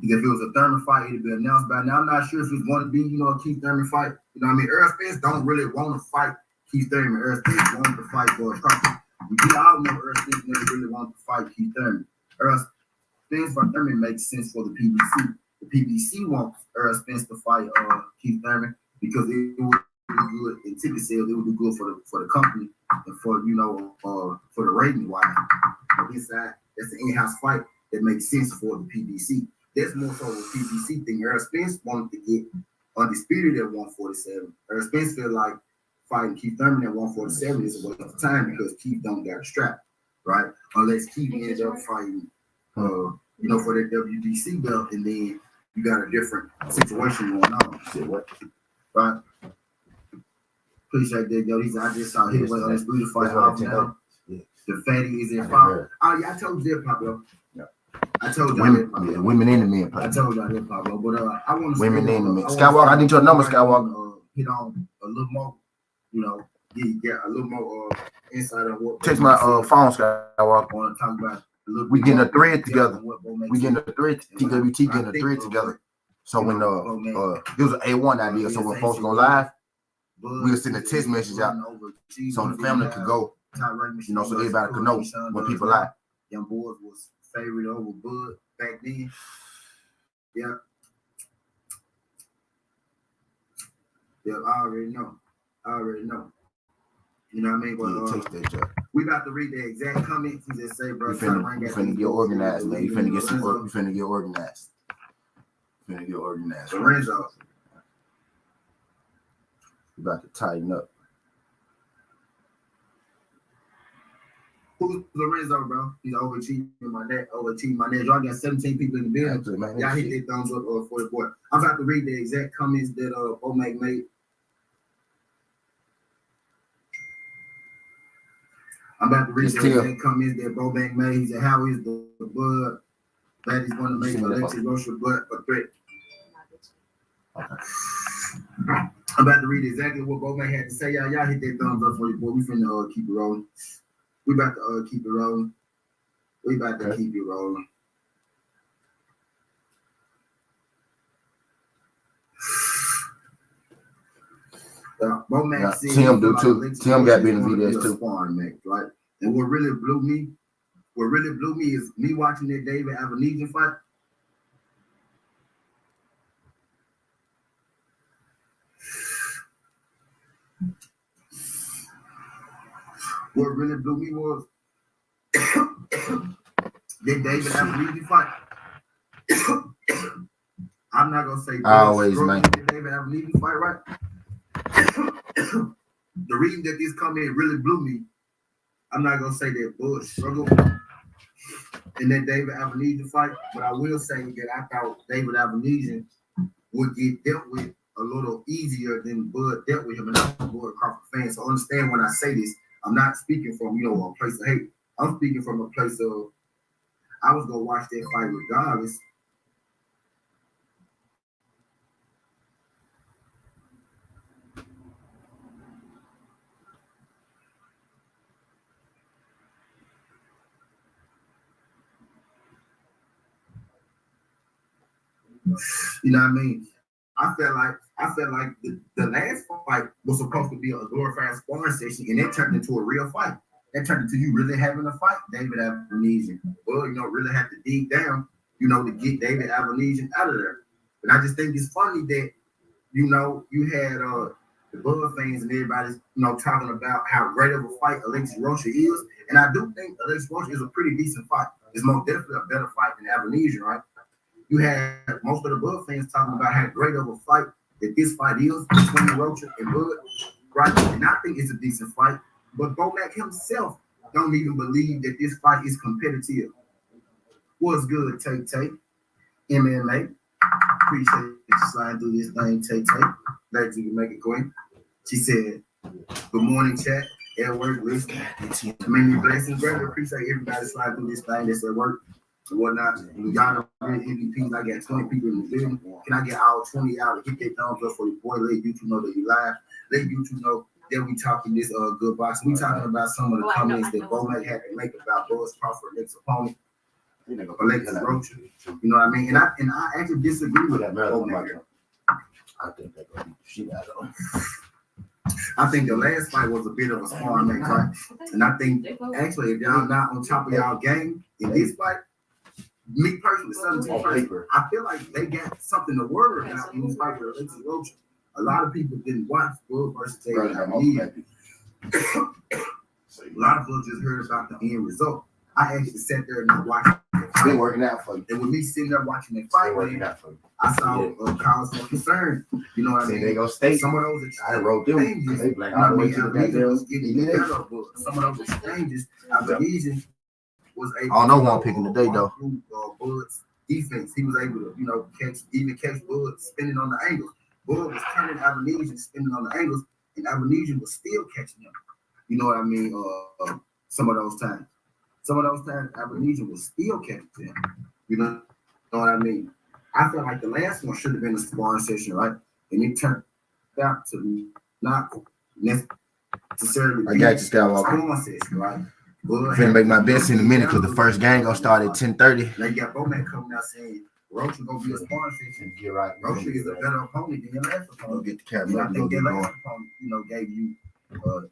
S3: If it was a Thurman fight, it'd be announced by now. I'm not sure if it's going to be, a Keith Thurman fight. You know what I mean? Earl Spence don't really want to fight Keith Thurman. Earl Spence wanted to fight for a couple. We all know Earl Spence never really wanted to fight Keith Thurman. Earl Spence for Thurman makes sense for the PBC. The PBC wants Earl Spence to fight Keith Thurman because it would be good in ticket sales. It would be good for the company and for for the rating wise. On this side, that's an in-house fight that makes sense for the PBC. That's more so a PBC thing. Earl Spence wanted to get undisputed at 147. Earl Spence feel like fighting Keith Thurman at 147 is a waste of time because Keith don't got a strap, right? Unless Keith ends up fighting, for that WBC belt, and then you got a different situation going on. Shit, what? Right? Appreciate that, yo. I just saw his way undisputed fight off now. Yeah. The fatty is in fight. Oh yeah, I told you that, Pablo. I told y'all that.
S1: Women in the men.
S3: I told y'all that, Pablo. But I want to
S1: women in the men. Skywalker, I need your number, Skywalker.
S3: Hit on a little more, get a little more insight on what.
S1: Text my phone, Skywalker.
S3: I want to talk about a little.
S1: We getting a thread together. We getting a thread. TWT getting a thread together. So when it was an A1 idea, so when folks go live, we'll send a text message out so the family could go. So everybody could know when people live.
S3: Young boys was favorite over Bud back then. Yeah. Yeah, I already know. You know what I mean? But we about to read the exact comments. He just say, bro,
S1: we finna get organized, man. You finna get organized.
S3: Lorenzo.
S1: We about to tighten up.
S3: Who's Lorenzo, bro? He's overachieving my net. Y'all got 17 people in the building. Y'all hit their thumbs up for the boy. I'm about to read the exact comments that Omac made. I'm about to read the exact comments that Bobank made. He said, how is the Bud that he's going to make Alexis Rocha Bud a threat? Okay. I'm about to read exactly what Bobank had to say. Y'all hit their thumbs up for the boy. We finna keep it rolling. We about to keep it rolling. Keep it rolling.
S1: Tim do too. Tim got Benavidez too.
S3: Sparring match, right? And what really blew me is me watching that David Avenesian fight. What really blew me was that David Avenesian fight. I'm not gonna say
S1: always, man.
S3: David Avenesian fight, right? The reason that this comment really blew me, I'm not gonna say that Bud struggled in that David Avenesian fight, but I will say that I thought David Avenesian would get dealt with a little easier than Bud dealt with him, and I'm a Bud Crawford fan. So understand when I say this, I'm not speaking from a place of hate. I'm speaking from a place of I was gonna watch that fight regardless. You know what I mean? I felt like the last fight was supposed to be a glorified sparring session, and it turned into a real fight. That turned into you really having a fight, David Avenesian. Well, really have to dig down, to get David Avenesian out of there. But I just think it's funny that, you had the Bud fans and everybody's, talking about how great of a fight Alexis Rocha is. And I do think Alexis Rocha is a pretty decent fight. It's most definitely a better fight than Avenesian, right? You had most of the Bud fans talking about how great of a fight that this fight is between Rocha and Bud, right? And I think it's a decent fight. But Bomac himself don't even believe that this fight is competitive. What's good, Tay? MMA. Appreciate you sliding through this thing, Tay. Glad you can make it quick. She said, good morning, chat. At work, listen. Many blessings, brother. Appreciate everybody sliding through this thing that's at work and whatnot. And y'all know MVPs. I got 20 people in the building. Can I get all 20 out to hit that thumbs up for your boy? Let YouTube know that you live. Let YouTube know that we talking this good box. We talking about some of the comments that Bomac had to make about Boris Crawford next opponent. Alexis Rocha. You know what I mean? And I actually disagree with that. Bomac.
S1: I think they're gonna beat the shit out of him.
S3: I think the last fight was a bit of a sparring match, right? And I think actually if y'all not on top of y'all game in this fight, me personally, 17 person, I feel like they got something to worry about in this fight with Alexis Rocha. A lot of people didn't watch Bull versus David. A lot of people just heard about the end result. I actually sat there and watched it.
S1: It's been working out for you.
S3: And with me sitting there watching the fight, I saw cause for concern. You know what I mean?
S1: They go state.
S3: Some of those
S1: I wrote them.
S3: exchanges,
S1: They black all the way to the goddamn.
S3: Some of those exchanges, I believe, was able.
S1: I don't know one picking today though.
S3: Bud's defense, he was able to, catch Bud spinning on the angles. Bud was turning Avenesian, spinning on the angles, and Avenesian was still catching him. You know what I mean? Some of those times, Avenesian was still catching him. You know what I mean? I feel like the last one should have been a sparring session, right? And it turned out to not necessarily
S1: I got you, Skywalker.
S3: sparring session, right?
S1: I'm finna make my best in a minute because the first game gonna start at 10:30.
S3: Now you got Bomac coming out saying Rocha gonna be a sparring session.
S1: Get right.
S3: Rocha is a better opponent than your last
S1: Go
S3: opponent.
S1: get the
S3: And
S1: camera.
S3: I think that last opponent, gave you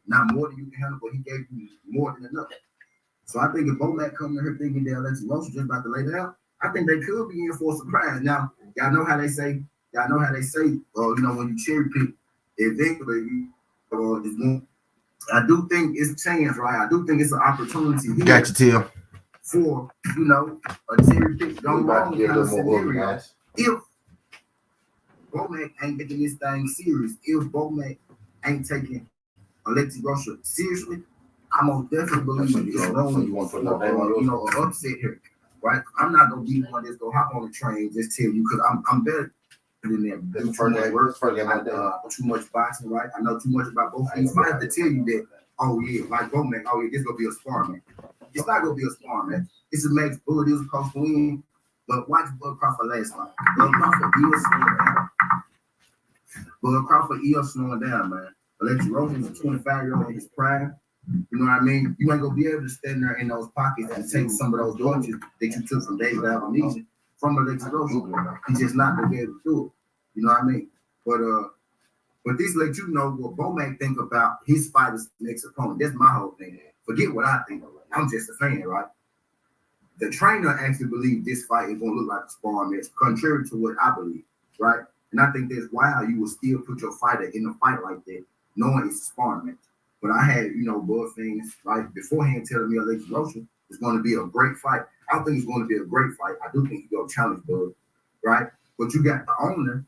S3: not more than you can handle, but he gave you more than enough. So I think if Bomac coming to her thinking that Alexis Rocha just about to lay down, I think they could be in for a surprise. Now, y'all know how they say, when you cherry pick, eventually, I do think it's a chance, right? I do think it's an opportunity here.
S1: Got you, Tim.
S3: For, a cherry pick going wrong kind of scenario. If Bomac ain't taking this thing serious, if Bomac ain't taking Alexis Rocha seriously, I most definitely believe it's wrong for an upset here, right? I'm not gonna be one that's gonna hop on the train and just tell you because I'm better than them. Do too much work, too much boxing, right? I know too much about both things. I might have to tell you that. Oh yeah, like Bomac. Oh yeah, this gonna be a sparring match. It's not gonna be a sparring match. It's a match. Bud is supposed to win, but watch Bud Crawford last fight. Bud Crawford is slowing down. Bud Crawford is slowing down, man. Alexis Rocha is a 25-year-old in his prime. You know what I mean? You ain't gonna be able to stand there in those pockets and take some of those punches that you took from David Albanese from Alexis Rocha. He's just not gonna be able to do it. You know what I mean? But this let you know what Bomac think about his fighter's next opponent. That's my whole thing. Forget what I think. I'm just a fan, right? The trainer actually believes this fight is gonna look like a sparring match, contrary to what I believe, right? And I think that's why you will still put your fighter in a fight like that, knowing it's a sparring match. But I had, Bud things right beforehand telling me Alexis Rocha is going to be a great fight. I don't think it's going to be a great fight. I do think he's going to challenge Bud, right? But you got the owner.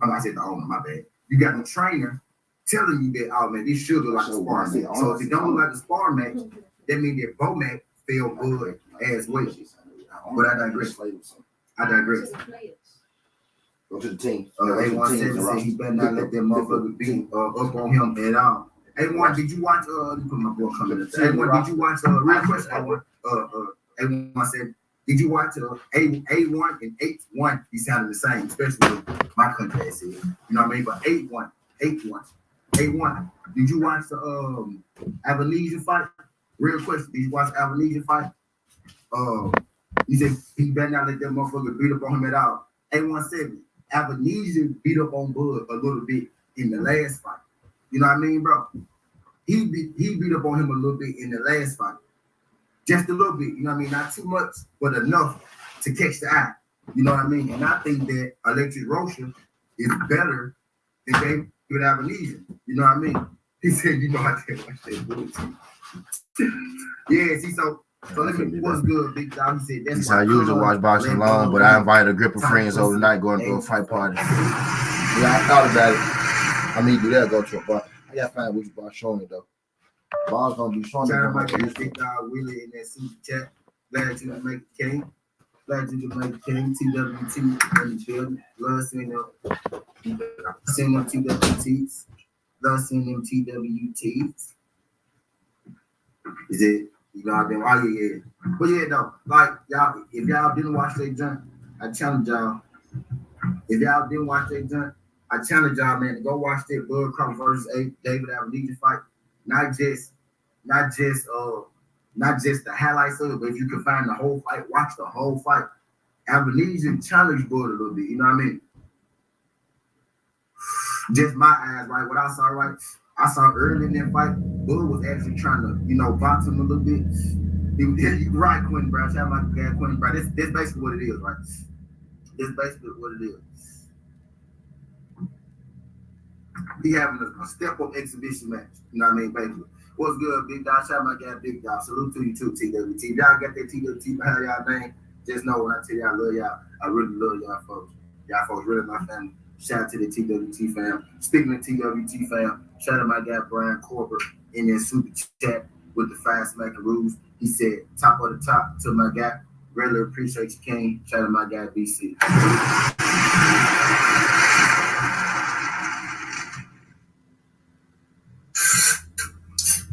S3: I said the owner, my bad. You got the trainer telling you that, oh man, this should look like a sparring match. So if it don't look like a sparring match, that means that Bomac felt Bud as well. But I digress.
S1: Go to the team.
S3: A1 said he better not let them motherfuckers beat up on him at all. A1, did you watch? Let me put my boy coming. A1, did you watch? Real question. A1 said, did you watch A1 and 8-1? He sounded the same, especially with my country. Said, you know what I mean? But 8-1, A1. Did you watch the Avenesian fight? Real question. Did you watch the Avenesian fight? He said he better not let them motherfuckers beat up on him at all. A1 said Avenesian beat up on Bud a little bit in the last fight. You know what I mean, bro? He beat up on him a little bit in the last fight. Just a little bit, you know what I mean? Not too much, but enough to catch the eye. You know what I mean? And I think that Alexis Rocha is better than David Avenesian. You know what I mean? He said, I can't watch that bullshit. Yeah, see, so So let me, what's good, big dog? He said that's
S1: I usually watch boxing alone, but I invited a group of friends over tonight going to a fight party. Yeah, I thought about it. I mean, do that, go to a bar. I gotta find which bar showing it though. Bar's gonna be showing it.
S3: Shout out my guy, big dog Willie in that super chat. Glad you can make it, King. Glad you can make it, King. TWT in the building. Love seeing them. Seeing them TWTs. Love seeing them TWTs. Is it? You know, I've been, oh yeah. But yeah, though, like y'all, if y'all didn't watch that junk, I challenge y'all. If y'all didn't watch that junk, I challenge y'all, man, to go watch that Bud Crawford versus David Benavidez fight. Not just the highlights of it, but if you can find the whole fight, watch the whole fight. Benavidez challenged Bud a little bit, you know what I mean? Just my eyes, right? What I saw, right? I saw early in that fight, Bud was actually trying to, box him a little bit. You're right, Quentin Brown. Shout out my guy, Quentin Brown. That's basically what it is, right? That's basically what it is. He having a step-up exhibition match. You know what I mean, basically. What's good, Big Dog? Shout out my guy, Big Dog. Salute to you too, TWT. If y'all got that TWT behind y'all name, just know when I tell y'all I love y'all, I really love y'all folks. Y'all folks really my family. Shout out to the TWT fam. Speaking of TWT fam, shout out my guy Brian Corbett in that super chat with the fast making rules. He said, top of the top to my guy. Really appreciate you, King. Shout out my guy BC.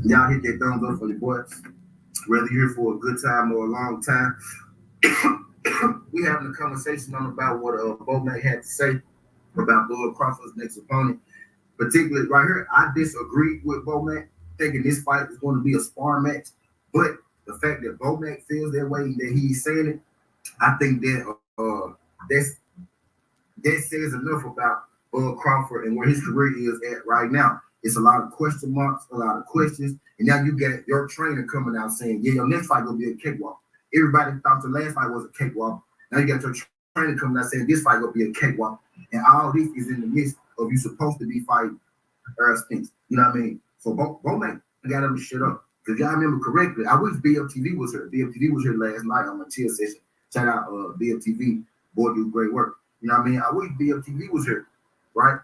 S3: Y'all hit that thumbs up for the boys. Whether you're here for a good time or a long time. We having a conversation on about what Bowman had to say about Bud Crawford's next opponent. Particularly right here, I disagreed with Bowman, thinking this fight is going to be a spar match. But the fact that Bowman feels that way and that he's saying it, I think that that says enough about Bud Crawford and where his career is at right now. It's a lot of question marks, a lot of questions, and now you get your trainer coming out saying, "Yeah, your next fight gonna be a cakewalk." Everybody thought the last fight was a cakewalk. Now you got your trainer coming out saying this fight gonna be a cakewalk, and all this is in the midst of you supposed to be fighting Earl Spinks. You know what I mean? So Bowman got him shit up. If y'all remember correctly, I wish BFTV was here. BFTV was here last night on my chill session. Shout out BFTV, boy, do great work. You know what I mean? I wish BFTV was here, right?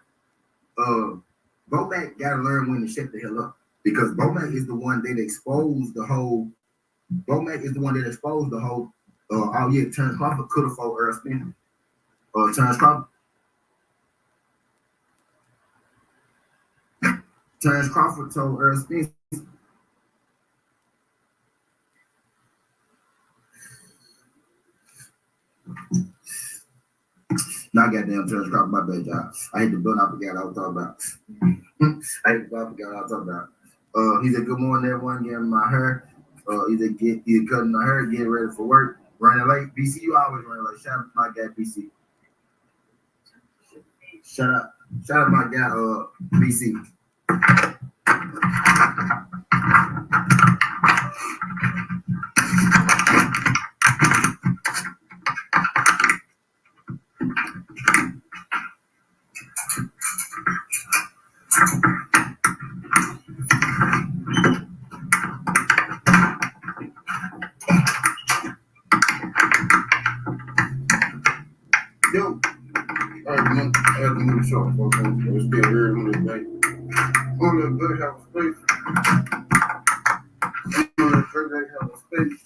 S3: Bowman got to learn when to shut the hell up, because Bowman is the one that exposed the whole. Bowman is the one that exposed the whole. Oh yeah, Terrence Crawford could have fought Earl Spinks. Terrence Crawford told Earl Spinks. Not goddamn Terrence Crawford, my bad, y'all. I hate the button. I forgot I was talking about. I forgot what I was talking about. He said, "Good morning, everyone. Getting my hair. Either cutting my hair, getting ready for work, running late. BC, you always running late. Shout out to my guy, BC. Shout out my guy, BC. Yo, I had to move short, folks. It's still weird on this day. On the good have a space. On the good day have a space.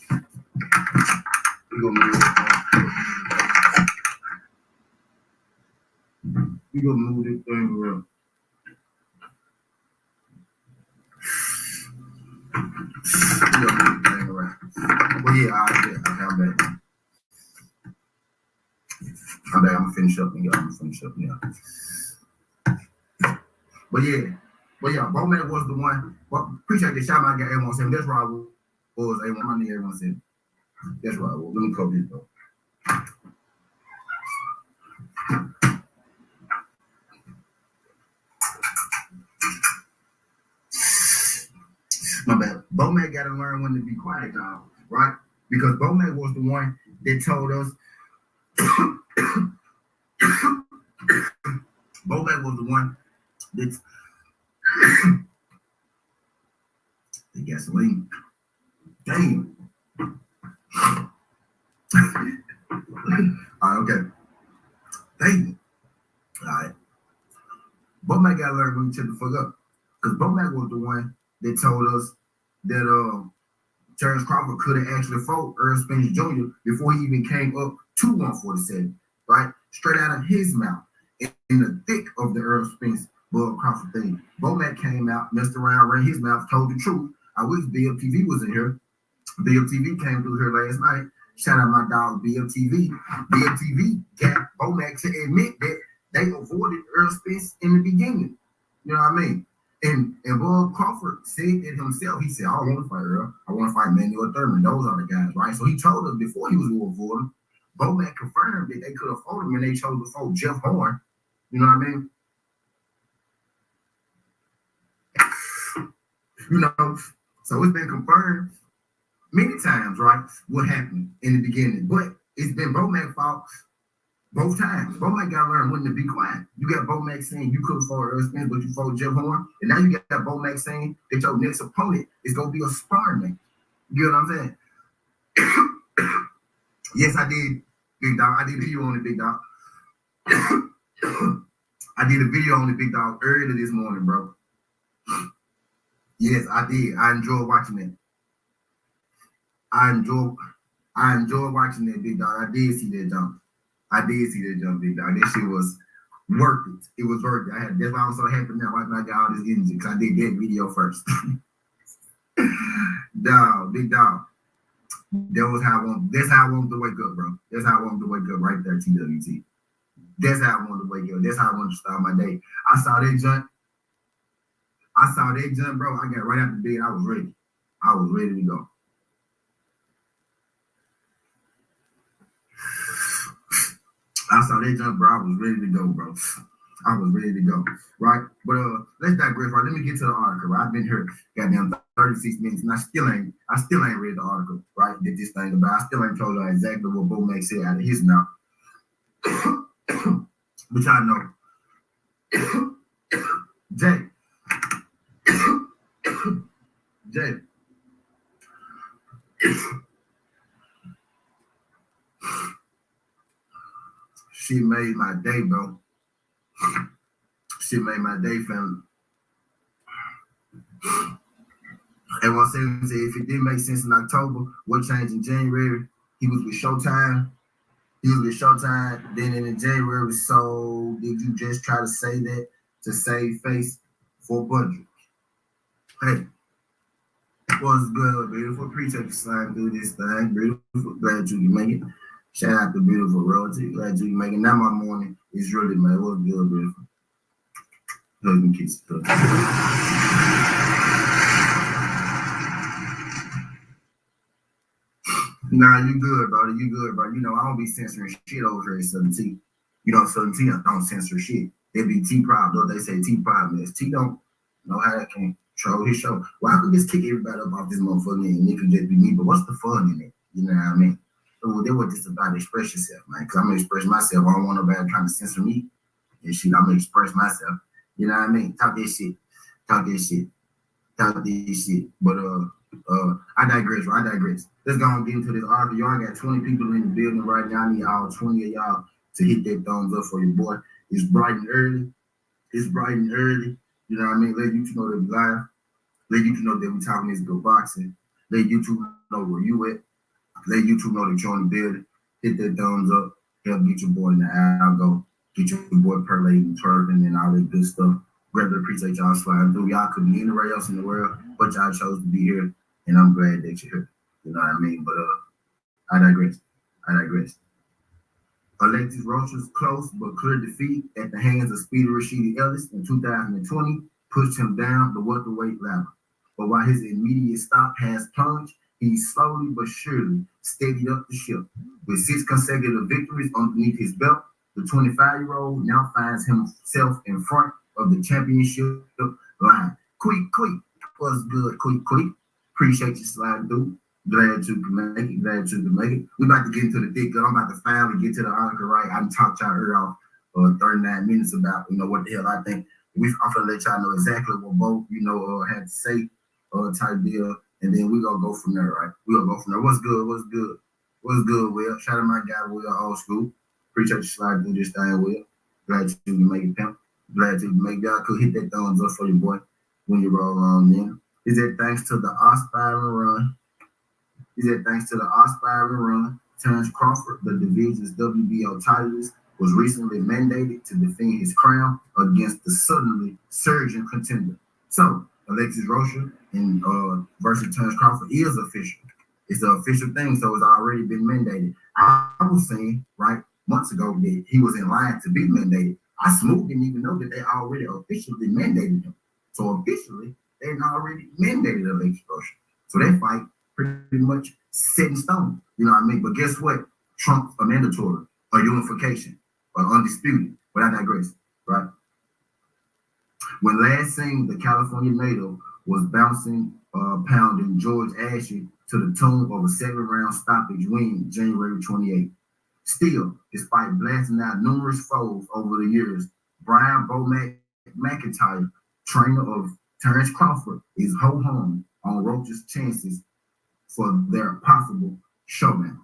S3: We gonna move it. We gonna move this thing around. Well, yeah, I'm back. I'm gonna finish up and y'all. I'm gonna finish up now. But yeah, Bowman was the one. Well, appreciate the shout out. I got everyone saying that's right. Was everyone? My nigga, everyone said that's right. Well, let me cover this though. My bad. Bowman got to learn when to be quiet, dog. Right? Because Bowman was the one that told us. Bowman was the one that the gasoline. Damn. All right, okay. Thank you. All right. Bomac got to learn when to shut the fuck up. Because Bomac was the one that told us that Terrence Crawford could have actually fought Earl Spence Jr. before he even came up to 147, right? Straight out of his mouth. In the thick of the Earl Spence Bud Crawford thing. Bomac came out, messed around, ran his mouth, told the truth. I wish BLTV was in here. BLTV came through here last night. Shout out my dog BLTV. BLTV got Bomac to admit that they avoided Earl Spence in the beginning. You know what I mean? And Bud Crawford said it himself. He said, I don't want to fight Earl. I want to fight Manuel Thurman. Those are the guys, right? So he told us before he was going to avoid him. Bomac confirmed that they could have fought him and they chose to fight Jeff Horn. You know what I mean? You know, so it's been confirmed many times, right? What happened in the beginning. But it's been Bomac's fault both times. Bomac got to learn when to be quiet. You got Bomac saying you could have fought Earl Spence, but you fought Jeff Horn. And now you got Bomac saying that your next opponent is going to be a sparring. You know what I'm saying? Yes, I did, big dog. I did a video on it, big dog. I did a video on the big dog early this morning, bro. Yes, I did. I enjoyed watching it. I enjoyed watching that, big dog. I did see that jump. Big dog. That shit was worth it. It was worth it. That's why I'm so happy now. Watching I got all this energy because I did that video first. Dog, big dog. That's how I want to wake up, bro. That's how I want to wake up right there, TWT. That's how I wanted to wake up. That's how I wanted to start my day. I saw that jump, bro. I got right out the bed. I was ready. I was ready to go. I saw that jump, bro. I was ready to go, bro. I was ready to go, right? But let's digress, right? Let me get to the article, right? I've been here, goddamn 36 minutes, and I still ain't read the article, right? That this thing about. I still ain't told you exactly what Bomac said out of his mouth. Which I know. Jay. She made my day, bro. She made my day, family. And one second, if it didn't make sense in October, what changed in January? He was with Showtime. Then in January, so did you just try to say that to save face for budget? Hey, what's good, beautiful? Appreciate you sliding through this thing. Beautiful. Glad you can make it. Shout out to beautiful royalty. Glad you can make it. Now my morning is really, man. What's good, beautiful? Hugs and kisses. Nah, you good, bro. You good, bro. You know, I don't be censoring shit over here at 17. You know, 17, I don't censor shit. They be T-Prop, though. They say T-Prop is. T don't know how that can control his show. Well, I could just kick everybody up off this motherfucker and it could just be me, but what's the fun in it? You know what I mean? So they were just about to express yourself, man, because I'm going to express myself. I don't want nobody trying to censor me and shit. I'm going to express myself. You know what I mean? Talk this shit. But, I digress, bro. Let's go and get into this article. Y'all got 20 people in the building right now. I need all 20 of y'all to hit that thumbs up for your boy. It's bright and early. You know what I mean? Let YouTube know that we live. Let YouTube know that we talking this good boxing. Let YouTube know where you at. Let YouTube know that you're in the building. Hit that thumbs up. Help get your boy in the algo. Get your boy percolating, twerking, and all that good stuff. Greatly appreciate y'all sliding through. Y'all could be anywhere else in the world, but y'all chose to be here, and I'm glad that you're here. You know what I mean? But I digress. Alexis Rocha's close but clear defeat at the hands of Speedy Rashidi Ellis in 2020 pushed him down the welterweight ladder. But while his immediate stop has plunged, he slowly but surely steadied up the ship. With 6 consecutive victories underneath his belt, the 25-year-old now finds himself in front of the championship line. Quick. What's good, quick? Appreciate you sliding through. Glad you can make it. We about to get into the thick. I'm about to finally get to the article, right? I done talked y'all earlier off 39 minutes about, what the hell I think. I'm gonna let y'all know exactly what both, had to say, type deal. And then we gonna go from there, right? We gonna go from there. What's good? What's good? What's good, Will? Shout out my guy, Will, old school. Appreciate you sliding through this thing, Will. Glad you can make it, pimp. Glad you can make y'all could hit that thumbs up for your boy when you roll on in. He said thanks to the aspiring run. He said thanks to the aspiring run, Terrence Crawford, the division's WBO titleist, was recently mandated to defend his crown against the suddenly surging contender. So Alexis Rocha and versus Terrence Crawford is official. It's an official thing, so it's already been mandated. I was saying, right, months ago that he was in line to be mandated. I smooth didn't even know that they already officially mandated him. So officially, they already mandated Alexis Rocha. So that fight pretty much set in stone. You know what I mean? But guess what? Trump's a mandatory, a unification, or undisputed. But I digress, right? When last seen, the California native was bouncing, pounding George Ashley to the tune of a 7-round stoppage win January 28th. Still, despite blasting out numerous foes over the years, Brian McIntyre, trainer of Terrence Crawford, is ho-hum on Rocha's chances for their possible showdown.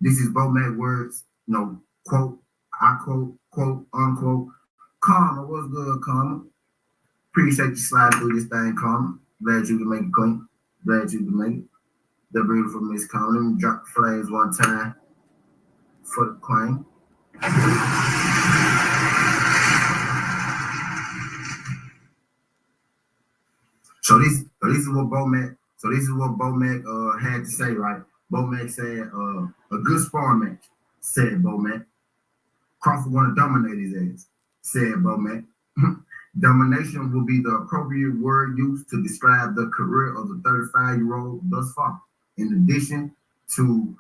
S3: This is Bo Mac words, quote, I quote, unquote. Karma, what's good, Karma? Appreciate you sliding through this thing, Karma. Glad you can make it clean. Glad you can make it. The beautiful Miss Karma. Let me drop the flames one time for the claim. So this is what Bo Mac had to say, right? Bo Mac said a good sparring match, said Bo Mac. Crawford want to dominate his ass, said Bo Mac. Domination will be the appropriate word used to describe the career of the 35-year-old thus far. In addition to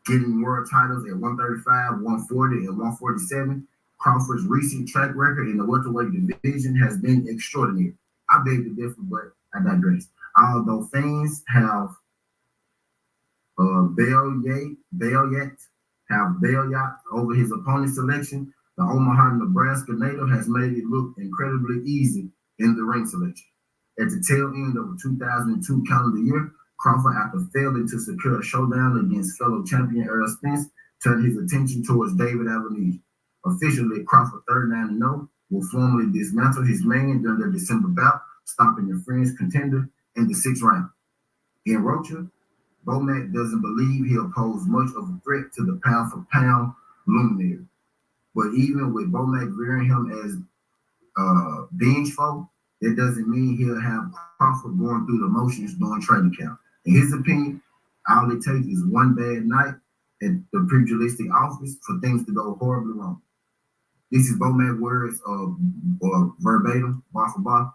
S3: getting world titles at 135, 140, and 147, Crawford's recent track record in the welterweight division has been extraordinary. I beg to differ, but I digress. Although fans have Belyat over his opponent's selection, the Omaha, Nebraska native has made it look incredibly easy in the ring selection. At the tail end of the 2002 calendar year, Crawford, after failing to secure a showdown against fellow champion Errol Spence, turned his attention towards David Avenese. Officially, Crawford 39-0 will formally dismantle his man during the December bout, stopping the French contender in the 6th round. In Rocha, Bo Mac doesn't believe he'll pose much of a threat to the pound-for-pound luminary. But even with Bo Mac rearing him as binge foe, that doesn't mean he'll have Crawford going through the motions during training camp. In his opinion, all it takes is one bad night at the pugilistic office for things to go horribly wrong. This is Bo Mac words or verbatim, bar for bar.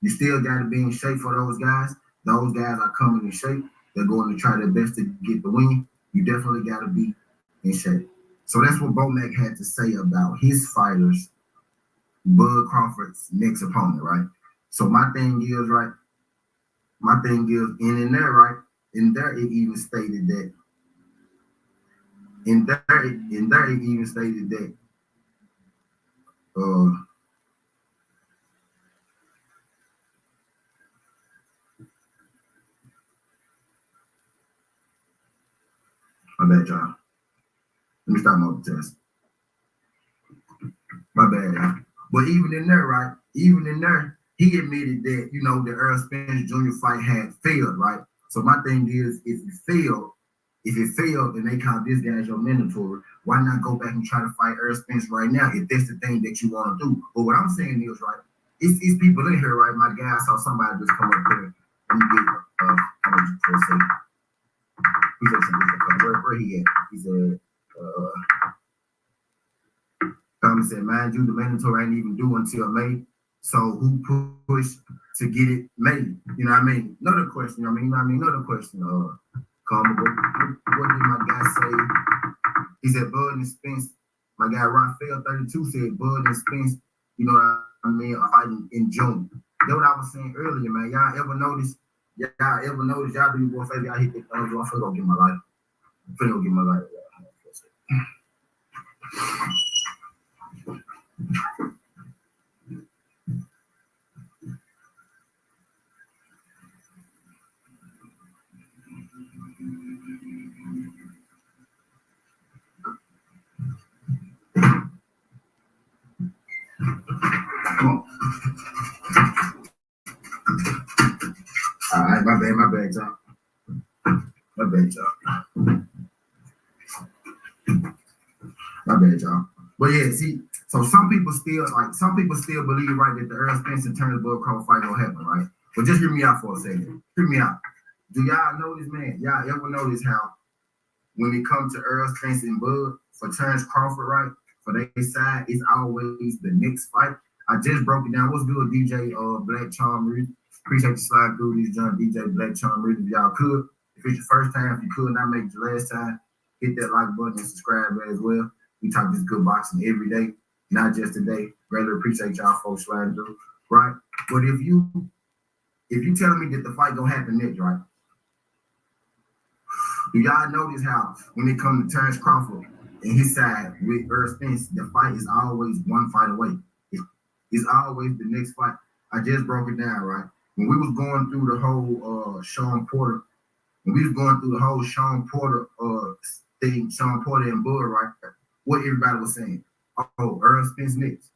S3: You still got to be in shape for those guys. Those guys are coming in shape. They're going to try their best to get the win. You definitely got to be in shape. So that's what Bo Mac had to say about his fighters, Bud Crawford's next opponent, right? So my thing is, right? In there it even stated that. My bad, y'all. Let me start my test. My bad, y'all. But even in there, he admitted that, the Errol Spence Jr. fight had failed, right? So my thing is, if it failed and they count this guy as your mandatory, why not go back and try to fight Errol Spence right now if that's the thing that you want to do? But what I'm saying is, right, it's people in here, right? My guy, I saw somebody just come up there. Let me get for a second. Where he at? He said, Tommy said, mind you, the mandatory ain't even due until May. So who pushed to get it made? You know what I mean? Another question. Another question. What did my guy say? He said Bud and Spence. My guy Raphael 32 said Bud and Spence, are fighting in June. That's what I was saying earlier, man. Y'all ever notice? Y'all do your boy favor, y'all hit the thumbs up. I'm finna go get my life. bad, y'all. My bad, y'all. But yeah, see, so some people still believe, right, that the Earl Spence Terrence Bud Crawford fight gonna happen, right? But just hear me out for a second. Hear me out. Do y'all notice, man? Y'all ever notice how when it comes to Earl Spence and Bud for Terrence Crawford, right? For their side, it's always the next fight. I just broke it down. What's good, DJ Black Charm Reed? Appreciate you slide through this joint, DJ Black Charm Reed. If y'all could, if it's your first time, if you could not make it your last time, hit that like button and subscribe as well. We talk this good boxing every day, not just today. Rather appreciate y'all folks sliding through, right? But if you telling me that the fight gonna happen next, right? Do y'all notice how when it comes to Terrence Crawford and his side with Earl Spence, the fight is always one fight away. It's always the next fight. I just broke it down, right? When we was going through the whole Sean Porter thing, Sean Porter and Bud, right? What everybody was saying. Oh, Earl Spence next,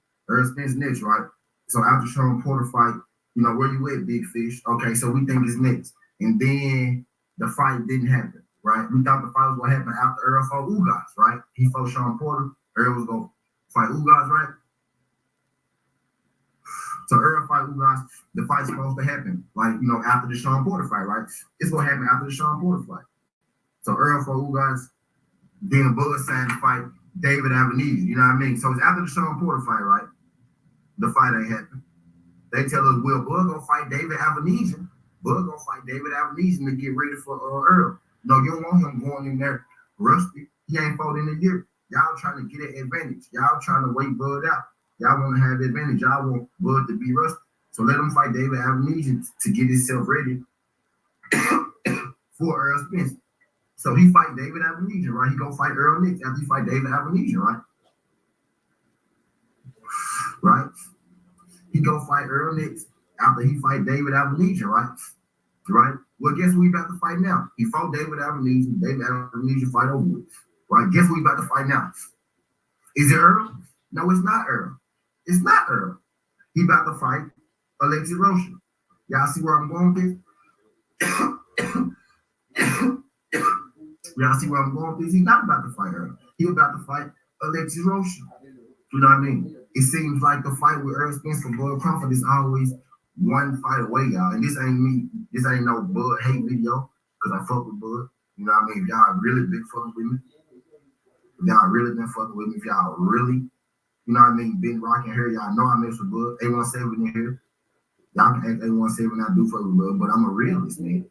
S3: right? So after Sean Porter fight, you know, where you at, Big Fish? Okay, so we think it's next. And then the fight didn't happen, right? We thought the fight was going to happen after Earl fought Ugas, right? He fought Sean Porter. Earl was going to fight Ugas, right? So Earl fight Ugas, the fight's supposed to happen, like, you know, after the Sean Porter fight, right? It's going to happen after the Sean Porter fight. So Earl fought Ugas, then Bud signed to fight David Avenese, you know what I mean? So it's after the Sean Porter fight, right? The fight ain't happened. They tell us, well, Bud gonna fight David Avenese. Bud gonna fight David Avenese to get ready for Earl. No, you don't want him going in there rusty. He ain't fought in a year. Y'all trying to get an advantage. Y'all trying to wait Bud out. Y'all want to have the advantage. Y'all want Bud to be rusty. So let him fight David Avenese to get himself ready for Earl Spence. So he fight David Avenese, right? He gonna fight Earl next after he fight David Avenese, right? Right? He gonna fight Earl next after he fight David Avenese, right? Right? Well, guess who we about to fight now? He fought David Avenese. David Avenese fight over with. Right? Guess who we about to fight now? Is it Earl? No, it's not Earl. It's not Earl. He about to fight Alexis Rocha. Y'all see where I'm going with this? Y'all see where I'm going with this? He's not about to fight Earl. He about to fight Alexis Rocha. You know what I mean? It seems like the fight with Earl Spence for Bud Crawford is always one fight away, y'all. And this ain't me. This ain't no Bud hate video, because I fuck with Bud. You know what I mean? If y'all really been fucking with me, if y'all really been fucking with me, if y'all really, you know what I mean, been rocking here, y'all know I mess with Bud. A17 in here. Y'all can act A17 I do fuck with Bud, but I'm a realist, man.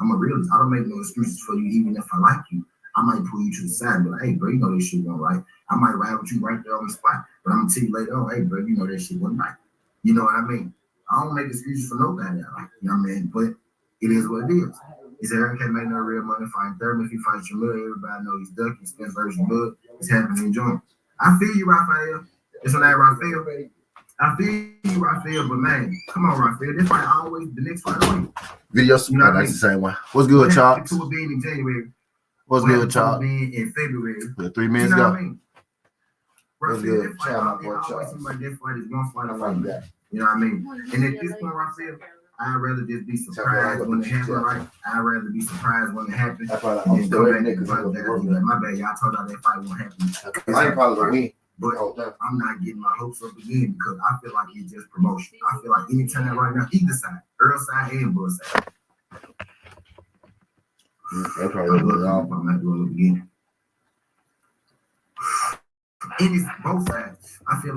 S3: I'm a realist. I don't make no excuses for you, even if I like you. I might pull you to the side and be like, hey, bro, you know this shit wasn't right. I might ride with you right there on the spot. But I'm going to tell you later on, hey, bro, you know that shit wasn't right. You know what I mean? I don't make excuses for nobody. You know what I mean? But it is what it is. He said, Aaron can't make no real money fighting Thurman. If he fights Jamil, everybody know he's ducking. Spence versus Bud. It's happening in June. I feel you, Raphael. It's on that, Raphael. I feel you, Raphael, but man, come on, Raphael. This fight always the next fight away.
S1: Video, you know, that's the same one. What's good, Charles?
S3: Two being in January.
S1: What's good, Charles?
S3: Being in February.
S1: 3 minutes
S3: you know
S1: ago.
S3: What I mean?
S1: What's good,
S3: Raphael,
S1: my boy, Charles?
S3: seems like that fight is one fight
S1: I
S3: away.
S1: like that.
S3: You know what I mean? And at this point, Raphael, I'd rather just be surprised when it happens, right? I'd rather be surprised when it happens.
S1: I probably
S3: And
S1: I'm
S3: go
S1: still
S3: back
S1: in
S3: and
S1: because
S3: fight
S1: I'm
S3: that. My bad, y'all told y'all that fight won't happen.
S1: I ain't probably gonna win.
S3: But I'm not getting my hopes up again because I feel like it's just promotion. I feel like anytime right now, either side, Earl side and Bud side.
S1: That's probably
S3: I'm not doing it again. And it's both sides. I feel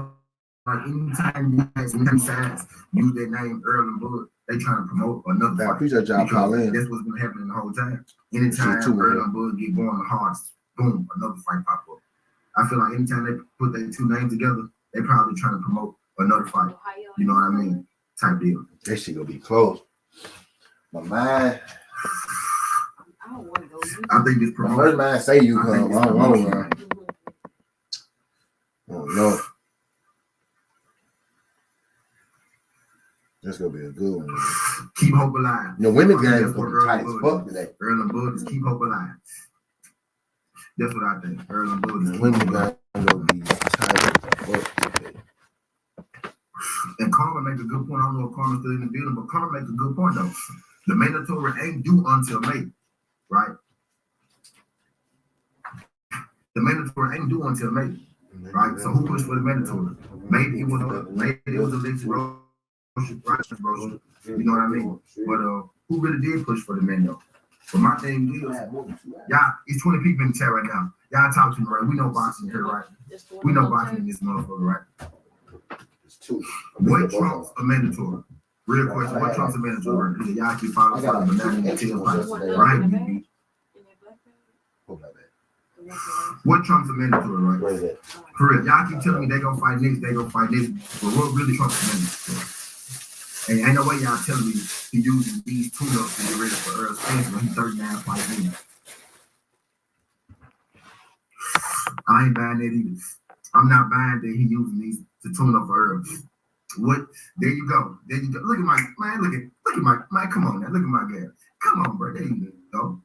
S3: like anytime you guys, any sides use that name Earl and Bud, they trying to promote another fight.
S1: I appreciate y'all calling in.
S3: That's what's been happening the whole time. Anytime Earl and Bud get going the hardest, boom, another fight pop up. I feel like anytime they put their two names together, they probably trying to promote another fight. You know what I mean? Type deal.
S1: That shit gonna be close. My mind.
S3: I think this
S1: My first mind say you come. I don't know. Oh no. That's gonna be a good one.
S3: Keep hope alive.
S1: The women's game is gonna be tight as fuck today.
S3: Earl and Bud is keep hope alive. That's what I think. Earl and Bud is
S1: The women's game is gonna be tight as fuck today.
S3: And Carmen make a good point. I don't know if Carmen's still in the building, but Carmen makes a good point though. The mandatory ain't due until May, right? The mandatory ain't due until May, right? So who pushed for the mandatory? Maybe it was Alexis Roach, right? You know what I mean? But who really did push for the mandatory? But my thing is, y'all, it's 20 people in the chat right now. Y'all talk to me, right? We know boxing here, right? We know boxing in this motherfucker, right?
S1: It's two.
S3: What trumps a mandatory? Real question, what trumps a mandatory? Y'all keep following the banana and tail fights, right? BB? What trumps a mandatory, right?
S1: Where is that?
S3: For real, y'all keep telling me they gonna fight this, but what really trumps a mandatory? And ain't no way y'all telling me he using these tune-ups to get ready for Earl Spence when he's 39 fights in. I ain't buying that either. I'm not buying that he using these to tune up for Earl. What? There you go. There you go. Look at my man. Look at my man. Come on now. Look at my guy. Come on, bro. There you go.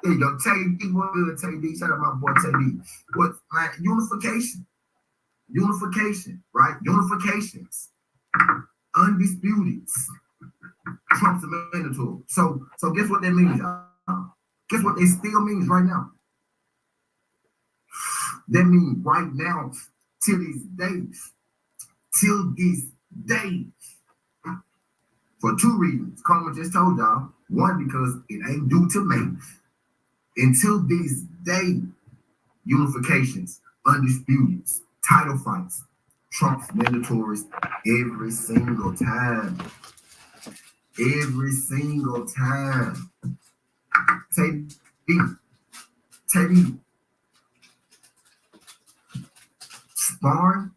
S3: There you go. Tay-D, what good? Tay-D. Shout out my boy Tay-D. What? Man, unification. Unification, right? Unifications. Undisputed. Trump's a mandatory. So guess what that means, y'all? Guess what it still means right now? That means right now, till this day, for two reasons. Karma just told y'all. One, because it ain't due to May. Until this day, unifications, undisputeds, title fights, Trump's mandatories every single time. Every single time. Tay-D. Sparring.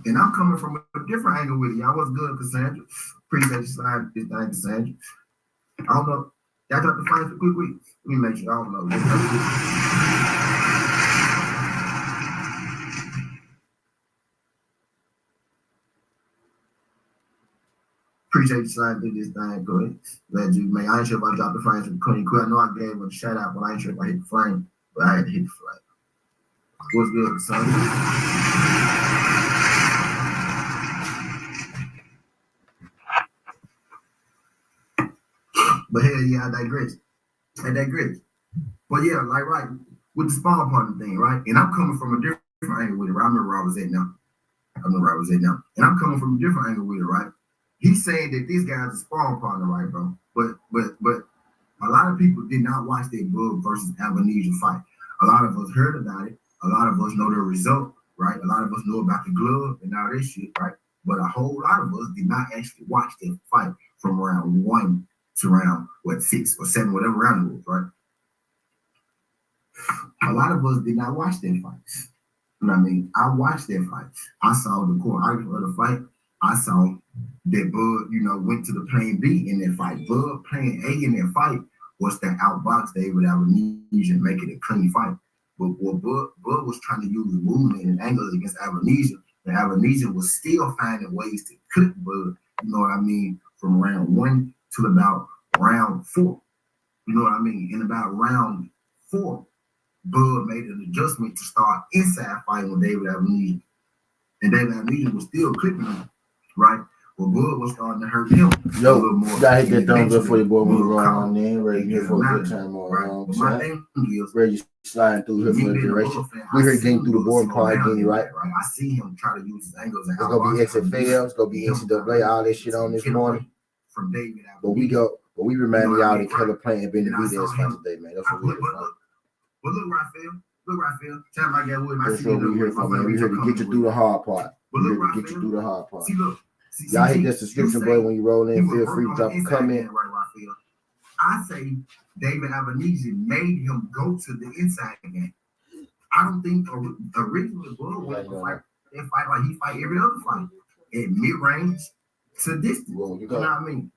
S3: And I'm coming from a different angle with you. I was good, Cassandra. Appreciate you sliding this thing, Cassandra. I don't know. Y'all got the fight for quick. Let me make sure. I don't know. Appreciate you sliding through this thing. Go ahead. Glad you, man. I ain't sure if I dropped the flames from Coney Quick. I know I gave him a shout out, but I ain't sure if I hit the flame. But I had to hit the flame. What's good, Cassandra? But hell yeah, I digress. But yeah, like right, with the spawn partner thing, right? And I'm coming from a different angle with it. Right? I remember where I was at now. And I'm coming from a different angle with it, right? He's saying that this guy's a spawn partner, right, bro? But a lot of people did not watch that Bud versus Albanese fight. A lot of us heard about it. A lot of us know the result, right? A lot of us know about the glove and all this shit, right? But a whole lot of us did not actually watch that fight from round 1 to round 6 or 7, whatever round it was, right? A lot of us did not watch that fight. You know what I mean? I watched that fight. I saw the core argument of the fight. I saw that Bud, went to the plan B in that fight. Bud plan A in that fight was to outbox David Albanese and make it a clean fight. But what Bud was trying to use movement and angles against Albanese, and Albanese was still finding ways to cook Bud, you know what I mean, from round 1 to about round 4. You know what I mean? In about round 4, Bud made an adjustment to start inside fighting with David Albanese. And David Albanese was still clipping him, right? Well, Bud was starting to hurt him a little more.
S1: You gotta hit that thumbs up for your boy when you roll on in. Ready here for a good time on.
S3: My thing is,
S1: ready sliding through here for the duration. We heard getting through the board part again, right?
S3: I see him try to use his angles.
S1: It's gonna be XFL, it's gonna be NCAA, all this shit on this morning.
S3: From David
S1: Albanese. But we reminding y'all that Keller Plant and Benavidez fight today, man. That's what we hear from.
S3: But look, Raphael. Tell me I got with my
S1: That's what we hear from, man. We here to get you through the hard part. See, look. Y'all hit that subscription button when you roll in. Feel free to drop a comment.
S3: I say David Albanese made him go to the inside game. I don't think originally Bud was to fight that fight like he fight every other fight at mid-range to distance. You know what I mean?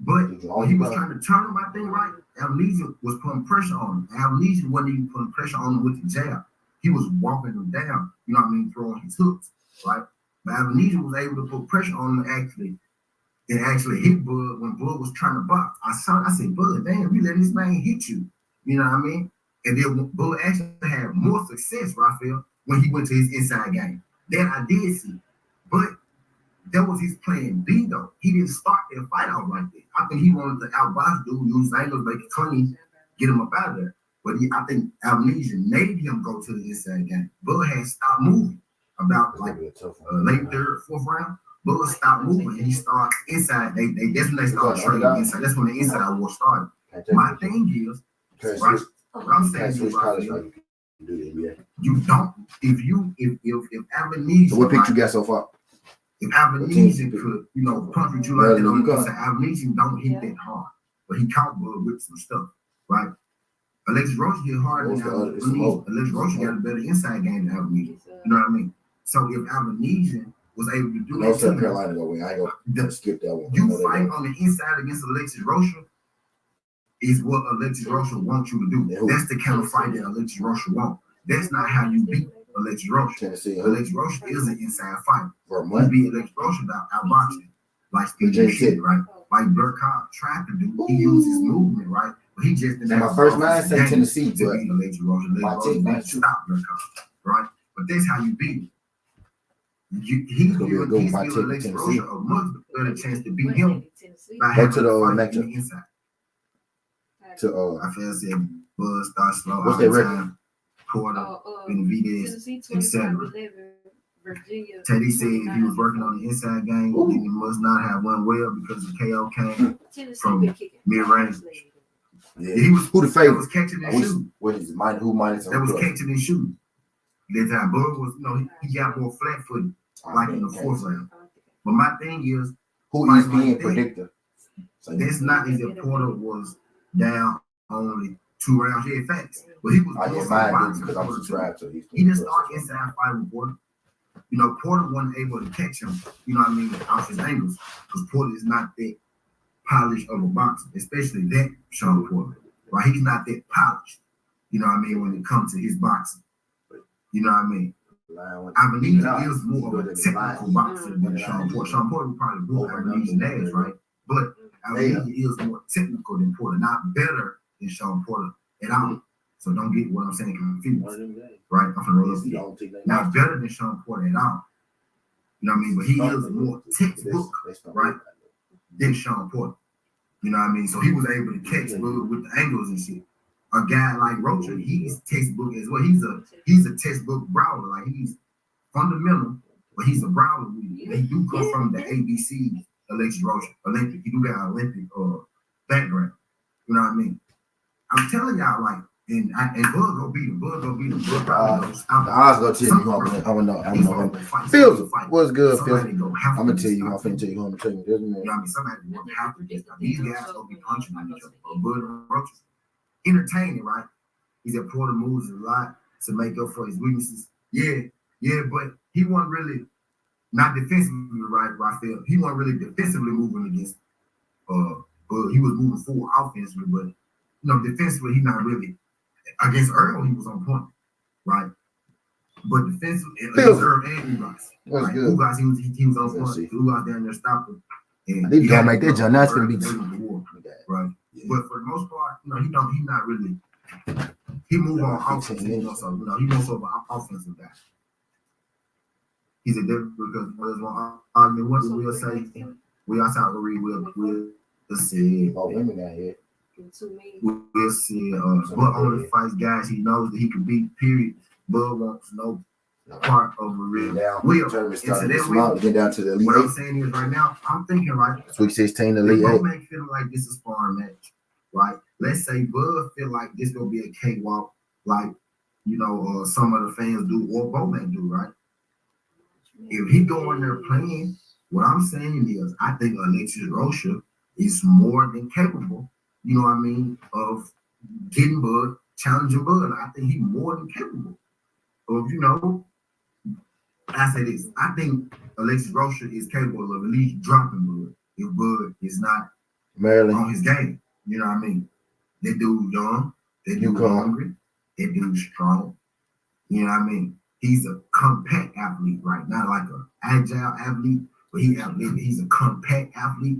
S3: But when he was trying to turn him, I think, right, Albanese was putting pressure on him. Albanese wasn't even putting pressure on him with the jab. He was walking him down, you know what I mean, throwing his hooks, right? But Albanese was able to put pressure on him actually hit Bud when Bud was trying to box. I said, Bud, damn, you letting this man hit you. You know what I mean? And then Bud actually had more success, Raphael, when he went to his inside game. That I did see. But that was his plan B though. He didn't start that fight out like that. I think he wanted to outbox dude, use angles, make it clean, get him up out of there. But I think Amnesia made him go to the inside game. Bud had stopped moving about like late third, fourth round. Bud stopped moving and he started inside. That's when they started trading inside. That's when the inside war started. My thing is, right? What I'm saying is, you don't. If Amnesia.
S1: So what pick you got so far?
S3: If Amnesia could, punch with you like that on the inside, Amnesia don't hit that hard, but he caught Bud with some stuff, right? Alexis Rocha hit harder than Amnesia. Alexis Rocha got a better inside game than Amnesia. You know what I mean? So if Amnesia was able to do that,
S1: North Carolina go win. I ain't gonna skip that one.
S3: You fight on the inside against Alexis Rocha is what Alexis Rocha wants you to do. That's the kind of fight that Alexis Rocha wants. That's not how you beat Alexis Rocha.
S1: Tennessee,
S3: Alexis Rocha is an inside fight.
S1: For
S3: You beat Alexis Rocha about outboxing, like Steve shit, right? Like Burkhardt tried to do. He used his movement, right? But he just didn't.
S1: My first mind said Tennessee,
S3: to beat Alexis Rocha. Alexis Rocha stop Burkhardt, right? But that's how you beat him. He's giving Alexis Rocha a much better chance to beat him by having
S1: to the
S3: fight on the inside. I feel said Bud start slow.
S1: What's that record?
S3: Time, Porter, Benavidez, etc. Teddy said he was working on the inside game, then he must not have won well because the KO came from mid-range.
S1: Yeah.
S3: He was
S1: who the favorite?
S3: Was catching and shooting.
S1: What is mine? Who minus?
S3: That was catching and shooting. That time Bud was, he got more flat-footed, like in the fourth round. But my thing is,
S1: who is being predictor?
S3: That's not as if Porter was down only 2 rounds. Yeah, facts. But he was
S1: because I'm subscribed to these.
S3: He didn't start inside fight with Porter. Porter wasn't able to catch him, off his angles. Because Porter is not that polished of a boxer, especially that Sean Porter. Right? He's not that polished, when it comes to his boxing. You know what I mean? Amnesia is more of a technical boxer than Sean Porter. Sean Porter would probably blow Amnesia's ass, right? But Amnesia is more technical than Porter, not better than Sean Porter at all. So don't get what I'm saying confused, right? I'm from the not better than Sean Porter at all. You know what I mean? But he is more textbook, right, than Sean Porter. You know what I mean? So he was able to catch with the angles and shit. A guy like Rocha, he's textbook as well. He's a textbook brawler. Like he's fundamental, but he's a brawler. He do come from the ABC, Alexis Rocha, Olympic. He do got an Olympic background. You know what I mean? I'm telling y'all, like, and Bud go beat him. Bud probably goes out.
S1: The odds go tell you how I know. Phil, what's good, Phil? I'm gonna tell you. I'm finna tell you who I'm telling you.
S3: You know what I mean? Somebody will have to get these guys gonna be punching on each other. Bud and Rocha. Entertaining, right? He said Porter moves a lot to make up for his weaknesses. Yeah, but he wasn't really not defensively, right? I feel he wasn't really defensively moving against but he was moving forward offensively, but defensively he not really against Earl, he was on point, right? But defensively against Earl and Ugas. Right? Ugas, he was on point. Ugas down there stopped him. And
S1: they gotta make that John. That's gonna be
S3: right. Yeah. But for the most part, he not really. He move on offense. He more so of an offensive guy. He's a different because there's one argument. What we'll say, we also agree. We'll see.
S1: Oh, women got here.
S3: We'll see. Bud only fights guys he knows that he can beat. Period. Bud wants no part of a real will.
S1: Get down to the elite.
S3: What I'm saying is right now, I'm thinking right.
S1: Sweet 16 elite.
S3: Bud may feel like this is a sparring match, right? Let's say Bud feel like this gonna be a cakewalk, like some of the fans do or Bo may do, right? If he go in there playing, what I'm saying is, I think Alexis Rocha is more than capable. You know what I mean? Of getting Bud, challenging Bud. I think he's more than capable of I say this. I think Alexis Rocha is capable of at least dropping Bud if Bud is not on his game. You know what I mean? That dude young, that dude hungry, that dude strong. You know what I mean? He's a compact athlete, right? Not like an agile athlete, but he's a compact athlete.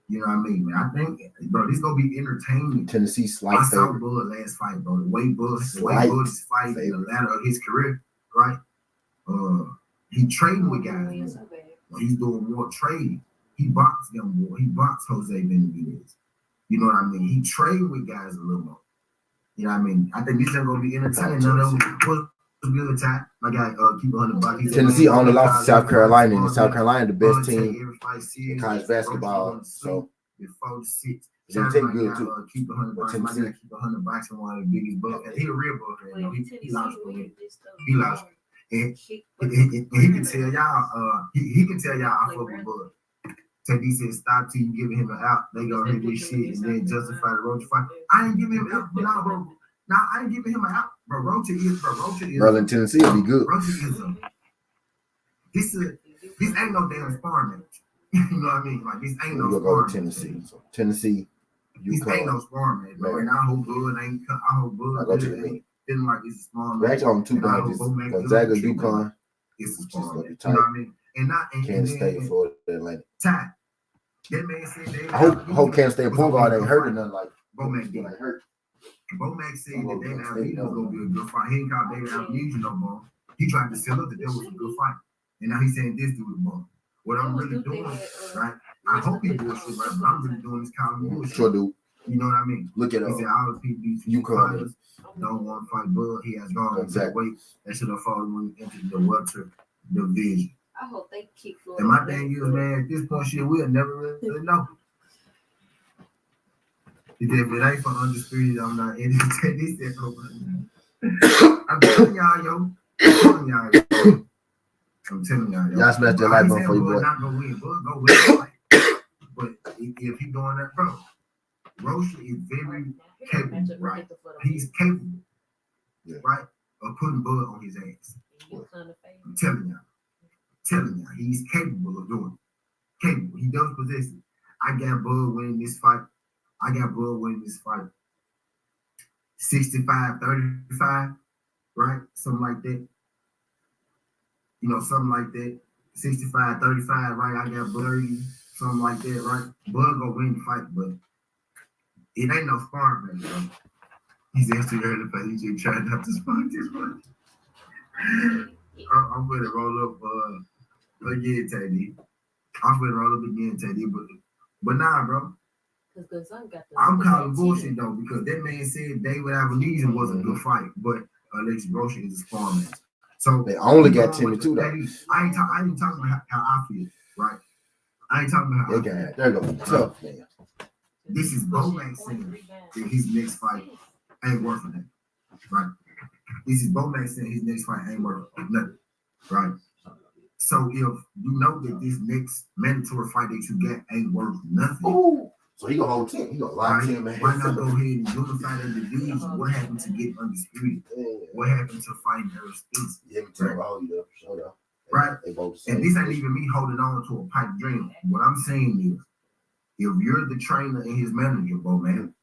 S3: You know what I mean? Man, I think, bro, this gonna be entertaining.
S1: Tennessee slight.
S3: I saw Bud last fight, bro. The way Bud is fighting in the ladder of his career, right? He trading with guys. when he's doing more trading, he boxed them more. He boxed Jose Benavidez. You know what I mean? He trade with guys a little more. You know what I mean? I think this is gonna be entertaining. None of them was a good time. My guy keep 100 bucks.
S1: Tennessee only lost to South Carolina, and South Carolina the best team in college basketball. So
S3: before 6.
S1: They take good too.
S3: Keep 100 bucks. My guy keep 100 bucks and one of the biggest bucks. And he a real buck. He lost for me. He lost. And he can tell y'all. He can tell y'all I fuck with Bud. Teddy said, "Stop till you giving him an out. They gonna hit this shit and then justify the Roach fight." I ain't giving him out, nah, bro. Nah, I ain't giving him an out, bro. Roach is.
S1: Maryland, Tennessee will be good.
S3: Roach is. This ain't no damn sparring match. You know what I mean? Like this ain't no
S1: We'll
S3: sparring
S1: go to Tennessee. So Tennessee,
S3: this ain't no sparring match, bro. And I hope Bud ain't. I hope Bud.
S1: I go to the meet.
S3: Feeling like it's a small
S1: We're
S3: match.
S1: actually on 2 branches: Gonzaga, UConn,
S3: It's a
S1: which is
S3: small
S1: gonna
S3: match.
S1: be
S3: You
S1: tight.
S3: know what I mean? And not
S1: Kansas State, Florida Atlantic.
S3: Ty. That man said they.
S1: I hope Kansas State point guard ain't hurt or nothing like.
S3: Bomac did.
S1: Ain't hurt.
S3: Bomac said that David Almeida was gonna be a good fight. He ain't called David Almeida no more. He tried to sell up that there was a good fight, and now he's saying this dude is more. What I'm really doing, right? I hope he bullshit, right? But I'm really doing is calling bullshit.
S1: Sure do.
S3: You know what I mean?
S1: Look at
S3: He said all the people these
S1: UConn
S3: fighters don't want to fight Bud. He has gone into the weight that should have fallen when he entered the welter division.
S6: I hope they keep Florida.
S3: And my thing is, man, at this point, shit, we'll never really know. If it ain't for undisputed, I'm not in it. I'm telling y'all, yo. I'm telling y'all, yo.
S1: Y'all smash that light button for you, boy.
S3: Not go win, Bud go win. But if he doing that, bro, Roche is very capable, right? He's capable, right, of putting Bud on his ass. I'm telling y'all, he's capable of doing it. Capable. He does possess it. I got Bud winning this fight. 65-35, right? Something like that. You know, something like that. 65-35, right? I got Bud 30, something like that, right? Bud gonna win the fight, but it ain't no sparring, bro. He's actually early, but he's just trying not to spark this one. I'm gonna roll up again, Teddy. I'm gonna roll up again, Teddy, but nah, bro. I'm calling bullshit though, because that man said David Alvarez was a good fight, but Alexis Rocha is a sparring match. So
S1: they only got 10 too, though.
S3: I ain't talking about how I feel, right? I ain't talking about how I feel.
S1: They're gonna be tough, man.
S3: This is Bomac saying that his next fight ain't worth it, right? This is Bomac saying his next fight ain't worth nothing, right? So if you know that this next mandatory fight that you got ain't worth nothing.
S1: Ooh. So he gonna hold 10. He gonna lock 10, man.
S3: Why not go ahead and unify the division? What happened to get undisputed? What happened to fighting Earl Spence?
S1: Yeah, sure.
S3: Right? And this ain't even me holding on to a pipe dream. What I'm saying is, if you're the trainer and his manager, bro, man,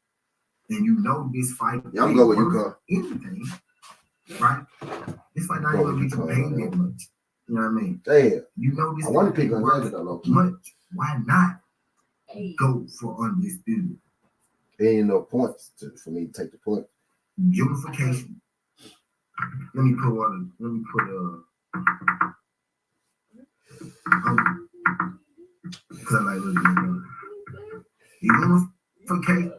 S3: and you know this fight,
S1: yeah, I'm going with UConn.
S3: Anything, right? This fight not even gonna get you paid that much. You know what I mean?
S1: Damn.
S3: You know this.
S1: I want to pick Gonzaga though.
S3: Much. Why not go for undisputed?
S1: There ain't no points for me to take the point.
S3: Unification. Let me put because I like looking unification.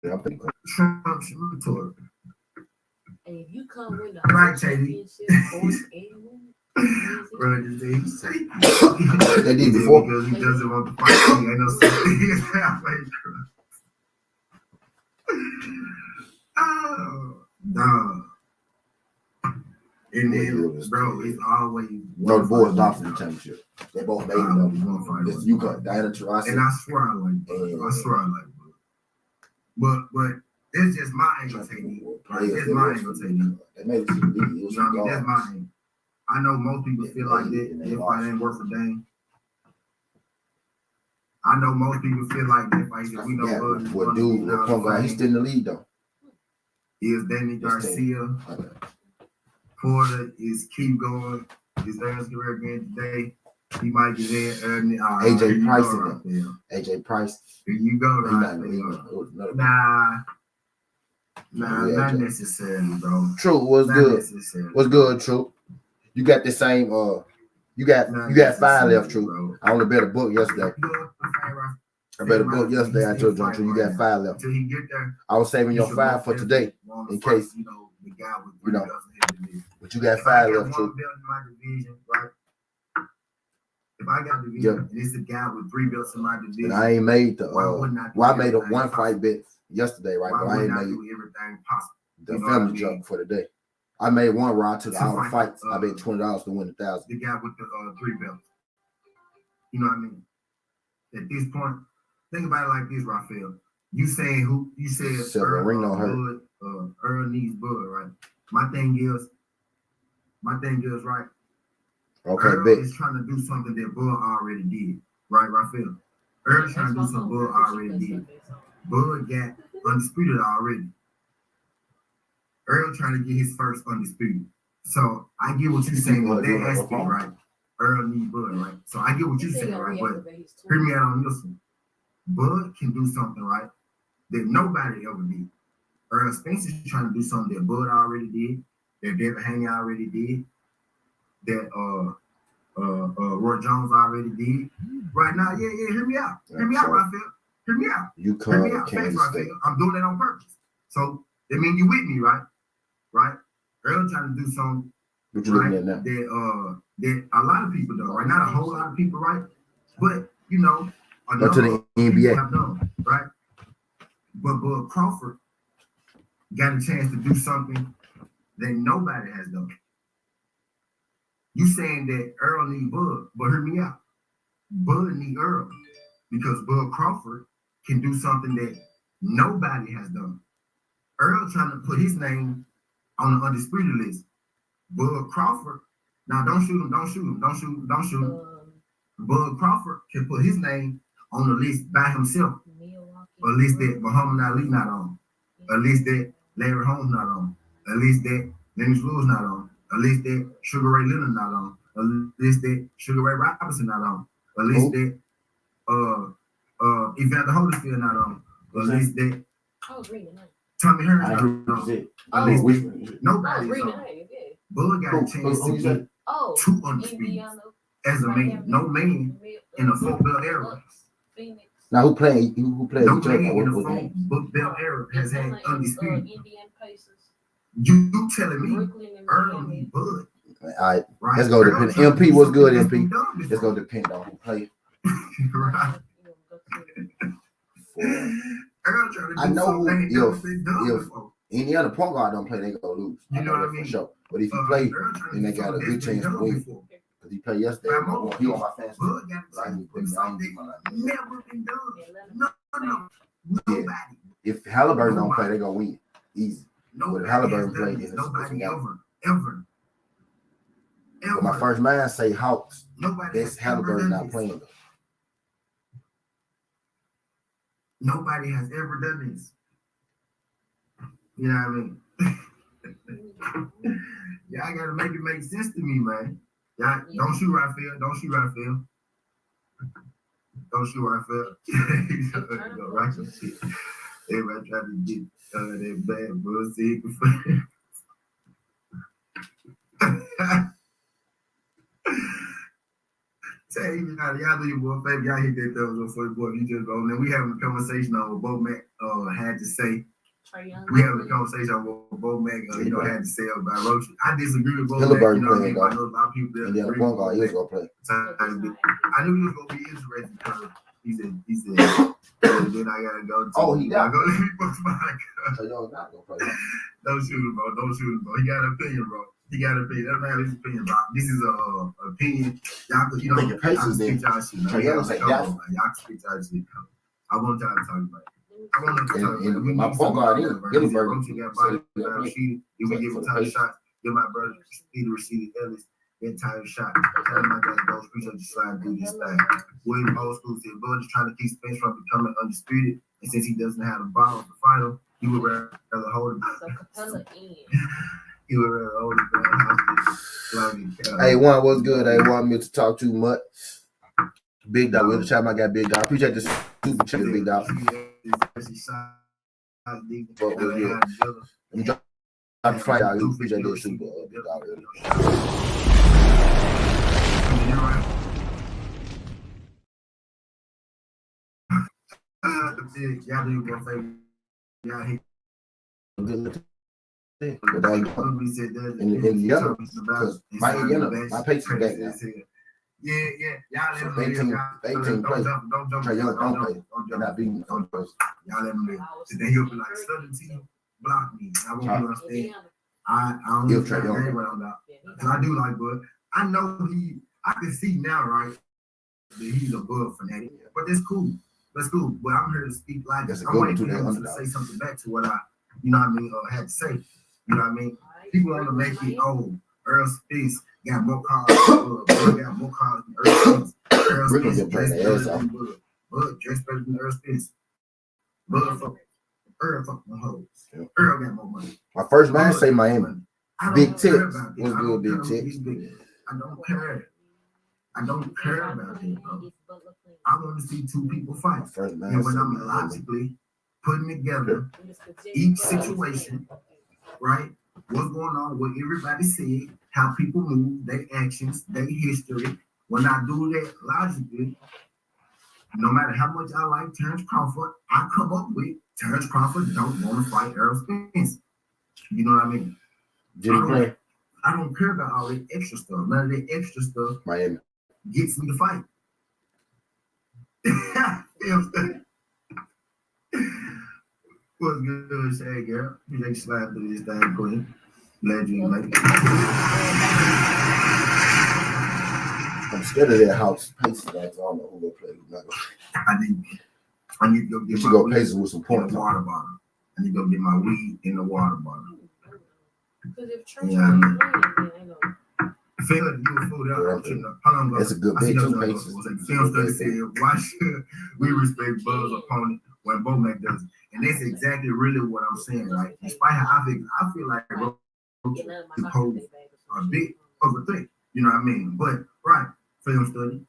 S1: Yeah, I'm thinking.
S3: Trump's rhetoric.
S6: And if you come with
S3: Right,
S6: championship,
S3: bro, just say
S1: they did before.
S3: Because he doesn't want to fight. He ain't no something. Oh, no. And then, bro, it's always
S1: no, the boys not for the championship. They both made it though. This UConn, Diana Taurasi.
S3: And I swear I like Bud. But it's just my angle taking it. Right? That's my angle taking it.
S1: They made it to the league.
S3: You know what I mean? That's my angle. I know most people feel like that. If I ain't worth a dang. I know most people feel like that. Like, we know Bud.
S1: What dude? What punk guy? He's still in the league though.
S3: Is Danny Garcia. Porter is keep going. His last career again today. He might get in early.
S1: AJ Price in there. AJ Price.
S3: Here you go, right? Not necessarily, bro.
S1: True. What's good? True. You got the same You got 5 left, True.
S3: Bro.
S1: I only bet a book yesterday. I bet a book yesterday. I told you, True, you got 5 left.
S3: Until he get there,
S1: I was saving your 5 for today, in case,
S3: you know, the guy with
S1: you know,
S3: belts in his division.
S1: but you got
S3: If I
S1: 5
S3: got
S1: left,
S3: one
S1: True.
S3: belt in my division, right? If I got a division and it's a guy with 3 belts in my division,
S1: And I ain't made the
S3: why
S1: I made a 1 fight bet yesterday, right? But I ain't made
S3: do everything possible?
S1: the family jump for today. I made 1 where I took all the fights. I bet $20 to win 1,000.
S3: The guy with the 3 belts. You know what I mean? At this point, think about it like this, Raphael. You said
S1: Severino hurt.
S3: Earl needs Bud, right? My thing is, right?
S1: Okay,
S3: Earl
S1: bet.
S3: is trying to do something that Bud already did, right, Raphael? Earl is trying to do something Bud already did. Bud got undisputed already. Earl trying to get his first undisputed. So I get what you're saying with that aspect, right? Earl needs Bud, right? So I get what you're saying, right? But hear me out on this one. Bud can do something, right, that nobody ever did. Earl Spencer's trying to do something that Bud already did, that David Haney already did, that Roy Jones already did. Right now, yeah, hear me out. Hear me out, Raphael. Hear me out.
S1: You
S3: Hear me
S1: come
S3: out.
S1: to
S3: Thanks,
S1: Kansas State.
S3: Raphael. I'm doing that on purpose. So that means you with me, right? Right? Earl trying to do something,
S1: What you
S3: right,
S1: looking at now?
S3: that a lot of people do, right? Not a whole lot of people, right? But you know,
S1: Go to the NBA.
S3: have done, right? But Bud Crawford got a chance to do something that nobody has done. You saying that Earl need Bud, but hear me out. Bud need Earl because Bud Crawford can do something that nobody has done. Earl trying to put his name on the undisputed list. Bud Crawford, now don't shoot him. Bud Crawford can put his name on the list by himself. A list that Muhammad Ali not on. A list that Larry Holmes not on. A list that Lennox Lewis not on. A list that Sugar Ray Leonard not on. A list that Sugar Ray Robinson not on. A list that Evander Holyfield not on. A list that Tommy Hearns not on. A list that nobody is on. Bud got a chance to get 2 undisputed as a man. No man in the 4-belt era.
S1: Now who playing? Who played
S3: No
S1: each other?
S3: man in the
S1: What game?
S3: 4-belt era has had undisputed. You telling me Earl need Bud?
S1: All right,
S3: Right?
S1: let's go
S3: Earl
S1: depend.
S3: trying to
S1: MP
S3: do
S1: was
S3: something
S1: good.
S3: that's
S1: MP.
S3: been done
S1: Let's
S3: before.
S1: go depend on who play.
S3: Right. Earl trying to do
S1: I know
S3: something that ain't
S1: if-
S3: never been done
S1: if-
S3: before.
S1: Any other point guard don't play, they go lose.
S3: You know what I
S1: that
S3: mean?
S1: for sure. But if you play,
S3: Earl trying to
S1: then they
S3: do
S1: got a
S3: something
S1: good
S3: that's been
S1: chance to
S3: done
S1: win.
S3: before.
S1: Because he played yesterday.
S3: By most
S1: He on my fantasy.
S3: Bud got
S1: But I
S3: a
S1: need
S3: chance
S1: to
S3: to do something
S1: do
S3: that never been done. No. Nobody.
S1: If Halliburton don't play, they gonna win easy.
S3: Nobody
S1: Halliburton
S3: has done
S1: played,
S3: this.
S1: then it's
S3: Nobody
S1: different.
S3: ever.
S1: But my first mind say Hawks.
S3: Nobody
S1: That's
S3: has ever
S1: Halliburton
S3: done
S1: not
S3: this.
S1: playing.
S3: Nobody has ever done this. You know what I mean? Y'all gotta make it make sense to me, man. Y'all don't shoot Raphael. Don't shoot Raphael. Don't shoot Raphael. Go right some shit. Everybody trying to get that bad bullshit. Tell you now, y'all do your boy favor. Y'all hit that thumbs up for the boy. You just go. And then we having a conversation on what Bo Mac had to say. We having a conversation on what Bo Mac had to say about Roach. I disagree with Bo Mac.
S1: Halliburton
S3: You know what I mean?
S1: playing,
S3: I know a lot of people that
S1: And then the
S3: agree
S1: point
S3: with
S1: guard
S3: Bo
S1: is
S3: Mac.
S1: gonna play.
S3: I knew he was gonna be interested because he said, and then I gotta go.
S1: He
S3: I
S1: got
S3: go let me book my
S1: So y'all not gonna play.
S3: Don't shoot him, bro. Don't shoot him, bro. He got an opinion, bro. He got an opinion. That man has his opinion, bro. This is a opinion. Y'all could,
S1: Think your pace
S3: y'all
S1: is
S3: can
S1: there.
S3: speak y'all shit, man.
S1: So y'all say
S3: Y'all
S1: that.
S3: can speak y'all shit. I want y'all to talk about it. I want to talk about it.
S1: And my point guard is Gilbert.
S3: Roach got body, Rashidi. You would give him time shots. Give my brother Peter Rashidi Ellis that time shot. Tell him I got those appreciate you slide through this thing. William Old School said, Bud is trying to keep Spence from becoming undisputed. And since he doesn't have the ball to fight him, he would rather hold it. He would rather hold it.
S1: Hey, one, what's good? Hey, want me to talk too much? Big dog. Every time I got big dog. Appreciate this super chat, big dog. But we're good. Let me drop the flight out. Appreciate this super big dog.
S3: right. Y'all do your favor. Y'all hate.
S1: Without you,
S3: We said that
S1: in the yellow, because my yellow, my Patriots back now.
S3: Yeah. Y'all let
S1: So
S3: them
S1: they
S3: live.
S1: team
S3: Don't
S1: play.
S3: jump.
S1: Trey Young don't play.
S3: Don't
S1: They're
S3: jump.
S1: not beating them.
S3: Don't jump. Y'all let them live. Then he'll be like, Southern team, block me. I won't understand. I don't
S1: Give
S3: know
S1: Trey Young.
S3: Because I do like Bud. I know I can see now, right, that he's a Bud fanatic. But that's cool. That's cool. But I'm here to speak like
S1: That's a
S3: I'm
S1: good
S3: waiting
S1: one,
S3: for
S1: too,
S3: him
S1: that
S3: to
S1: underdog.
S3: say something back to what I, had to say. You know what I mean? People want to make it, Earl Spence got more cars than Bud got more cars than Earl Spence. Earl
S1: Rick
S3: Spence
S1: will get
S3: dressed
S1: their
S3: better
S1: ass off.
S3: than Bud. Bud dressed better than Earl Spence. Bud fuck Earl fuck the hoes.
S1: Yep.
S3: Earl got more money.
S1: My first man say Miami.
S3: I don't
S1: Big
S3: care
S1: Tex.
S3: about this.
S1: What's
S3: I don't
S1: good, Big
S3: care
S1: Tex?
S3: who's big. I don't care. I don't care about that, bro. I want to see two people fight.
S1: My first man
S3: And when
S1: say
S3: I'm
S1: Miami.
S3: logically putting together each situation, right? What's going on, what everybody said, how people move, their actions, their history. When I do that logically, no matter how much I like Terrence Crawford, I come up with Terrence Crawford don't want to fight Earl Spence. You know what I mean?
S1: Did he play?
S3: I don't care about all that extra stuff. None of that extra stuff
S1: Miami.
S3: gets me to fight. What's good, Shay girl? You take slide through this thing, Queen. Glad you make it.
S1: I'm scared of that house. Pacers, I don't know who gonna play. Who's not gonna play.
S3: I need to go get
S1: You should
S3: my
S1: go
S3: weed
S1: Pacers with some
S3: in
S1: points.
S3: the water bottle. I need to go get my weed in the water bottle.
S6: Because if Trey
S3: Yeah, I mean.
S6: playing, then I know.
S3: Phil, you were fooled out. Hold on, bro.
S1: That's a good
S3: I see
S1: bit,
S3: those
S1: too,
S3: numbers.
S1: Pacers.
S3: Film study said, why should we respect Buzz' opponent when Bomac does it? And that's exactly really what I'm saying. Like, despite how I feel like Roach posed a bit of a threat. You know what I mean? But, right, film study.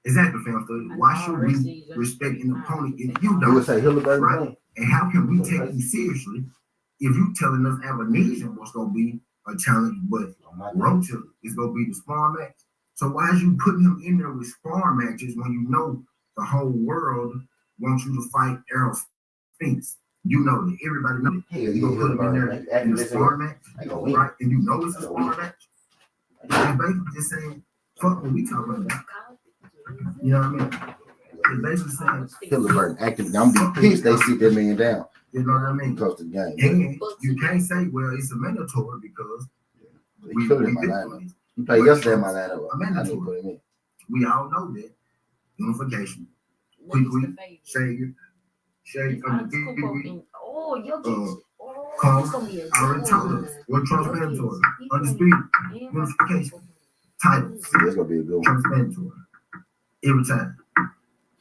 S3: Exactly, film study. Why should we respect an opponent if you
S1: You
S3: don't?
S1: would say Hilleberg
S3: Right?
S1: playing?
S3: And how can we take you seriously if you telling us Amnesia was going to be a challenge, but Roach is going to be the spar match? So why is you putting him in there with spar matches when you know the whole world wants you to fight Errol Spence? You know that. Everybody knows that.
S1: Hell
S3: You
S1: yeah,
S3: gonna put him in there
S1: Hilleberg.
S3: in the spar match,
S1: I gonna win.
S3: right? And you know it's a spar match. And basically just saying, fuck what we talking about. You know what I mean? It's basically saying,
S1: Hilleberg acting. I'm gonna be pissed they sit that man down.
S3: you know what I mean?
S1: Close to the game.
S3: And you can't say, well, it's a mandatory because
S1: They killed him in my
S3: been
S1: lineup.
S3: through this.
S1: He played yesterday in my lineup.
S3: A
S1: I need to
S3: mandatory.
S1: put him in.
S3: We all know that. Unification.
S6: Quick,
S3: Savior.
S6: Oh, you'll get.
S3: Carl,
S6: It's gonna be a
S3: I already
S6: good
S3: told
S6: one.
S3: us. What transmandatory? Undisputed. Unification. Titles.
S1: That's gonna be a good one.
S3: Transmandatory. Every time.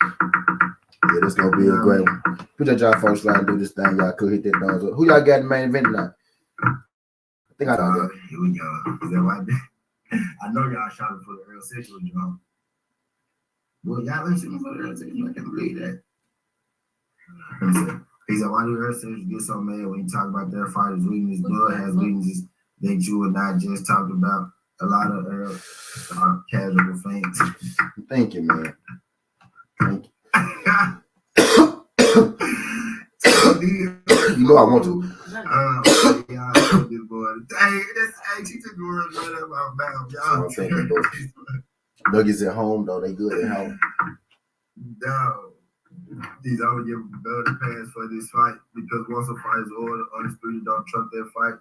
S1: Yeah, that's gonna be a great one. Put that y'all folks trying to do this thing. Y'all could hit that thumbs up. Who y'all got in the main event tonight? I think I got that.
S3: Here we go. Is that right? I know y'all shouting for the real sexual job. Well, y'all ain't shooting for the real sexual. I can't believe that. He said, why do real sexual get so mad when you talk about their fighters' weakness? Blood has weaknesses that you and I just talked about. A lot of casual fans.
S1: Thank you, man. Thank you. You know I want to.
S3: Y'all, this boy. Hey, she took the words right out of my mouth.
S1: So I'm thinking, bro. Nuggets at home, though. They good at home.
S3: No. These I would give the pass for this fight because once a fight is ordered, Undisputed don't trust that fight.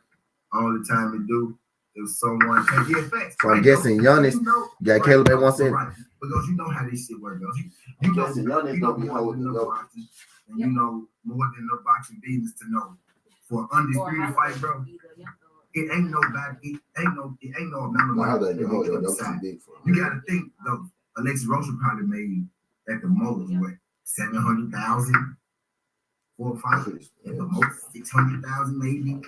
S3: Only time they do is someone can get facts.
S1: So I'm guessing Giannis got Caleb at once in.
S3: Right. Because you know how this shit works. You know,
S1: guessing Giannis gonna be
S3: more
S1: holding
S3: than
S1: it
S3: enough
S1: up.
S3: boxing, and you know more than enough boxing business to know. For an undisputed fight, bro, it ain't no amount of
S1: Nah,
S3: money
S1: they
S3: that
S1: hold
S3: they
S1: it.
S3: can
S1: That's too
S3: decide.
S1: big for
S3: You
S1: him.
S3: gotta think though. Alexis Rocha probably made at the most what 700,000 for a fight. At the most 600,000 maybe.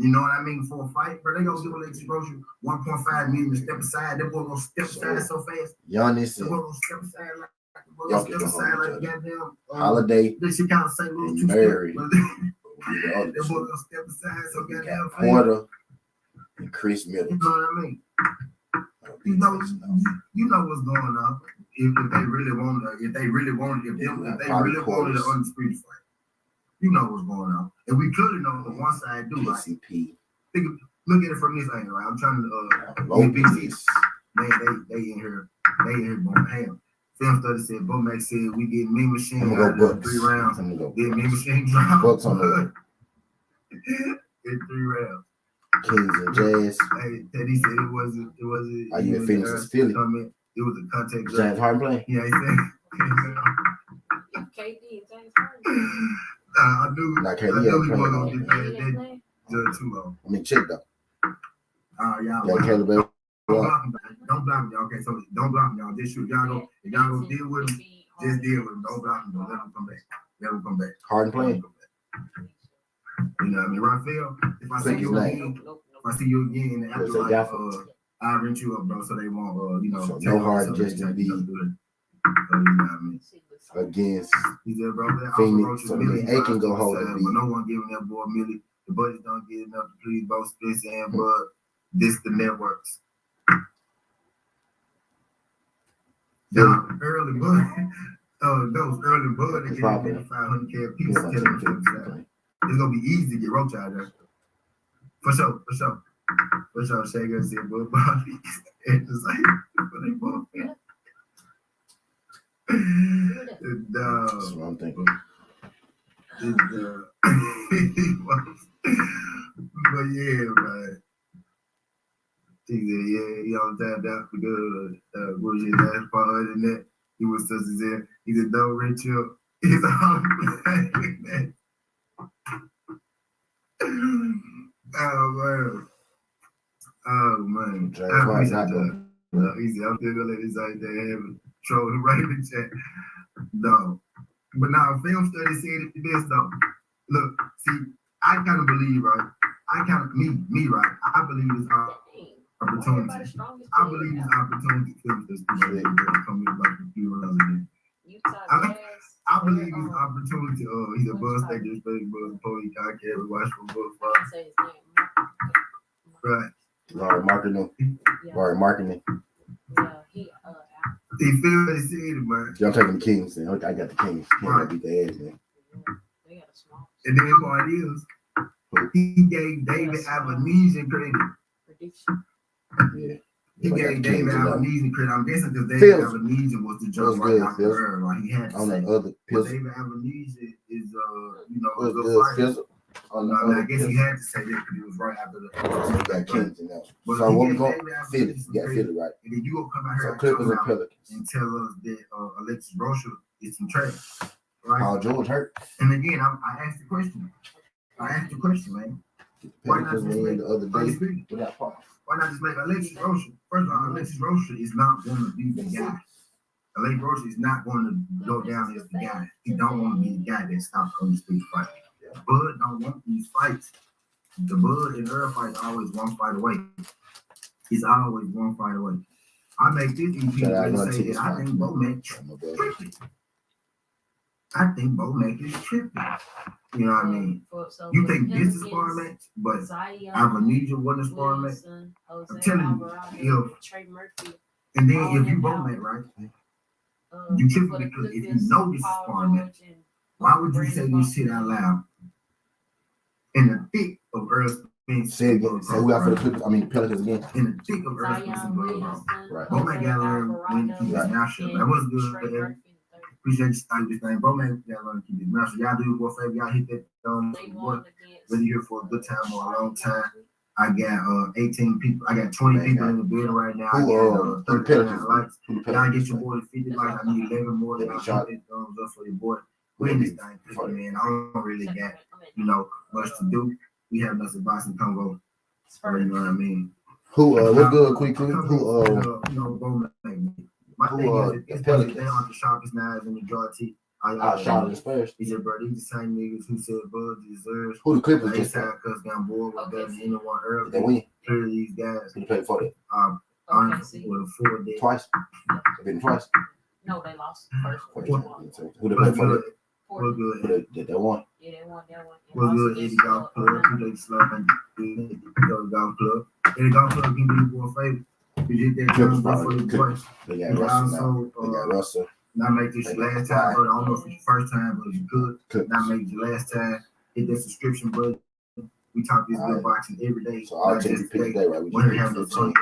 S3: You know what I mean? For a fight, but they gonna give Alexis Rocha 1.5 million to step aside. They boy gonna step aside so fast.
S1: Giannis
S3: They
S1: and
S3: boy gonna step aside like goddamn
S1: Holiday
S3: the Chicago St. Louis
S1: and
S3: two
S1: Murray.
S3: step.
S1: will be the other
S3: They boy
S1: two.
S3: gonna step aside so
S1: We
S3: goddamn
S1: got
S3: fast.
S1: Porter and Chris
S3: You
S1: Middleton.
S3: know what I mean? You know what's going on. If they really want to, if they really wanted an undisputed fight, you know what's going on. And we clearly know the one side do, right? Look at it from this angle, right? I'm trying to BT. Man, they in here going ham. Film study said Bomac said we get me machine out of 3 rounds. Then me machine drop
S1: Bucks on the
S3: in 3 rounds.
S1: Kings and Jazz.
S3: Hey, Teddy said it wasn't.
S1: Are you in Phoenix? Philly.
S3: It was a contact.
S1: James Harden playing?
S3: Yeah, he said.
S6: KD and James Harden.
S3: I knew
S1: Like
S3: he wasn't gonna get that too long.
S1: I mean, check though.
S3: Y'all.
S1: Yeah, Caleb Bell.
S3: Don't block him, y'all. Okay, so don't block him, y'all. Just shoot. If y'all go deal with him, just deal with him. Don't block him. Don't let him come back.
S1: Harden playing.
S3: You know what I mean? Raphael, if I see you again in the afterlife, I'll rinse you up, bro, so they won't,
S1: So no Harden just to be
S3: you know what I mean?
S1: against
S3: He said, bro,
S1: Phoenix. So they can go hold the beat.
S3: But no one giving that boy Millie. The buddies don't get enough to please both Spencer and Bud. This the networks. Early Bud. Those early Bud they get 500K piece. It's gonna be easy to get Roach out there. For sure. Shaker said, "But Bobby," and it's like, but they both.
S1: That's what I'm thinking.
S3: But yeah, man. He said, yeah, he on tapped out because what was his last part of that? He was such as there. He said, don't reach up. He's all that. Oh man. I appreciate that. Easy. I'm still gonna let this out there have it. Troll him right in the chat. No. But now film study said it best though. Look, see, I kind of believe, right? Me, right? I believe it's our opportunity. I believe it's opportunity to film this come in like a few rounds again. I believe it's opportunity. He's a buzz taker, buzz police podcast. We watch from both. Right.
S1: Larry marketing.
S6: Yeah,
S3: He feel they said it, man.
S1: I'm taking the Kings. Then. I got the Kings. Can't beat the ass, man.
S6: they got a small
S3: And then part is, he gave David Avenesian credit.
S6: prediction.
S1: Yeah.
S3: He gave David Avenesian credit. I'm guessing because David Avenesian was the judge right after her. Like he had to
S1: on
S3: say.
S1: the other
S3: But
S1: pills.
S3: David Avenesian is a good
S1: Was
S3: fighter.
S1: good. On the
S3: I
S1: other
S3: guess he
S1: pills.
S3: had to say that because he was right after the.
S1: He got Kings in that.
S3: But
S1: So
S3: he
S1: what we
S3: gave
S1: going?
S3: David
S1: Philly.
S3: Avenesian
S1: You got
S3: credit.
S1: Philly, right?
S3: And then you gonna come out here
S1: So
S3: and
S1: Clippers
S3: come
S1: and
S3: out
S1: Pelicans.
S3: and tell us that Alexis Rocha is some trash, right?
S1: Paul George hurt.
S3: And again, I asked the question. Man. Why not
S1: Pelicans
S3: just
S1: win
S3: make
S1: the other day
S3: Why
S1: without Paul.
S3: not just make Alexis Rocha? First of all, Alexis Rocha is not going to be the guy. Alexis Rocha is not going to go down as the guy. He don't want to be the guy that stops on the street fight. Bud don't want these fights. The Bud and Earl fight always one fight away. It's always one fight away. I make this EP and say that I think Bomac tripping. I think Bomac is tripping. You know what I mean? You think this is a spar match, but Avenesian wasn't a spar match? I'm telling you, and then if you Bomac, right? You tripping because if you know this is a spar match, why would you say this shit out loud? In the thick of Earl Spence.
S1: Say it again. Say we out for the Clippers. I mean Pelicans again.
S3: In the thick of Earl Spence and Blood.
S1: Right.
S3: Bomac got to learn when to keep his mouth shut. That was good. Appreciate you starting this thing. Bomac got to learn to keep his mouth shut. Y'all do it, favor. Y'all hit that boy. Whether you're here for a good time or a long time. I got 18 people. I got 20 people in the building right now. I got 39 likes. Y'all get your boy to 50 likes. I need 11 more. Y'all hit that thumbs up for your boy. We in this thing, man. I don't really got, much to do. We have nothing but some Congo. You know what I mean?
S1: Who what's good, quickly?
S3: Bomac. My thing is they aren't the sharpest knives in the draw teeth.
S1: Charlotte Spurs.
S3: He said, bro, these the same niggas who said Bud deserves.
S1: Who the Clippers
S3: They
S1: just
S3: said cuz got bored with better than anyone earlier.
S1: They win.
S3: Clearly these guys.
S1: Who played for that?
S3: Honestly, with a 4 day.
S1: Twice. They've been twice.
S6: No, they lost first.
S1: Who they played for that?
S3: We're good.
S1: They won.
S6: Yeah, they won.
S3: We're good. Eddie Golf Club. 2 days slow and Eddie Golf Club. Eddie Golf Club can do you a favor. You did that
S1: Clippers
S3: for
S1: probably
S3: the boys.
S1: They got
S3: And
S1: Russell
S3: also,
S1: now. They got Russell.
S3: not make this your last time, but I don't know if it's your first time, but you could
S1: Clippers.
S3: not make it your last time. Hit that subscription button. We talk this good boxing every day.
S1: So all
S3: not
S1: 10
S3: just
S1: pick
S3: today.
S1: today, right? We
S3: We're
S1: just
S3: having
S1: picked
S3: a
S1: 15.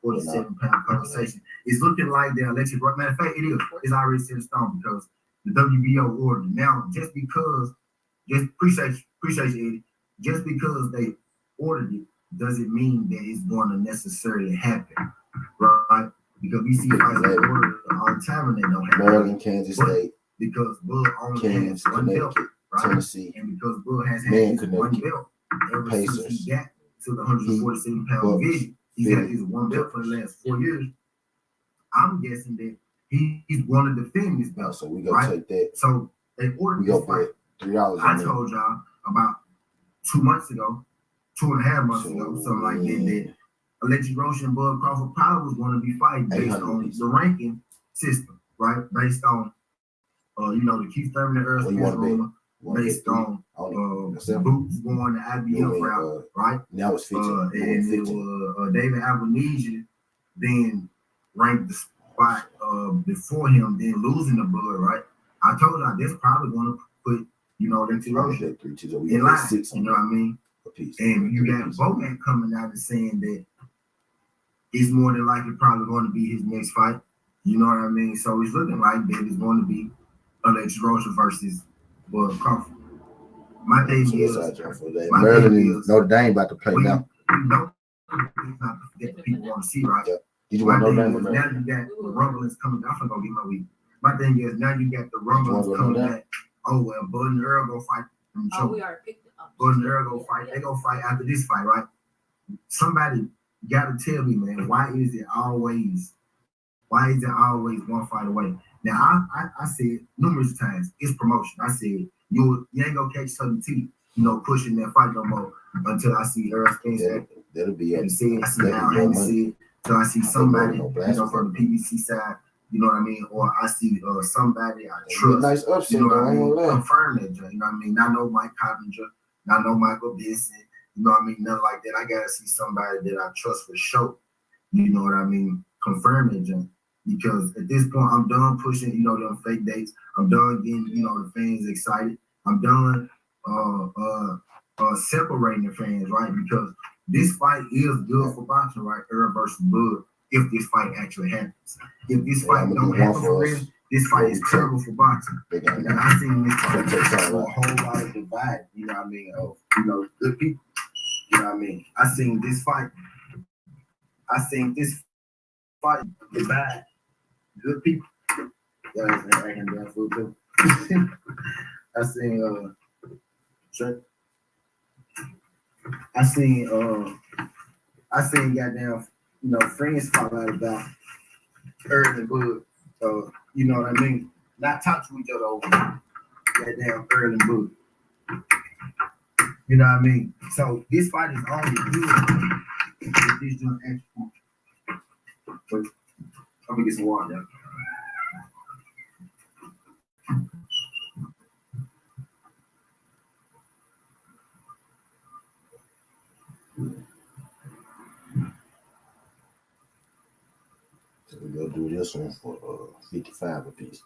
S3: 47-pound conversation. It's looking like they'll let you. Matter of fact, it is. It's already set in stone because the WBO ordered. Now, just appreciate you, Eddie. Just because they ordered it doesn't mean that it's going to necessarily happen, right? Because we see fights ordered all the time and they don't happen.
S1: Maryland, Kansas State,
S3: Because Bull only
S1: Kansas,
S3: has one belt,
S1: Connecticut,
S3: right?
S1: Tennessee,
S3: And because Bull has had
S1: Man,
S3: his one
S1: Connecticut,
S3: belt ever since
S1: Pacers,
S3: he got to the 147-pound
S1: Bucks,
S3: division, he's had his one belt for the last 4 years. I'm guessing that he's going to defend this
S1: Oh,
S3: belt.
S1: so we gonna take that.
S3: So they ordered
S1: We
S3: this
S1: gonna
S3: fight.
S1: bet $3
S3: I
S1: on that.
S3: told y'all about 2 months ago, 2.5 months ago, something like that. Alexis Roach and Bud Crawford probably was going to be fighting based
S1: 800
S3: on
S1: pieces.
S3: the ranking system, right? Based on, the Keith Thurman and Earl
S1: What you
S3: Spence
S1: wanna bet?
S3: rumor,
S1: You wanna
S3: based
S1: bet
S3: on
S1: three?
S3: Boots going the
S1: You'll
S3: IBF
S1: win,
S3: route, right?
S1: Now it's 15.
S3: And
S1: You'll win
S3: it
S1: 15.
S3: was David Albanese then ranked the spot before him, then losing the Bud, right? I told y'all that's probably going to put, Alexis Roach
S1: Bet 3 2. So we
S3: in
S1: got
S3: line,
S1: 6
S3: you
S1: on
S3: know what I mean?
S1: a piece.
S3: And you got Bogan coming out and saying that it's more than likely probably going to be his next fight. You know what I mean? So it's looking like that it's going to be Alexis Rocha versus Bud Crawford. My thing
S1: So
S3: is,
S1: that's our for that.
S3: my
S1: Maryland
S3: thing
S1: and
S3: is,
S1: Notre Dame about to play
S3: we
S1: now.
S3: know it's not that people want to see, right?
S1: Yeah. Did you
S3: My
S1: want Notre
S3: thing
S1: Dame or
S3: is, now
S1: Maryland?
S3: you got the rumblings coming. I'm gonna go get my weed. My thing is, now you got the rumblings
S1: You wanna go
S3: coming
S1: Notre Dame?
S3: back. Oh well, Bud and Earl go fight.
S6: Oh, we already picked it up.
S3: Bud and Earl go fight. They go fight after this fight, right? Somebody gotta tell me, man, why is it always one fight away? Now I said numerous times, it's promotion. I said you ain't gonna catch Southern T, pushing that fight no more until I see Earl Spence
S1: That'll be it.
S3: and see I see
S1: That'll
S3: Al
S1: be more
S3: Hammond
S1: money.
S3: see it, till I see somebody
S1: no blast
S3: from the PBC side, you know what I mean, or I see somebody I
S1: It'll be a
S3: trust.
S1: nice upset,
S3: You know what
S1: though.
S3: I
S1: I ain't
S3: mean?
S1: gonna lie.
S3: Confirm that, you know what I mean? Not no Mike Coppinger, not no Michael Benson, you know what I mean? Nothing like that. I gotta see somebody that I trust for sure. You know what I mean? Confirm that, John. Because at this point, I'm done pushing, them fake dates. I'm done getting, the fans excited. I'm done separating the fans, right? Because this fight is good for boxing, right? Earl versus Bud. If this fight actually happens, if this fight
S1: I'm gonna
S3: don't
S1: do one
S3: happen
S1: for
S3: for
S1: us.
S3: real, this fight is terrible for boxing.
S1: They got
S3: And I seen this fight
S1: Take time
S3: for a
S1: out.
S3: whole lot of divide, you know what I mean? Of good people, you know what I mean? I seen this fight divide good people. Yeah, I can do food too. I seen sure. I seen goddamn, friends fall out about Earl and Bud. You know what I mean? Not talk to each other over goddamn Earl and Bud. You know what I mean? So this fight is only good if this joint actually. But I'm gonna get some water now.
S1: So we'll do this one for 55 apiece.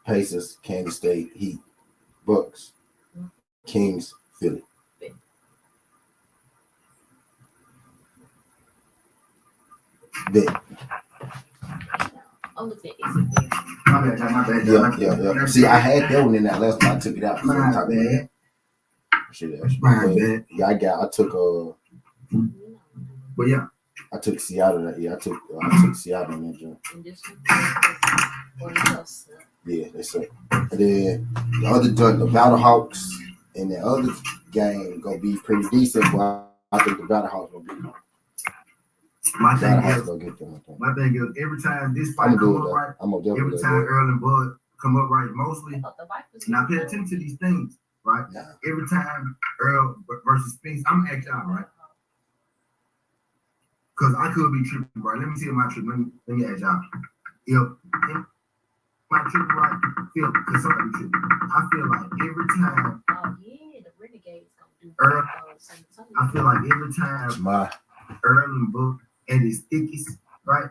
S1: Pacers, Kansas State, Heat, Bucks, Kings, Philly. Bet.
S6: I'm looking at it.
S3: My bad.
S1: Yeah. See, I had that one in that last one. I took it out.
S3: My bad.
S1: Yeah, I took
S3: But yeah,
S1: I took Seattle that year. I took Seattle in that joint.
S6: And this one else.
S1: Yeah, that's it. And then the other joint, the Battlehawks, and the other game gonna be pretty decent, but I think the Battlehawks gonna beat them.
S3: my thing
S1: Battlehawks
S3: is,
S1: gonna get them. I think.
S3: my thing is, every time this
S1: I'm
S3: fight
S1: gonna
S3: come
S1: do
S3: up
S1: it.
S3: right,
S1: I'm gonna
S3: every
S1: definitely
S3: time
S1: do it.
S3: Earl and Bud come up right, mostly.
S6: I thought the Vikings
S3: Now pay
S6: were
S3: attention to these things, right?
S1: Nah.
S3: Every time Earl versus Spence, I'm gonna ask y'all, right? Because I could be tripping, right? Let me see if my trip. Let me ask y'all. If my tripping right, because somebody tripping. I feel like every time
S6: Oh yeah, the Renegades gonna do
S3: Earl,
S6: San Antonio.
S3: I feel like every time
S1: My
S3: Earl and Bud at his thickest, right?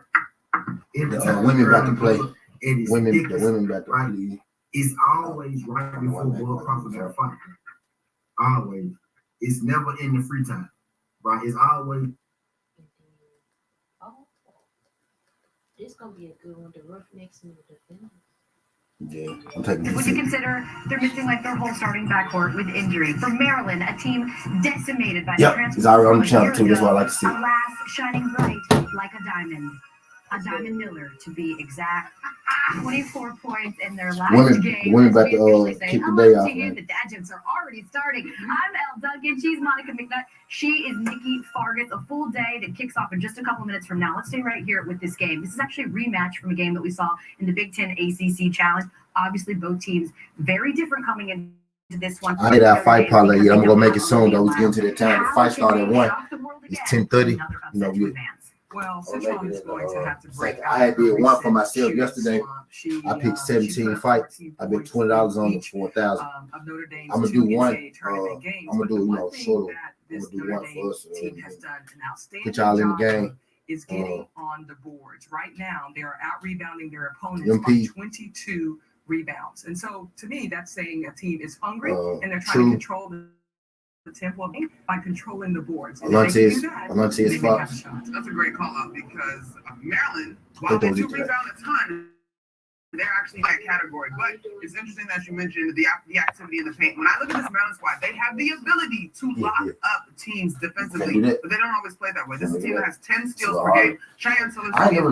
S3: Every
S1: The
S3: time
S1: women
S3: girl
S1: about to play.
S3: goes, it is
S1: The
S3: ridiculous,
S1: women about to
S3: right?
S1: play.
S3: It's always right before Bud Crawford got a fight. Always. It's never in the free time, right? It's always.
S7: Oh, this gonna be a good one. The Roughnecks and the Defenders.
S1: Yeah, I'm taking
S6: Would you consider they're missing like their whole starting backcourt with injury? For Maryland, a team decimated by the transfer.
S1: He's already on the
S6: from a
S1: channel
S6: year
S1: too. That's
S6: ago,
S1: what I like to see.
S6: Alas, shining bright like a diamond. A diamond Miller, to be exact. 24 points in their last game.
S1: The women about
S6: We officially
S1: to
S6: say
S1: kick the
S6: hello
S1: day off,
S6: to you.
S1: man.
S6: The dad jokes are already starting. I'm Elle Duncan. She's Monica McNutt. She is Nikki Fargas. A full day that kicks off in just a couple minutes from now. Let's stay right here with this game. This is actually a rematch from a game that we saw in the Big Ten ACC Challenge. Obviously, both teams very different coming into this one.
S1: I did our fight parlay. I'm gonna make it soon though. We're getting to the time. The fight started at 1. It's 10:30. You know,
S8: Well, Citron is going to have to break out.
S1: I did one for myself
S8: Shooting
S1: yesterday.
S8: slump.
S1: I picked
S8: She
S1: 17
S8: put up
S1: fights.
S8: 14
S1: I bet
S8: points
S1: $20 on it
S8: each,
S1: for 1,000.
S8: of Notre Dame's
S1: I'ma do
S8: two
S1: one,
S8: NCAA tournament games.
S1: I'ma
S8: But
S1: do,
S8: the
S1: you
S8: one
S1: know,
S8: thing
S1: shorter.
S8: that this
S1: I'ma do
S8: Notre
S1: one
S8: Dame
S1: for us,
S8: team has done an outstanding
S1: put y'all in the
S8: job
S1: game.
S8: of is getting on the boards. Right now, they are out rebounding their opponents
S1: MP.
S8: by 22 rebounds. And so, to me, that's saying a team is hungry and they're trying
S1: True.
S8: to control the tempo of the game by controlling the boards. And
S1: Alonte
S8: if they
S1: is
S8: can do that,
S1: Alonte
S8: they
S1: is
S8: may have a
S1: Fox.
S8: shot.
S5: That's a great call out because Maryland,
S1: I
S5: while
S1: think
S5: they
S1: they'll
S5: do
S1: get to that.
S5: rebound a ton, they're actually in that category. But it's interesting that you mentioned the activity in the paint. When I look at this Maryland squad, they have the ability to lock up teams defensively, but they don't always play that way. This is a team that has 10 steals per game. Cheyenne Tillerson
S1: I never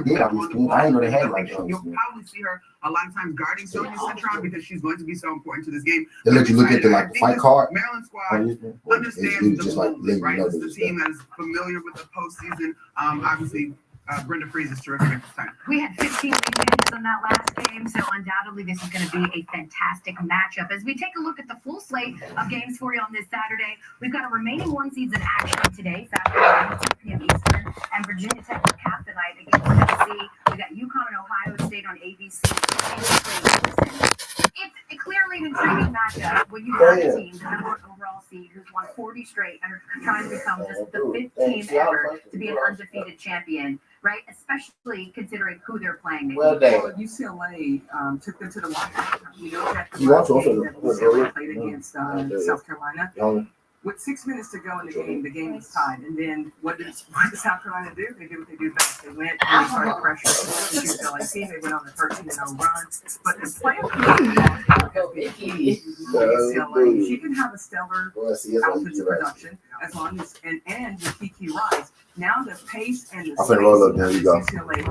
S1: did
S5: on
S1: all
S5: the
S1: these things.
S5: ball.
S1: I didn't know they had like
S5: You'll probably see her a lot of times guarding Sonia Citron because she's going to be so important to this game.
S1: They let you look at the like the fight card.
S5: Maryland squad
S1: It
S5: understands
S1: was
S5: the
S1: just like
S5: movement,
S1: letting you
S5: right?
S1: know
S5: This is a
S1: this
S5: team that is familiar with the postseason. Obviously, Brenda Freeze is terrific at this time.
S6: We had 15 wins on that last game, so undoubtedly this is going to be a fantastic matchup. As we take a look at the full slate of games for you on this Saturday, we've got a remaining one seeds in action today, Saturday, 2 p.m. Eastern, and Virginia Tech will cap the night against Tennessee. We got UConn and Ohio State on ABC. It's clearly an intriguing matchup when you have a team, the number one overall seed, who's won 40 straight and are trying to become just the 5th team ever to be an undefeated champion, right? Especially considering who they're playing.
S1: Well,
S8: Well, UCLA took them to the wire. You know that
S1: You want to
S8: game
S1: also
S8: that UCLA played against South Carolina. With 6 minutes to go in the game was tied. And then what did South Carolina do? They did what they do best. They went and they started pressure the UCLA team. They went on a 13-0 run. But the player UCLA, she can have a stellar offensive production as long as and with Kiki Rice. Now the pace and the
S1: I'm finna roll up there. You go.
S8: UCLA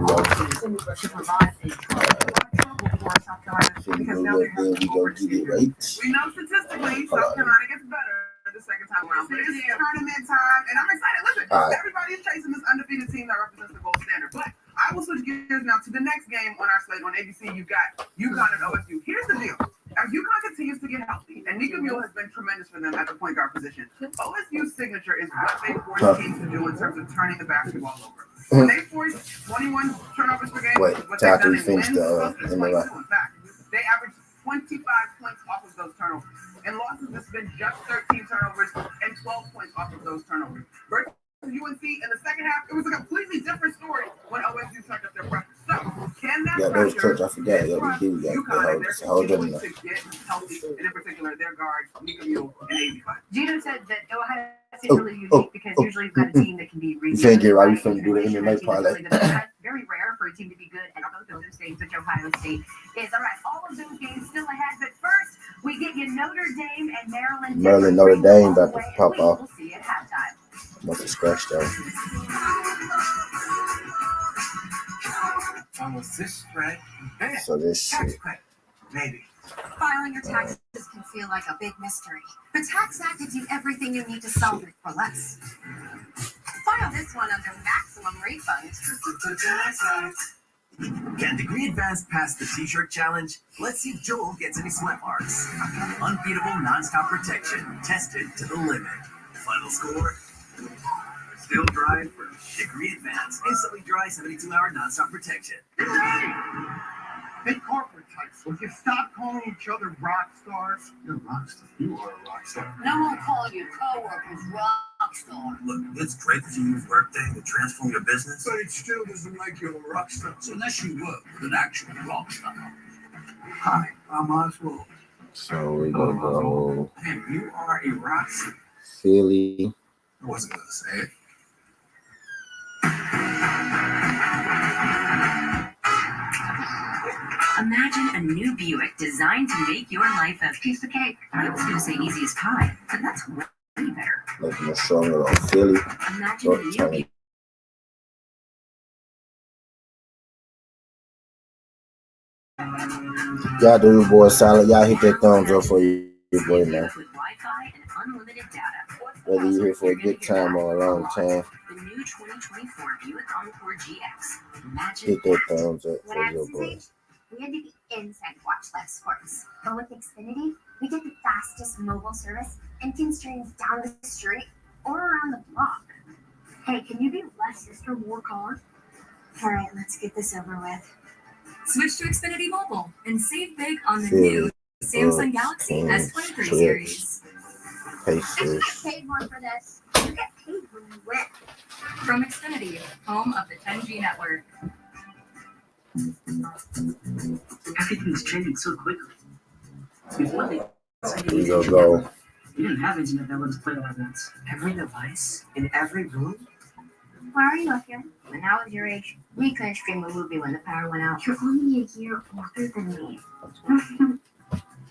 S8: to provide a trouble for South Carolina because now they're having
S1: We go get it right.
S5: We know statistically South Carolina gets better the second time around, but it's tournament time, and I'm excited. Listen, everybody is chasing this undefeated team that represents the gold standard. But I will switch gears now to the next game on our slate on ABC. You've got UConn and OSU. Here's the deal. As UConn continues to get healthy, and Nika Mule has been tremendous for them at the point guard position, OSU's signature is what they force teams to do in terms of turning the basketball over. When they force 21 turnovers per game, what they've done in wins, in fact, they average 25 points off of those turnovers. In losses, it's been just 13 turnovers and 12 points off of those turnovers. Versus UNC in the second half, it was a completely different story when OSU turned up their pressure. So, can that
S1: those
S5: pressure
S1: coach, I forgot. Yeah, we do
S5: UConn and
S1: that.
S5: they're continuing to get healthy, and in particular, their guards, Nika Mule and AV5.
S6: Gino said that Ohio State is really unique because usually you've got a team that can be really
S1: You can't get
S6: good,
S1: right. You finna do the MMA parlay.
S6: Very rare for a team to be good at both of those things, which Ohio State is. All right, all of those games still ahead, but first we get you Notre Dame and Maryland.
S1: Notre Dame about to pop off.
S6: We'll see you at halftime.
S1: Must have scratched though.
S2: Almost this right?
S1: So this shit.
S2: Maybe.
S9: Filing your taxes can feel like a big mystery. The Tax Act gives you everything you need to solve it for less. File this one under maximum refund.
S2: Can Degree Advanced pass the T-shirt challenge? Let's see if Joel gets any sweat marks. Unbeatable non-stop protection, tested to the limit. Final score? Still dry for Degree Advanced. Instantly dry 72-hour non-stop protection.
S5: Big corporate types, would you stop calling each other rock stars? You're a rock star. You are a rock star.
S9: No one call your coworkers rock
S2: rock star. Look, it's great that you use Workday to transform your business, but it still doesn't make you a rock star. So unless you work with an actual rock star. Hi, I'm Oswald.
S1: So we're gonna go
S2: And you are a rock star.
S1: Philly.
S2: I wasn't gonna say it.
S10: Imagine a new Buick designed to make your life a piece of cake. I was going to say easy as pie, but that's way better.
S1: Making a stronger on Philly.
S10: Imagine a new Buick.
S1: Y'all do your boy solid. Y'all hit that thumbs up for your boy, man.
S10: With Wi-Fi and unlimited data.
S1: Whether you're here for a good time or a long time,
S10: The new 2024 Buick Encore GX. Imagine
S1: hit that thumbs up
S9: When
S1: for
S9: I
S1: your
S9: was his
S1: boy.
S9: age, we had to be inside to watch live sports. But with Xfinity, we get the fastest mobile service and can stream down the street or around the block. Hey, can you be less sister, more car? All right, let's get this over with.
S10: Switch to Xfinity Mobile and save big on the
S1: Philly,
S10: new Samsung Galaxy
S1: Kings,
S10: S23
S1: Clips,
S10: series.
S1: Pacers.
S9: Paid more for this. You get paid when you win.
S10: From Xfinity, home of the 10G network.
S8: Everything's changing so quickly. Before they
S1: We gonna go.
S8: we didn't have internet that let us play live events. Every device in every room.
S9: Why are you up here? When I was your age, we couldn't stream a movie when the power went out. You're only a year older than me.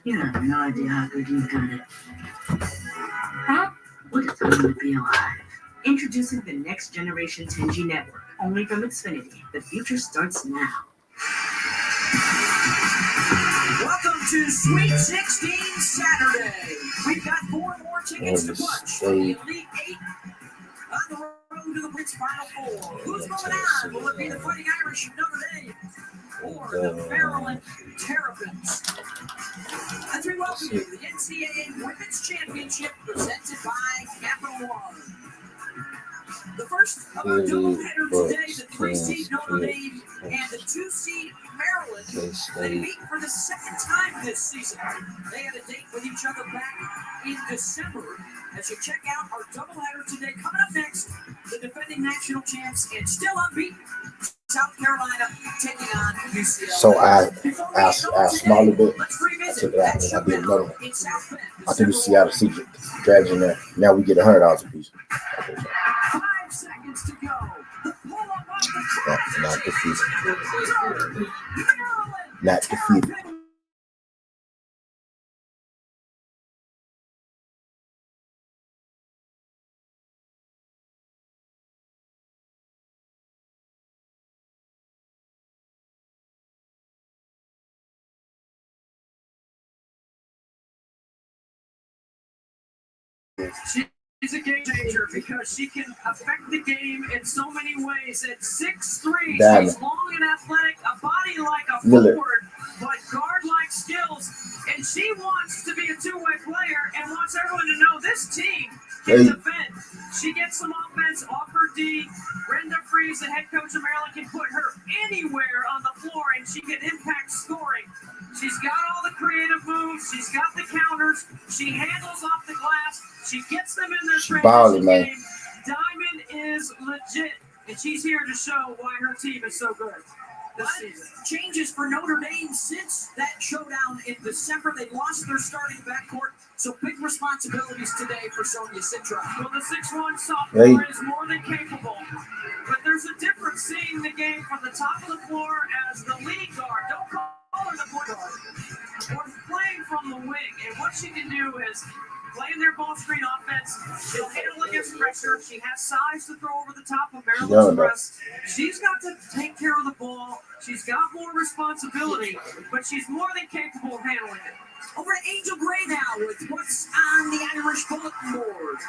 S8: You have no idea how good you've got it. Huh? What a time to be alive. Introducing the next generation 10G network, only from Xfinity. The future starts now.
S2: Welcome to Sweet 16 Saturday. We've got 4 more tickets to punch for the Elite 8 on the road to the Blitz Final Four. Who's moving on? Will it be the Fighting Irish of Notre Dame or the Maryland Terrapins? As we welcome you to the NCAA Women's Championship presented by Capital One. The first of our doubleheader today, the 3-seed Notre Dame and the 2-seed Maryland. They meet for the second time this season. They had a date with each other back in December. As you check out our doubleheader today, coming up next, the defending national champs and still unbeaten South Carolina taking on UCLA.
S1: So I smiled a bit. I took it out and I did another one. I think it's Seattle Secret strategy in there. Now we get $100 a piece.
S2: 5 seconds to go. The pull-up off the
S1: Not defeated.
S2: Maryland.
S1: Not defeated.
S2: She's a game changer because she can affect the game in so many ways. At 6'3",
S1: Damn.
S2: she's long and athletic, a body like a
S1: Miller.
S2: forward, but guard-like skills. And she wants to be a two-way player and wants everyone to know this team can defend. She gets some offense off her D. Brenda Freeze, the head coach of Maryland, can put her anywhere on the floor and she can impact scoring. She's got all the creative moves. She's got the counters. She handles off the glass. She gets them in their transition game. Diamond is legit, and she's here to show why her team is so good. The changes for Notre Dame since that showdown in December. They lost their starting backcourt, so big responsibilities today for Sonia Citra. Well, the 6'1" sophomore is more than capable, but there's a difference seeing the game from the top of the floor as the lead guard. Don't call her the point guard. Or playing from the wing, and what she can do is playing their ball screen offense. She'll handle against pressure. She has size to throw over the top of Maryland's press. She's got to take care of the ball. She's got more responsibility, but she's more than capable of handling it. Over to Angel Gray now with what's on the Irish bulletin board.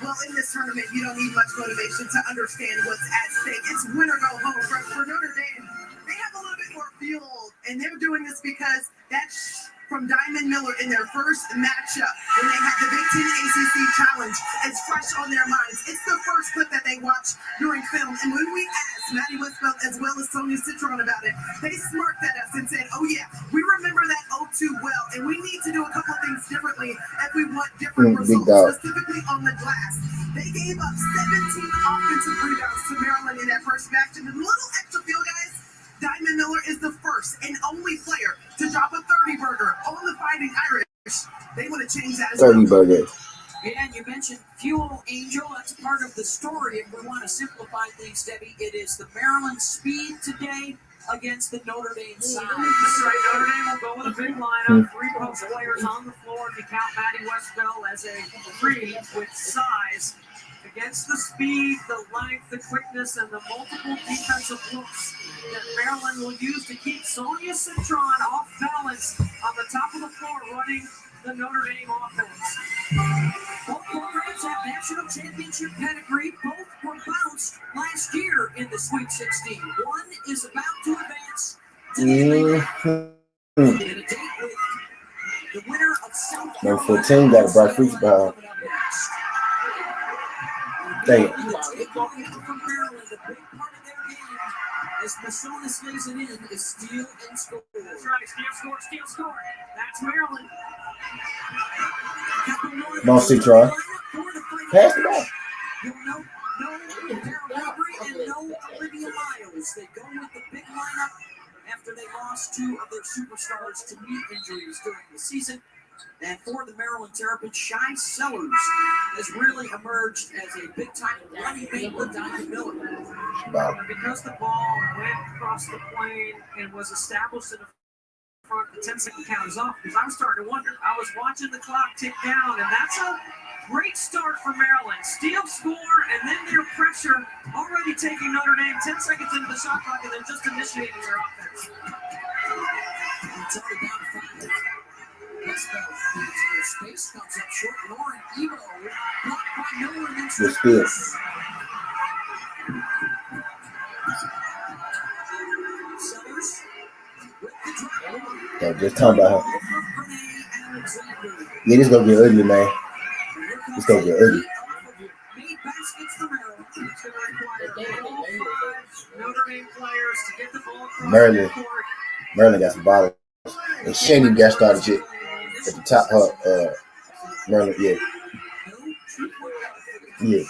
S5: Well, in this tournament, you don't need much motivation to understand what's at stake. It's win or go home. For Notre Dame, they have a little bit more fuel, and they're doing this because that's from Diamond Miller in their first matchup when they had the Big Ten ACC Challenge is fresh on their minds. It's the first clip that they watched during film, and when we asked Maddie Westbelt as well as Sonia Citron about it, they smirked at us and said, oh yeah, we remember that 0-2 well, and we need to do a couple of things differently if we want different
S1: Big
S5: results,
S1: dog.
S5: specifically on the glass. They gave up 17 offensive rebounds to Maryland in that first match. And a little extra feel, guys. Diamond Miller is the first and only player to drop a 30-burger on the Fighting Irish. They want to change that as well.
S1: 30 burger.
S2: And you mentioned Fuel Angel. That's part of the story. If we want to simplify things, Debbie, it is the Maryland Speed today against the Notre Dame side.
S8: That's right. Notre Dame will go with a big lineup. 3 post players on the floor. If you count Maddie Westbell as a 3 with size. Against the speed, the length, the quickness, and the multiple defensive looks that Maryland will use to keep Sonia Citron off balance on the top of the floor running the Notre Dame offense. Both programs have national championship pedigree. Both were bounced last year in the Sweet 16. One is about to advance to the Elite Eight. In a date with the winner of South
S1: Number
S2: Carolina.
S1: 14 got a bright future behind.
S2: Coming up next.
S1: Dang it.
S2: The takeaway from Maryland, a big part of their game, as Masonius lays it in, is steal and score.
S8: That's right. Steal, score. That's Maryland.
S1: Come on, Citron. Pass the ball.
S2: No Darryl Avery and no Olivia Miles. They go with the big lineup after they lost 2 of their superstars to knee injuries during the season. And for the Maryland Terrapins, Shy Sellers has really emerged as a big-time running mate with Diamond Miller.
S8: And because the ball went across the plane and was established in the front, the 10-second count is off. Because I was starting to wonder. I was watching the clock tick down, and that's a great start for Maryland. Steal, score, and then their pressure already taking Notre Dame 10 seconds into the shot clock, and then just initiating their offense.
S2: It's only down to 5. Westbell space comes up short. Lauren Evo blocked by Miller against
S1: Good steal.
S2: Sellers with the drop.
S1: Yeah, just talking about her. Yeah, this gonna get ugly, man. This gonna get ugly.
S2: Made baskets for Maryland.
S8: It's going to require all 5 Notre Dame players to get the ball across
S1: Maryland.
S8: the court.
S1: Maryland got some ballers. And Shane got started yet. At the top, Maryland, yeah. Yeah.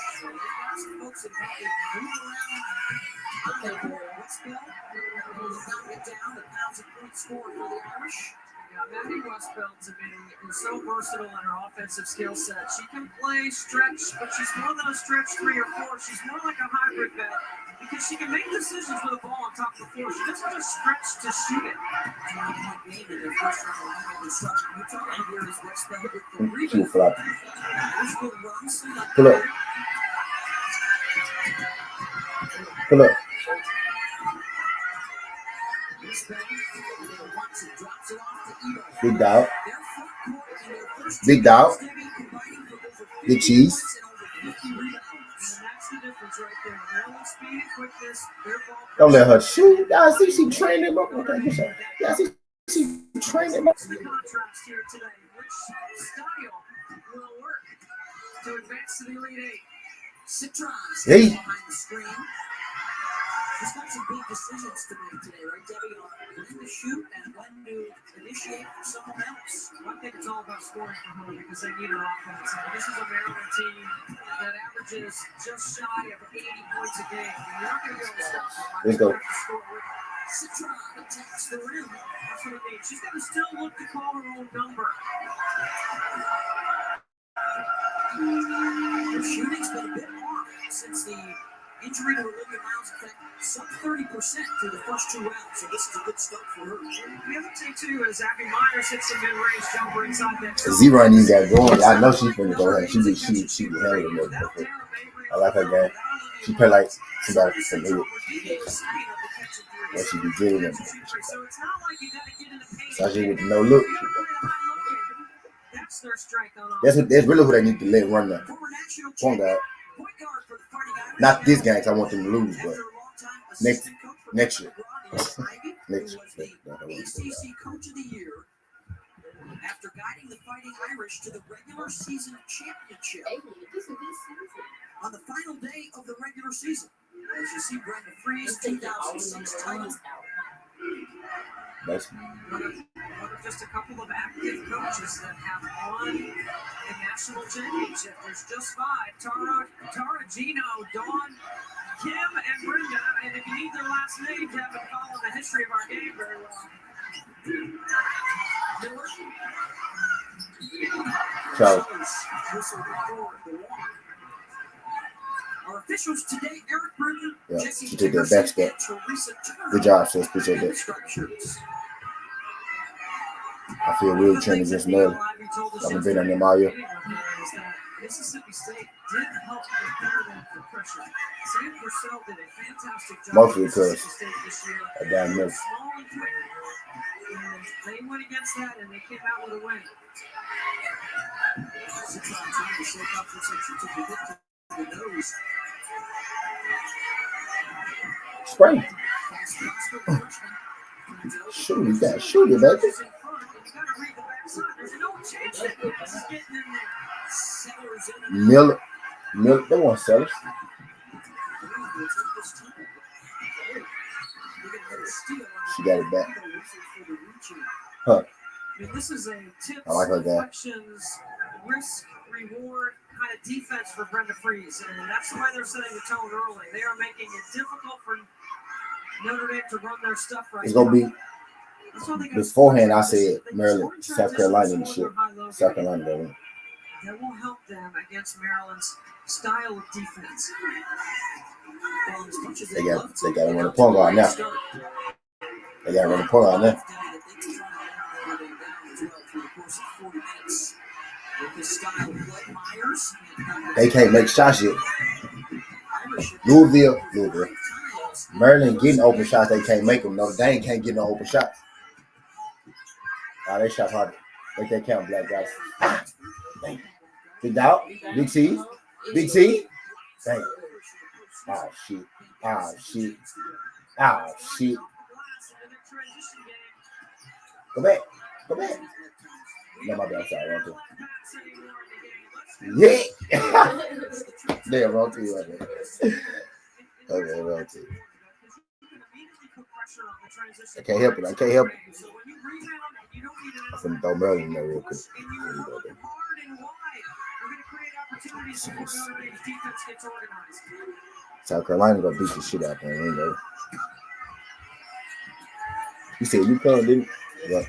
S8: Maddie Westbell, to me, is so versatile in her offensive skill set. She can play stretch, but she's more than a stretch 3 or 4. She's more like a hybrid vet because she can make decisions with the ball on top of the floor. She doesn't just stretch to shoot it.
S1: She will flop. Pull up. Pull up. Big dog. Big dog. Big cheese. Don't let her shoot. I see she training. Okay, yeah, I see she training.
S8: What's the contrast here today? Which style will work to advance to the Elite Eight?
S2: Citron
S1: Hey.
S2: behind the screen. She's got some big decisions to make today, right, Debbie? On when to shoot and when to initiate for someone else.
S8: I think it's all about scoring for her because they need her offense. And this is a Maryland team that averages just shy of 80 points a game. And you're not going to be able to stop them.
S1: Let's go.
S2: Citron attacks the rim.
S8: That's what it means. She's going to still look to call her own number.
S2: Her shooting's been a bit off since the injury to Olivia Miles. In fact, sub 30% through the first 2 rounds. So this is a good start for her.
S8: The other thing, too, is Abby Myers hits a mid-range jumper inside that.
S1: Zero ain't even got going. I know she's finna go ahead. She be handling it. I like her game. She play like somebody from here. What she be doing them. So she with no look. That's really what I need to let run now. Point guard. Not this game, 'cause I want them to lose, but next year. Next year.
S2: ACC Coach of the Year after guiding the Fighting Irish to the regular season championship on the final day of the regular season. As you see, Brenda Free's 2006 title.
S1: Nice.
S2: just a couple of active coaches that have won a national championship. There's just 5. Tara, Gino, Dawn, Kim, and Brenda. And if you need their last names, you haven't followed the history of our game very well. Miller.
S1: So,
S2: Our officials today, Eric Bruner,
S1: yeah,
S2: Jesse
S1: she did that
S2: Dickerson,
S1: back step.
S2: and Teresa Turner.
S1: Good job, sis. Appreciate that.
S2: Instructions.
S1: I feel real training against Nelly. I've been on them all year.
S2: Mississippi State did help prepare them for pressure. Sam Purcell did a fantastic job.
S1: Mostly
S2: Mississippi
S1: because
S2: State this year.
S1: I got milk.
S2: Small and quick. And they went against that and they came out with a win. 6 on 10, the slow conference section took the hit to the nose.
S1: Spray. Shoot it, that. Shoot it, baby. Miller, they want sellers. She got it back. Huh.
S2: This is a tips,
S1: I like her guy.
S2: deflections, risk, reward kind of defense for Brenda Freeze. And that's the way they're setting the tone early. They are making it difficult for Notre Dame to run their stuff right.
S1: It's gonna be beforehand. I said Maryland, South Carolina, and shit. South Carolina, though.
S2: That will help them against Maryland's style of defense. Well, as much as
S1: They got to run the point guard now. They got to run the point guard now. They can't make shots yet. Louisville. Maryland getting open shots. They can't make them. Notre Dame can't get no open shots. They shot hard. Make that count, black guys. Big Dog. Big T. Big T. Dang. Oh, shit. Go back. No, my bad. Sorry, wrong two. Yeah. Damn, wrong two right there. Okay, wrong two. I can't help it. I'm finna throw Maryland in there real quick. South Carolina gonna beat the shit out there, you know. You said you come, didn't you? Yeah.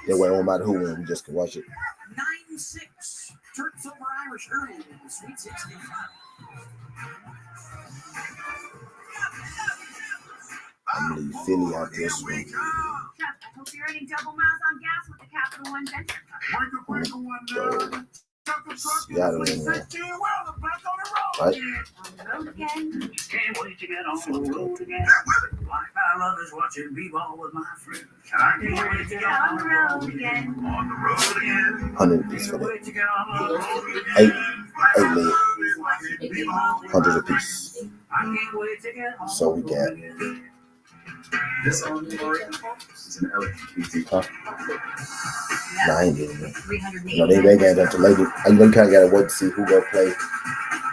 S1: That way, no matter who wins, we just can watch it.
S2: 9-6. Turks over Irish early in the Sweet 16.
S1: I'm gonna leave Philly out this one.
S6: Chuck, I hope you're earning double miles on gas with the Capital One Venture.
S1: Got it in there. Right?
S2: Can't wait to get on the road again. Like I love is watching b-ball with my friends. I can't wait to get on the road again. On the road again.
S1: 100 apiece for that.
S2: To get on the road again.
S1: 8 leg. 100 apiece.
S2: I can't wait to get on
S1: So we got.
S2: this on the road is an electric.
S1: Huh? Nah, I ain't getting it.
S6: 380.
S1: You know, they got that to later. You kind of got to wait to see who gonna play.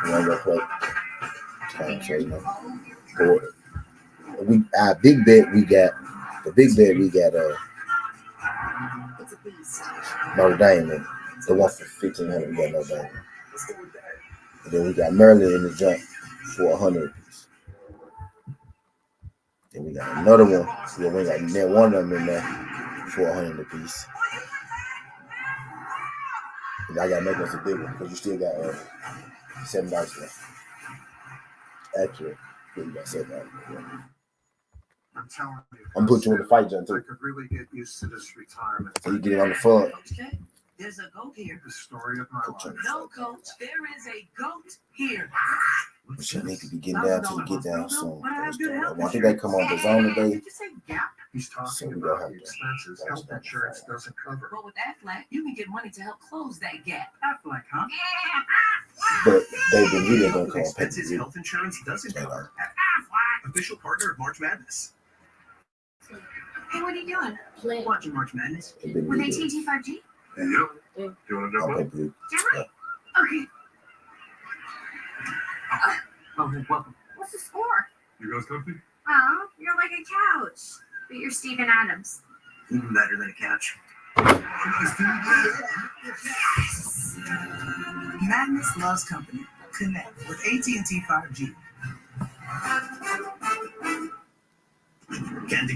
S1: Who ain't gonna play. So, you know. Our big bet we got. The big bet we got. Notre Dame. Man. The one for 1,500. We got Notre Dame. And then we got Maryland in the jump for 100 apiece. Then we got another one. Yeah, we got one of them in there for 100 apiece. And I gotta make us a big one because you still got $7 left. Accurate. Yeah, you got $7.
S11: I'm telling you.
S1: I'm putting you in the fight, John,
S11: I
S1: too.
S11: could really get used to this retirement.
S1: So you get it on the fun.
S2: Okay, there's a goat here.
S11: The story of my life.
S2: No, coach, there is a goat here.
S1: We should need to be getting down to the get down soon. I think they come on the zone today.
S2: Did you say gap?
S11: He's
S1: So
S11: talking
S1: we gonna
S11: about
S1: have
S11: the
S1: to
S11: expenses
S1: watch
S11: health
S1: that.
S11: insurance doesn't cover.
S2: Well, with Aflac, you can get money to help close that gap. Aflac, huh?
S1: But they've been really gonna come on
S2: Expenses
S1: pay-per-view.
S2: health insurance doesn't cover. Official partner of March Madness.
S6: Hey, what are you doing?
S7: Play.
S2: Watching March Madness.
S1: They've been
S6: With
S1: really
S6: AT&T 5G?
S11: Yep. Do you want to
S1: on
S11: jump in?
S1: pay-per-view.
S6: Jerry? Okay.
S2: Oh, hey, welcome.
S6: What's the score?
S11: You guys comfy?
S6: Oh,
S9: You're like a couch, but you're Steven Adams.
S2: Even better than a couch. Madness loves company. Connect with AT&T 5G. Can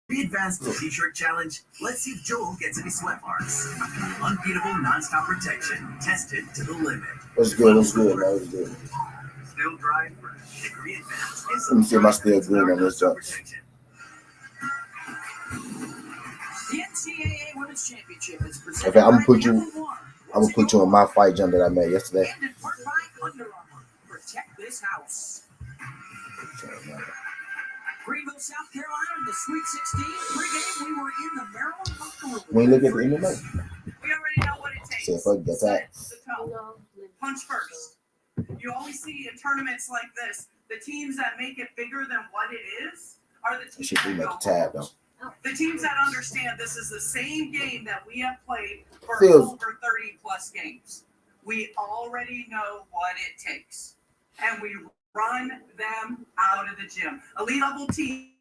S2: the advanced t-shirt challenge? Let's see if Joel gets any sweat marks. Unbeatable non-stop protection, tested to the limit.
S1: What's good? What's good, man? What's good?
S2: Still dry fresh. Degree advanced.
S1: Let me see if I still green on this job.
S2: The NCAA Women's Championship is presented
S1: Okay, I'm
S2: by
S1: gonna put you.
S2: Capital One.
S1: I'm gonna put you on my fight jump that I made yesterday.
S2: And in part by Under Armour. Protect this house. Greenville, South Carolina, the Sweet 16. Pre-game, we were in the Maryland locker room.
S1: When you look at the MMA,
S5: We already know what it takes.
S1: see if I can get that.
S5: Set the tone. Punch first. You always see in tournaments like this, the teams that make it bigger than what it is are the
S1: You
S5: teams
S1: should
S5: that
S1: do make
S5: go
S1: a tab though.
S5: The teams that understand this is the same game that we have played for
S1: Feels-
S5: over 30 plus games. We already know what it takes. And we run them out of the gym. Elite level team.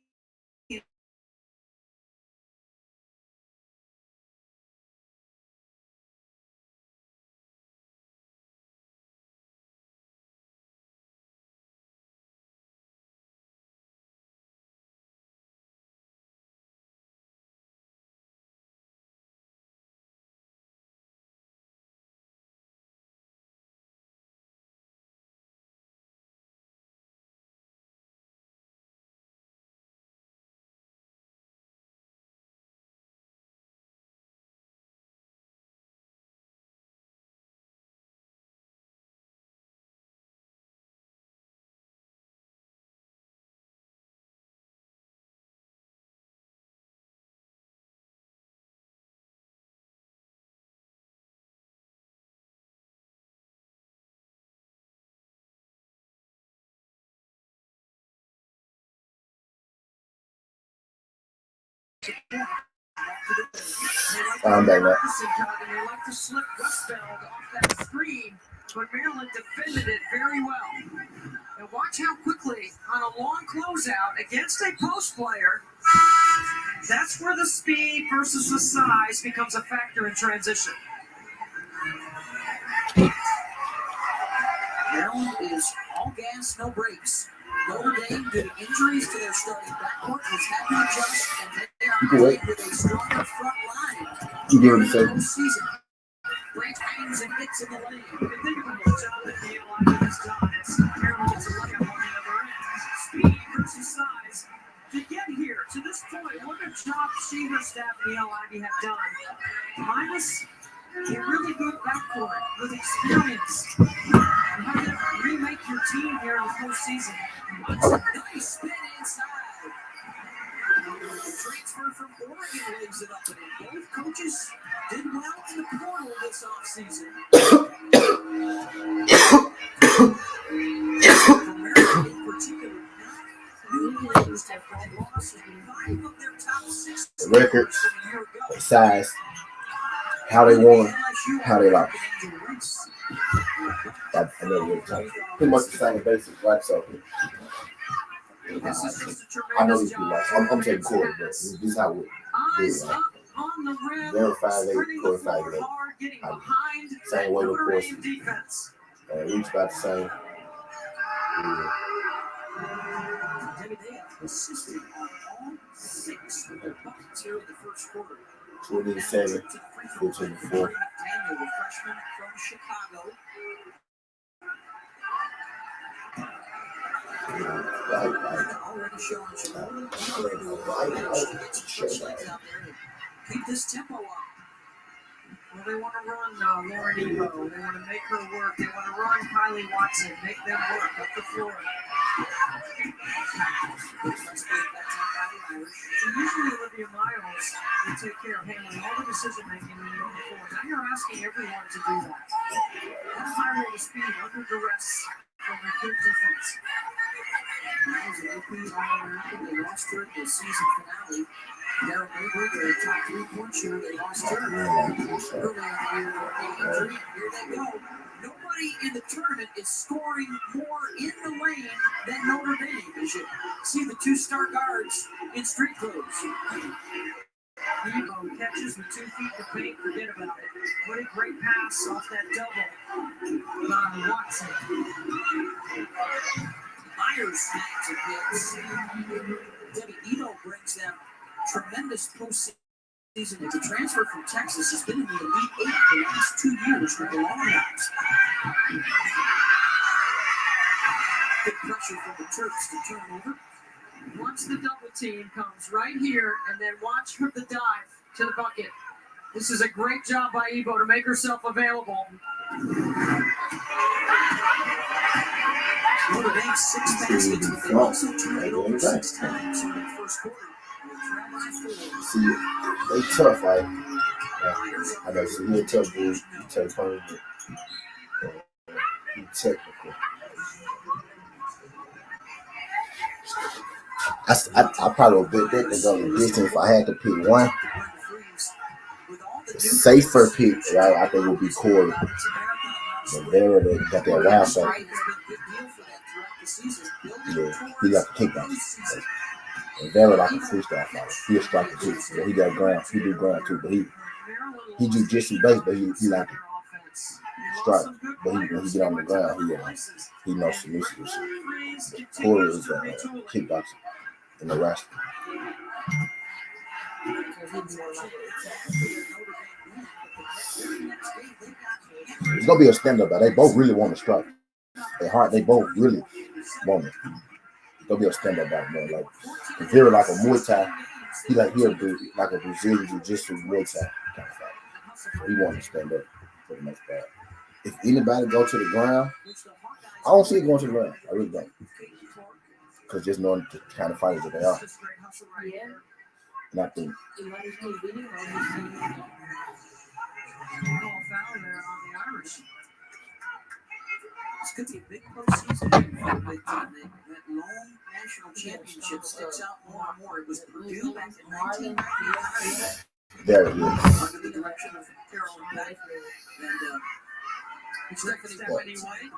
S1: I'm back now.
S2: They like to slip westbound off that screen, but Maryland defended it very well. And watch how quickly, on a long closeout against a post player, that's where the speed versus the size becomes a factor in transition. Maryland is all gas, no brakes. Notre Dame, due to injuries to their starting backcourt, was had to adjust, and they are playing with a stronger front line.
S1: You get what you say?
S2: Postseason. Brent hangs and hits in the lane. You think about the job that Neil has done. It's Maryland gets a layup on the other end. Speed versus size. To get here, to this point, what a job she and her staff, Neil Ivy, have done. Minus a really good backcourt with experience. And how to remake your team here in the postseason. Nice spin inside. Transfer from Oregon leaves it up, and both coaches did well in the portal this offseason. For Maryland in particular, new players have lost 5 of their top 6
S1: The record,
S2: from a year ago.
S1: the size, how they won, how they lost. I know you're talking. Pretty much the same basics, right? So
S2: This is just a
S1: I know
S2: tremendous
S1: these people.
S2: job.
S1: I'm taking quarter, but this is how we do
S2: Eyes
S1: it. Right?
S2: up on the rim,
S1: Verify they
S2: spreading the
S1: quarter
S2: floor
S1: five,
S2: hard, getting
S1: I-
S2: behind
S1: same way, of
S2: Notre
S1: course.
S2: Dame defense.
S1: Each about the same. Yeah.
S2: Debbie, they have assisted on all 6 of their buckets here in the first quarter.
S1: 27, 14-4.
S2: McDaniel, the freshman from Chicago. Already showing Chicago. Keep this tempo up. Well, they want to run Lauren Ebo. They want to make her work. They want to run Kylie Watson. Make them work up the floor. So usually Olivia Miles will take care of handling all the decision making on the floor. Now you're asking everyone to do that. That's high rate of speed under duress from a good defense. Miles and AP All-American. They lost her at the season finale. Derek Mayberg, their top 3-point shooter, they lost her early in the year. Injury. Here they go. Nobody in the tournament is scoring more in the lane than Notre Dame. As you see the two star guards in street clothes. Debo catches with 2 feet to paint. Forget about it. What a great pass off that double by Watson. Myers snags a hit. Debbie Ito brings them tremendous postseason. He's a transfer from Texas. Has been in the Elite Eight the last 2 years with the Longhorns. Good pressure from the Turks to turn over. Once the double team comes right here, and then watch her the dive to the bucket. This is a great job by Ebo to make herself available. Notre Dame 6 baskets, but they also turned it over 6 times in the first quarter.
S1: See, they tough, like, I know, so he a tough dude. He tough, but he technical. I probably would bet that to go the distance if I had to pick one. The safer pick, right, I think would be Corey. But there they got that wild shot. Yeah, he got the kickback. And Vera like a freestyle fighter. He a striker too. So he got ground. He do ground too, but he jiu-jitsu based, but he like strike. But when he get on the ground, he knows submission and shit. Corey is a kickboxer in the wrestling. It's gonna be a stand-up, but they both really want to strike. They both really want it. It's gonna be a stand-up battle, man. Like if they're like a Muay Thai, he'll do like a Brazilian Jiu-Jitsu Muay Thai kind of fight. So he want to stand up for the most part. If anybody go to the ground, I don't see it going to the ground. I really don't. Because just knowing the kind of fighters that they are.
S7: Yeah.
S1: And I think.
S2: This could be a big postseason for the Big Ten. That long national championship sticks out more and more. It was Purdue back in 1999.
S1: There it is.
S2: Under the direction of Carolyn Beck and Stephanie White.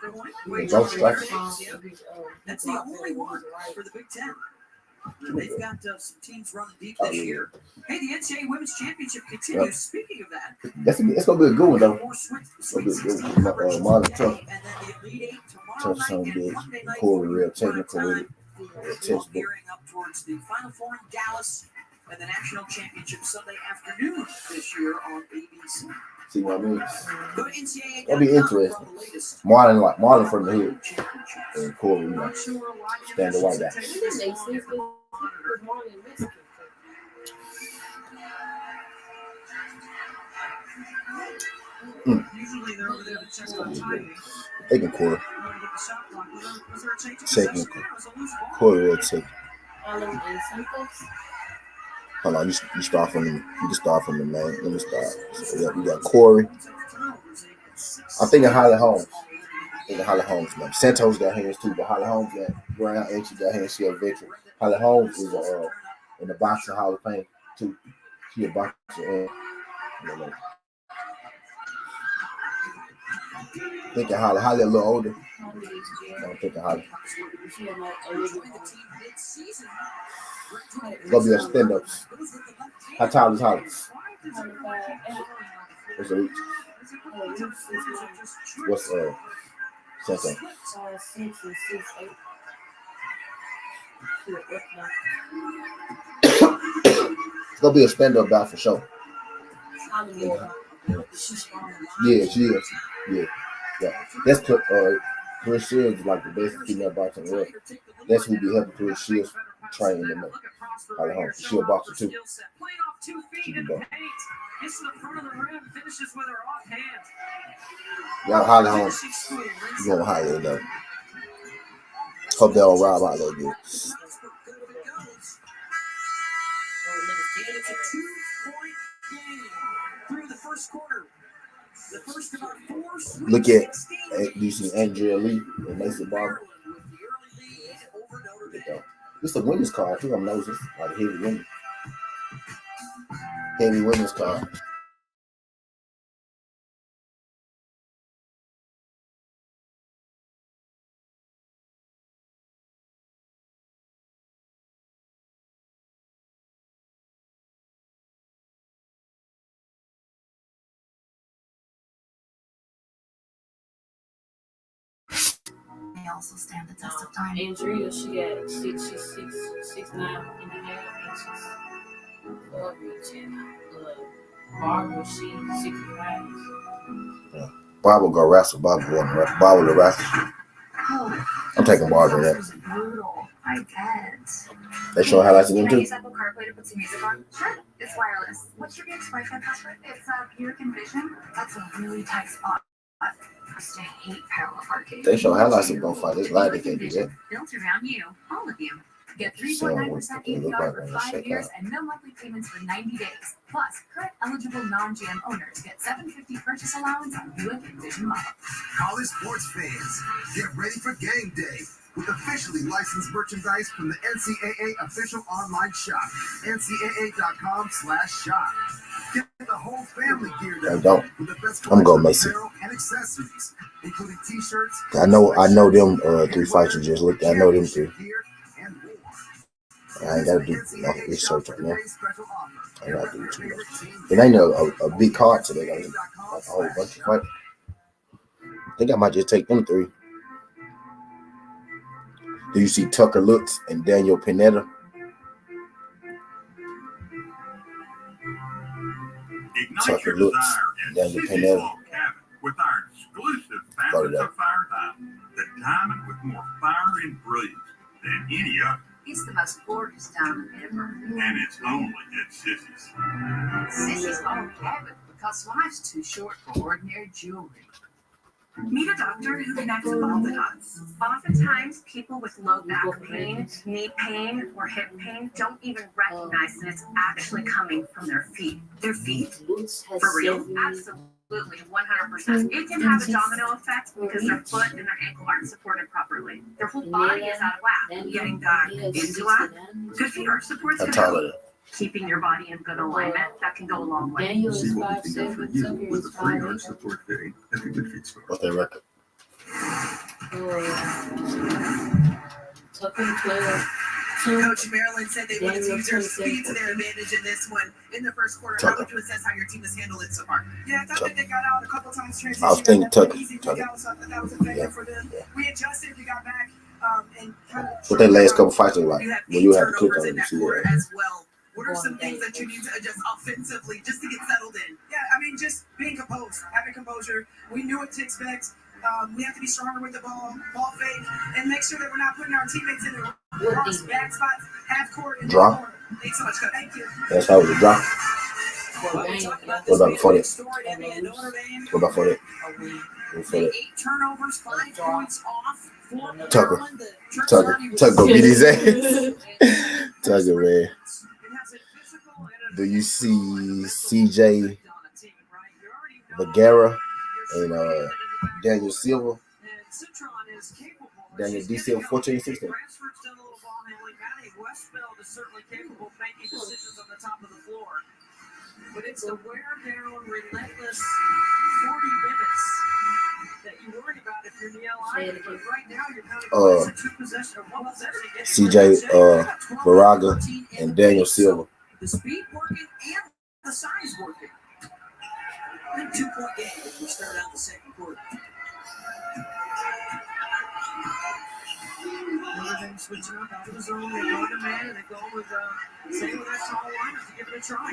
S2: That's the only one for the Big Ten. They've got some teams running deep this year. Hey, the NCAA Women's Championship continues. Yep. Speaking of that,
S1: it's gonna be a good one though. It's gonna be a good one. Marlon tough son big, Corey real technical with it.
S2: Gearing up towards the Final Four in Dallas and the National Championship Sunday afternoon this year on ABC.
S1: See what I mean?
S2: Go to NCAA.
S1: That'll be interesting. Marlon from the hood, and Corey, stand the white guy.
S2: Usually they're over there to check on timing.
S1: Taking Corey. Taking Corey will take. Hold on, you start from the. You can start from the main. Let me start. So, yeah, we got Corey. I'm thinking Holly Holmes. Man. Santos got hands too, but Holly Holmes got ground, and she got hands. She a veteran. Holly Holmes is in the boxing Hall of Fame too. She a boxer and. Thinking Holly a little older. I'm thinking Holly. It's gonna be a stand-up. How tall is Holly? What's her reach? What's Santos?
S7: 6 and 6'8".
S1: It's gonna be a stand-up bout for sure. Yeah, she is. Yeah. That's Chris Shields is like the best female boxer in the world. That's who be helping Chris Shields train them up. Holly Holmes. She a boxer too. She be boxing. Yeah, Holly Holmes. You gonna hire her though. Hope they don't rob out that good.
S2: It's a 2-point game through the first quarter. The first of our 4
S1: Look at you see Andrea Lee and Mason Barber. This is a women's card too. I'm noticing like heavy women's card.
S10: also stand the test of time.
S7: Andrea, she got 6'9" and a half inches of reach, and Barbara, she 6'5".
S1: Bob will go wrestle. Bob will wrestle. I'm taking Barbara there.
S9: Brutal. I bet.
S1: They show highlights of them
S9: Can I
S1: too.
S9: use Apple CarPlay to put some music on? Sure. It's wireless. What's your ex-boyfriend password? It's Buick Envision. That's a really tight spot. I used to hate parallel parking.
S1: They show highlights of them fight. It's light they can't do that.
S10: Built around you, all of you.
S6: Get
S1: So,
S6: 3.9%
S1: what they look
S6: APR
S1: like
S6: for
S1: when they
S6: 5
S1: check
S6: years
S1: out.
S6: and no monthly payments for 90 days. Plus, current eligible non-GM owners get $750 purchase allowance on Buick Envision models.
S2: College sports fans, get ready for game day with officially licensed merchandise from the NCAA official online shop, ncaa.com/shop. Get the whole family geared up with the best
S1: I'm going Macy.
S2: apparel and accessories, including t-shirts.
S1: I know them 3 fights you just looked at. I know them 3. I ain't got to do no research on them. I ain't got to do too much. It ain't a big card today. Like a whole bunch of fights. I think I might just take them 3. Do you see Tucker Lutz and Daniel Pineda? Tucker Lutz and Daniel Pineda.
S11: With our exclusive
S1: Voted
S11: Facets
S1: out.
S11: of Fire Diamond, the diamond with more fire and brilliance than any other,
S10: It's the most gorgeous diamond ever.
S11: and it's only at Sissy's.
S10: Sissy's Log Cabin, because life's too short for ordinary jewelry.
S8: Meet a doctor who connects all the dots. Oftentimes, people with low back pain, knee pain, or hip pain don't even recognize that it's actually coming from their feet. Their feet?
S7: Boots has
S8: For real?
S7: 70.
S8: Absolutely, 100%. It can have a domino effect because their foot and their ankle aren't supported properly. Their whole body is out of whack. Getting back into whack. Good feet arch supports
S1: I'm
S8: can
S1: taller
S8: help. Keeping your body in good alignment, that can go a long way.
S7: Daniel is 5'7", Tucker is 5'8".
S11: support fitting at the Good Feet store.
S1: What's their record?
S7: Tucker 12.
S5: Coach Maryland said they wanted to use their
S7: 27.
S5: speed to their advantage in this one in the first quarter. How would you assess how your team has handled it so far? Yeah, I thought that they got out a couple times.
S1: I was thinking Tucker.
S5: Easy
S1: Tucker.
S5: kick out, so I thought that was effective
S1: Yeah.
S5: for them.
S1: Yeah.
S5: We adjusted, we got back, and kind of.
S1: What their last couple fights look like?
S5: You have
S1: When
S5: 8
S1: you have to click
S5: turnovers
S1: on
S5: in
S1: it, you
S5: that
S1: see
S5: quarter
S1: that.
S5: as well. What are some things that you need to adjust offensively just to get settled in? Yeah, I mean, just being composed, having composure. We knew what to expect. We have to be stronger with the ball fake, and make sure that we're not putting our teammates in the wrong bad spots, half court, and
S1: Draw.
S5: Thanks so much, Coach. Thank you.
S1: That's how it was a drop.
S5: What
S1: What about before that? What about before that? Before that?
S5: 8 turnovers, 5 points off.
S1: Tucker go beat his ass. Tucker, man. Do you see CJ Vergara and Daniel Silva? Daniel D. Silva, 14 and 16.
S5: Westfield is certainly capable of making decisions on the top of the floor. But it's the wear-down, relentless 40 minutes that you worry about if you're Neil Ivey. But right now, you're kind of two possession or one possession.
S1: CJ Varaga and Daniel Silva.
S5: The speed working and the size working. I think 2-point game as we start out the second quarter. Everything switching up out of the zone. They go to man and they go with same with that tall lineup to give it a try.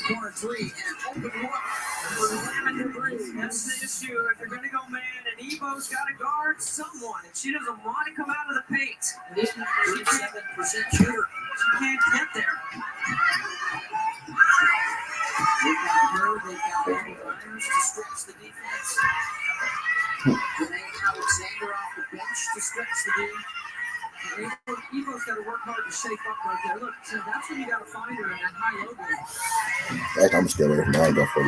S5: Corner 3 and open look for Lavender Green. That's the issue. If they're going to go man, and Evo's got to guard someone, and she doesn't want to come out of the paint. 37% shooter. She can't get there. They've got her. They've got Mary Myers to stretch the defense. Renee Alexander off the bench to stretch the D. Evo's got to work hard to shape up right there. Look, so that's when you got to find her in that high-low game.
S1: I'm still with him. I ain't going for it.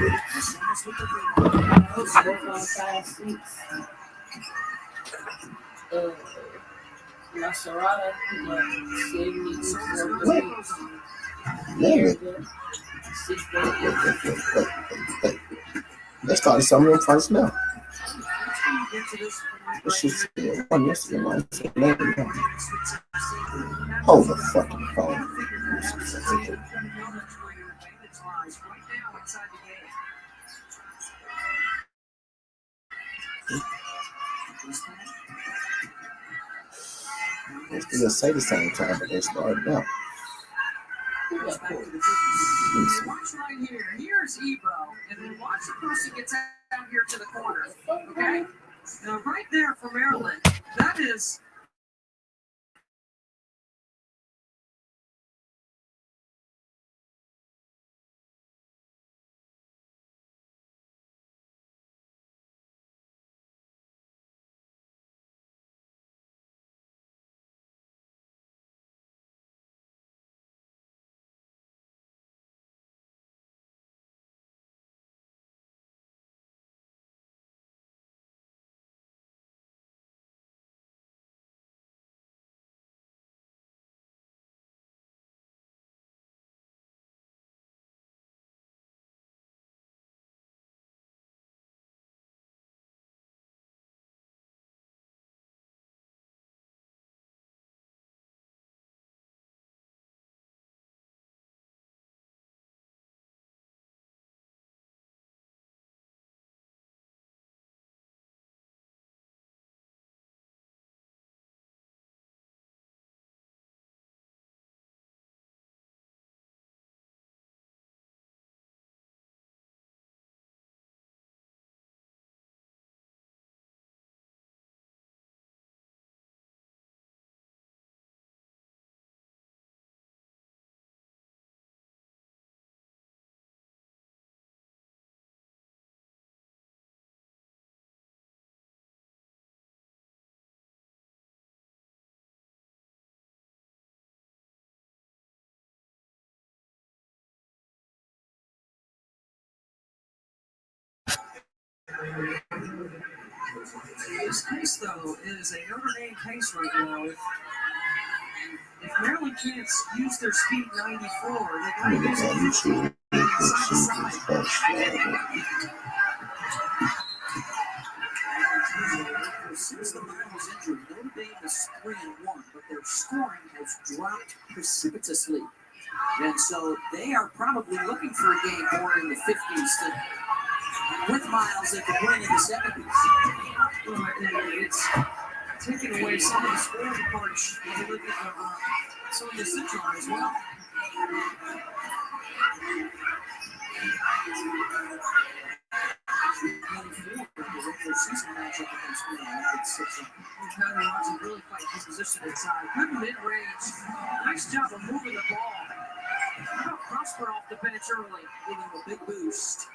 S7: 4, 5, 6. Maserati, 70.
S1: Let's start some of them fights now. One yesterday. Hold the fucking phone. They still say the same time, but they started out.
S8: Watch right here. Here's Ebo. And watch the person gets out here to the corner. Okay? Now, right there for Maryland, that is. This case, though, is a Notre Dame case right now. If Maryland can't use their speed 94, they got to use it side to side. Since the man was injured, Notre Dame is 3-1, but their scoring has dropped precipitously. And so they are probably looking for a game more in the 50s with Miles they could win in the 70s. Well, it's taking away some of the scoring parts of some of the Citron as well. Season matchup against United Citron. Kyrie Watson really fighting his position inside. Good mid-range. Nice job of moving the ball. How about Prosper off the bench early, giving him a big boost.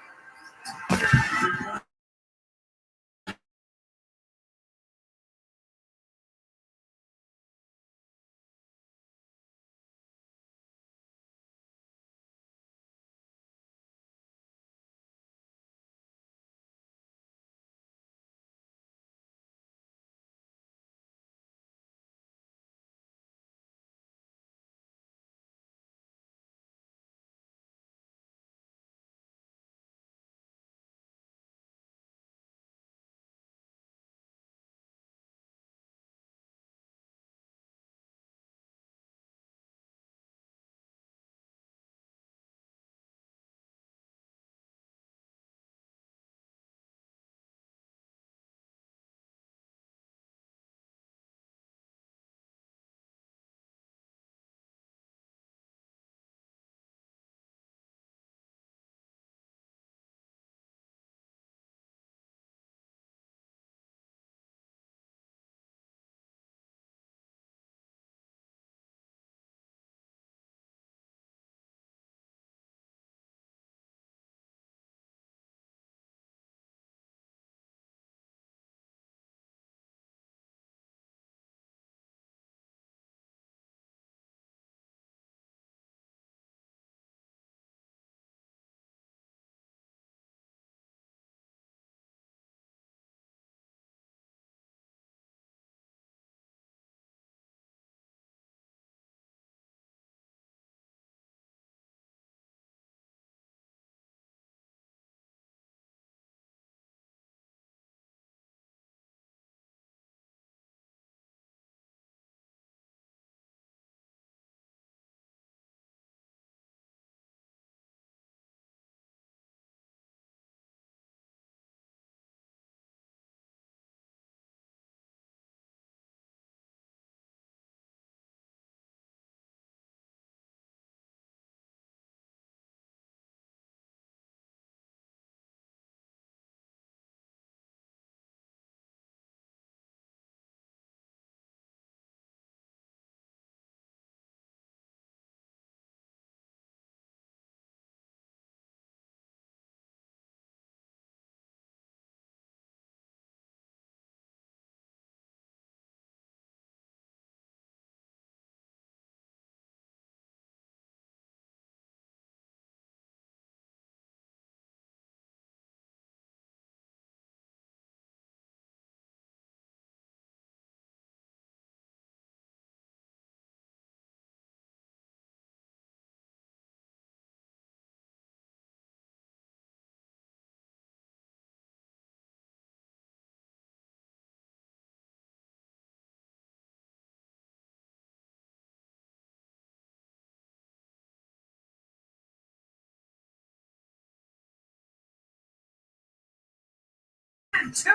S2: and to the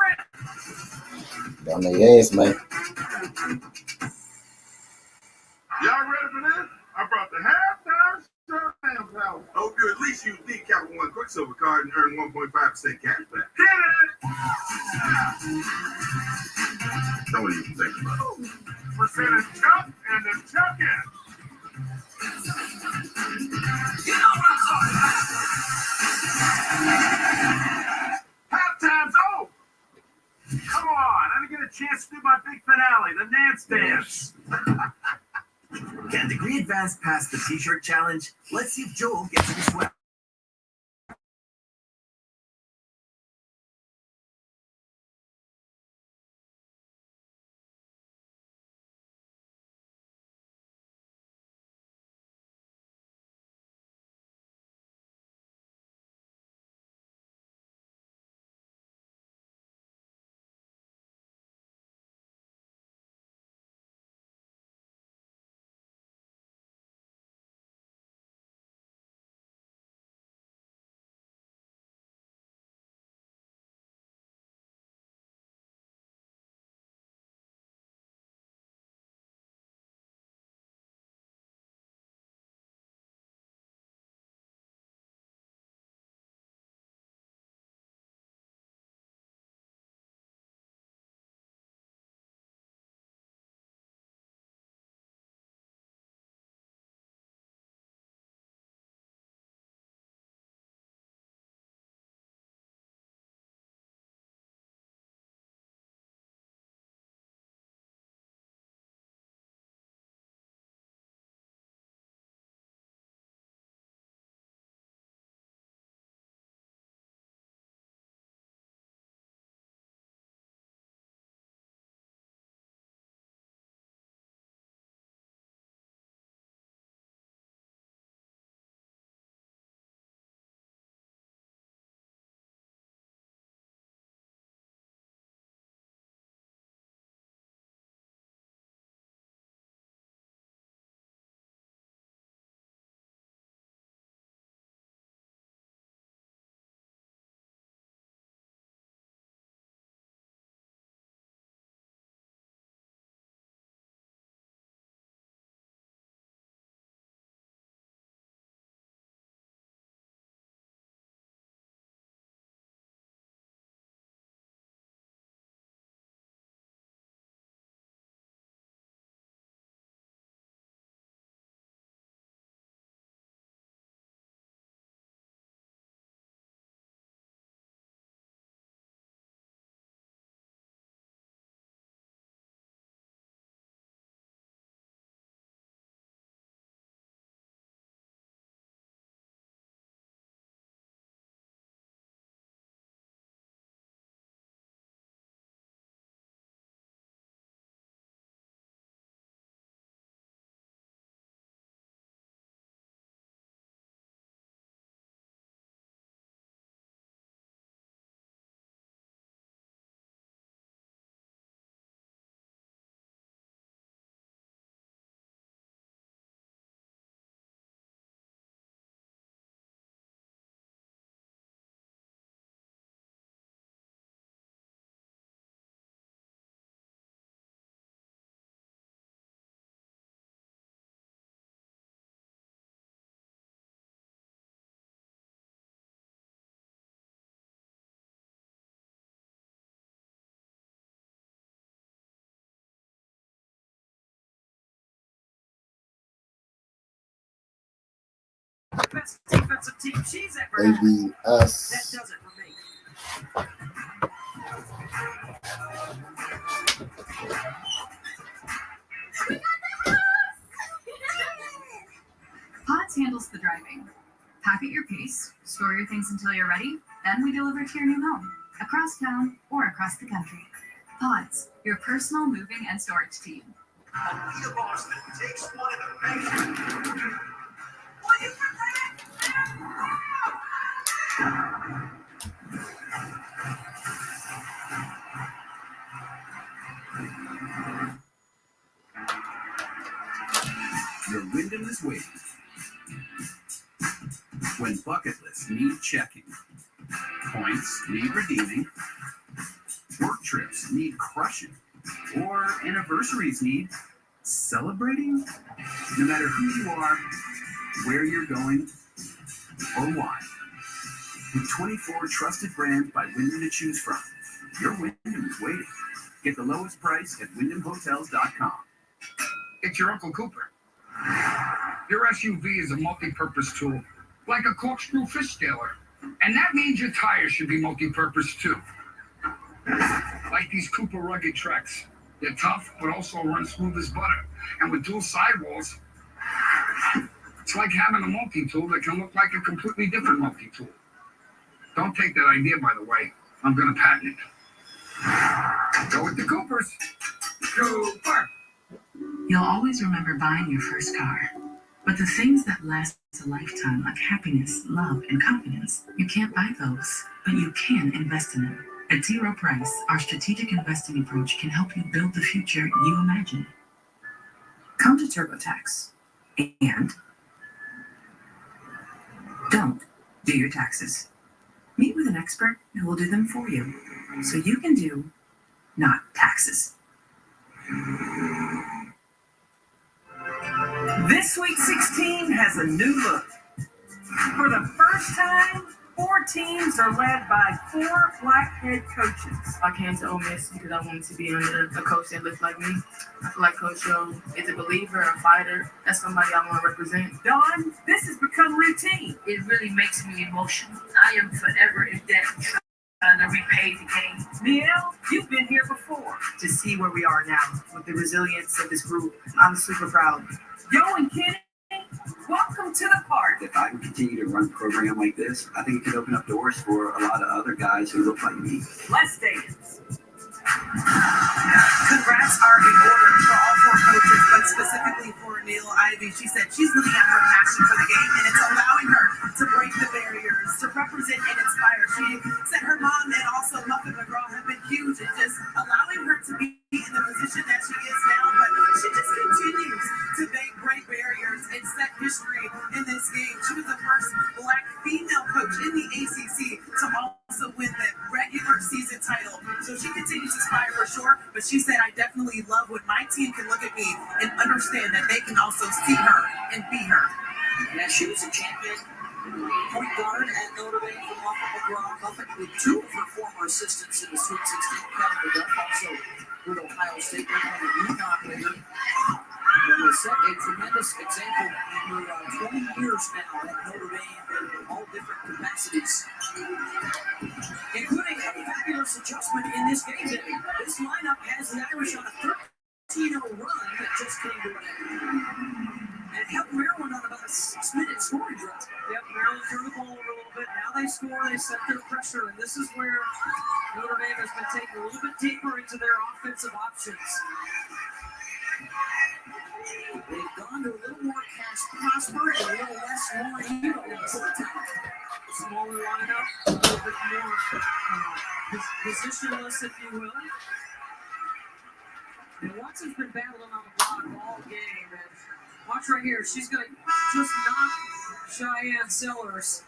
S2: rim.
S1: Down their ass, man.
S11: Y'all ready for this? I brought the halftime show down power.
S2: Oh, good. At least use the Capital One Quicksilver card and earn 1.5% cash back. Don't even think about it.
S11: Percentage chuck and the chuck in.
S2: You know what I'm talking about.
S11: Halftime's over. Come on, let me get a chance to do my big finale, the Nance Dance.
S2: Can Degree Advanced pass the T-shirt challenge? Let's see if Joel gets any sweat. Best defensive team she's ever had.
S1: Maybe us.
S2: That doesn't remain.
S10: Pods handles the driving. Pack at your pace, store your things until you're ready, then we deliver to your new home, across town or across the country. Pods, your personal moving and storage team.
S2: Be a boss that takes one in the face. Your windowless wave. When bucket lists need checking, points need redeeming, trips need crushing, or anniversaries need celebrating. No matter who you are, where you're going, or why. With 24 trusted brands by Wyndham to choose from, your Wyndham is waiting. Get the lowest price at WyndhamHotels.com.
S11: It's your Uncle Cooper. Your SUV is a multi-purpose tool, like a corkscrew fish scaler. And that means your tires should be multi-purpose too. Like these Cooper rugged Treks. They're tough, but also run smooth as butter. And with dual sidewalls, it's like having a multi-tool that can look like a completely different multi-tool. Don't take that idea, by the way. I'm going to patent it. Go with the Coopers. Cooper!
S8: You'll always remember buying your first car. But the things that last a lifetime, like happiness, love, and confidence, you can't buy those, but you can invest in them. At T. Rowe Price, our strategic investing approach can help you build the future you imagine. Come to TurboTax and don't do your taxes. Meet with an expert who will do them for you, so you can do not taxes.
S2: This Sweet 16 has a new look. For the first time, 4 teams are led by 4 black head coaches.
S8: I came to Ole Miss because I wanted to be under a coach that looks like me. I feel like Coach Joe is a believer, a fighter. That's somebody I want to represent.
S2: Dawn, this has become routine.
S8: It really makes me emotional. I am forever in debt trying to repay the game.
S2: Neil, you've been here before.
S8: To see where we are now with the resilience of this group, I'm super proud.
S2: Yo and Kenny, welcome to the park.
S12: If I can continue to run a program like this, I think it could open up doors for a lot of other guys who look like me.
S2: Let's dance. Congrats are in order for all 4 coaches, but specifically for Neil Ivy. She said she's living out her passion for the game, and it's allowing her to break the barriers, to represent and inspire. She said her mom and also Muffin McGraw have been huge in just allowing her to be in the position that she is now, but she just continues to break barriers and set history in this game. She was the first black female coach in the ACC to also win the regular season title. So she continues to inspire for sure, but she said, I definitely love when my team can look at me and understand that they can also see her and be her.
S12: Yeah, she was a champion point guard at Notre Dame for Muffin McGraw. Muffin with 2 of her former assistants in the Sweet 16, Kevin McGuff, also with Ohio State, and a UConn player. And has set a tremendous example for 20 years now at Notre Dame in all different capacities, including a fabulous adjustment in this game today. This lineup has the Irish on a 13-0 run that just came to an end. And helped Maryland on about a 6-minute scoring drought.
S8: Yep, Maryland threw the ball over a little bit. Now they score, they set their pressure, and this is where Notre Dame has been taken a little bit deeper into their offensive options.
S12: They've gone to a little more Prosper and a little less Warren Hero in short time.
S8: Smaller lineup, a little bit more positionless, if you will. And Watson's been battling on the block all game. And watch right here. She's going to just knock Cheyenne Sellers.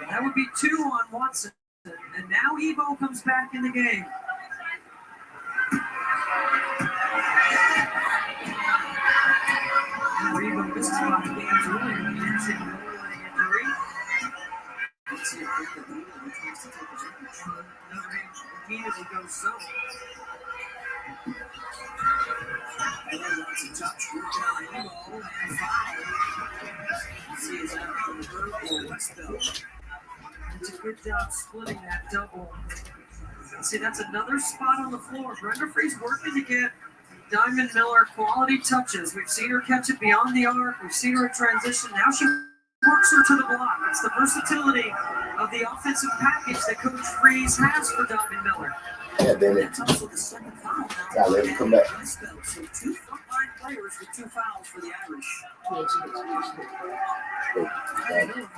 S8: That would be 2 on Watson. And now Evo comes back in the game. Evo misses about the game's winning injury.
S12: Let's see if Brandon Wheeler tries to take his own.
S8: Notre Dame immediately goes zone.
S12: Miller wants a touch, work down Evo, and foul. Let's see, is that on the Berg or Westville?
S8: It's a good job splitting that double. See, that's another spot on the floor. Brenda Free's working to get Diamond Miller quality touches. We've seen her catch it beyond the arc. We've seen her in transition. Now she works her to the block. It's the versatility of the offensive package that Coach Freeze has for Diamond Miller.
S1: Yeah, damn it.
S12: That's also the second foul now.
S1: Gotta let him come back.
S12: So 2 frontline players with 2 fouls for the Irish.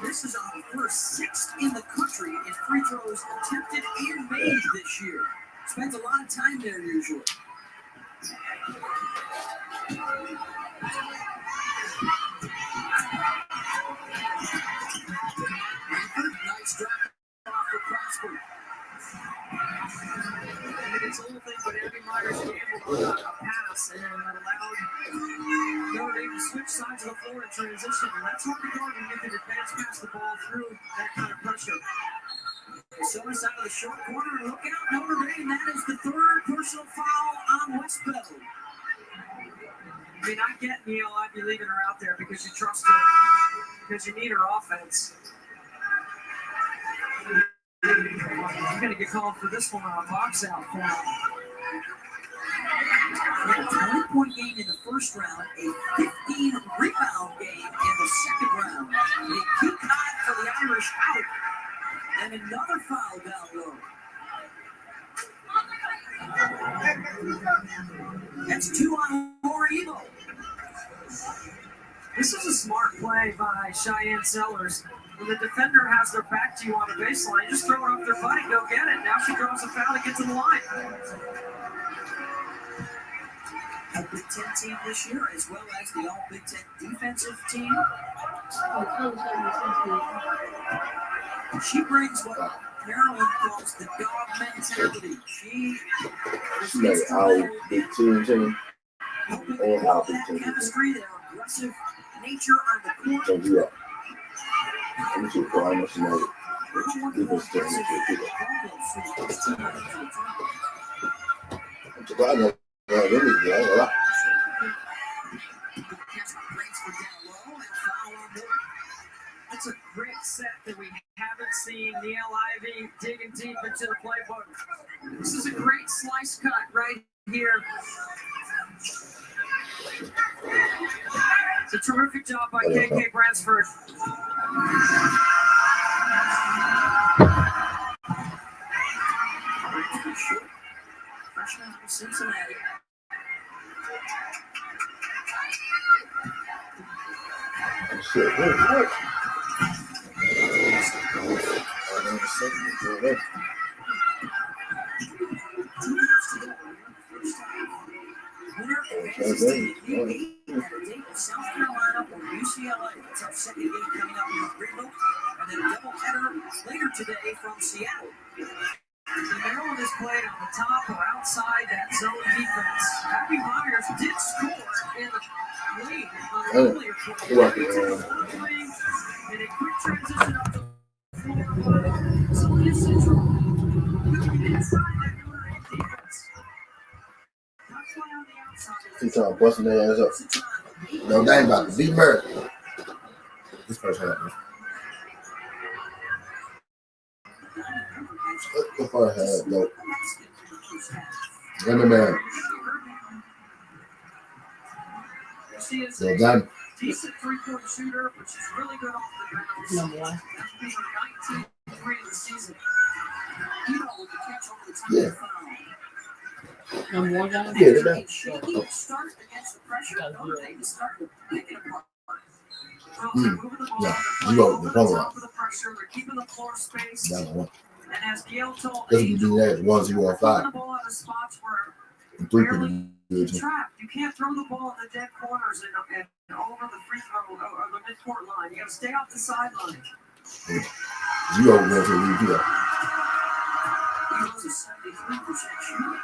S12: This is on the first 6th in the country in free throws attempted and made this year. Spends a lot of time there usually. Nice drop off for Prosper. Myers gambled on a pass and allowed Notre Dame to switch sides of the floor in transition. And that's hard to guard when you can advance past the ball through that kind of pressure. Solis out of the short corner. Look out, Notre Dame. That is the third personal foul on Westbell. I mean, I get Neil. I'd be leaving her out there because you trust her, because you need her offense. You're going to get called for this one on a box out foul.
S2: A 20-point game in the first round, a 15-rebound game in the second round. A key high for the Irish out, and another foul down low. That's 2 on Moribo.
S12: This is a smart play by Cheyenne Sellers. When the defender has their back to you on the baseline, just throw it up their butt and go get it. Now she draws a foul to get to the line.
S2: A Big Ten team this year, as well as the All Big Ten defensive team. She brings what Maryland calls the dog mentality. She
S1: Like our Big Ten team and our Big
S2: that
S1: Ten.
S2: chemistry, their aggressive nature on the court.
S1: So yeah, I'm sure how much you know. People still need to do that. I'm surprised that really good. A lot.
S12: That's a great set that we haven't seen. Neil Ivey digging deep into the playbook. This is a great slice cut right here. It's a terrific job by KK Bransford.
S2: Freshman from Cincinnati.
S1: Shit, what?
S2: Winner advances to the Elite Eight at a date with South Carolina or UCLA. That's our second game coming up in Greenville. And then a doubleheader later today from Seattle.
S12: Maryland is playing on the top or outside that zone defense. Abby Myers did score in the lead on the earlier play. And a quick transition up the floor. Celia Central moving inside that Notre Dame defense. Not play on the outside.
S1: He's trying to busting their ass up. No, they ain't about to be murdered. This first half. The first half, no. Run the man.
S12: She is
S1: Well
S12: a
S1: done.
S12: decent three-point shooter, but she's really good off the bounce.
S7: No more.
S12: That's being 19-3 in the season.
S1: Yeah.
S7: No more guys?
S1: Yeah, they're done.
S2: Shaky start against the pressure. Notre Dame is starting to pick it apart.
S1: Yeah, you know the problem.
S12: They're keeping the floor space.
S1: That's one.
S12: And as Gail told
S1: This would be that 1-0-5.
S12: the ball out of spots where
S1: And 3
S12: barely
S1: people do it.
S12: trapped. You can't throw the ball in the dead corners and over the free throw or the midcourt line. You got to stay off the sideline.
S1: You over there to leave here.
S2: He was a 73% shooter.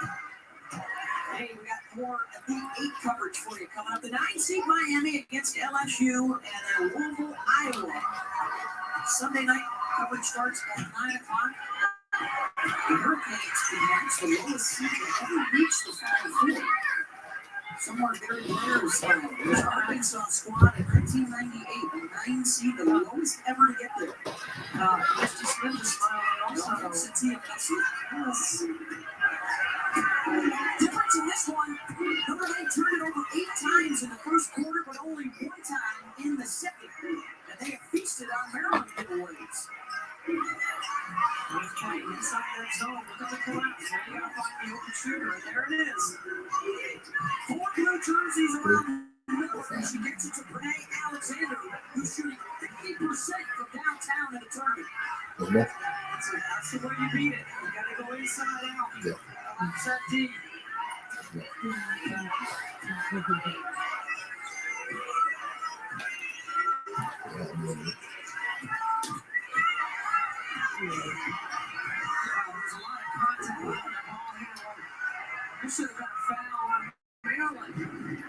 S2: Hey, we got more Elite 8 coverage for you coming up. The 9 seed Miami against LSU and Louisville, Iowa. Sunday night coverage starts at 9 o'clock. The Hurricanes advance the lowest seed that ever reached the Final Four. Somewhere very Blair's there's our Arkansas squad in 1998, the 9 seed, the lowest ever to get there.
S12: Misty Smith is smiling also.
S2: Cynthia Messi. Difference in this one, Notre Dame turned it over 8 times in the first quarter, but only 1 time in the second. And they have feasted on Maryland giveaways.
S12: He's playing inside that zone. Look at the collapse. Now you got to find the open shooter, and there it is.
S2: 4 blue jerseys around the middle, and she gets it to Renee Alexander, who's shooting 50% from downtown in the tournament.
S12: That's the way you beat it. You got to go inside out.
S1: Yeah.
S12: Collapse that deep. This should have got a foul on Maryland.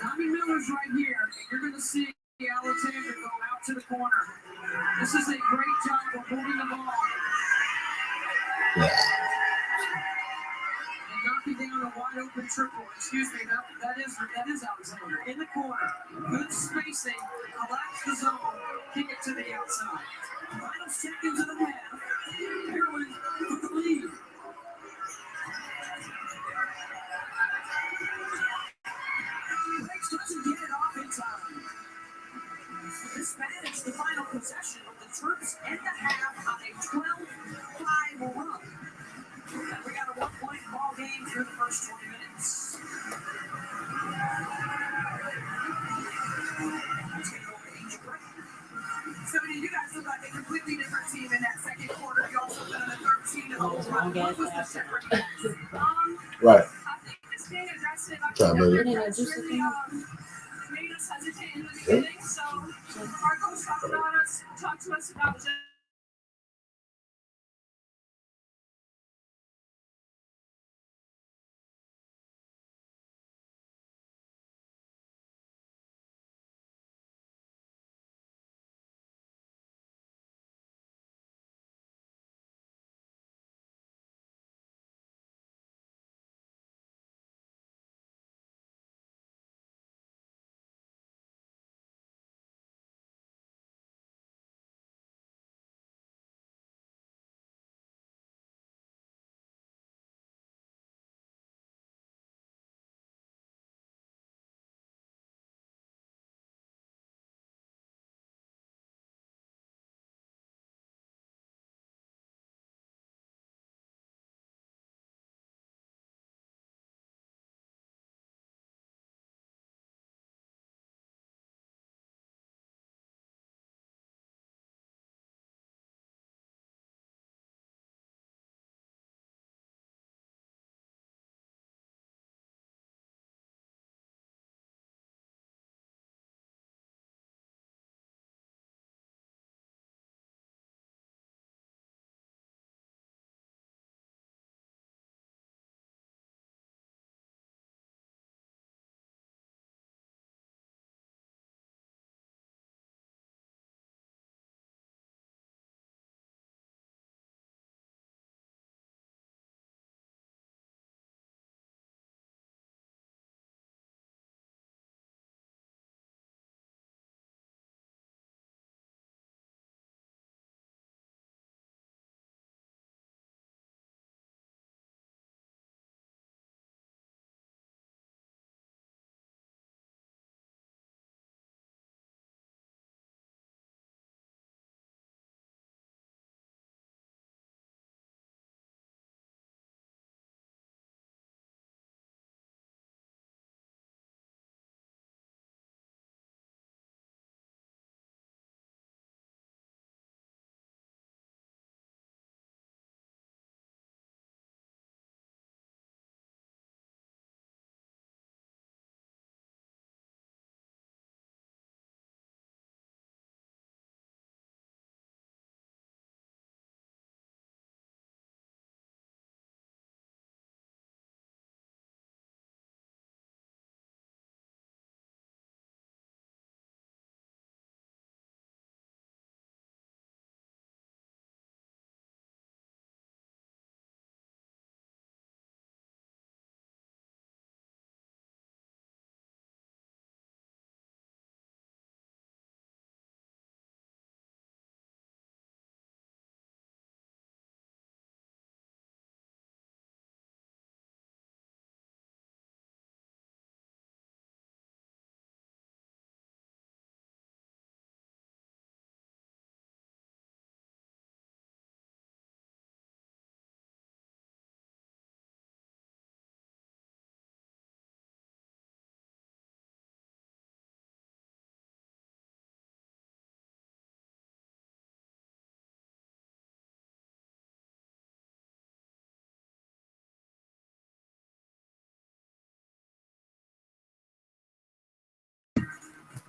S12: Tommy Miller's right here, and you're going to see Alexander go out to the corner. This is a great job of moving the ball. And knocking down a wide open triple. Excuse me, that is Alexander in the corner. Good spacing, collapse the zone, kick it to the outside. Final seconds of the half. Maryland with the lead. Briggs doesn't get it off in time. Hispanics the final possession of the Terps end the half on a 12-5 run. And we got a 1-point ball game through the first 20 minutes.
S5: So you guys look like a completely different team in that second quarter. You also put on a 13 of overall. What was the difference?
S1: Right.
S10: I think this being aggressive, I
S1: Try
S10: think
S1: to
S10: that
S1: move
S10: really made us hesitate in the beginning. So our coach talked to us about just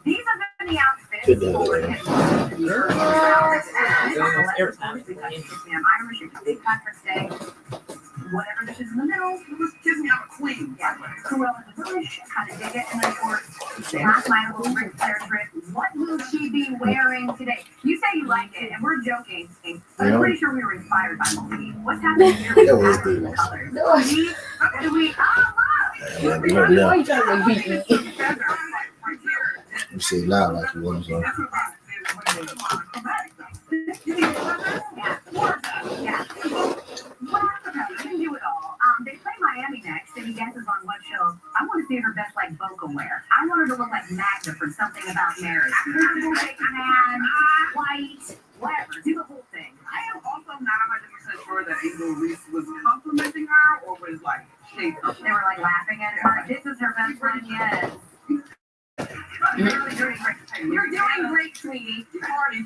S6: These have been the outfits.
S1: Good day,
S6: Irish St. Patrick's Day. whatever this is in the middle,
S5: Kiss me, I'm a queen.
S6: yeah, Cruella in the bush, kind of dig it, and then short. That's my little Ric Flair trick. What will she be wearing today? You say you like it, and we're joking. But I'm pretty sure we were inspired by Monkey. What's happening here?
S1: That was the
S6: Colors.
S7: No. Why you trying to beat me?
S1: You say loud like you want to.
S6: Yeah. You can do it all. They play Miami next, and he guesses on what show. I want to see her best like vocal wear. I want her to look like Magda from Something About Mary. Man, white, whatever. Do the whole thing.
S5: I am also not 100% sure that Angel Reese was complimenting her or was like shading her.
S6: They were like laughing at her. This is her best friend, yes. You're really doing great. You're doing great, sweetie.
S5: Party.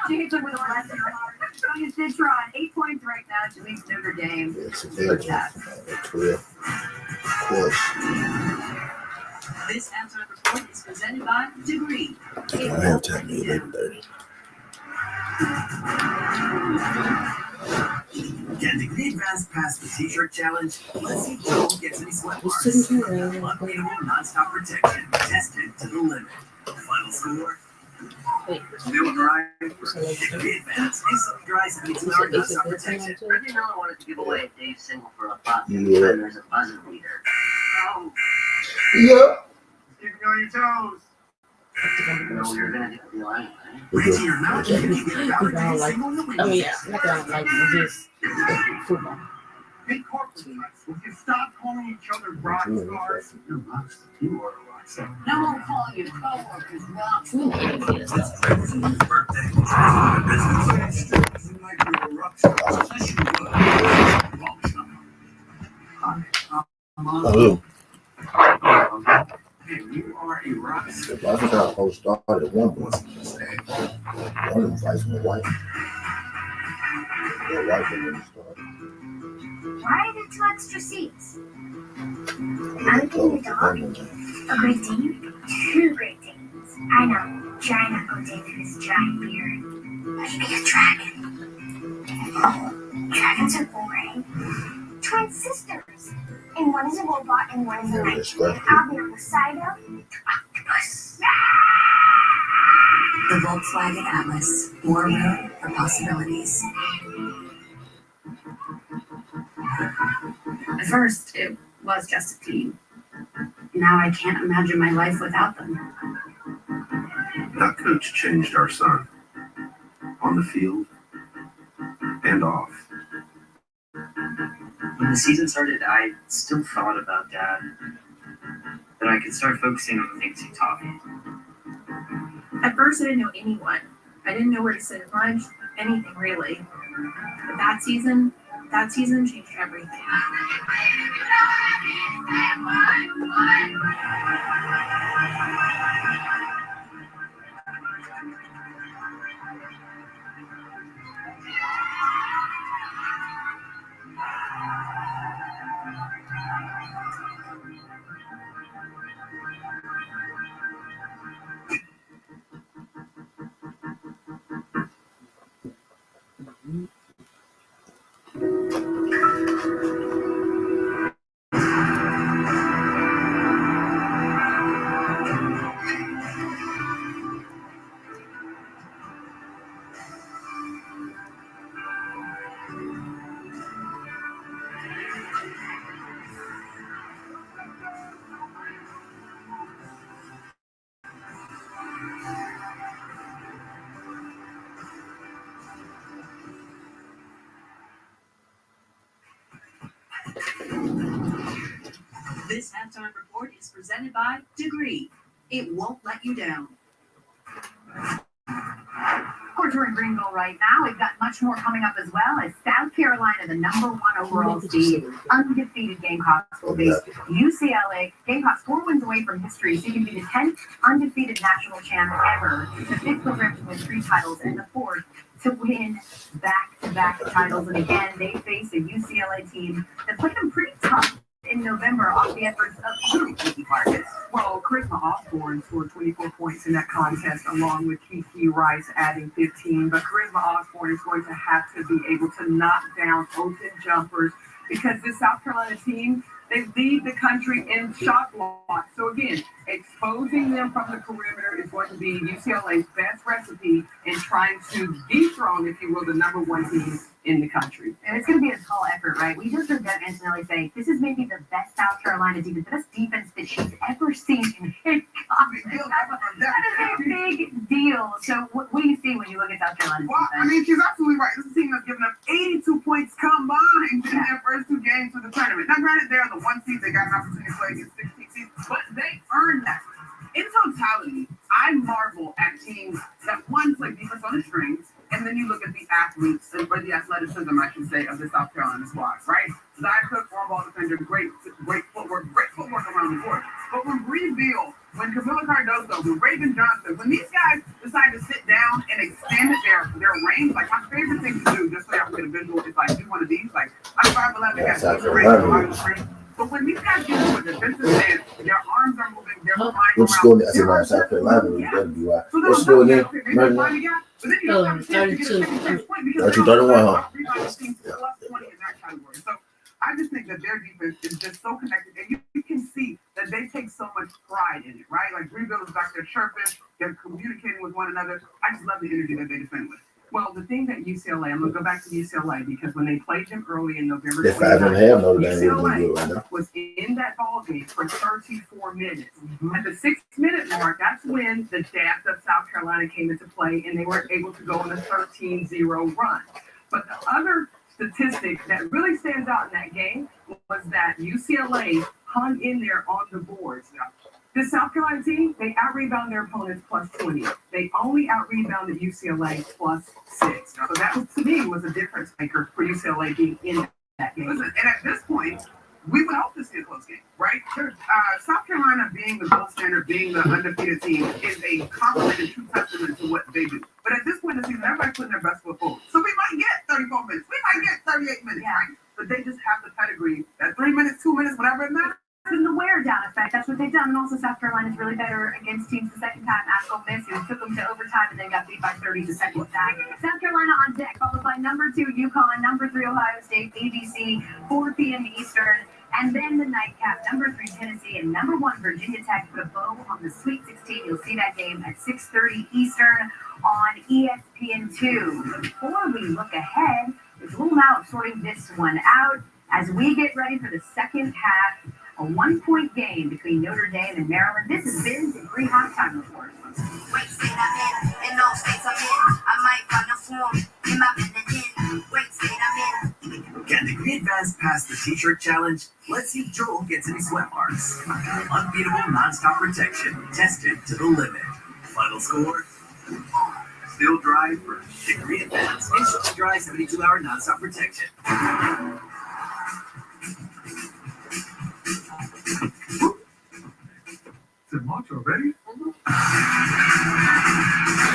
S6: She hits her with a blast in her heart. Sonya Citron, 8 points right now. She leads Notre Dame.
S1: It's a fair job. 12. Of course.
S12: This halftime report is presented by Degree.
S1: I have time to 11:30.
S2: Can Degree Advance pass the T-shirt challenge? Let's see if Joel gets any sweat marks. Unbeatable non-stop protection. Tested to the limit. Final score.
S7: Wait.
S2: Still dry. Degree Advance. Instantly dries and meets our non-stop protection.
S12: I didn't know I wanted to give away a Dave single for a buck.
S1: Yeah.
S12: There's a buzzer beater.
S5: Oh,
S1: Yeah.
S5: keep me on your toes.
S12: You know we were gonna do the deal anyway.
S2: Reach in your mouth and you get
S7: I
S2: Benavidez
S7: don't like.
S2: single in the
S7: Oh
S2: window.
S7: yeah, like I don't like just football.
S5: Hey, corporate, would you stop calling each other rock stars?
S3: You're rocks. You are a rock star.
S6: No one calling you coworkers rock.
S7: We can't see this stuff.
S2: Birthday. Business seemed like you were a rock star. Yes, you were. Wrong star.
S1: Oh,
S2: Hey, you are a rock star.
S1: I think our whole started at one point. One of them fights with white. Yeah, white didn't start.
S9: Why are there 2 extra seats?
S1: I think
S9: the dog? A Great Dane? 2 Great Danes. I know. Giant Uncle David has a giant beard. Maybe a dragon. Oh, dragons are boring. Twin sisters. And one is a robot and one is a knight. I'll be on the side of octopus.
S10: The Volkswagen Atlas. More room for possibilities.
S6: At first, it was just a team. Now I can't imagine my life without them.
S3: That coach changed our son. On the field and off.
S12: When the season started, I still thought about Dad. That I could start focusing on the things he taught me.
S8: At first, I didn't know anyone. I didn't know where to sit lunch, anything really. But that season changed everything.
S12: This halftime report is presented by Degree. It won't let you down.
S6: Of course, we're in Greenville right now. We've got much more coming up as well as South Carolina, the #1 overall seed, undefeated Gamecocks will face UCLA. Gamecocks 4 wins away from history, so you can be the 10th undefeated national champ ever, the 5th program to win 3 titles, and the 4th to win back-to-back titles. And again, they face a UCLA team that played them pretty tough in November off the efforts of Kiki Marcus.
S5: Well, Charisma Osborne scored 24 points in that contest, along with Kiki Rice adding 15. But Charisma Osborne is going to have to be able to knock down open jumpers
S8: because this South Carolina team, they lead the country in shot block. So again, exposing them from the perimeter is going to be UCLA's best recipe in trying to dethrone, if you will, the number one team in the country.
S6: And it's going to be a tall effort, right? We just heard Doug Antonelli say this is maybe the best South Carolina defense, the best defense that she's ever seen in his college. That is a big deal. So what do you see when you look at South Carolina's
S5: Well,
S6: defense?
S5: I mean, she's absolutely right. This is a team that's given up 82 points combined in their first two games of the tournament. Now, granted, they're the one seed. They got an opportunity to play against 16 seeds, but they earned that. In totality, I marvel at teams that one play defense on the strings, and then you look at the athletes, or the athleticism, I should say, of the South Carolina squad, right? Zion Cook, ball defender, great footwork around the court. But when Bree Beal, when Camila Cardoso, when Raven Johnson, when these guys decide to sit down and extend their range, like my favorite thing to do, just so y'all can get a visual, is like do one of these. Like I'm 5'11", got
S1: South
S5: range,
S1: Carolina.
S5: but when these guys get into a defensive stance, their arms are moving, their mind
S1: What's going on? Around South Carolina? That'll be why. What's going on?
S5: But then you don't have a chance to get a 56 point because
S1: 31, huh?
S5: So I just think that their defense is just so connected, and you can see that they take so much pride in it, right? Like Greenville is back there chirping, they're communicating with one another. I just love the energy that they defend with.
S8: Well, the thing that UCLA, I'm going to go back to UCLA because when they played them early in November,
S1: They're 5.5. Notre Dame
S8: UCLA was in that ball game for 34 minutes. At the 6-minute mark, that's when the depth of South Carolina came into play, and they were able to go on a 13-0 run. But the other statistic that really stands out in that game was that UCLA hung in there on the boards. The South Carolina team, they out-rebound their opponents plus 20. They only out-rebounded UCLA plus 6. So that, to me, was a difference maker for UCLA being in that game.
S5: Listen, and at this point, we would hope to see a close game, right? South Carolina being the gold standard, being the undefeated team, is a compliment and true testament to what they do. But at this point in the season, everybody's putting their best foot forward. So we might get 34 minutes. We might get 38 minutes, right? But they just have the pedigree that 3 minutes, 2 minutes, whatever it matters.
S6: In the wear down effect, that's what they've done. And also South Carolina's really better against teams the second time. Ask Ole Miss, who took them to overtime and then got beat by 30 the second time. South Carolina on deck, followed by number 2 UConn, number 3 Ohio State, ABC, 4 p.m. Eastern. And then the nightcap, number 3 Tennessee and number 1 Virginia Tech put a bow on the Sweet 16. You'll see that game at 6:30 Eastern on ESPN2. Before we look ahead, there's a little now of sorting this one out as we get ready for the second half. A 1-point game between Notre Dame and Maryland. This is Ben's Degree Halftime Report.
S9: Wait, state I'm in all states I'm in. I might find a form in my Benavidez. Wait, state I'm in.
S2: Can Degree Advance pass the T-shirt challenge? Let's see if Joel gets any sweat marks. Unbeatable non-stop protection, tested to the limit. Final score? Still dry for Degree Advance. Instantly dry 72-hour non-stop protection.
S11: Is it March already?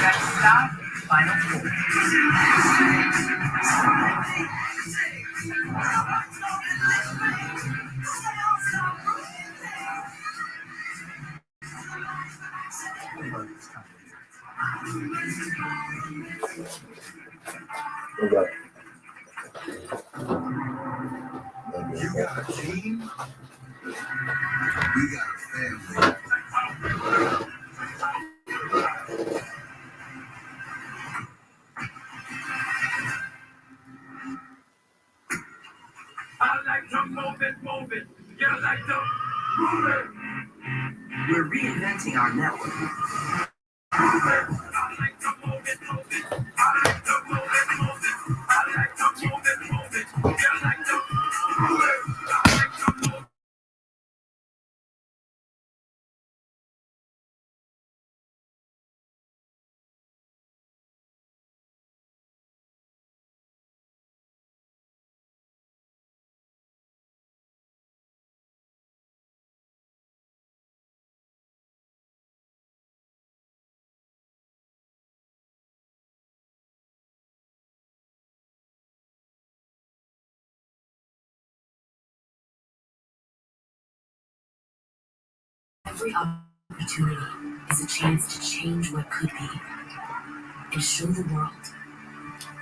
S8: That's stop, final score.
S1: Okay.
S11: You got a team? We got a family. I like to move it. You like to move it.
S2: We're reinventing our network.
S11: I like to move it. I like to move it. I like to move it. You like to move it. I like to move it.
S13: Every opportunity is a chance to change what could be and show the world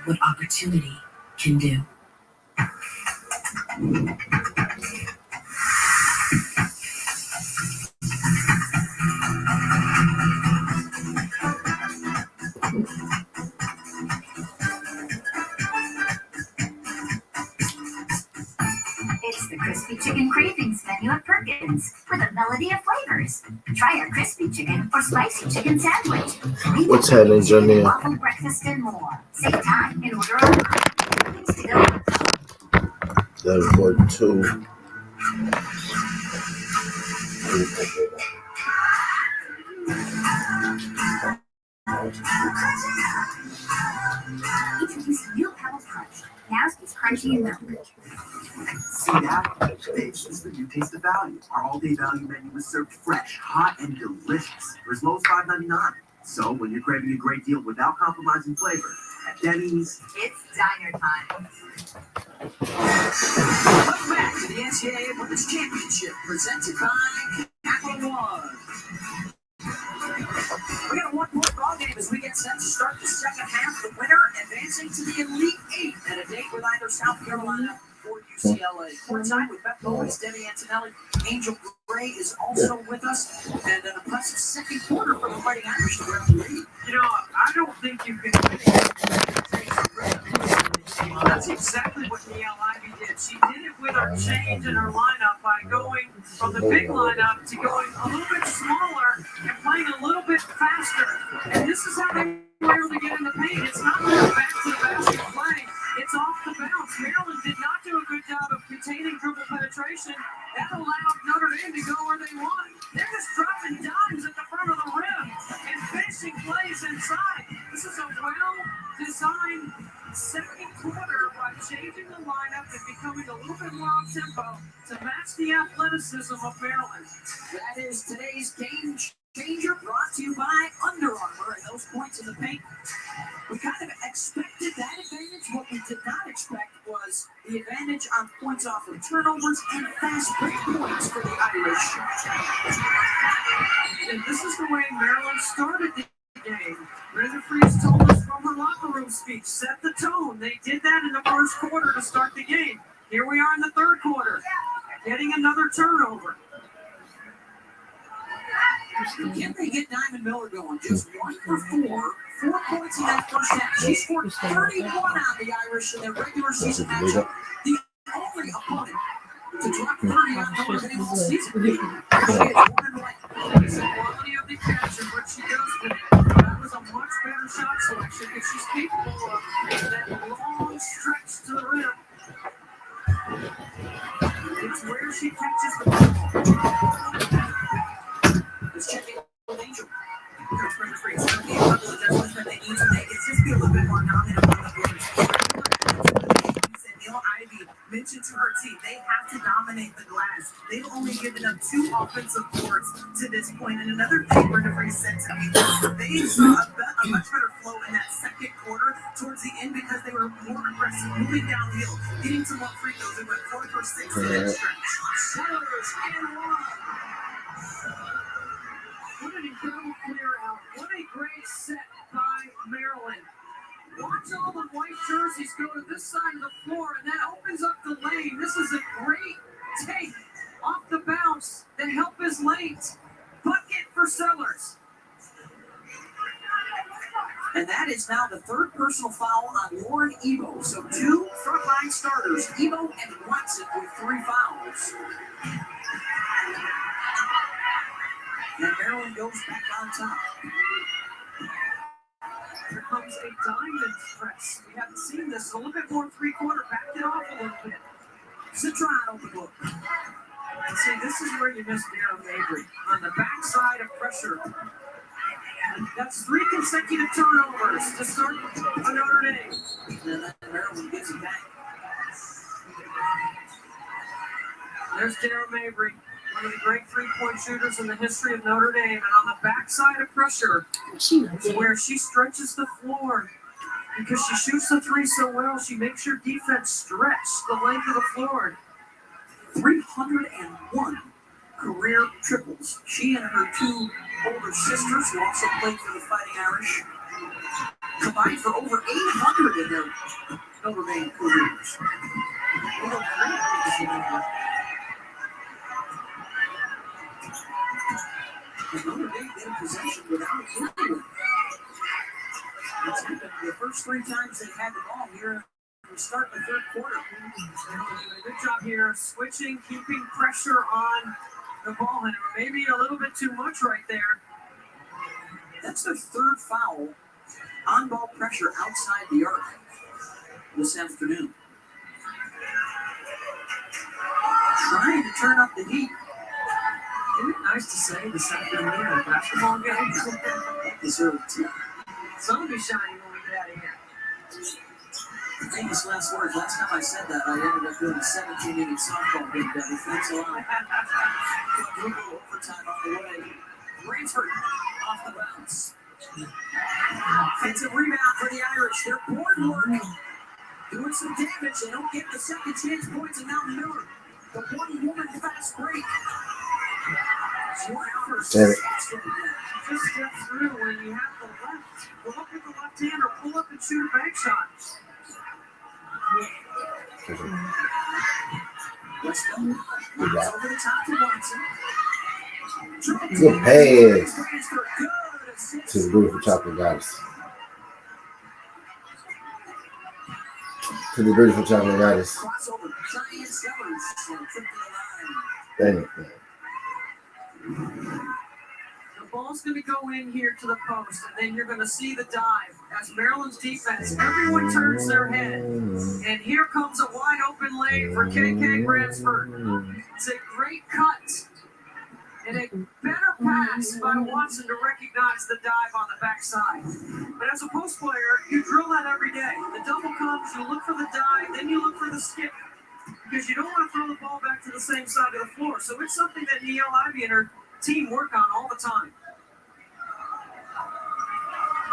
S13: what opportunity can do.
S6: It's the Crispy Chicken Cravings menu at Perkins with a melody of flavors. Try our crispy chicken or spicy chicken sandwich.
S1: What's happening, Janelle?
S6: Waffle breakfast and more. Save time and order online. Things to go.
S1: 11:42.
S6: Introducing new Pebbles Crunch. Now it's crunchy and milk.
S2: See that? This is the new taste of value. Our all-day value menu is served fresh, hot, and delicious. For as low as $5.99. So when you're craving a great deal without compromising flavor, at Denny's,
S6: It's diner time.
S12: Welcome back to the NCAA Women's Championship, presented by Capital One. We got a one-point ball game as we get set to start the second half. The winner advancing to the Elite Eight at a date with either South Carolina or UCLA. Courtside with Beth Bowles, Debbie Antonelli, Angel Gray is also with us, and an impressive second quarter for the Fighting Irish to grab the lead.
S8: You know, I don't think you can. That's exactly what Niall Ivy did. She did it with her change in her lineup by going from the big lineup to going a little bit smaller and playing a little bit faster. And this is how they were able to get in the paint. It's not really back to the basket play. It's off the bounce. Maryland did not do a good job of containing dribble penetration. That allowed Notre Dame to go where they want. They're just dropping dimes at the front of the rim and finishing plays inside. This is a well-designed second quarter by changing the lineup and becoming a little bit more on tempo to match the athleticism of Maryland.
S12: That is today's game changer, brought to you by Under Armour, and those points in the paint. We kind of expected that advantage. What we did not expect was the advantage on points off of turnovers and fast break points for the Irish.
S8: And this is the way Maryland started the game. Brenda Freeze told us from her locker room speech, set the tone. They did that in the first quarter to start the game. Here we are in the third quarter, getting another turnover.
S12: Can they get Diamond Miller going? Just 1 for 4. 4 points in that first half. She scored 31 on the Irish in their regular season matchup. The only opponent to drop 30 on Notre Dame all season. She is 1-1.
S8: It's the quality of the catch and what she does with it. That was a much better shot selection because she's capable of that long stretch to the rim. It's where she catches the ball.
S12: Let's check in with Angel. Coach Brenda Freeze, a couple of adjustments that they need to make. It's just be a little bit more dominant on the boards.
S2: Neil Ivy mentioned to her team, they have to dominate the glass. They've only given up 2 offensive boards to this point. And another thing Brenda Freeze said to me, they saw a much better flow in that second quarter towards the end because they were more aggressive, moving downhill, getting to more free throws. They went 4 for 6 in that stretch.
S12: Sellers and 1.
S8: What an incredible clear out. What a great set by Maryland. Watch all the white jerseys go to this side of the floor, and that opens up the lane. This is a great take off the bounce. The help is late. Bucket for Sellers.
S12: And that is now the third personal foul on Lauren Ebo. So 2 frontline starters, Ebo and Watson, with 3 fouls. And Maryland goes back on top.
S8: Here comes a diamond press. We haven't seen this. A little bit more three-quarter. Backed it off a little bit.
S12: Citrano the book.
S8: And see, this is where you miss Darren Mabry. On the backside of pressure. And that's 3 consecutive turnovers to start on Notre Dame.
S12: And then Maryland gets it back.
S8: There's Darren Mabry, one of the great three-point shooters in the history of Notre Dame. And on the backside of pressure is where she stretches the floor. Because she shoots the 3 so well, she makes your defense stretch the length of the floor.
S12: 301 career triples. She and her 2 older sisters, who also played for the Fighting Irish, combined for over 800 in their Notre Dame careers. Notre Dame in possession without anyone. It's happened the first 3 times they had the ball here. We start the third quarter.
S8: They're doing a good job here, switching, keeping pressure on the ball handler. Maybe a little bit too much right there.
S12: That's their 3rd foul on ball pressure outside the arc this afternoon. Trying to turn up the heat.
S8: Isn't it nice to say this afternoon at a basketball game?
S12: Deserved too.
S8: Sun will be shining when we get out of here.
S12: Famous last words. Last time I said that, I ended up doing a 17-inning softball game, Debbie. Thanks a lot. Quadruple overtime on the way. Ransford off the bounce. Offensive rebound for the Irish. Their board work doing some damage. They don't get the second chance points, and now Miller. The one-woman fast break.
S1: Damn it.
S8: Just step through when you have the left. Go up with the left hand or pull up and shoot a bank shot.
S12: Wesco moves over the top to Watson.
S1: Good pass to the beautiful chocolate goddess. To the beautiful chocolate goddess.
S12: Crossover. Giant Sellers.
S1: Dang it.
S8: The ball's going to go in here to the post, and then you're going to see the dive. As Maryland's defense, everyone turns their head. And here comes a wide open lane for KK Bransford. It's a great cut. And a better pass by Watson to recognize the dive on the backside. But as a post player, you drill that every day. The double comes, you look for the dive, then you look for the skip. Because you don't want to throw the ball back to the same side of the floor. So it's something that Neil Ivey and her team work on all the time.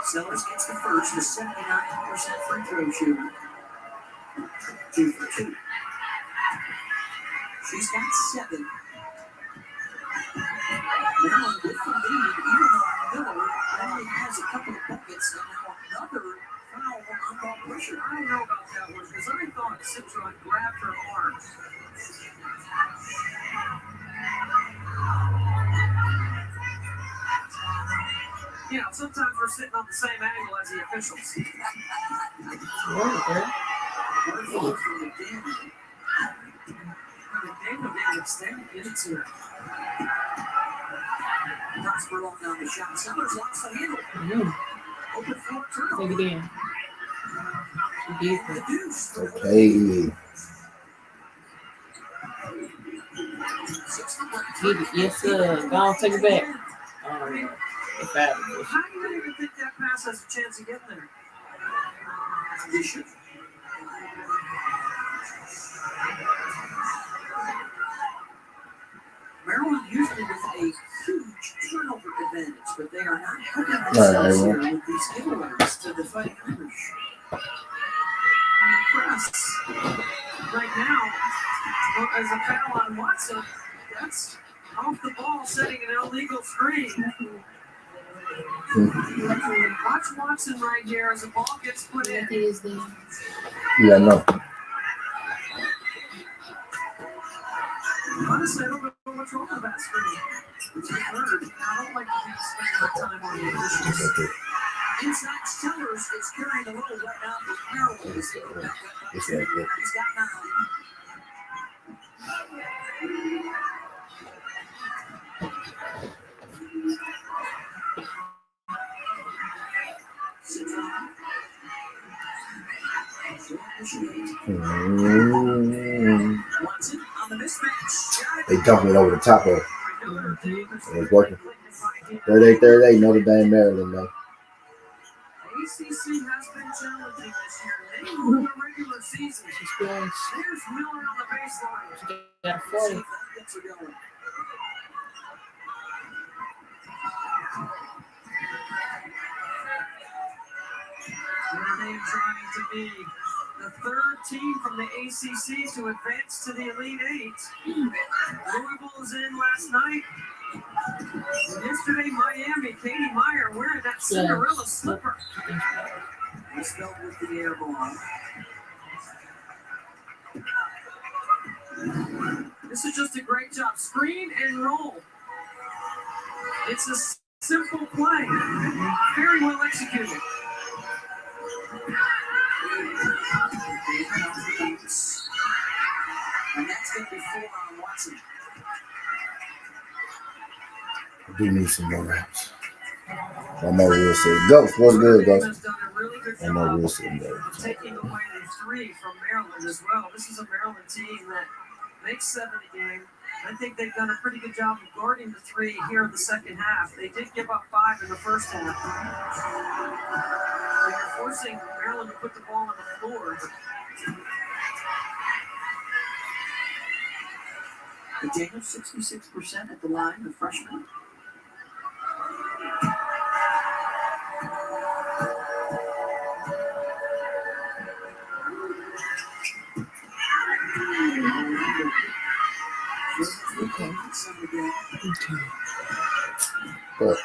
S12: Sellers gets the first, the 79% free throw shooter. 2 for 2. She's got 7. Maryland with the lead, even though Miller only has a couple of buckets, and now another foul on ball pressure.
S8: I don't know about that one, because I thought Citron grabbed her arm. You know, sometimes we're sitting on the same angle as the officials. McDaniel getting extended minutes here.
S12: Prosper on down the shot. Sellers lost the handle. Open floor turnover.
S7: Take it in.
S12: The deuce.
S1: Okay.
S7: Yes, sir. Go on, take it back.
S8: How do you even think that pass has a chance of getting there?
S12: They should. Maryland usually with a huge turnover advantage, but they are not helping themselves here with these giveaways to the Fighting Irish.
S8: And the press right now, as a foul on Watson, that's off the ball, setting an illegal screen. Watch Watson right here as the ball gets put in.
S1: Yeah, no.
S8: Honestly, I don't know what's wrong with that screen. It's a third. I don't like to spend my time on the officials.
S12: Inside Sellers is carrying the roll right now for Maryland. He's got 9.
S1: They dumping it over the top of it. It's working. 38-38, Notre Dame, Maryland, man.
S8: ACC has been challenging this year. They won the regular season. There's Miller on the baseline.
S7: Yeah, 40.
S8: Notre Dame trying to be the third team from the ACC to advance to the Elite Eight. Louisville was in last night. Yesterday, Miami, Katie Meyer wearing that Cinderella slipper.
S12: He's felt with the air ball. This is just a great job. Screen and roll. It's a simple play. Very well executed. And that's going to be 4 on Watson.
S1: I do need some more raps. I know we'll see. Ghost, what's good, Ghost? I know we'll see.
S12: Taking away the 3 from Maryland as well. This is a Maryland team that makes 7 a game. I think they've done a pretty good job of guarding the 3 here in the second half. They did give up 5 in the first half. They're forcing Maryland to put the ball on the floor. McDaniel, 66% at the line, the freshman.
S7: Okay.
S1: What?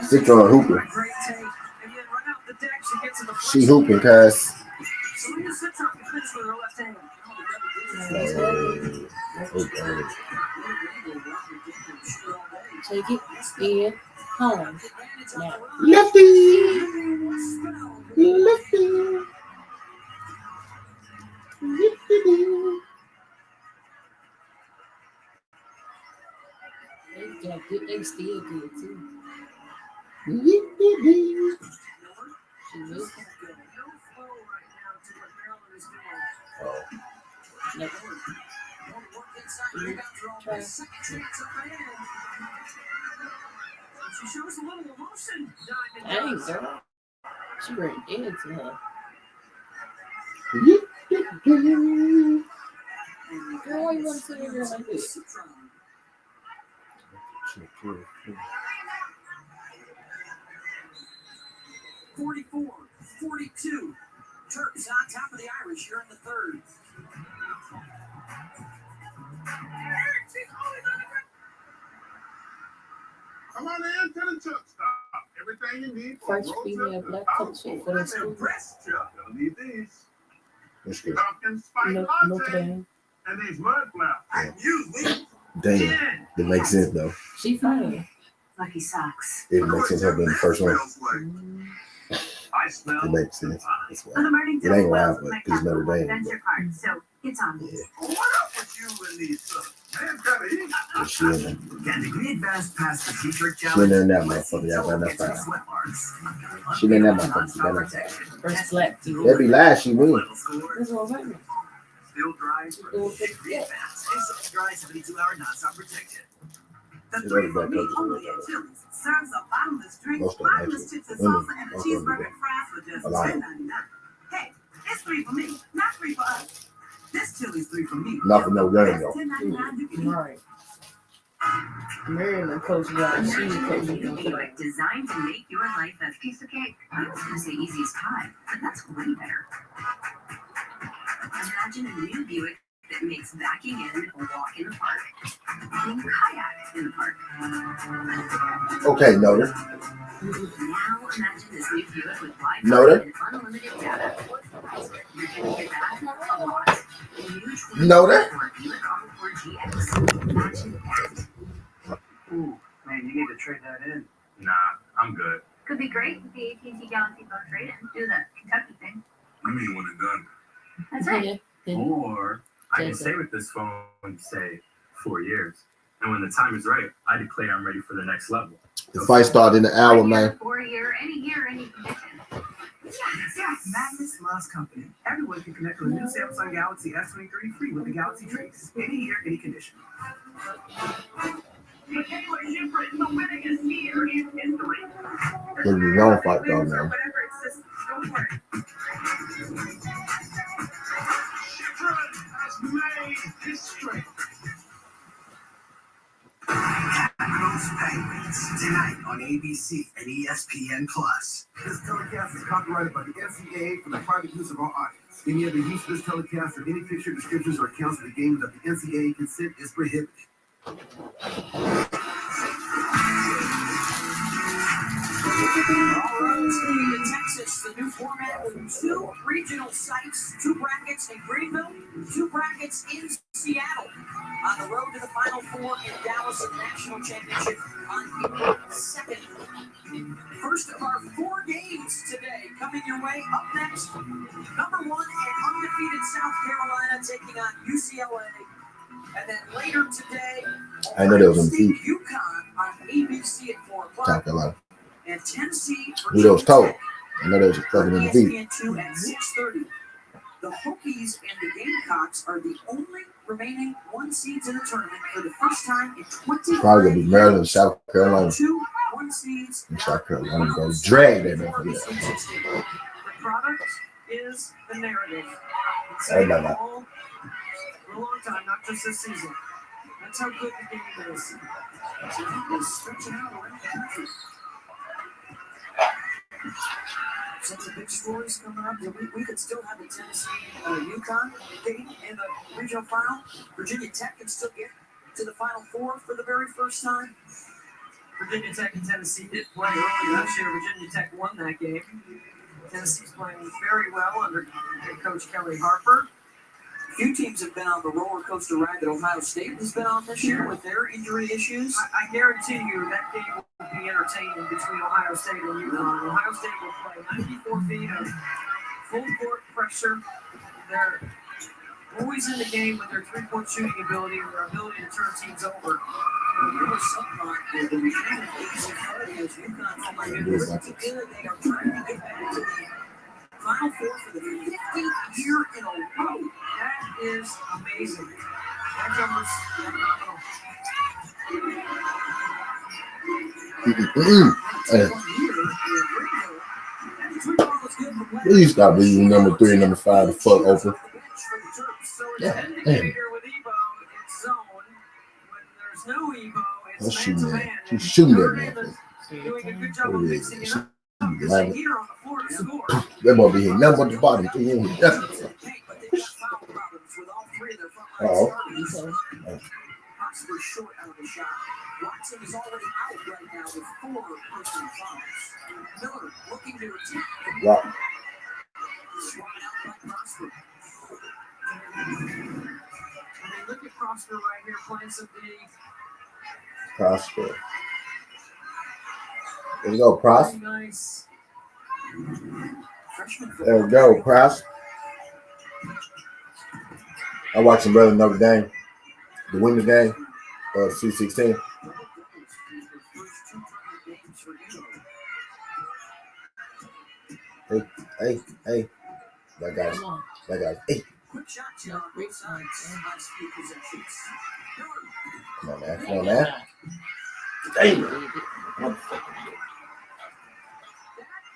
S1: Citron hooping. She hooping, cuz.
S7: Take it in home. Now.
S1: Lefty. Lefty.
S7: They still good too. She will. No. Try.
S12: She shows a little emotion.
S7: Dang, girl. She ran into her. Girl, why you want to sit here like this?
S12: 44-42. Terps on top of the Irish here in the third.
S11: Come on in to the truck stop. Everything you need for
S7: First female black coach for the school.
S11: You'll need these.
S1: That's good.
S11: Pumpkin spice
S7: Notre
S11: latte
S7: Dame.
S11: and these mud flaps. Use these.
S1: Damn. It makes sense, though.
S7: She fine.
S6: Lucky socks.
S1: It makes sense her being the first one.
S11: I smell.
S1: It makes sense. That's
S6: For
S1: why.
S6: the morning
S1: It ain't wild, but it's Notre Dame.
S6: Venture card, so it's on me.
S11: What up with you and these man's gotta eat.
S1: But she in there.
S2: Can the advanced pass the T-shirt
S1: She in
S2: challenge?
S1: there in that
S2: Let's see
S1: motherfucker. Y'all
S2: Joel
S1: got
S2: gets
S1: that
S2: any
S1: fire.
S2: sweat marks.
S1: She in that
S2: Unbeatable
S1: motherfucker.
S2: nonstop protection.
S7: First black people.
S1: That be last, she win.
S2: Final score,
S7: That's what I'm saying.
S2: still dry for
S7: Still
S2: the
S7: pretty good.
S2: advanced dry 72-hour nonstop protection. The
S1: It's
S2: 3
S1: already
S2: for
S1: back
S2: me
S1: up.
S2: only at Chili's serves a bottomless drink,
S1: Most of them,
S2: bottomless
S1: actually.
S2: chips and
S1: Women,
S2: salsa, and a
S1: most of them do
S2: cheeseburger
S1: that.
S2: and fries for just
S1: A lot of them.
S2: $10.99. Hey, it's 3 for me, not 3 for us. This Chili's 3 for me.
S1: Not for no game,
S2: That's
S1: though.
S2: $10.99 you can eat.
S7: Right. Maryland coach got she's coaching them today.
S6: Buick designed to make your life a piece of cake. I was going to say easy as pie, but that's way better. Imagine a new Buick that makes backing in a walk in the park. And kayak in the park.
S1: Okay, Noter.
S6: Now imagine this new Buick with Wi-Fi
S1: Noter.
S6: and unlimited data. You're going to get that a lot. The new
S1: Noter.
S6: 2024 Buick Encore GX. Imagine that.
S12: Ooh, man, you need to trade that in.
S11: Nah, I'm good.
S6: Could be great with the AT&T Galaxy Phone trade-in. Do the Kentucky thing.
S11: You mean when it's done.
S6: That's right.
S11: Or I can stay with this phone, say, 4 years. And when the time is right, I declare I'm ready for the next level.
S1: The fight started in the hour, man.
S6: 4 year, any condition.
S8: Yes, Magnus Loves Company. Everyone can connect with a new Samsung Galaxy S23 free with the Galaxy Trace. Any year, any condition.
S1: This is his own fight, though, man.
S2: Browns Penguins tonight on ABC and ESPN Plus.
S3: This telecast is copyrighted by the NCAA for the private use of all audience. Any other use of this telecast or any picture, descriptions, or accounts of the game without the NCAA consent is prohibited.
S12: All roads leading to Texas, the new format with 2 regional sites, 2 brackets in Greenville, 2 brackets in Seattle. On the road to the Final Four in Dallas and National Championship on April 2nd. First of our 4 games today coming your way. Up next, number 1 and undefeated South Carolina taking on UCLA. And then later today,
S1: I know there was
S12: State UConn on ABC at 4 o'clock.
S1: South Carolina.
S12: And Tennessee,
S1: Who those told? I know those are fucking in the feet.
S12: ESPN2 at 6:30. The Hokies and the Gamecocks are the only remaining 1 seeds in the tournament for the first time in 20
S1: Probably gonna be Maryland and South Carolina.
S12: 2 1 seeds.
S1: And South Carolina go drag that man.
S8: The product is the narrative. It's
S1: I know
S8: been
S1: that.
S8: all for a long time, not just this season. That's how good the game is.
S12: So it's stretching out around the country. Some of the big stories coming up. We could still have a Tennessee UConn game in the regional final. Virginia Tech can still get to the Final Four for the very first time.
S8: Virginia Tech and Tennessee did play early last year. Virginia Tech won that game. Tennessee's playing very well under head coach Kelly Harper.
S12: Few teams have been on the roller coaster ride that Ohio State has been on this year with their injury issues.
S8: I guarantee you that game will be entertaining between Ohio State and UConn. Ohio State will play 94 feet of full court pressure. They're always in the game with their 3-point shooting ability and their ability to turn teams over.
S12: There was something like the beginning of easy party as UConn from my good. They are trying to get back to the Final Four for the 15th year in a row.
S8: That is amazing. That number's phenomenal.
S1: Please stop leaving number 3 and number 5 the fuck open.
S8: So it's
S1: Yeah,
S8: ending
S1: damn.
S8: here with Evo. It's zone. When there's no Evo,
S1: Let's
S8: it's
S1: shoot
S8: man to
S1: that.
S8: man.
S1: She's shooting that
S8: Notre
S1: man.
S8: Dame is doing a good job of mixing it up. Because
S1: Like,
S8: they heater on the floor to score.
S1: that boy be hitting nothing but the bottom. He ain't hitting nothing. Oh.
S12: Oxford short out of the shot. Watson is already out right now with 4 personal fouls. Miller looking to attack.
S1: Rock.
S12: Swatted out by Prosper.
S8: I mean, look at Prosper right here playing some D.
S1: Prosper. There you go, Pros.
S8: Very nice.
S1: There we go, Pros. I'm watching Brother Notre Dame. The women's game. C16. Hey. That guy's. Hey.
S12: Quick shot to both sides on speed possessions.
S1: Come on, man. Damn.
S8: That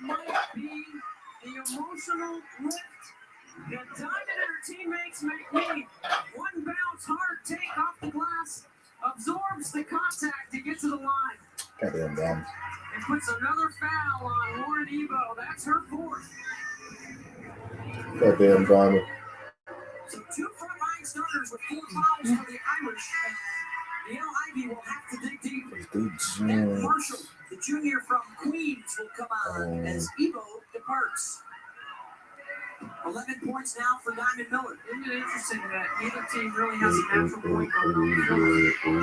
S8: might be the emotional lift that Diamond and her teammates make need. One bounce, hard take off the glass, absorbs the contact to get to the line.
S1: Goddamn damn.
S8: And puts another foul on Lauren Evo. That's her 4th.
S1: Goddamn Diamond.
S12: So 2 frontline starters with 4 fouls for the Irish, and Neil Ivey will have to dig deep. Then Marshall, the junior from Queens, will come on as Evo departs. 11 points now for Diamond Miller.
S8: Isn't it interesting that neither team really has a natural point guard on the floor?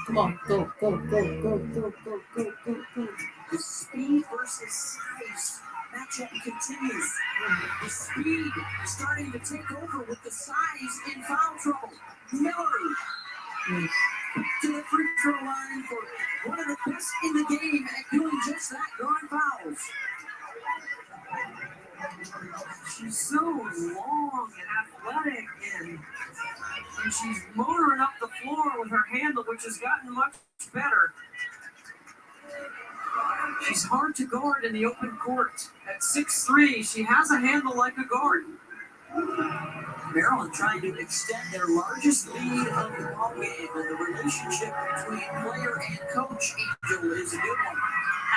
S7: Come on, go.
S12: The speed versus size matchup continues. The speed starting to take over with the size in foul trouble. Miller to the free throw line for one of the best in the game at doing just that, drawing fouls.
S8: She's so long and athletic, and she's motoring up the floor with her handle, which has gotten much better. She's hard to guard in the open court. At 6'3", she has a handle like a guard.
S12: Maryland trying to extend their largest lead of the ball game, and the relationship between player and coach, Angel, is a good one.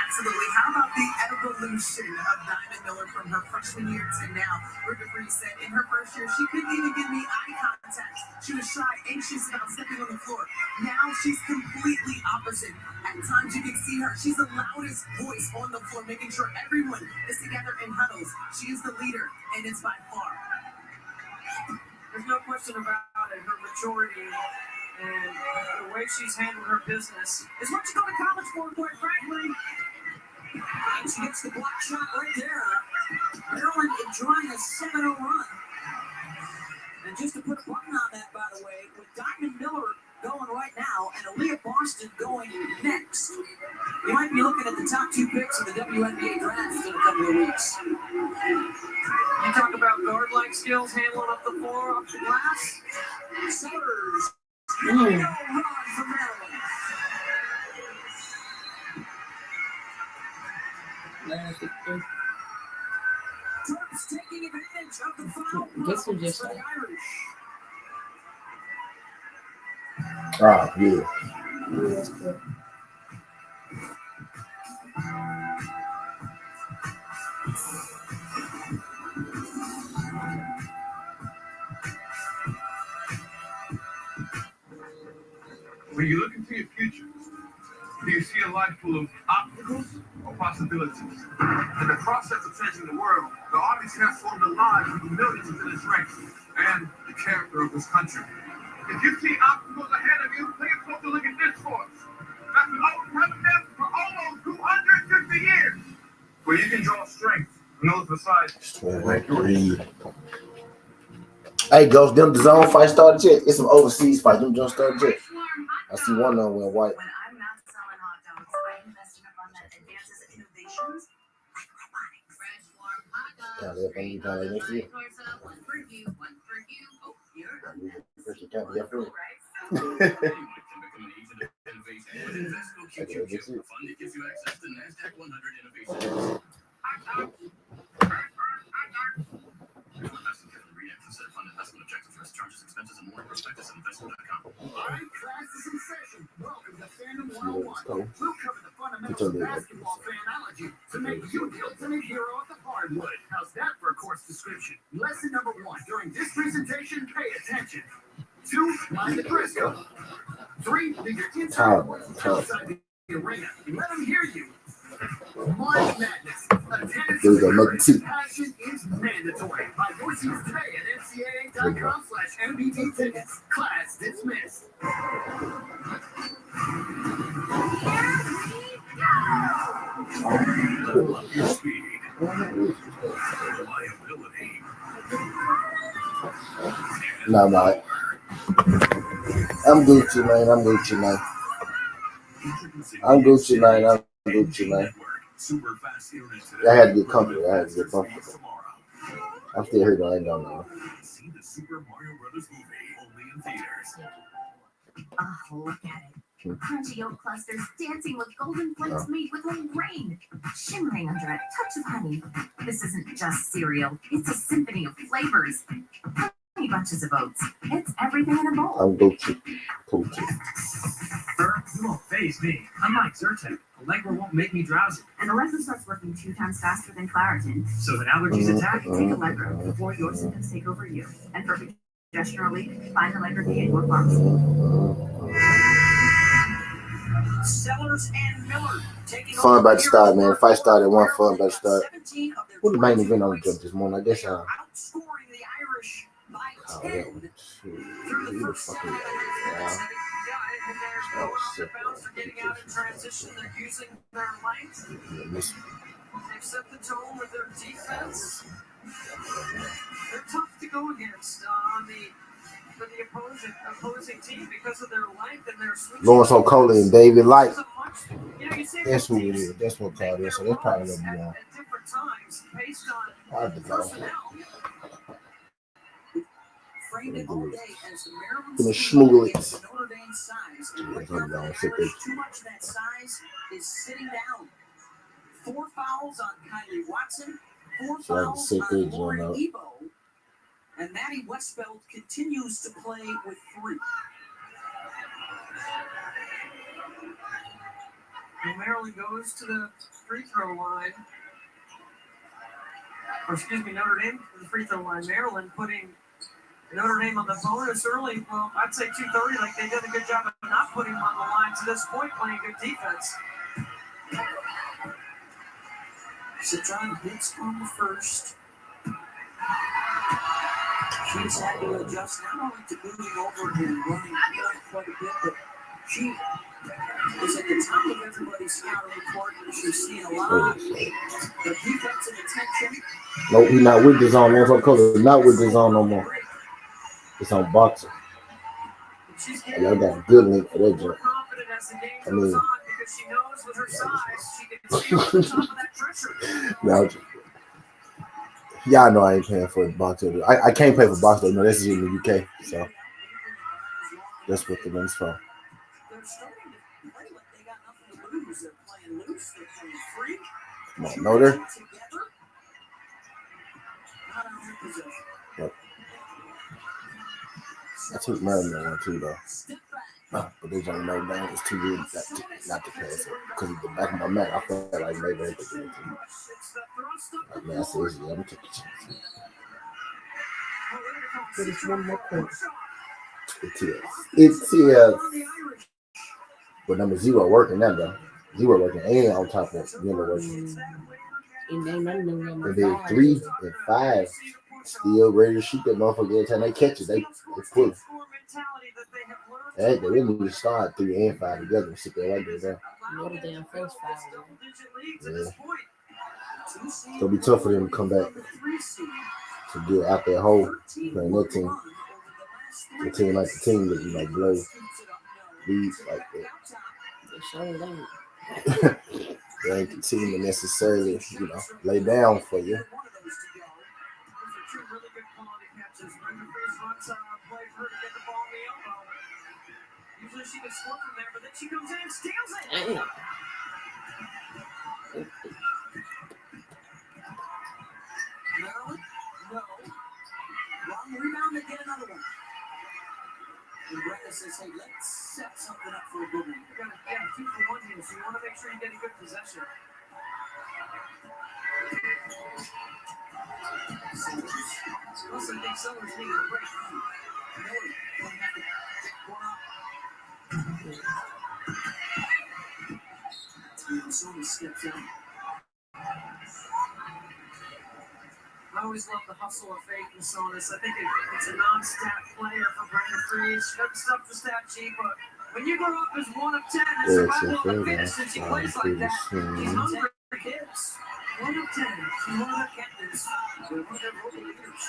S5: Absolutely. How about the evolution of Diamond Miller from her freshman year to now? Ruby Free said in her first year, she couldn't even give me eye contact. She was shy, anxious about stepping on the floor. Now she's completely opposite. At times you can see her. She's the loudest voice on the floor, making sure everyone is together in huddles. She is the leader, and it's by far.
S12: There's no question about it. Her maturity and the way she's handled her business is what you go to college for, quite frankly. And she gets the block shot right there. Maryland enjoying a 7-0 run. And just to put a button on that, by the way, with Diamond Miller going right now and Aaliyah Boston going next, you might be looking at the top 2 picks in the WNBA draft in a couple of weeks. You talk about guard-like skills, handling up the floor, off the glass. Sellers. Run for Maryland. Terps taking advantage of the foul problems for the Irish.
S1: Ah, yeah.
S11: When you look into your future, do you see a life full of obstacles or possibilities? In the process of changing the world, the Army transformed the lives of the millions within its ranks and the character of this country. If you see obstacles ahead of you, take a closer look at this force. That's been overcoming them for almost 250 years. Where you can draw strength from those beside you.
S1: Hey, Ghost, them the zone fight started yet? It's some overseas fight. Them just started yet. I see one of them went white.
S6: When I'm not selling hot dogs, I invest in a fund that advances innovations like robotics. Fresh warm hot dogs.
S1: Yeah, they're going to be next year.
S6: One for you, one for you. Oh, you're
S2: Alright, class is in session. Welcome to Fandom 101. We'll cover the fundamentals of basketball fanology to make you the ultimate hero of the hardwood. How's that for a course description? Lesson number 1. During this presentation, pay attention. 2. Mind the dress code. 3. Leave your inside outside the arena. Let them hear you. March Madness. Attendance and passion is mandatory. Buy your seats today at ncaa.com/MBT tickets. Class dismissed. Speed. Reliability.
S1: No, no. I'm Gucci, man. I'm Gucci, man. I'm Gucci, man. I'm Gucci, man. I had to get comfortable. I'm still here, though. I ain't going nowhere.
S2: See the Super Mario Brothers movie only in theaters.
S6: oh, look at it. Crunchy oat clusters dancing with golden flakes made with whole grain, shimmering under a touch of honey. This isn't just cereal, it's a symphony of flavors. Honey bunches of oats. It's everything in a bowl.
S1: I'm Gucci.
S12: You won't faze me. Unlike Zyrtec, Allegra won't make me drowsy.
S6: And Allegra starts working 2 times faster than Claritin.
S12: So when allergies attack,
S6: Take Allegra before your symptoms take over you. And for congestion relief, find Allegra D at your pharmacy.
S12: Sellers and Miller taking
S1: Fun about to start, man. If I start at 1, fun about to start. What the main event on the jump this morning? I guess
S12: outscoring the Irish by 10
S1: through the first
S12: bounce are getting out in transition. They're using their length. They've set the tone with their defense. They're tough to go against for the opposing team because of their length and their switch.
S1: Lawrence O'Coley and David Light.
S12: You see
S1: That's who it is. That's what called it. So that's probably gonna be on.
S12: at different times based on
S1: Hard to go.
S12: personnel. Framed it all day as the Maryland
S1: Gonna
S12: State
S1: schmoogle it.
S12: against the Notre Dame size. And right now, the Irish, too much of that size is sitting down. 4 fouls on Kylie Watson. 4
S1: So I have to
S12: fouls
S1: sit there,
S12: on Lauren
S1: John,
S12: Ebo. And Maddie Westfeld continues to play with 3.
S8: And Maryland goes to the free throw line. Or excuse me, Notre Dame to the free throw line. Maryland putting Notre Dame on the bonus early. Well, I'd say 2:30, like they did a good job of not putting them on the line to this point, playing good defense.
S12: Citron hits on the first. She's had to adjust not only to moving over and running quite a bit, but she is at the top of everybody's scouting report. She's seeing a lot of defensive attention.
S1: Nope, he's not with the zone. That's what color. Not with the zone no more. It's on boxing. And I got a good link for that jump. I mean, no, y'all know I ain't paying for the box. I can't pay for box though. No, this is in the UK, so that's what the money's for. Come on, Notre. Yep. I took Maryland one too though. But they don't know that it's too good not to pass it. Because at the back of my mind, I felt like maybe they could do it. Like, man, I said, yeah, I'm going to take a chance.
S7: But it's one more point.
S1: It is. But number 0 working now, though. 0 working and on top of Miller working.
S7: And they none of them
S1: and then 3 and 5 still ready to shoot that motherfucker every time they catch it. They pull it. They really need to start 3 and 5 together and sit there right there.
S7: Notre Dame first 5.
S1: Yeah. It's gonna be tough for them to come back to get out that hole playing that team. A team like the team that you know blow leads like that.
S7: They sure ain't.
S1: They ain't the team that necessarily, you know, lay down for you.
S8: Usually she can score from there, but then she comes in and steals it.
S7: Damn.
S12: No. Long rebound and get another one. And Brenda says, hey, let's set something up for a good one.
S8: You got 2 for 1 here, so you want to make sure you get a good possession. Plus, I think Sellers needed a break.
S12: Minnesota steps out.
S8: I always love the hustle of faith in Sonis. I think it's a non-stat player for Brenda Freeze. She doesn't stuff the stat sheet, but when you grow up as 1 of 10 and survival of the fittest, and she plays like that, she's hungry for kids. 1 of 10. She's one of the captains. One of their role leaders.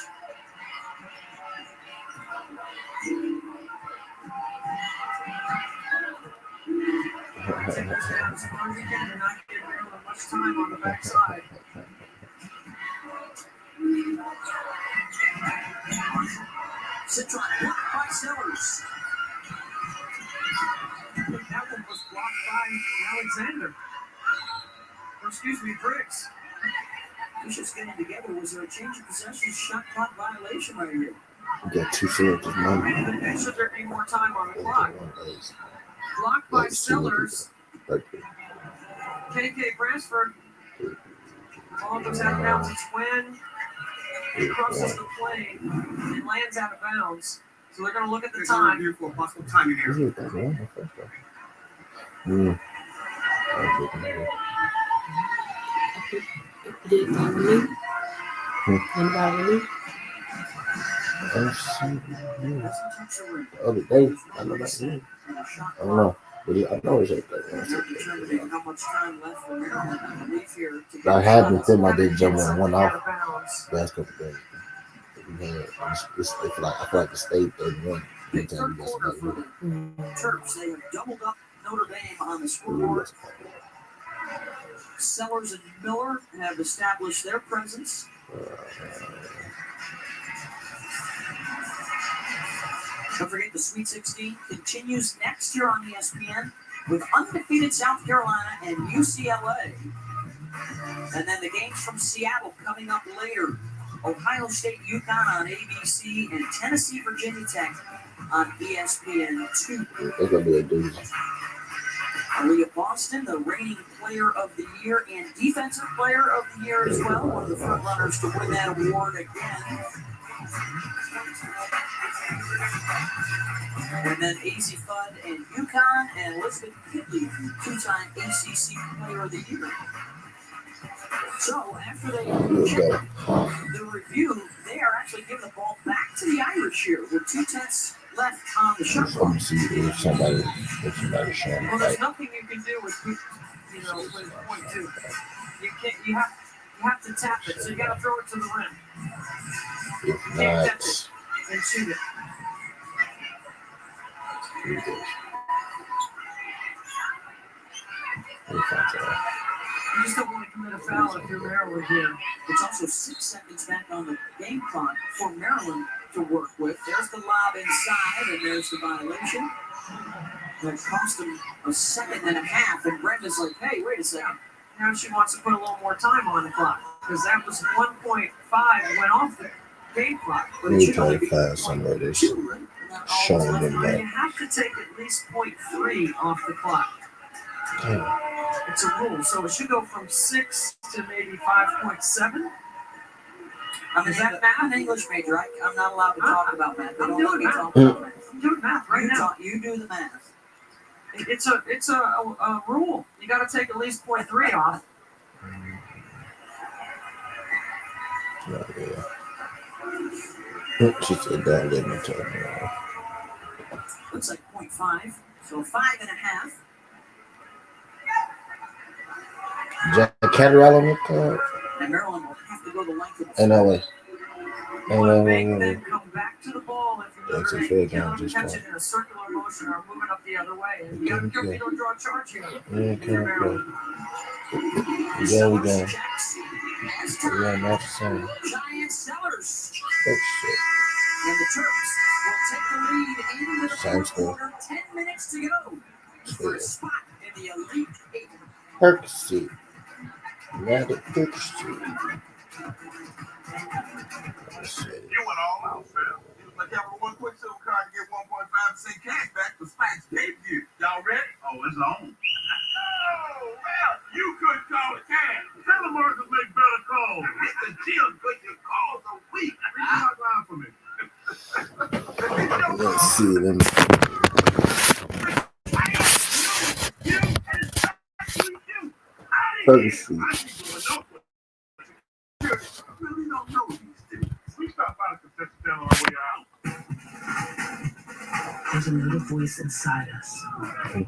S8: Much time on the backside.
S12: Citron blocked by Sellers.
S8: That one was blocked by Alexander. Or excuse me, Briggs.
S12: Just getting together. Was there a change of possession shot clock violation right here?
S1: We got 2 seconds.
S8: Should there be more time on the clock? Blocked by Sellers. KK Bransford. Ball goes out of bounds. It's when he crosses the plane and lands out of bounds. So they're going to look at the time.
S11: Review for possible timing here.
S7: Did anybody leave?
S1: The other day, I know that's it. I don't know. But I know it's like that. I haven't been like they jump on 1 off last couple days. It's like, I feel like the state 31.
S12: Terps, they have doubled up Notre Dame on the scoreboard. Sellers and Miller have established their presence. Don't forget the Sweet 16 continues next year on ESPN with undefeated South Carolina and UCLA. And then the games from Seattle coming up later. Ohio State, UConn on ABC, and Tennessee, Virginia Tech on ESPN2.
S1: It's gonna be a doozy.
S12: Aaliyah Boston, the reigning player of the year and defensive player of the year as well, one of the front runners to win that award again. And then AZ Fudd and UConn, and Elizabeth Kitley, two-time ACC player of the year. So after they check the review, they are actually giving the ball back to the Irish here with 2/10 left on the shot clock.
S1: Let me see if somebody's showing.
S12: Well, there's nothing you can do with with .2. You have to tap it, so you got to throw it to the rim.
S1: If
S12: You can't
S1: not,
S12: tap it and shoot it.
S1: here it goes.
S12: You just don't want to commit a foul if you're Maryland here. It's also 6 seconds back on the game clock for Maryland to work with. There's the lob inside, and there's the violation. That cost them a second and a half, and Brenda's like, hey, wait a second. Now she wants to put a little more time on the clock, because that was 1.5 went off the game clock. But it should only be 0.2, right?
S1: Showing them
S12: You
S1: that.
S12: have to take at least 0.3 off the clock. It's a rule, so it should go from 6 to maybe 5.7. I'm an English major. I'm not allowed to talk about math. They don't let me talk about math. I'm doing math right now. You do the math. It's a rule. You got to take at least 0.3 off.
S1: She said that let me tell you.
S12: Looks like 0.5, so 5.5.
S1: Jack Catterall on the card.
S12: And Maryland will have to go the length of the
S1: And LA.
S12: make them come back to the ball if you're
S1: That's a
S12: going
S1: fair
S12: to
S1: game, just
S12: catch it in a circular motion or moving up the other way. And you got to be careful you don't draw a charge here.
S1: Yeah,
S12: If you're Maryland.
S1: Yeah, we go.
S12: Checks.
S1: Yeah, not the same.
S12: Giant Sellers.
S1: That's shit.
S12: And the Terps will take the lead into the
S1: Same
S12: fourth
S1: score.
S12: quarter. 10 minutes to go for a spot in the Elite Eight.
S1: Percy. Rather Percy.
S14: You went all out, fam. It was like having one quick silver card to get 1.5% cash back for Spike's debut. Y'all ready? Oh, it's on. Oh, well, you could call it cash. Telemarketers make better calls. Hit the gym, but your calls are weak. Read the hotline for me.
S1: Let's see them. Percy.
S14: Really don't know these things. We stopped by the concession stand on our way out.
S13: There's a little voice inside us. It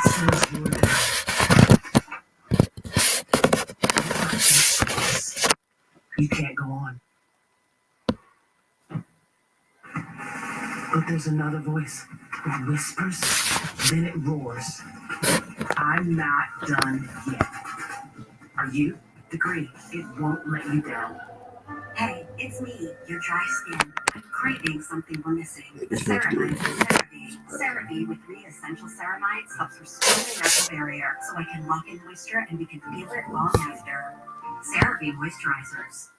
S13: says you're there. You can't go on. But there's another voice. It whispers, then it roars. I'm not done yet. Are you? Agree. It won't let you down.
S6: Hey, it's me, your dry skin. I'm craving something we're missing. The ceramide from CeraVe. CeraVe with 3 essential ceramides helps restore the natural barrier so I can lock in moisture and we can feel it long after. CeraVe moisturizers.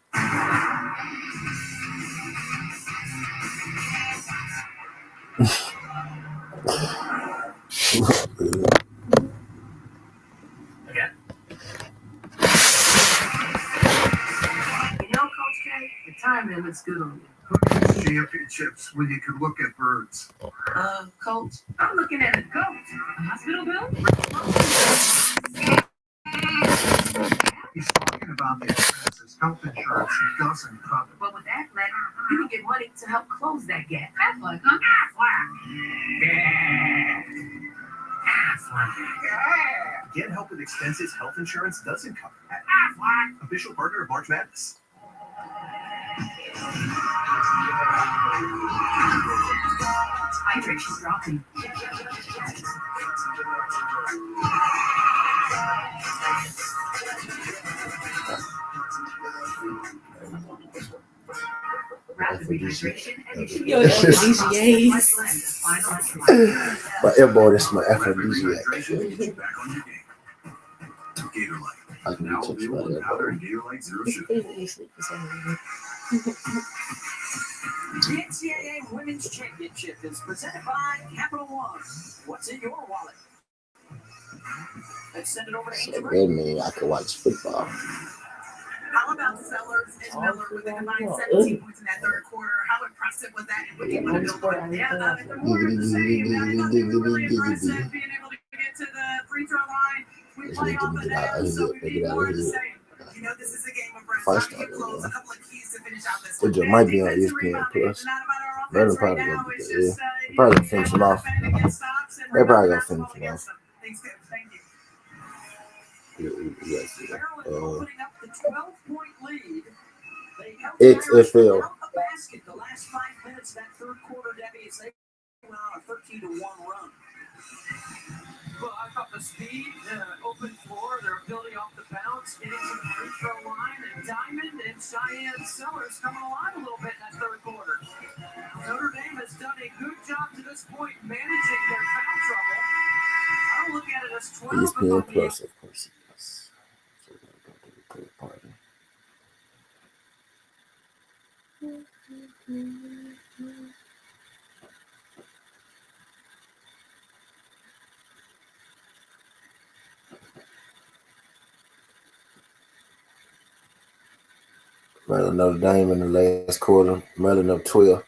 S8: Coach K, the time limit's good on you.
S14: Championships when you can look at birds.
S8: Coach, I'm looking at a goat. A hospital bill?
S14: He's talking about the expenses. Health insurance doesn't cover.
S8: But with Aflac, you can get money to help close that gap. Aflac, huh? Aflac.
S2: Get help with expenses health insurance doesn't cover. Aflac. Official partner of March Madness.
S13: Hydration's dropping. Rapid rehydration and
S7: Yo, DGAs.
S1: My elbow, that's my aphrodisiac.
S2: Gatorade.
S1: I can
S2: Now
S1: be touched by
S2: available in
S1: that.
S2: powder and Gatorade Zero Sugar.
S12: The NCAA Women's Championship is presented by Capital One. What's in your wallet? Let's send it over to
S1: So
S12: Angel.
S1: that means I can watch football.
S5: How about Sellers and Miller with a combined 17 points in that third quarter? How impressive was that? And being able to build on it. Yeah, the more to say, man, I thought they were really impressive being able to get to the free throw line. We play off of them, so we need more to say. You know, this is a game of runs. How do you close? A couple of keys to finish out this
S1: It just might be on ESPN Plus. They're probably gonna be there. Probably finish them off. They probably gonna finish them off.
S5: Thanks, good. Thank you.
S1: Yes,
S12: Opening up the 12-point lead.
S1: XFL.
S12: A basket the last 5 minutes of that third quarter, Debbie, as they went on a 13-1 run. Well, I thought the speed, open floor, their ability off the bounce, getting to the free throw line, and Diamond and Cheyenne Sellers coming alive a little bit in that third quarter. Notre Dame has done a good job to this point managing their foul trouble. I don't look at it as 12.
S1: ESPN Plus, of course. Yes. So we're gonna go to the third party. Maryland Notre Dame in the last quarter. Maryland up 12.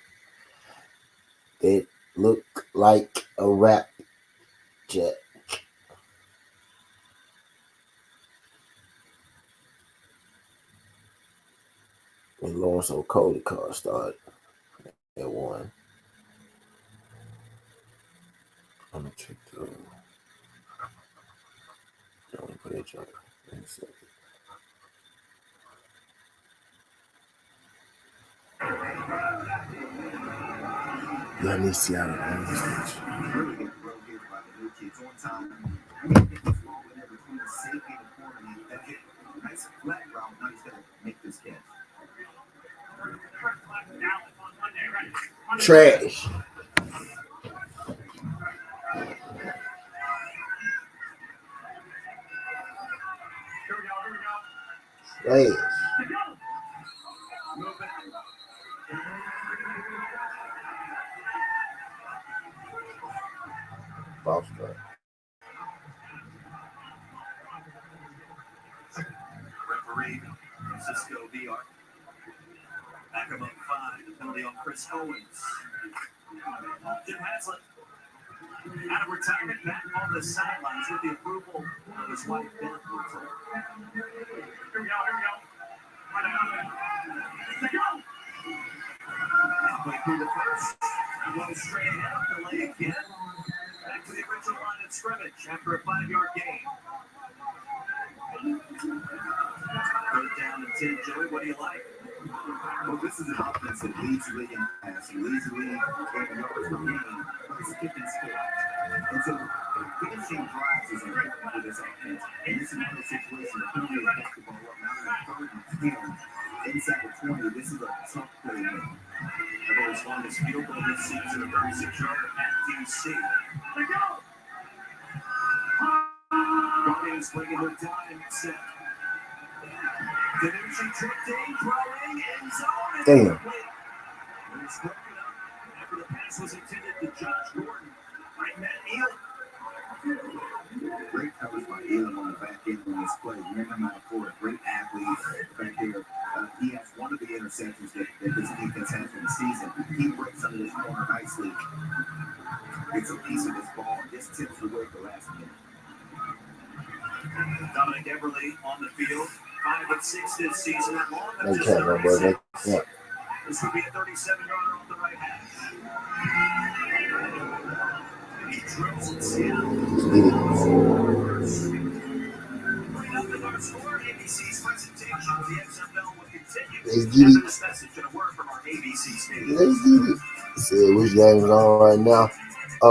S1: It looked like a rap jet. And Lawrence O'Coley car started at 1. I'm gonna check the don't put that joint in a second. Let me see how that ends.
S3: Really get broke here by the new kids on time. I need to get this ball in there between the safety and the corner. That hit nice flat route. Now he's gonna make this catch.
S1: Trash. Trash. Boston.
S2: Referee, Cisco VR. Back above 5, the penalty on Chris Owens. Jim Haslett out of retirement, back on the sidelines with the approval of his wife, Benavidez. Here we go. Halfway through the first, go straight ahead up the lane again. Back to the original line of scrimmage after a 5-yard gain. Third down and 10, Joey. What do you like?
S3: Well, this is an offense that leads the league in passing, leads the league in yards per game, it's kicking score. And so finishing drives is important for this offense. And this is another situation where Penalty will pick the ball up now in 3rd and 10 inside the 20. This is a tough play.
S2: Everyone's longest field goal this season, a 36-yarder at DC. Guardians playing their time set. Danucci tripped in, throwing, end zone.
S1: Damn.
S2: It's broken up after the pass was intended to Josh Gordon. Right, Matt Elam.
S3: Great coverage by Elam on the back end on this play. Ran him out for a great athlete back there. He has one of the interceptions that this defense has for the season. He breaks under this corner nicely. Gets a piece of this ball and just tips away at the last minute.
S2: Dominic Everly on the field. 5'6" this season. That long
S1: They can't go, boy. Yeah.
S2: This would be a 37-yarder off the right hash. He drills it Bring up the score. ABC's presentation of the XFL will continue.
S1: Let's get it.
S2: This message and a word from our ABC station.
S1: Let's get it. See which game is on right now. I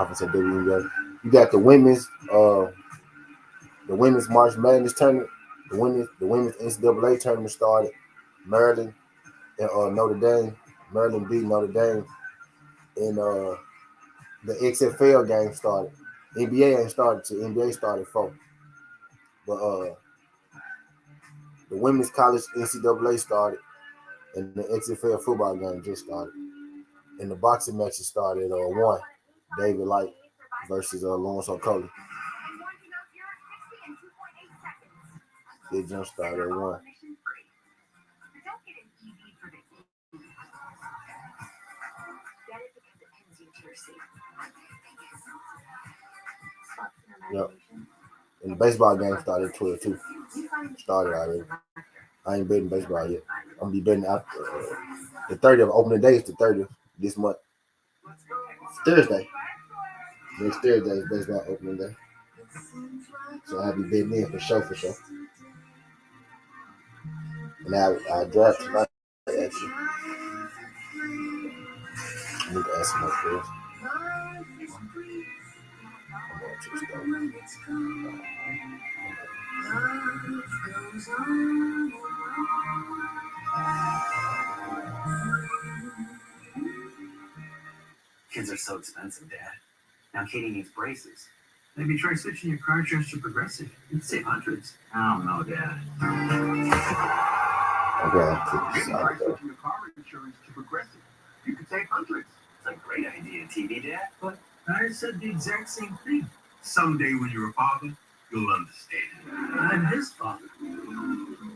S1: can say WNBA. You got the women's March Madness tournament. The women's NCAA tournament started. Maryland and Notre Dame. Maryland beat Notre Dame. And the XFL game started. NBA ain't started till NBA started 4. But the women's college NCAA started, and the XFL football game just started, and the boxing matches started at 1. David Light versus Lawrence O'Coley. They just started at 1. Yep. And the baseball game started at 12 too. Started already. I ain't betting baseball yet. I'm gonna be betting after the 30th. Opening day is the 30th this month. It's Thursday. Next Thursday is baseball opening day. So I'll be betting in for sure. And I draft tonight actually. I need to ask my friends.
S2: Kids are so expensive, Dad. Now Katie needs braces. Maybe try switching your car insurance to Progressive. You'd save hundreds. I don't know, Dad.
S1: Okay.
S14: Try switching your car insurance to Progressive. You could save hundreds.
S2: It's a great idea, TV, Dad.
S14: But I said the exact same thing. Someday when you're a father, you'll understand.
S2: I'm his father.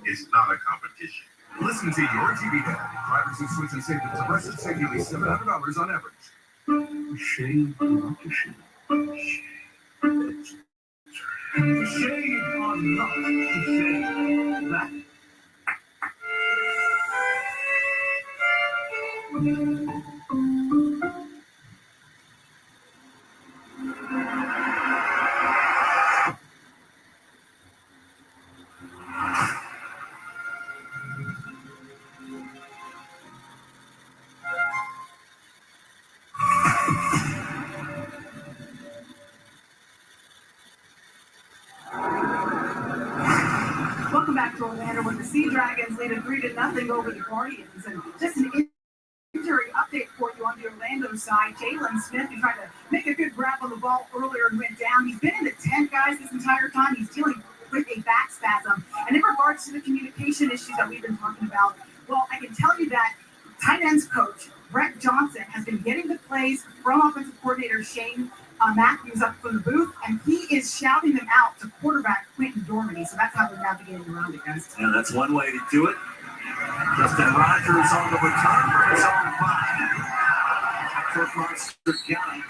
S14: It's not a competition. Listen to your TV Dad. Drivers who switch and save with Progressive save nearly $700 on average.
S2: Shame not to shame.
S14: To shame or not to shame. That.
S5: Welcome back to Orlando, where the Sea Dragons lead 3-0 over the Guardians. And just an injury update for you on the Orlando side. Jalen Smith, who tried to make a good grab on the ball earlier and went down. He's been in the tent, guys, this entire time. He's dealing with a back spasm. And in regards to the communication issues that we've been talking about, well, I can tell you that tight ends coach Brett Johnson has been getting the plays from offensive coordinator Shane Matthews up from the booth, and he is shouting them out to quarterback Quentin Dormady. So that's how they're navigating around it, guys.
S2: Yeah, that's one way to do it. Justin Rogers on the return for his own 5. For Monster County.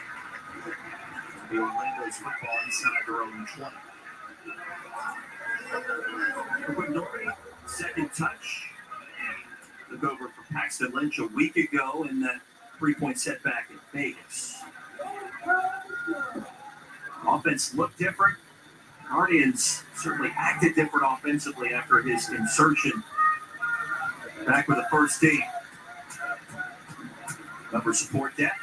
S2: The Orlando's football inside their own 20. For Quentin Dormady, second touch. Took over for Paxton Lynch a week ago in that 3-point setback in Vegas. Offense looked different. Guardians certainly acted different offensively after his insertion back with the first team. Number support depth.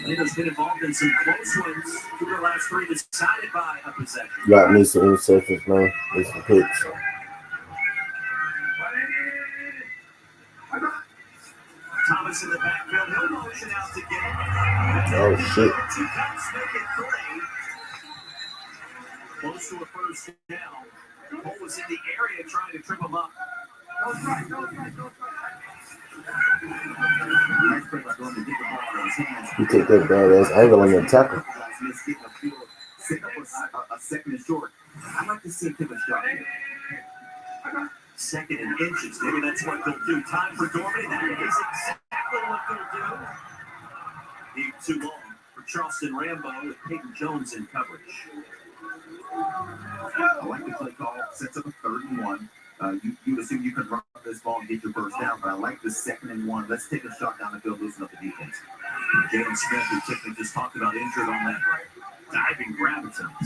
S2: Orlando's been involved in some close wins. 2 of their last 3 decided by a possession.
S1: Got me some interceptions, man. Need some picks.
S2: Thomas in the backfield. No motion out to get.
S1: Oh, shit.
S2: 2 cuts, make it 3. Close to a first down. Cole was in the area trying to trip him up.
S14: Nice play by Dormady to get the ball out of his hands.
S1: You take that badass angle on your tackle.
S14: Set up a second and short. I'd like to see him take a shot here.
S2: Second and inches. Maybe that's what they'll do. Time for Dormady. That is exactly what they'll do. Deep too long for Charleston Rambo with Peyton Jones in coverage.
S14: I like the play call. Sets up a 3rd and 1. You assume you can run this ball and get your first down, but I like the 2nd and 1. Let's take a shot down the field, loosen up the defense.
S2: Jalen Smith, who Tiffany just talked about, injured on that diving grab attempt.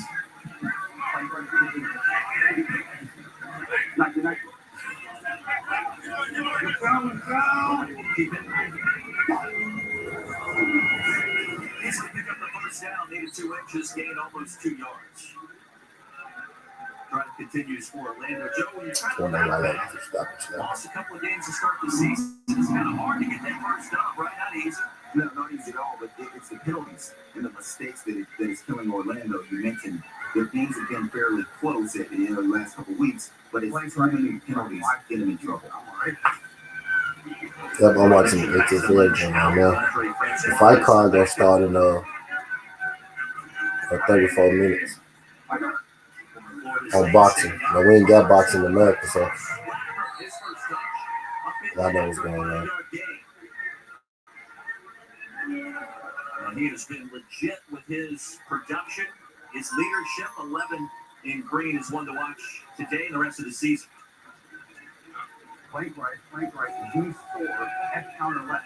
S2: Keep it. Easily pick up the first down, needed 2 inches, gained almost 2 yards. Drive continues for Orlando. Joe, when you're trying to lost a couple of games to start the season, it's kind of hard to get that first down, right? Not easy.
S14: No, not easy at all, but it's the penalties and the mistakes that is killing Orlando. You mentioned
S2: If things have been fairly close at the end of the last couple of weeks, but it's too many penalties get them in trouble.
S1: Yep, I'm watching the XFL game right now. The fight card gonna start in 34 minutes. On boxing. Now we ain't got boxing in America, so I know what's going on.
S2: He has been legit with his production, his leadership. 11 in green is one to watch today and the rest of the season.
S3: Flank right, use 4, F counter left.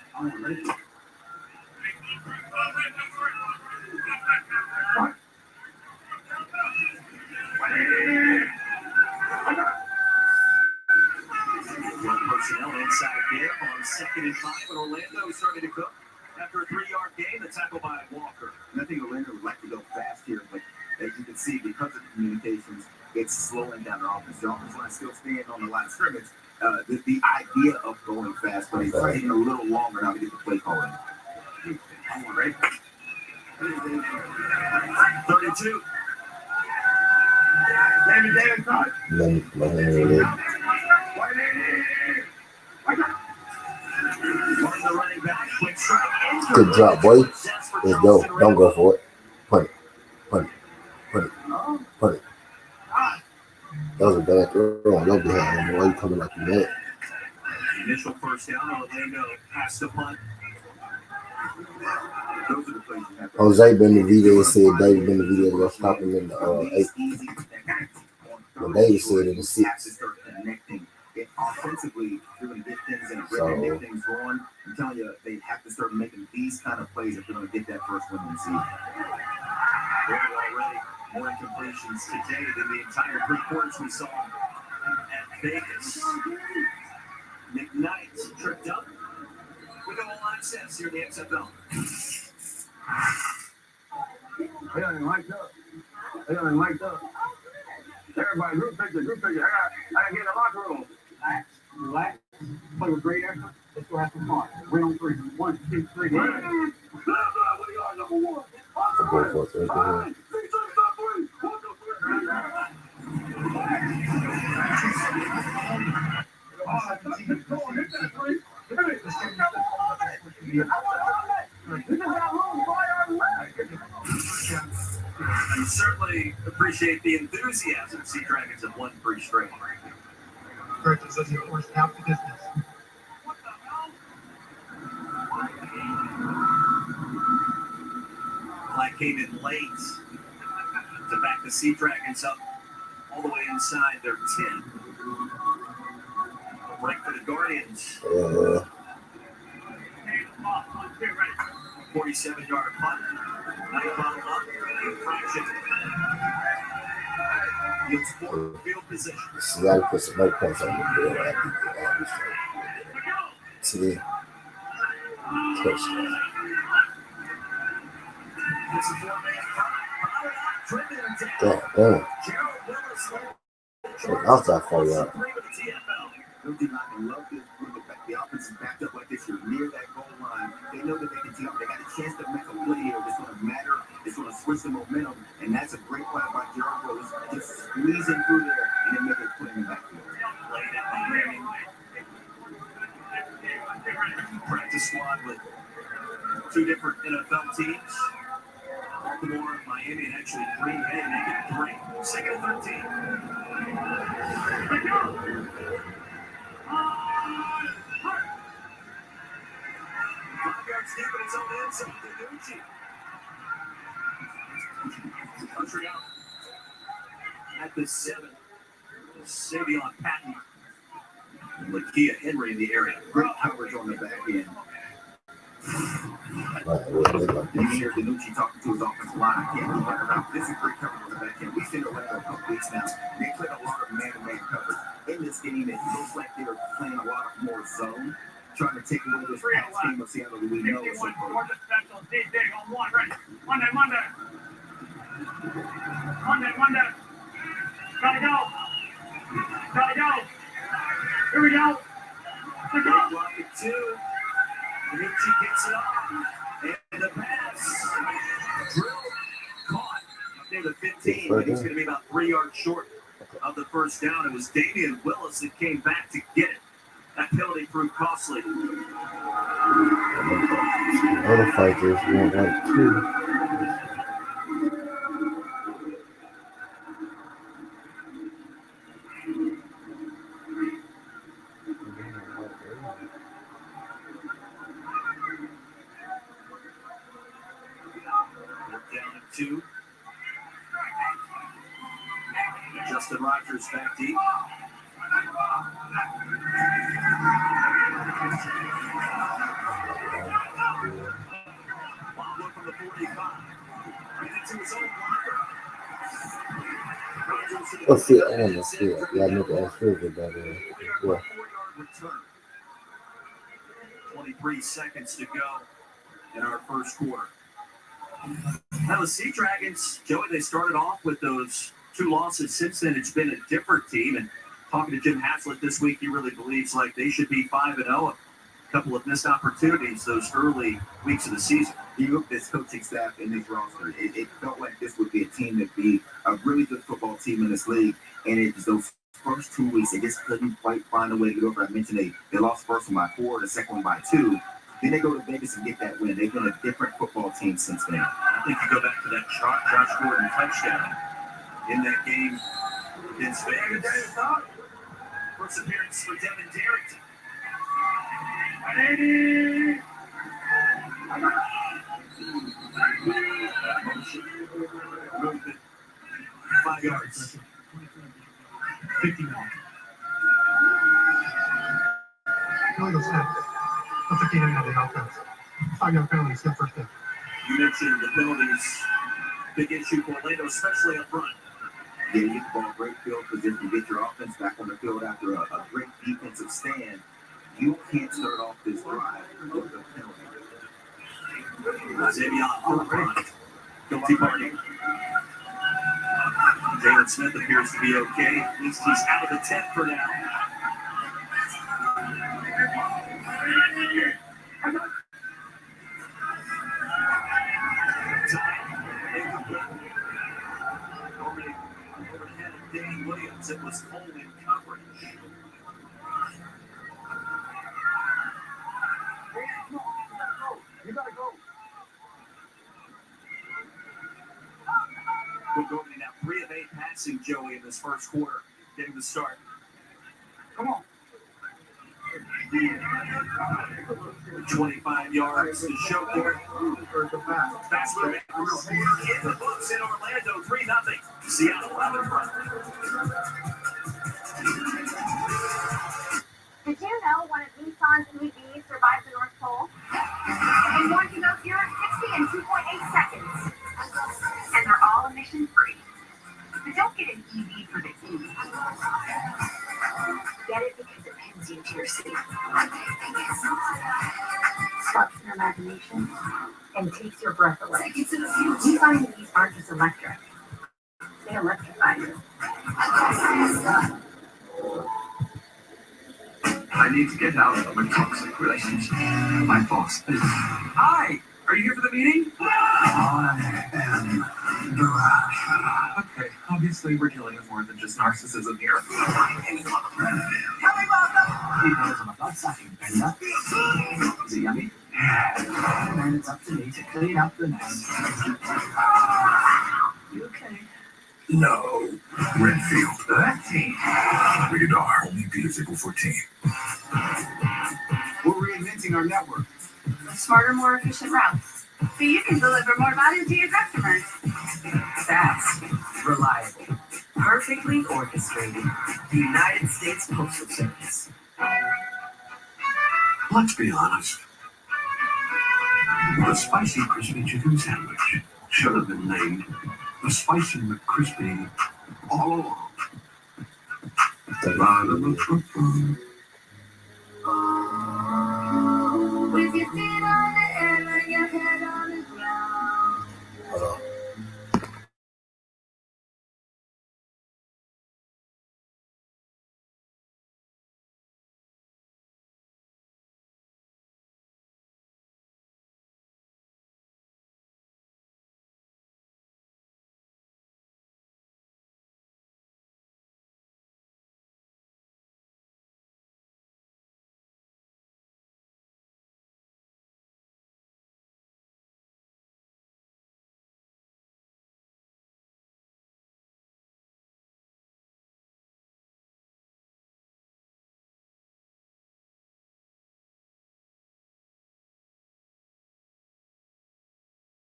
S2: Personnel inside there on 2nd and 5, but Orlando is starting to cook. After a 3-yard gain, the tackle by Walker.
S3: And I think Orlando would like to go fast here, but as you can see, because of the communications, it's slowing down the offense. The offense line still staying on the line of scrimmage. The idea of going fast, but it's taking a little longer now to get the play calling.
S2: I'm ready. 32.
S1: Good drop, boy. Let's go. Don't go for it. Punt it. That was a bad throw on your behalf. Why you coming like you mad?
S2: Initial first down, Orlando has to punt. Those are the plays you have.
S1: Jose Benavidez said David Benavidez will stop him in the 8th. Well, David said in the 6th.
S2: Offensively, they're going to get things in a rhythm, get things going. I'm telling you, they have to start making these kind of plays if they're going to get that first win in the season. Already more incompletions today than the entire 3 quarters we saw at Vegas. McKnight tripped up. We got all access here in the XFL.
S3: They don't like up. Everybody, group picture. I gotta get in the locker room. Relax. Play with great effort. Let's go have some fun. We're on 3. 1, 2, 3. What are you on, number 1?
S2: I certainly appreciate the enthusiasm. Sea Dragons have won 3 straight.
S3: Curtis says he forced out the distance.
S2: Black came in late to back the Sea Dragons up all the way inside their 10. Break for the Guardians. 47-yard punt. Night bottle up. Infraction. Yields 4 field position.
S1: So you gotta put some more points on the board. See? Touchdown. Damn. I'll start 4 yards.
S2: The offense is backed up like this. You're near that goal line. They know that they can jump. They got a chance to make a play here. It's going to matter. It's going to switch the momentum. And that's a great play by Gerald Willis. Just squeezing through there and then make a play in the backfield. Practice squad with 2 different NFL teams. Baltimore, Miami, and actually Green Bay making 3. 2nd and 13. Steven is on the inside. Danucci. Country out. At the 7. Savion Patton. And Lakia Henry in the area. Great coverage on the back end. You hear Danucci talking to his offensive line. I can't do that about this. Is great coverage on the back end. We've seen Orlando a couple weeks now. They played a lot of man-to-man coverage. In this game, it looks like they're playing a lot more zone. Trying to take away this pass game of Seattle that we know is so good.
S14: Monday. Gotta go. Here we go.
S2: Block it 2. Danucci gets it off. And the pass. Drill caught near the 15. 14, but he's going to be about 3 yards short of the first down. It was Damian Willis that came back to get it. That penalty proved costly.
S1: Other fighters want like 2.
S2: Down at 2. Justin Rogers back deep. Wobble from the 45. Into his own blocker.
S1: Let's see. I want to see it. Yeah, I need to ask Sugar about it. Yeah.
S2: 4-yard return. 23 seconds to go in our first quarter. Now the Sea Dragons, Joey, they started off with those 2 losses. Since then, it's been a different team. And talking to Jim Haslett this week, he really believes like they should be 5-0. A couple of missed opportunities those early weeks of the season.
S3: You look at this coaching staff and this roster, it felt like this would be a team that'd be a really good football team in this league. And it's those first 2 weeks, they just couldn't quite find a way to get over. I mentioned they lost the first one by 4, the second one by 2. Then they go to Vegas and get that win. They've been a different football team since then.
S2: I think you go back to that Josh Gordon touchdown in that game against Vegas. First appearance for Devin Darrington. 5 yards.
S11: 59. Illegal snap. That's a key to the offense. 5-yard penalty, still first down.
S2: You mentioned the penalties, big issue for Orlando, especially up front.
S3: Yeah, you get the ball, great field position, you get your offense back on the field after a great defensive stand. You can't start off this drive with a penalty.
S2: Xavier up front. Guilty party. Jalen Smith appears to be okay. At least he's out of the tent for now. Overhead of Dane Williams. It was Coleman coverage.
S14: You gotta go.
S2: Montgomery now 3 of 8 passing, Joey, in this first quarter. Getting the start.
S14: Come on.
S2: 25 yards to show for it. Fast moving. In the books in Orlando, 3-0. Seattle out in front.
S9: Did you know one of Nissan's EVs survived the North Pole? And one can go 0 to 60 in 2.8 seconds. And they're all emission free. But don't get an EV for the E. Get it because it pins you to your seat. Sparks your imagination and takes your breath away. Nissan EVs aren't just electric. They electrify you.
S2: I need to get out of a toxic relationship. My boss is... Hi! Are you here for the meeting?
S11: I am Garage.
S2: Okay, obviously we're dealing with more than just narcissism here.
S11: He knows I'm a blood-sucking bender.
S2: Is it yummy?
S11: And then it's up to me to clean up the mess.
S2: You okay?
S14: No. Renfield. 13. Rated R. Only Peters April 14.
S11: We're reinventing our network.
S10: Smarter, more efficient routes, so you can deliver more value to your customers.
S13: Fast, reliable, perfectly orchestrated. The United States Postal Service.
S14: Let's be honest. The spicy crispy chicken sandwich should have been named the Spicy McCrispy all along.
S9: With your feet on the air and your head on the ground.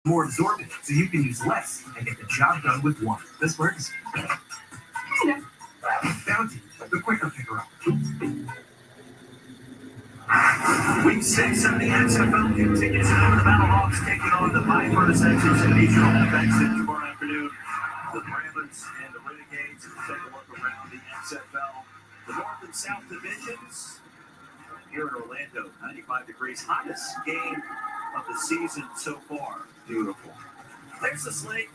S2: more absorbent, so you can use less and get the job done with one. This works. Bounty, the quicker picker-up. Week 6 of the XFL continues. Now the Battlehawks taking on the Vipers at your Eastern Olympics tomorrow afternoon. The Brahmins and the Renegades will take a look around the XFL. The North and South divisions here in Orlando, 95 degrees. Hottest game of the season so far. Beautiful. There's the slate.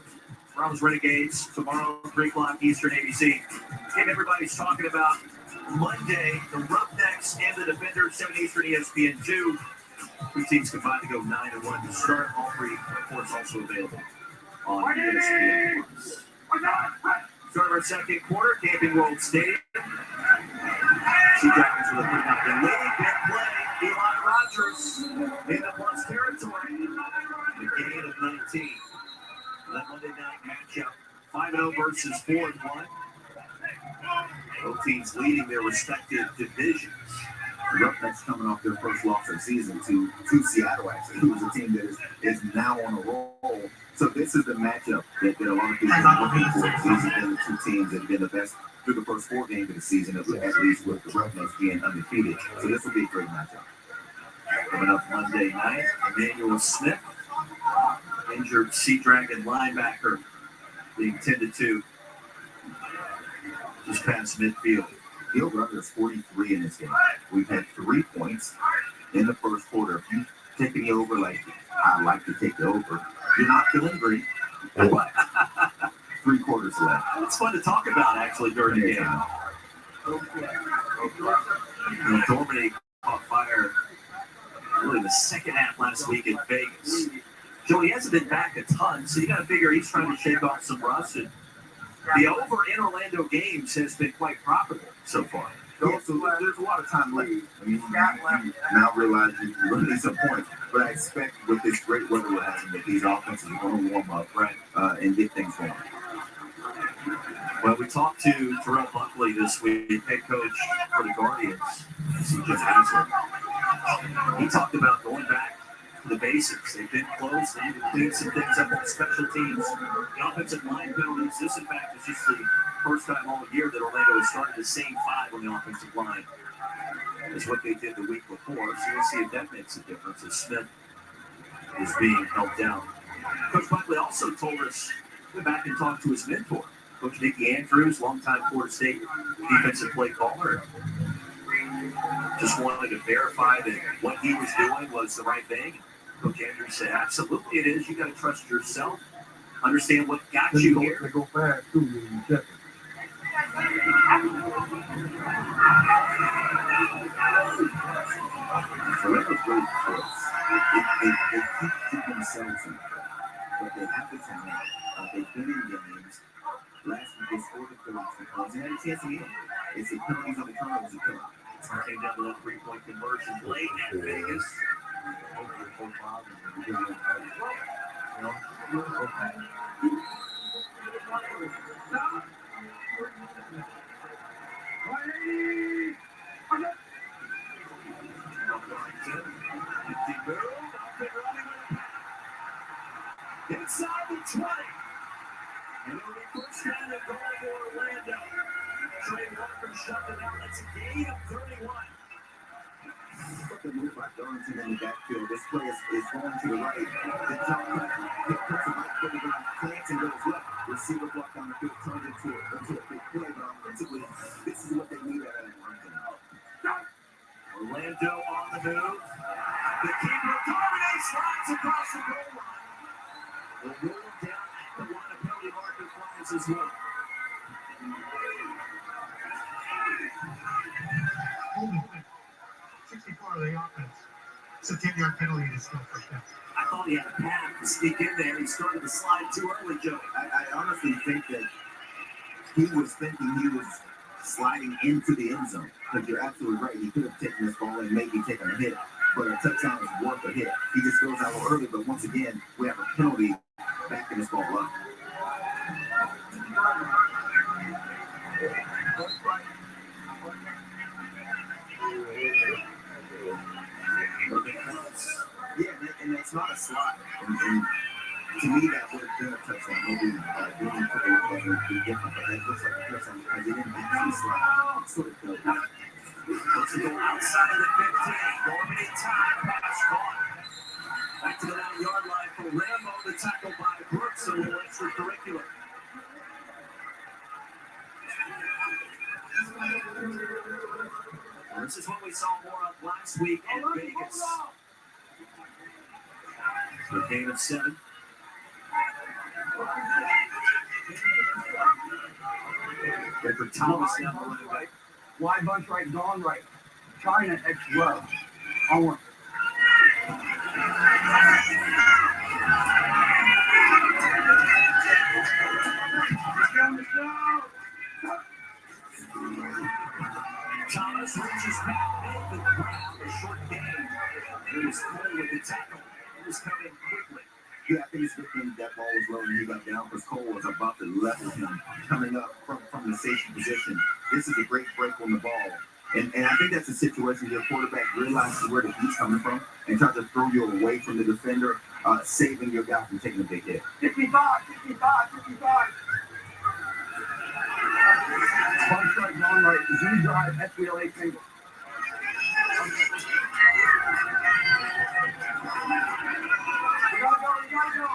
S2: Browns Renegades tomorrow, 3 o'clock Eastern ABC. And everybody's talking about Monday, the Roughnecks and the Defenders, 7 Eastern ESPN2. 2 teams combined to go 9-1 to start. All 3 reports also available on ESPN+. Start of our second quarter, Camping World Stadium. Sea Dragons with a 3-0 lead. Big play, Eli Rogers in the plus territory. The gain of 19. That Monday night matchup, 5-0 versus 4-1. Both teams leading their respective divisions.
S3: The Roughnecks coming off their first loss of the season to Seattle, actually, who is a team that is now on a roll. So this is the matchup that a lot of people are looking for. These have been the 2 teams that have been the best through the first 4 games of the season, at least with the Roughnecks being undefeated. So this will be a great matchup.
S2: Coming up Monday night, Emmanuel Smith, injured Sea Dragon linebacker, being tended to just past midfield.
S3: The over-under is 43 in this game. We've had 3 points in the first quarter. If you take the over, like I like to take the over, you're not feeling great. But 3 quarters left.
S2: It's fun to talk about, actually, during the game. Dormany caught fire really the second half last week in Vegas. Joey hasn't been back a ton, so you got to figure he's trying to shake off some rust. And the over in Orlando games has been quite profitable so far.
S3: Yeah, so there's a lot of time left. I mean, you now realize you're going to need some points. But I expect with this great weather we're having that these offenses are going to warm up, right, and get things going.
S2: Well, we talked to Terrell Buckley this week, head coach for the Guardians. CJ Haslett. He talked about going back to the basics. They've been close. They've cleaned some things up on special teams. The offensive line penalties. This, in fact, is just the first time all year that Orlando has started the same 5 on the offensive line as what they did the week before. So we'll see if that makes a difference as Smith is being helped out. Coach Buckley also told us to go back and talk to his mentor, Coach Nicky Andrews, longtime Florida State defensive play caller. Just wanted to verify that what he was doing was the right thing. Coach Andrews said, absolutely it is. You got to trust yourself. Understand what got you here.
S4: They go fast, too, when you check it.
S3: So that was great for us. They keep themselves in, but they have the talent. They've been in games. Last week they scored the Phillies because they had a chance to win. It's the penalties on the turnovers that kill them.
S2: Came down to that 3-point conversion late at Vegas. Inside the 20. And it'll be first down and goal for Orlando. Trey Walker shoved it out. That's a gain of 31.
S3: The move by Darlington in the backfield. This play is going to the right. The jump cut. He puts the right foot around, plants and goes left. Receiver block on the field, turned into a big play. But offensively, this is what they need out of that.
S2: Orlando on the move. The keeper dominates, slides across the goal line. The rule down at the line of penalty marker flies as well.
S15: 64 of the offense. It's a 10-yard penalty to still first down.
S2: I thought he had a path to sneak in there. He started to slide too early, Joey.
S3: I honestly think that he was thinking he was sliding into the end zone. Because you're absolutely right. He could have taken this ball and maybe taken a hit. But a touchdown is worth a hit. He just goes out a little early. But once again, we have a penalty backing this ball up. Yeah, and it's not a slide. And To me, that would have been a touchdown. Maybe Green could have been different, but that looks like a touchdown because it didn't actually slide. Sort of good.
S2: Looks to go outside of the 15. Normandy time. Pass caught. Back to the 9-yard line for Rambo. The tackle by Brooks. A little extracurricular. This is what we saw more of last week in Vegas. So a gain of 7. For Thomas now running back.
S11: Wide bunch right, gone right. China X well. Onward.
S2: Thomas reaches back mid the ground, a short game. It was Cole with the tackle. He was coming quickly.
S3: Yeah, I think it's good thing that ball was low and he got down because Cole was about to level him coming up from the safety position. This is a great break on the ball. And I think that's a situation where your quarterback realizes where the heat's coming from and tries to throw you away from the defender, saving your guy from taking a big hit.
S11: 55. Bunch right, gone right. Z drive, SBLA single. We gotta go.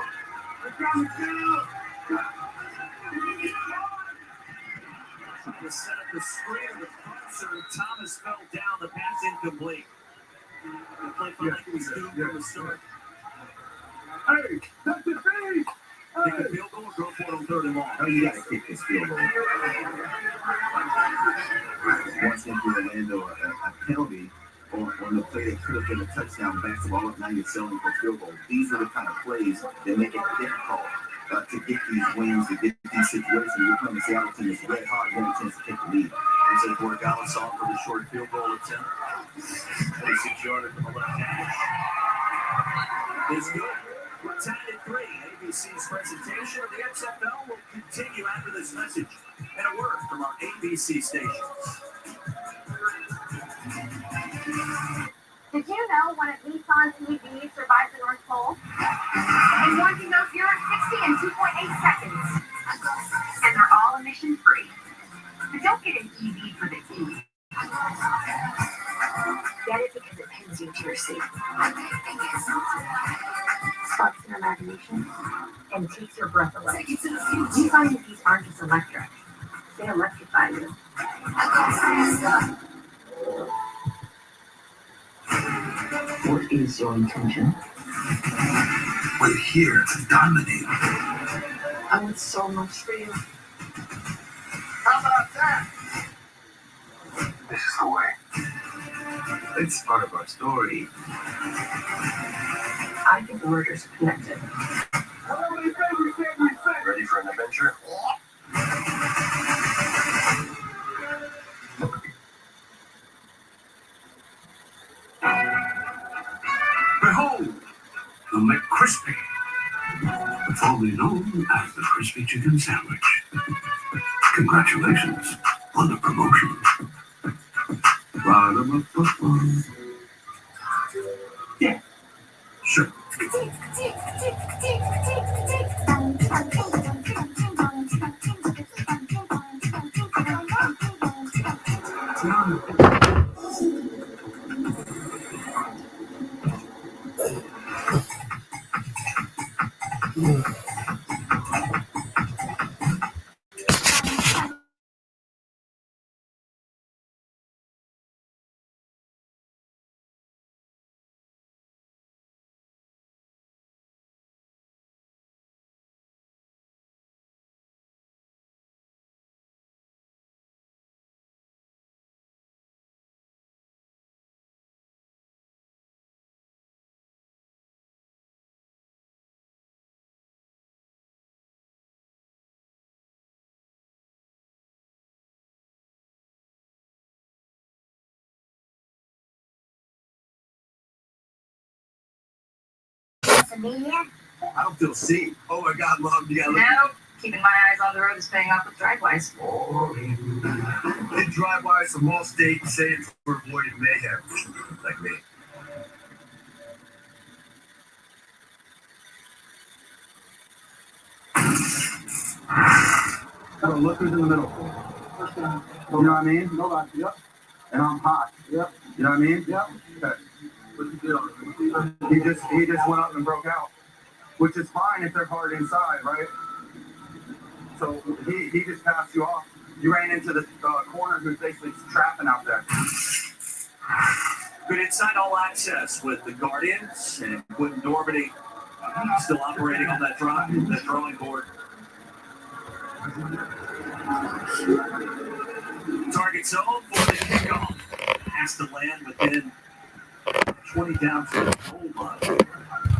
S11: Let's down the field.
S2: To set up the screen of the puncher, Thomas fell down. The pass incomplete. The play felt like it was doomed from the start.
S11: Hey, that's the thing.
S2: Kick a field goal or go for it on 3rd and long.
S3: Oh, you got to kick this field goal. Once into Orlando, a penalty on the play that could have been a touchdown, backs the ball up, now you're selling for field goal. These are the kind of plays that make it difficult to get these wins, to get these situations. You're playing the Seattle team is red hot, you have a chance to take the lead.
S2: As they work Dallas off for the short field goal attempt. 26-yarder from the left hash. It's good. We're tied at 3. ABC's presentation of the XFL will continue after this message and a word from our ABC stations.
S9: Did you know one of Nissan's EVs survived the North Pole? And one can go 0 to 60 in 2.8 seconds. And they're all emission free. But don't get an EV for the E. Get it because it pins you to your seat. Sparks your imagination and takes your breath away. Nissan EVs aren't just electric. They electrify you. What is your intention?
S14: We're here to dominate.
S9: I want so much for you.
S14: How about that? This is the way. It's part of our story.
S9: I think the murders are connected.
S14: Ready for an adventure? Behold, the McCrispy, formerly known as the Crispy Chicken Sandwich. Congratulations on the promotion. Yeah, sure.
S2: I don't feel safe. Oh my God, Mom, you gotta look.
S8: Now, keeping my eyes on the road is paying off with driveways.
S14: Hit drive-bys from all states, say it's for avoiding mayhem, like me.
S16: So look who's in the middle. You know what I mean? Nobody. Yep. And I'm hot. Yep. You know what I mean? Yep. Okay. He just went up and broke out, which is fine if they're hard inside, right? So he just passed you off. You ran into the corner who's basically trapping out there.
S2: Good inside all access with the Guardians and Quentin Dormady still operating on that drawing board. Target zone for the kickoff. Has to land within 20 down from the goal line.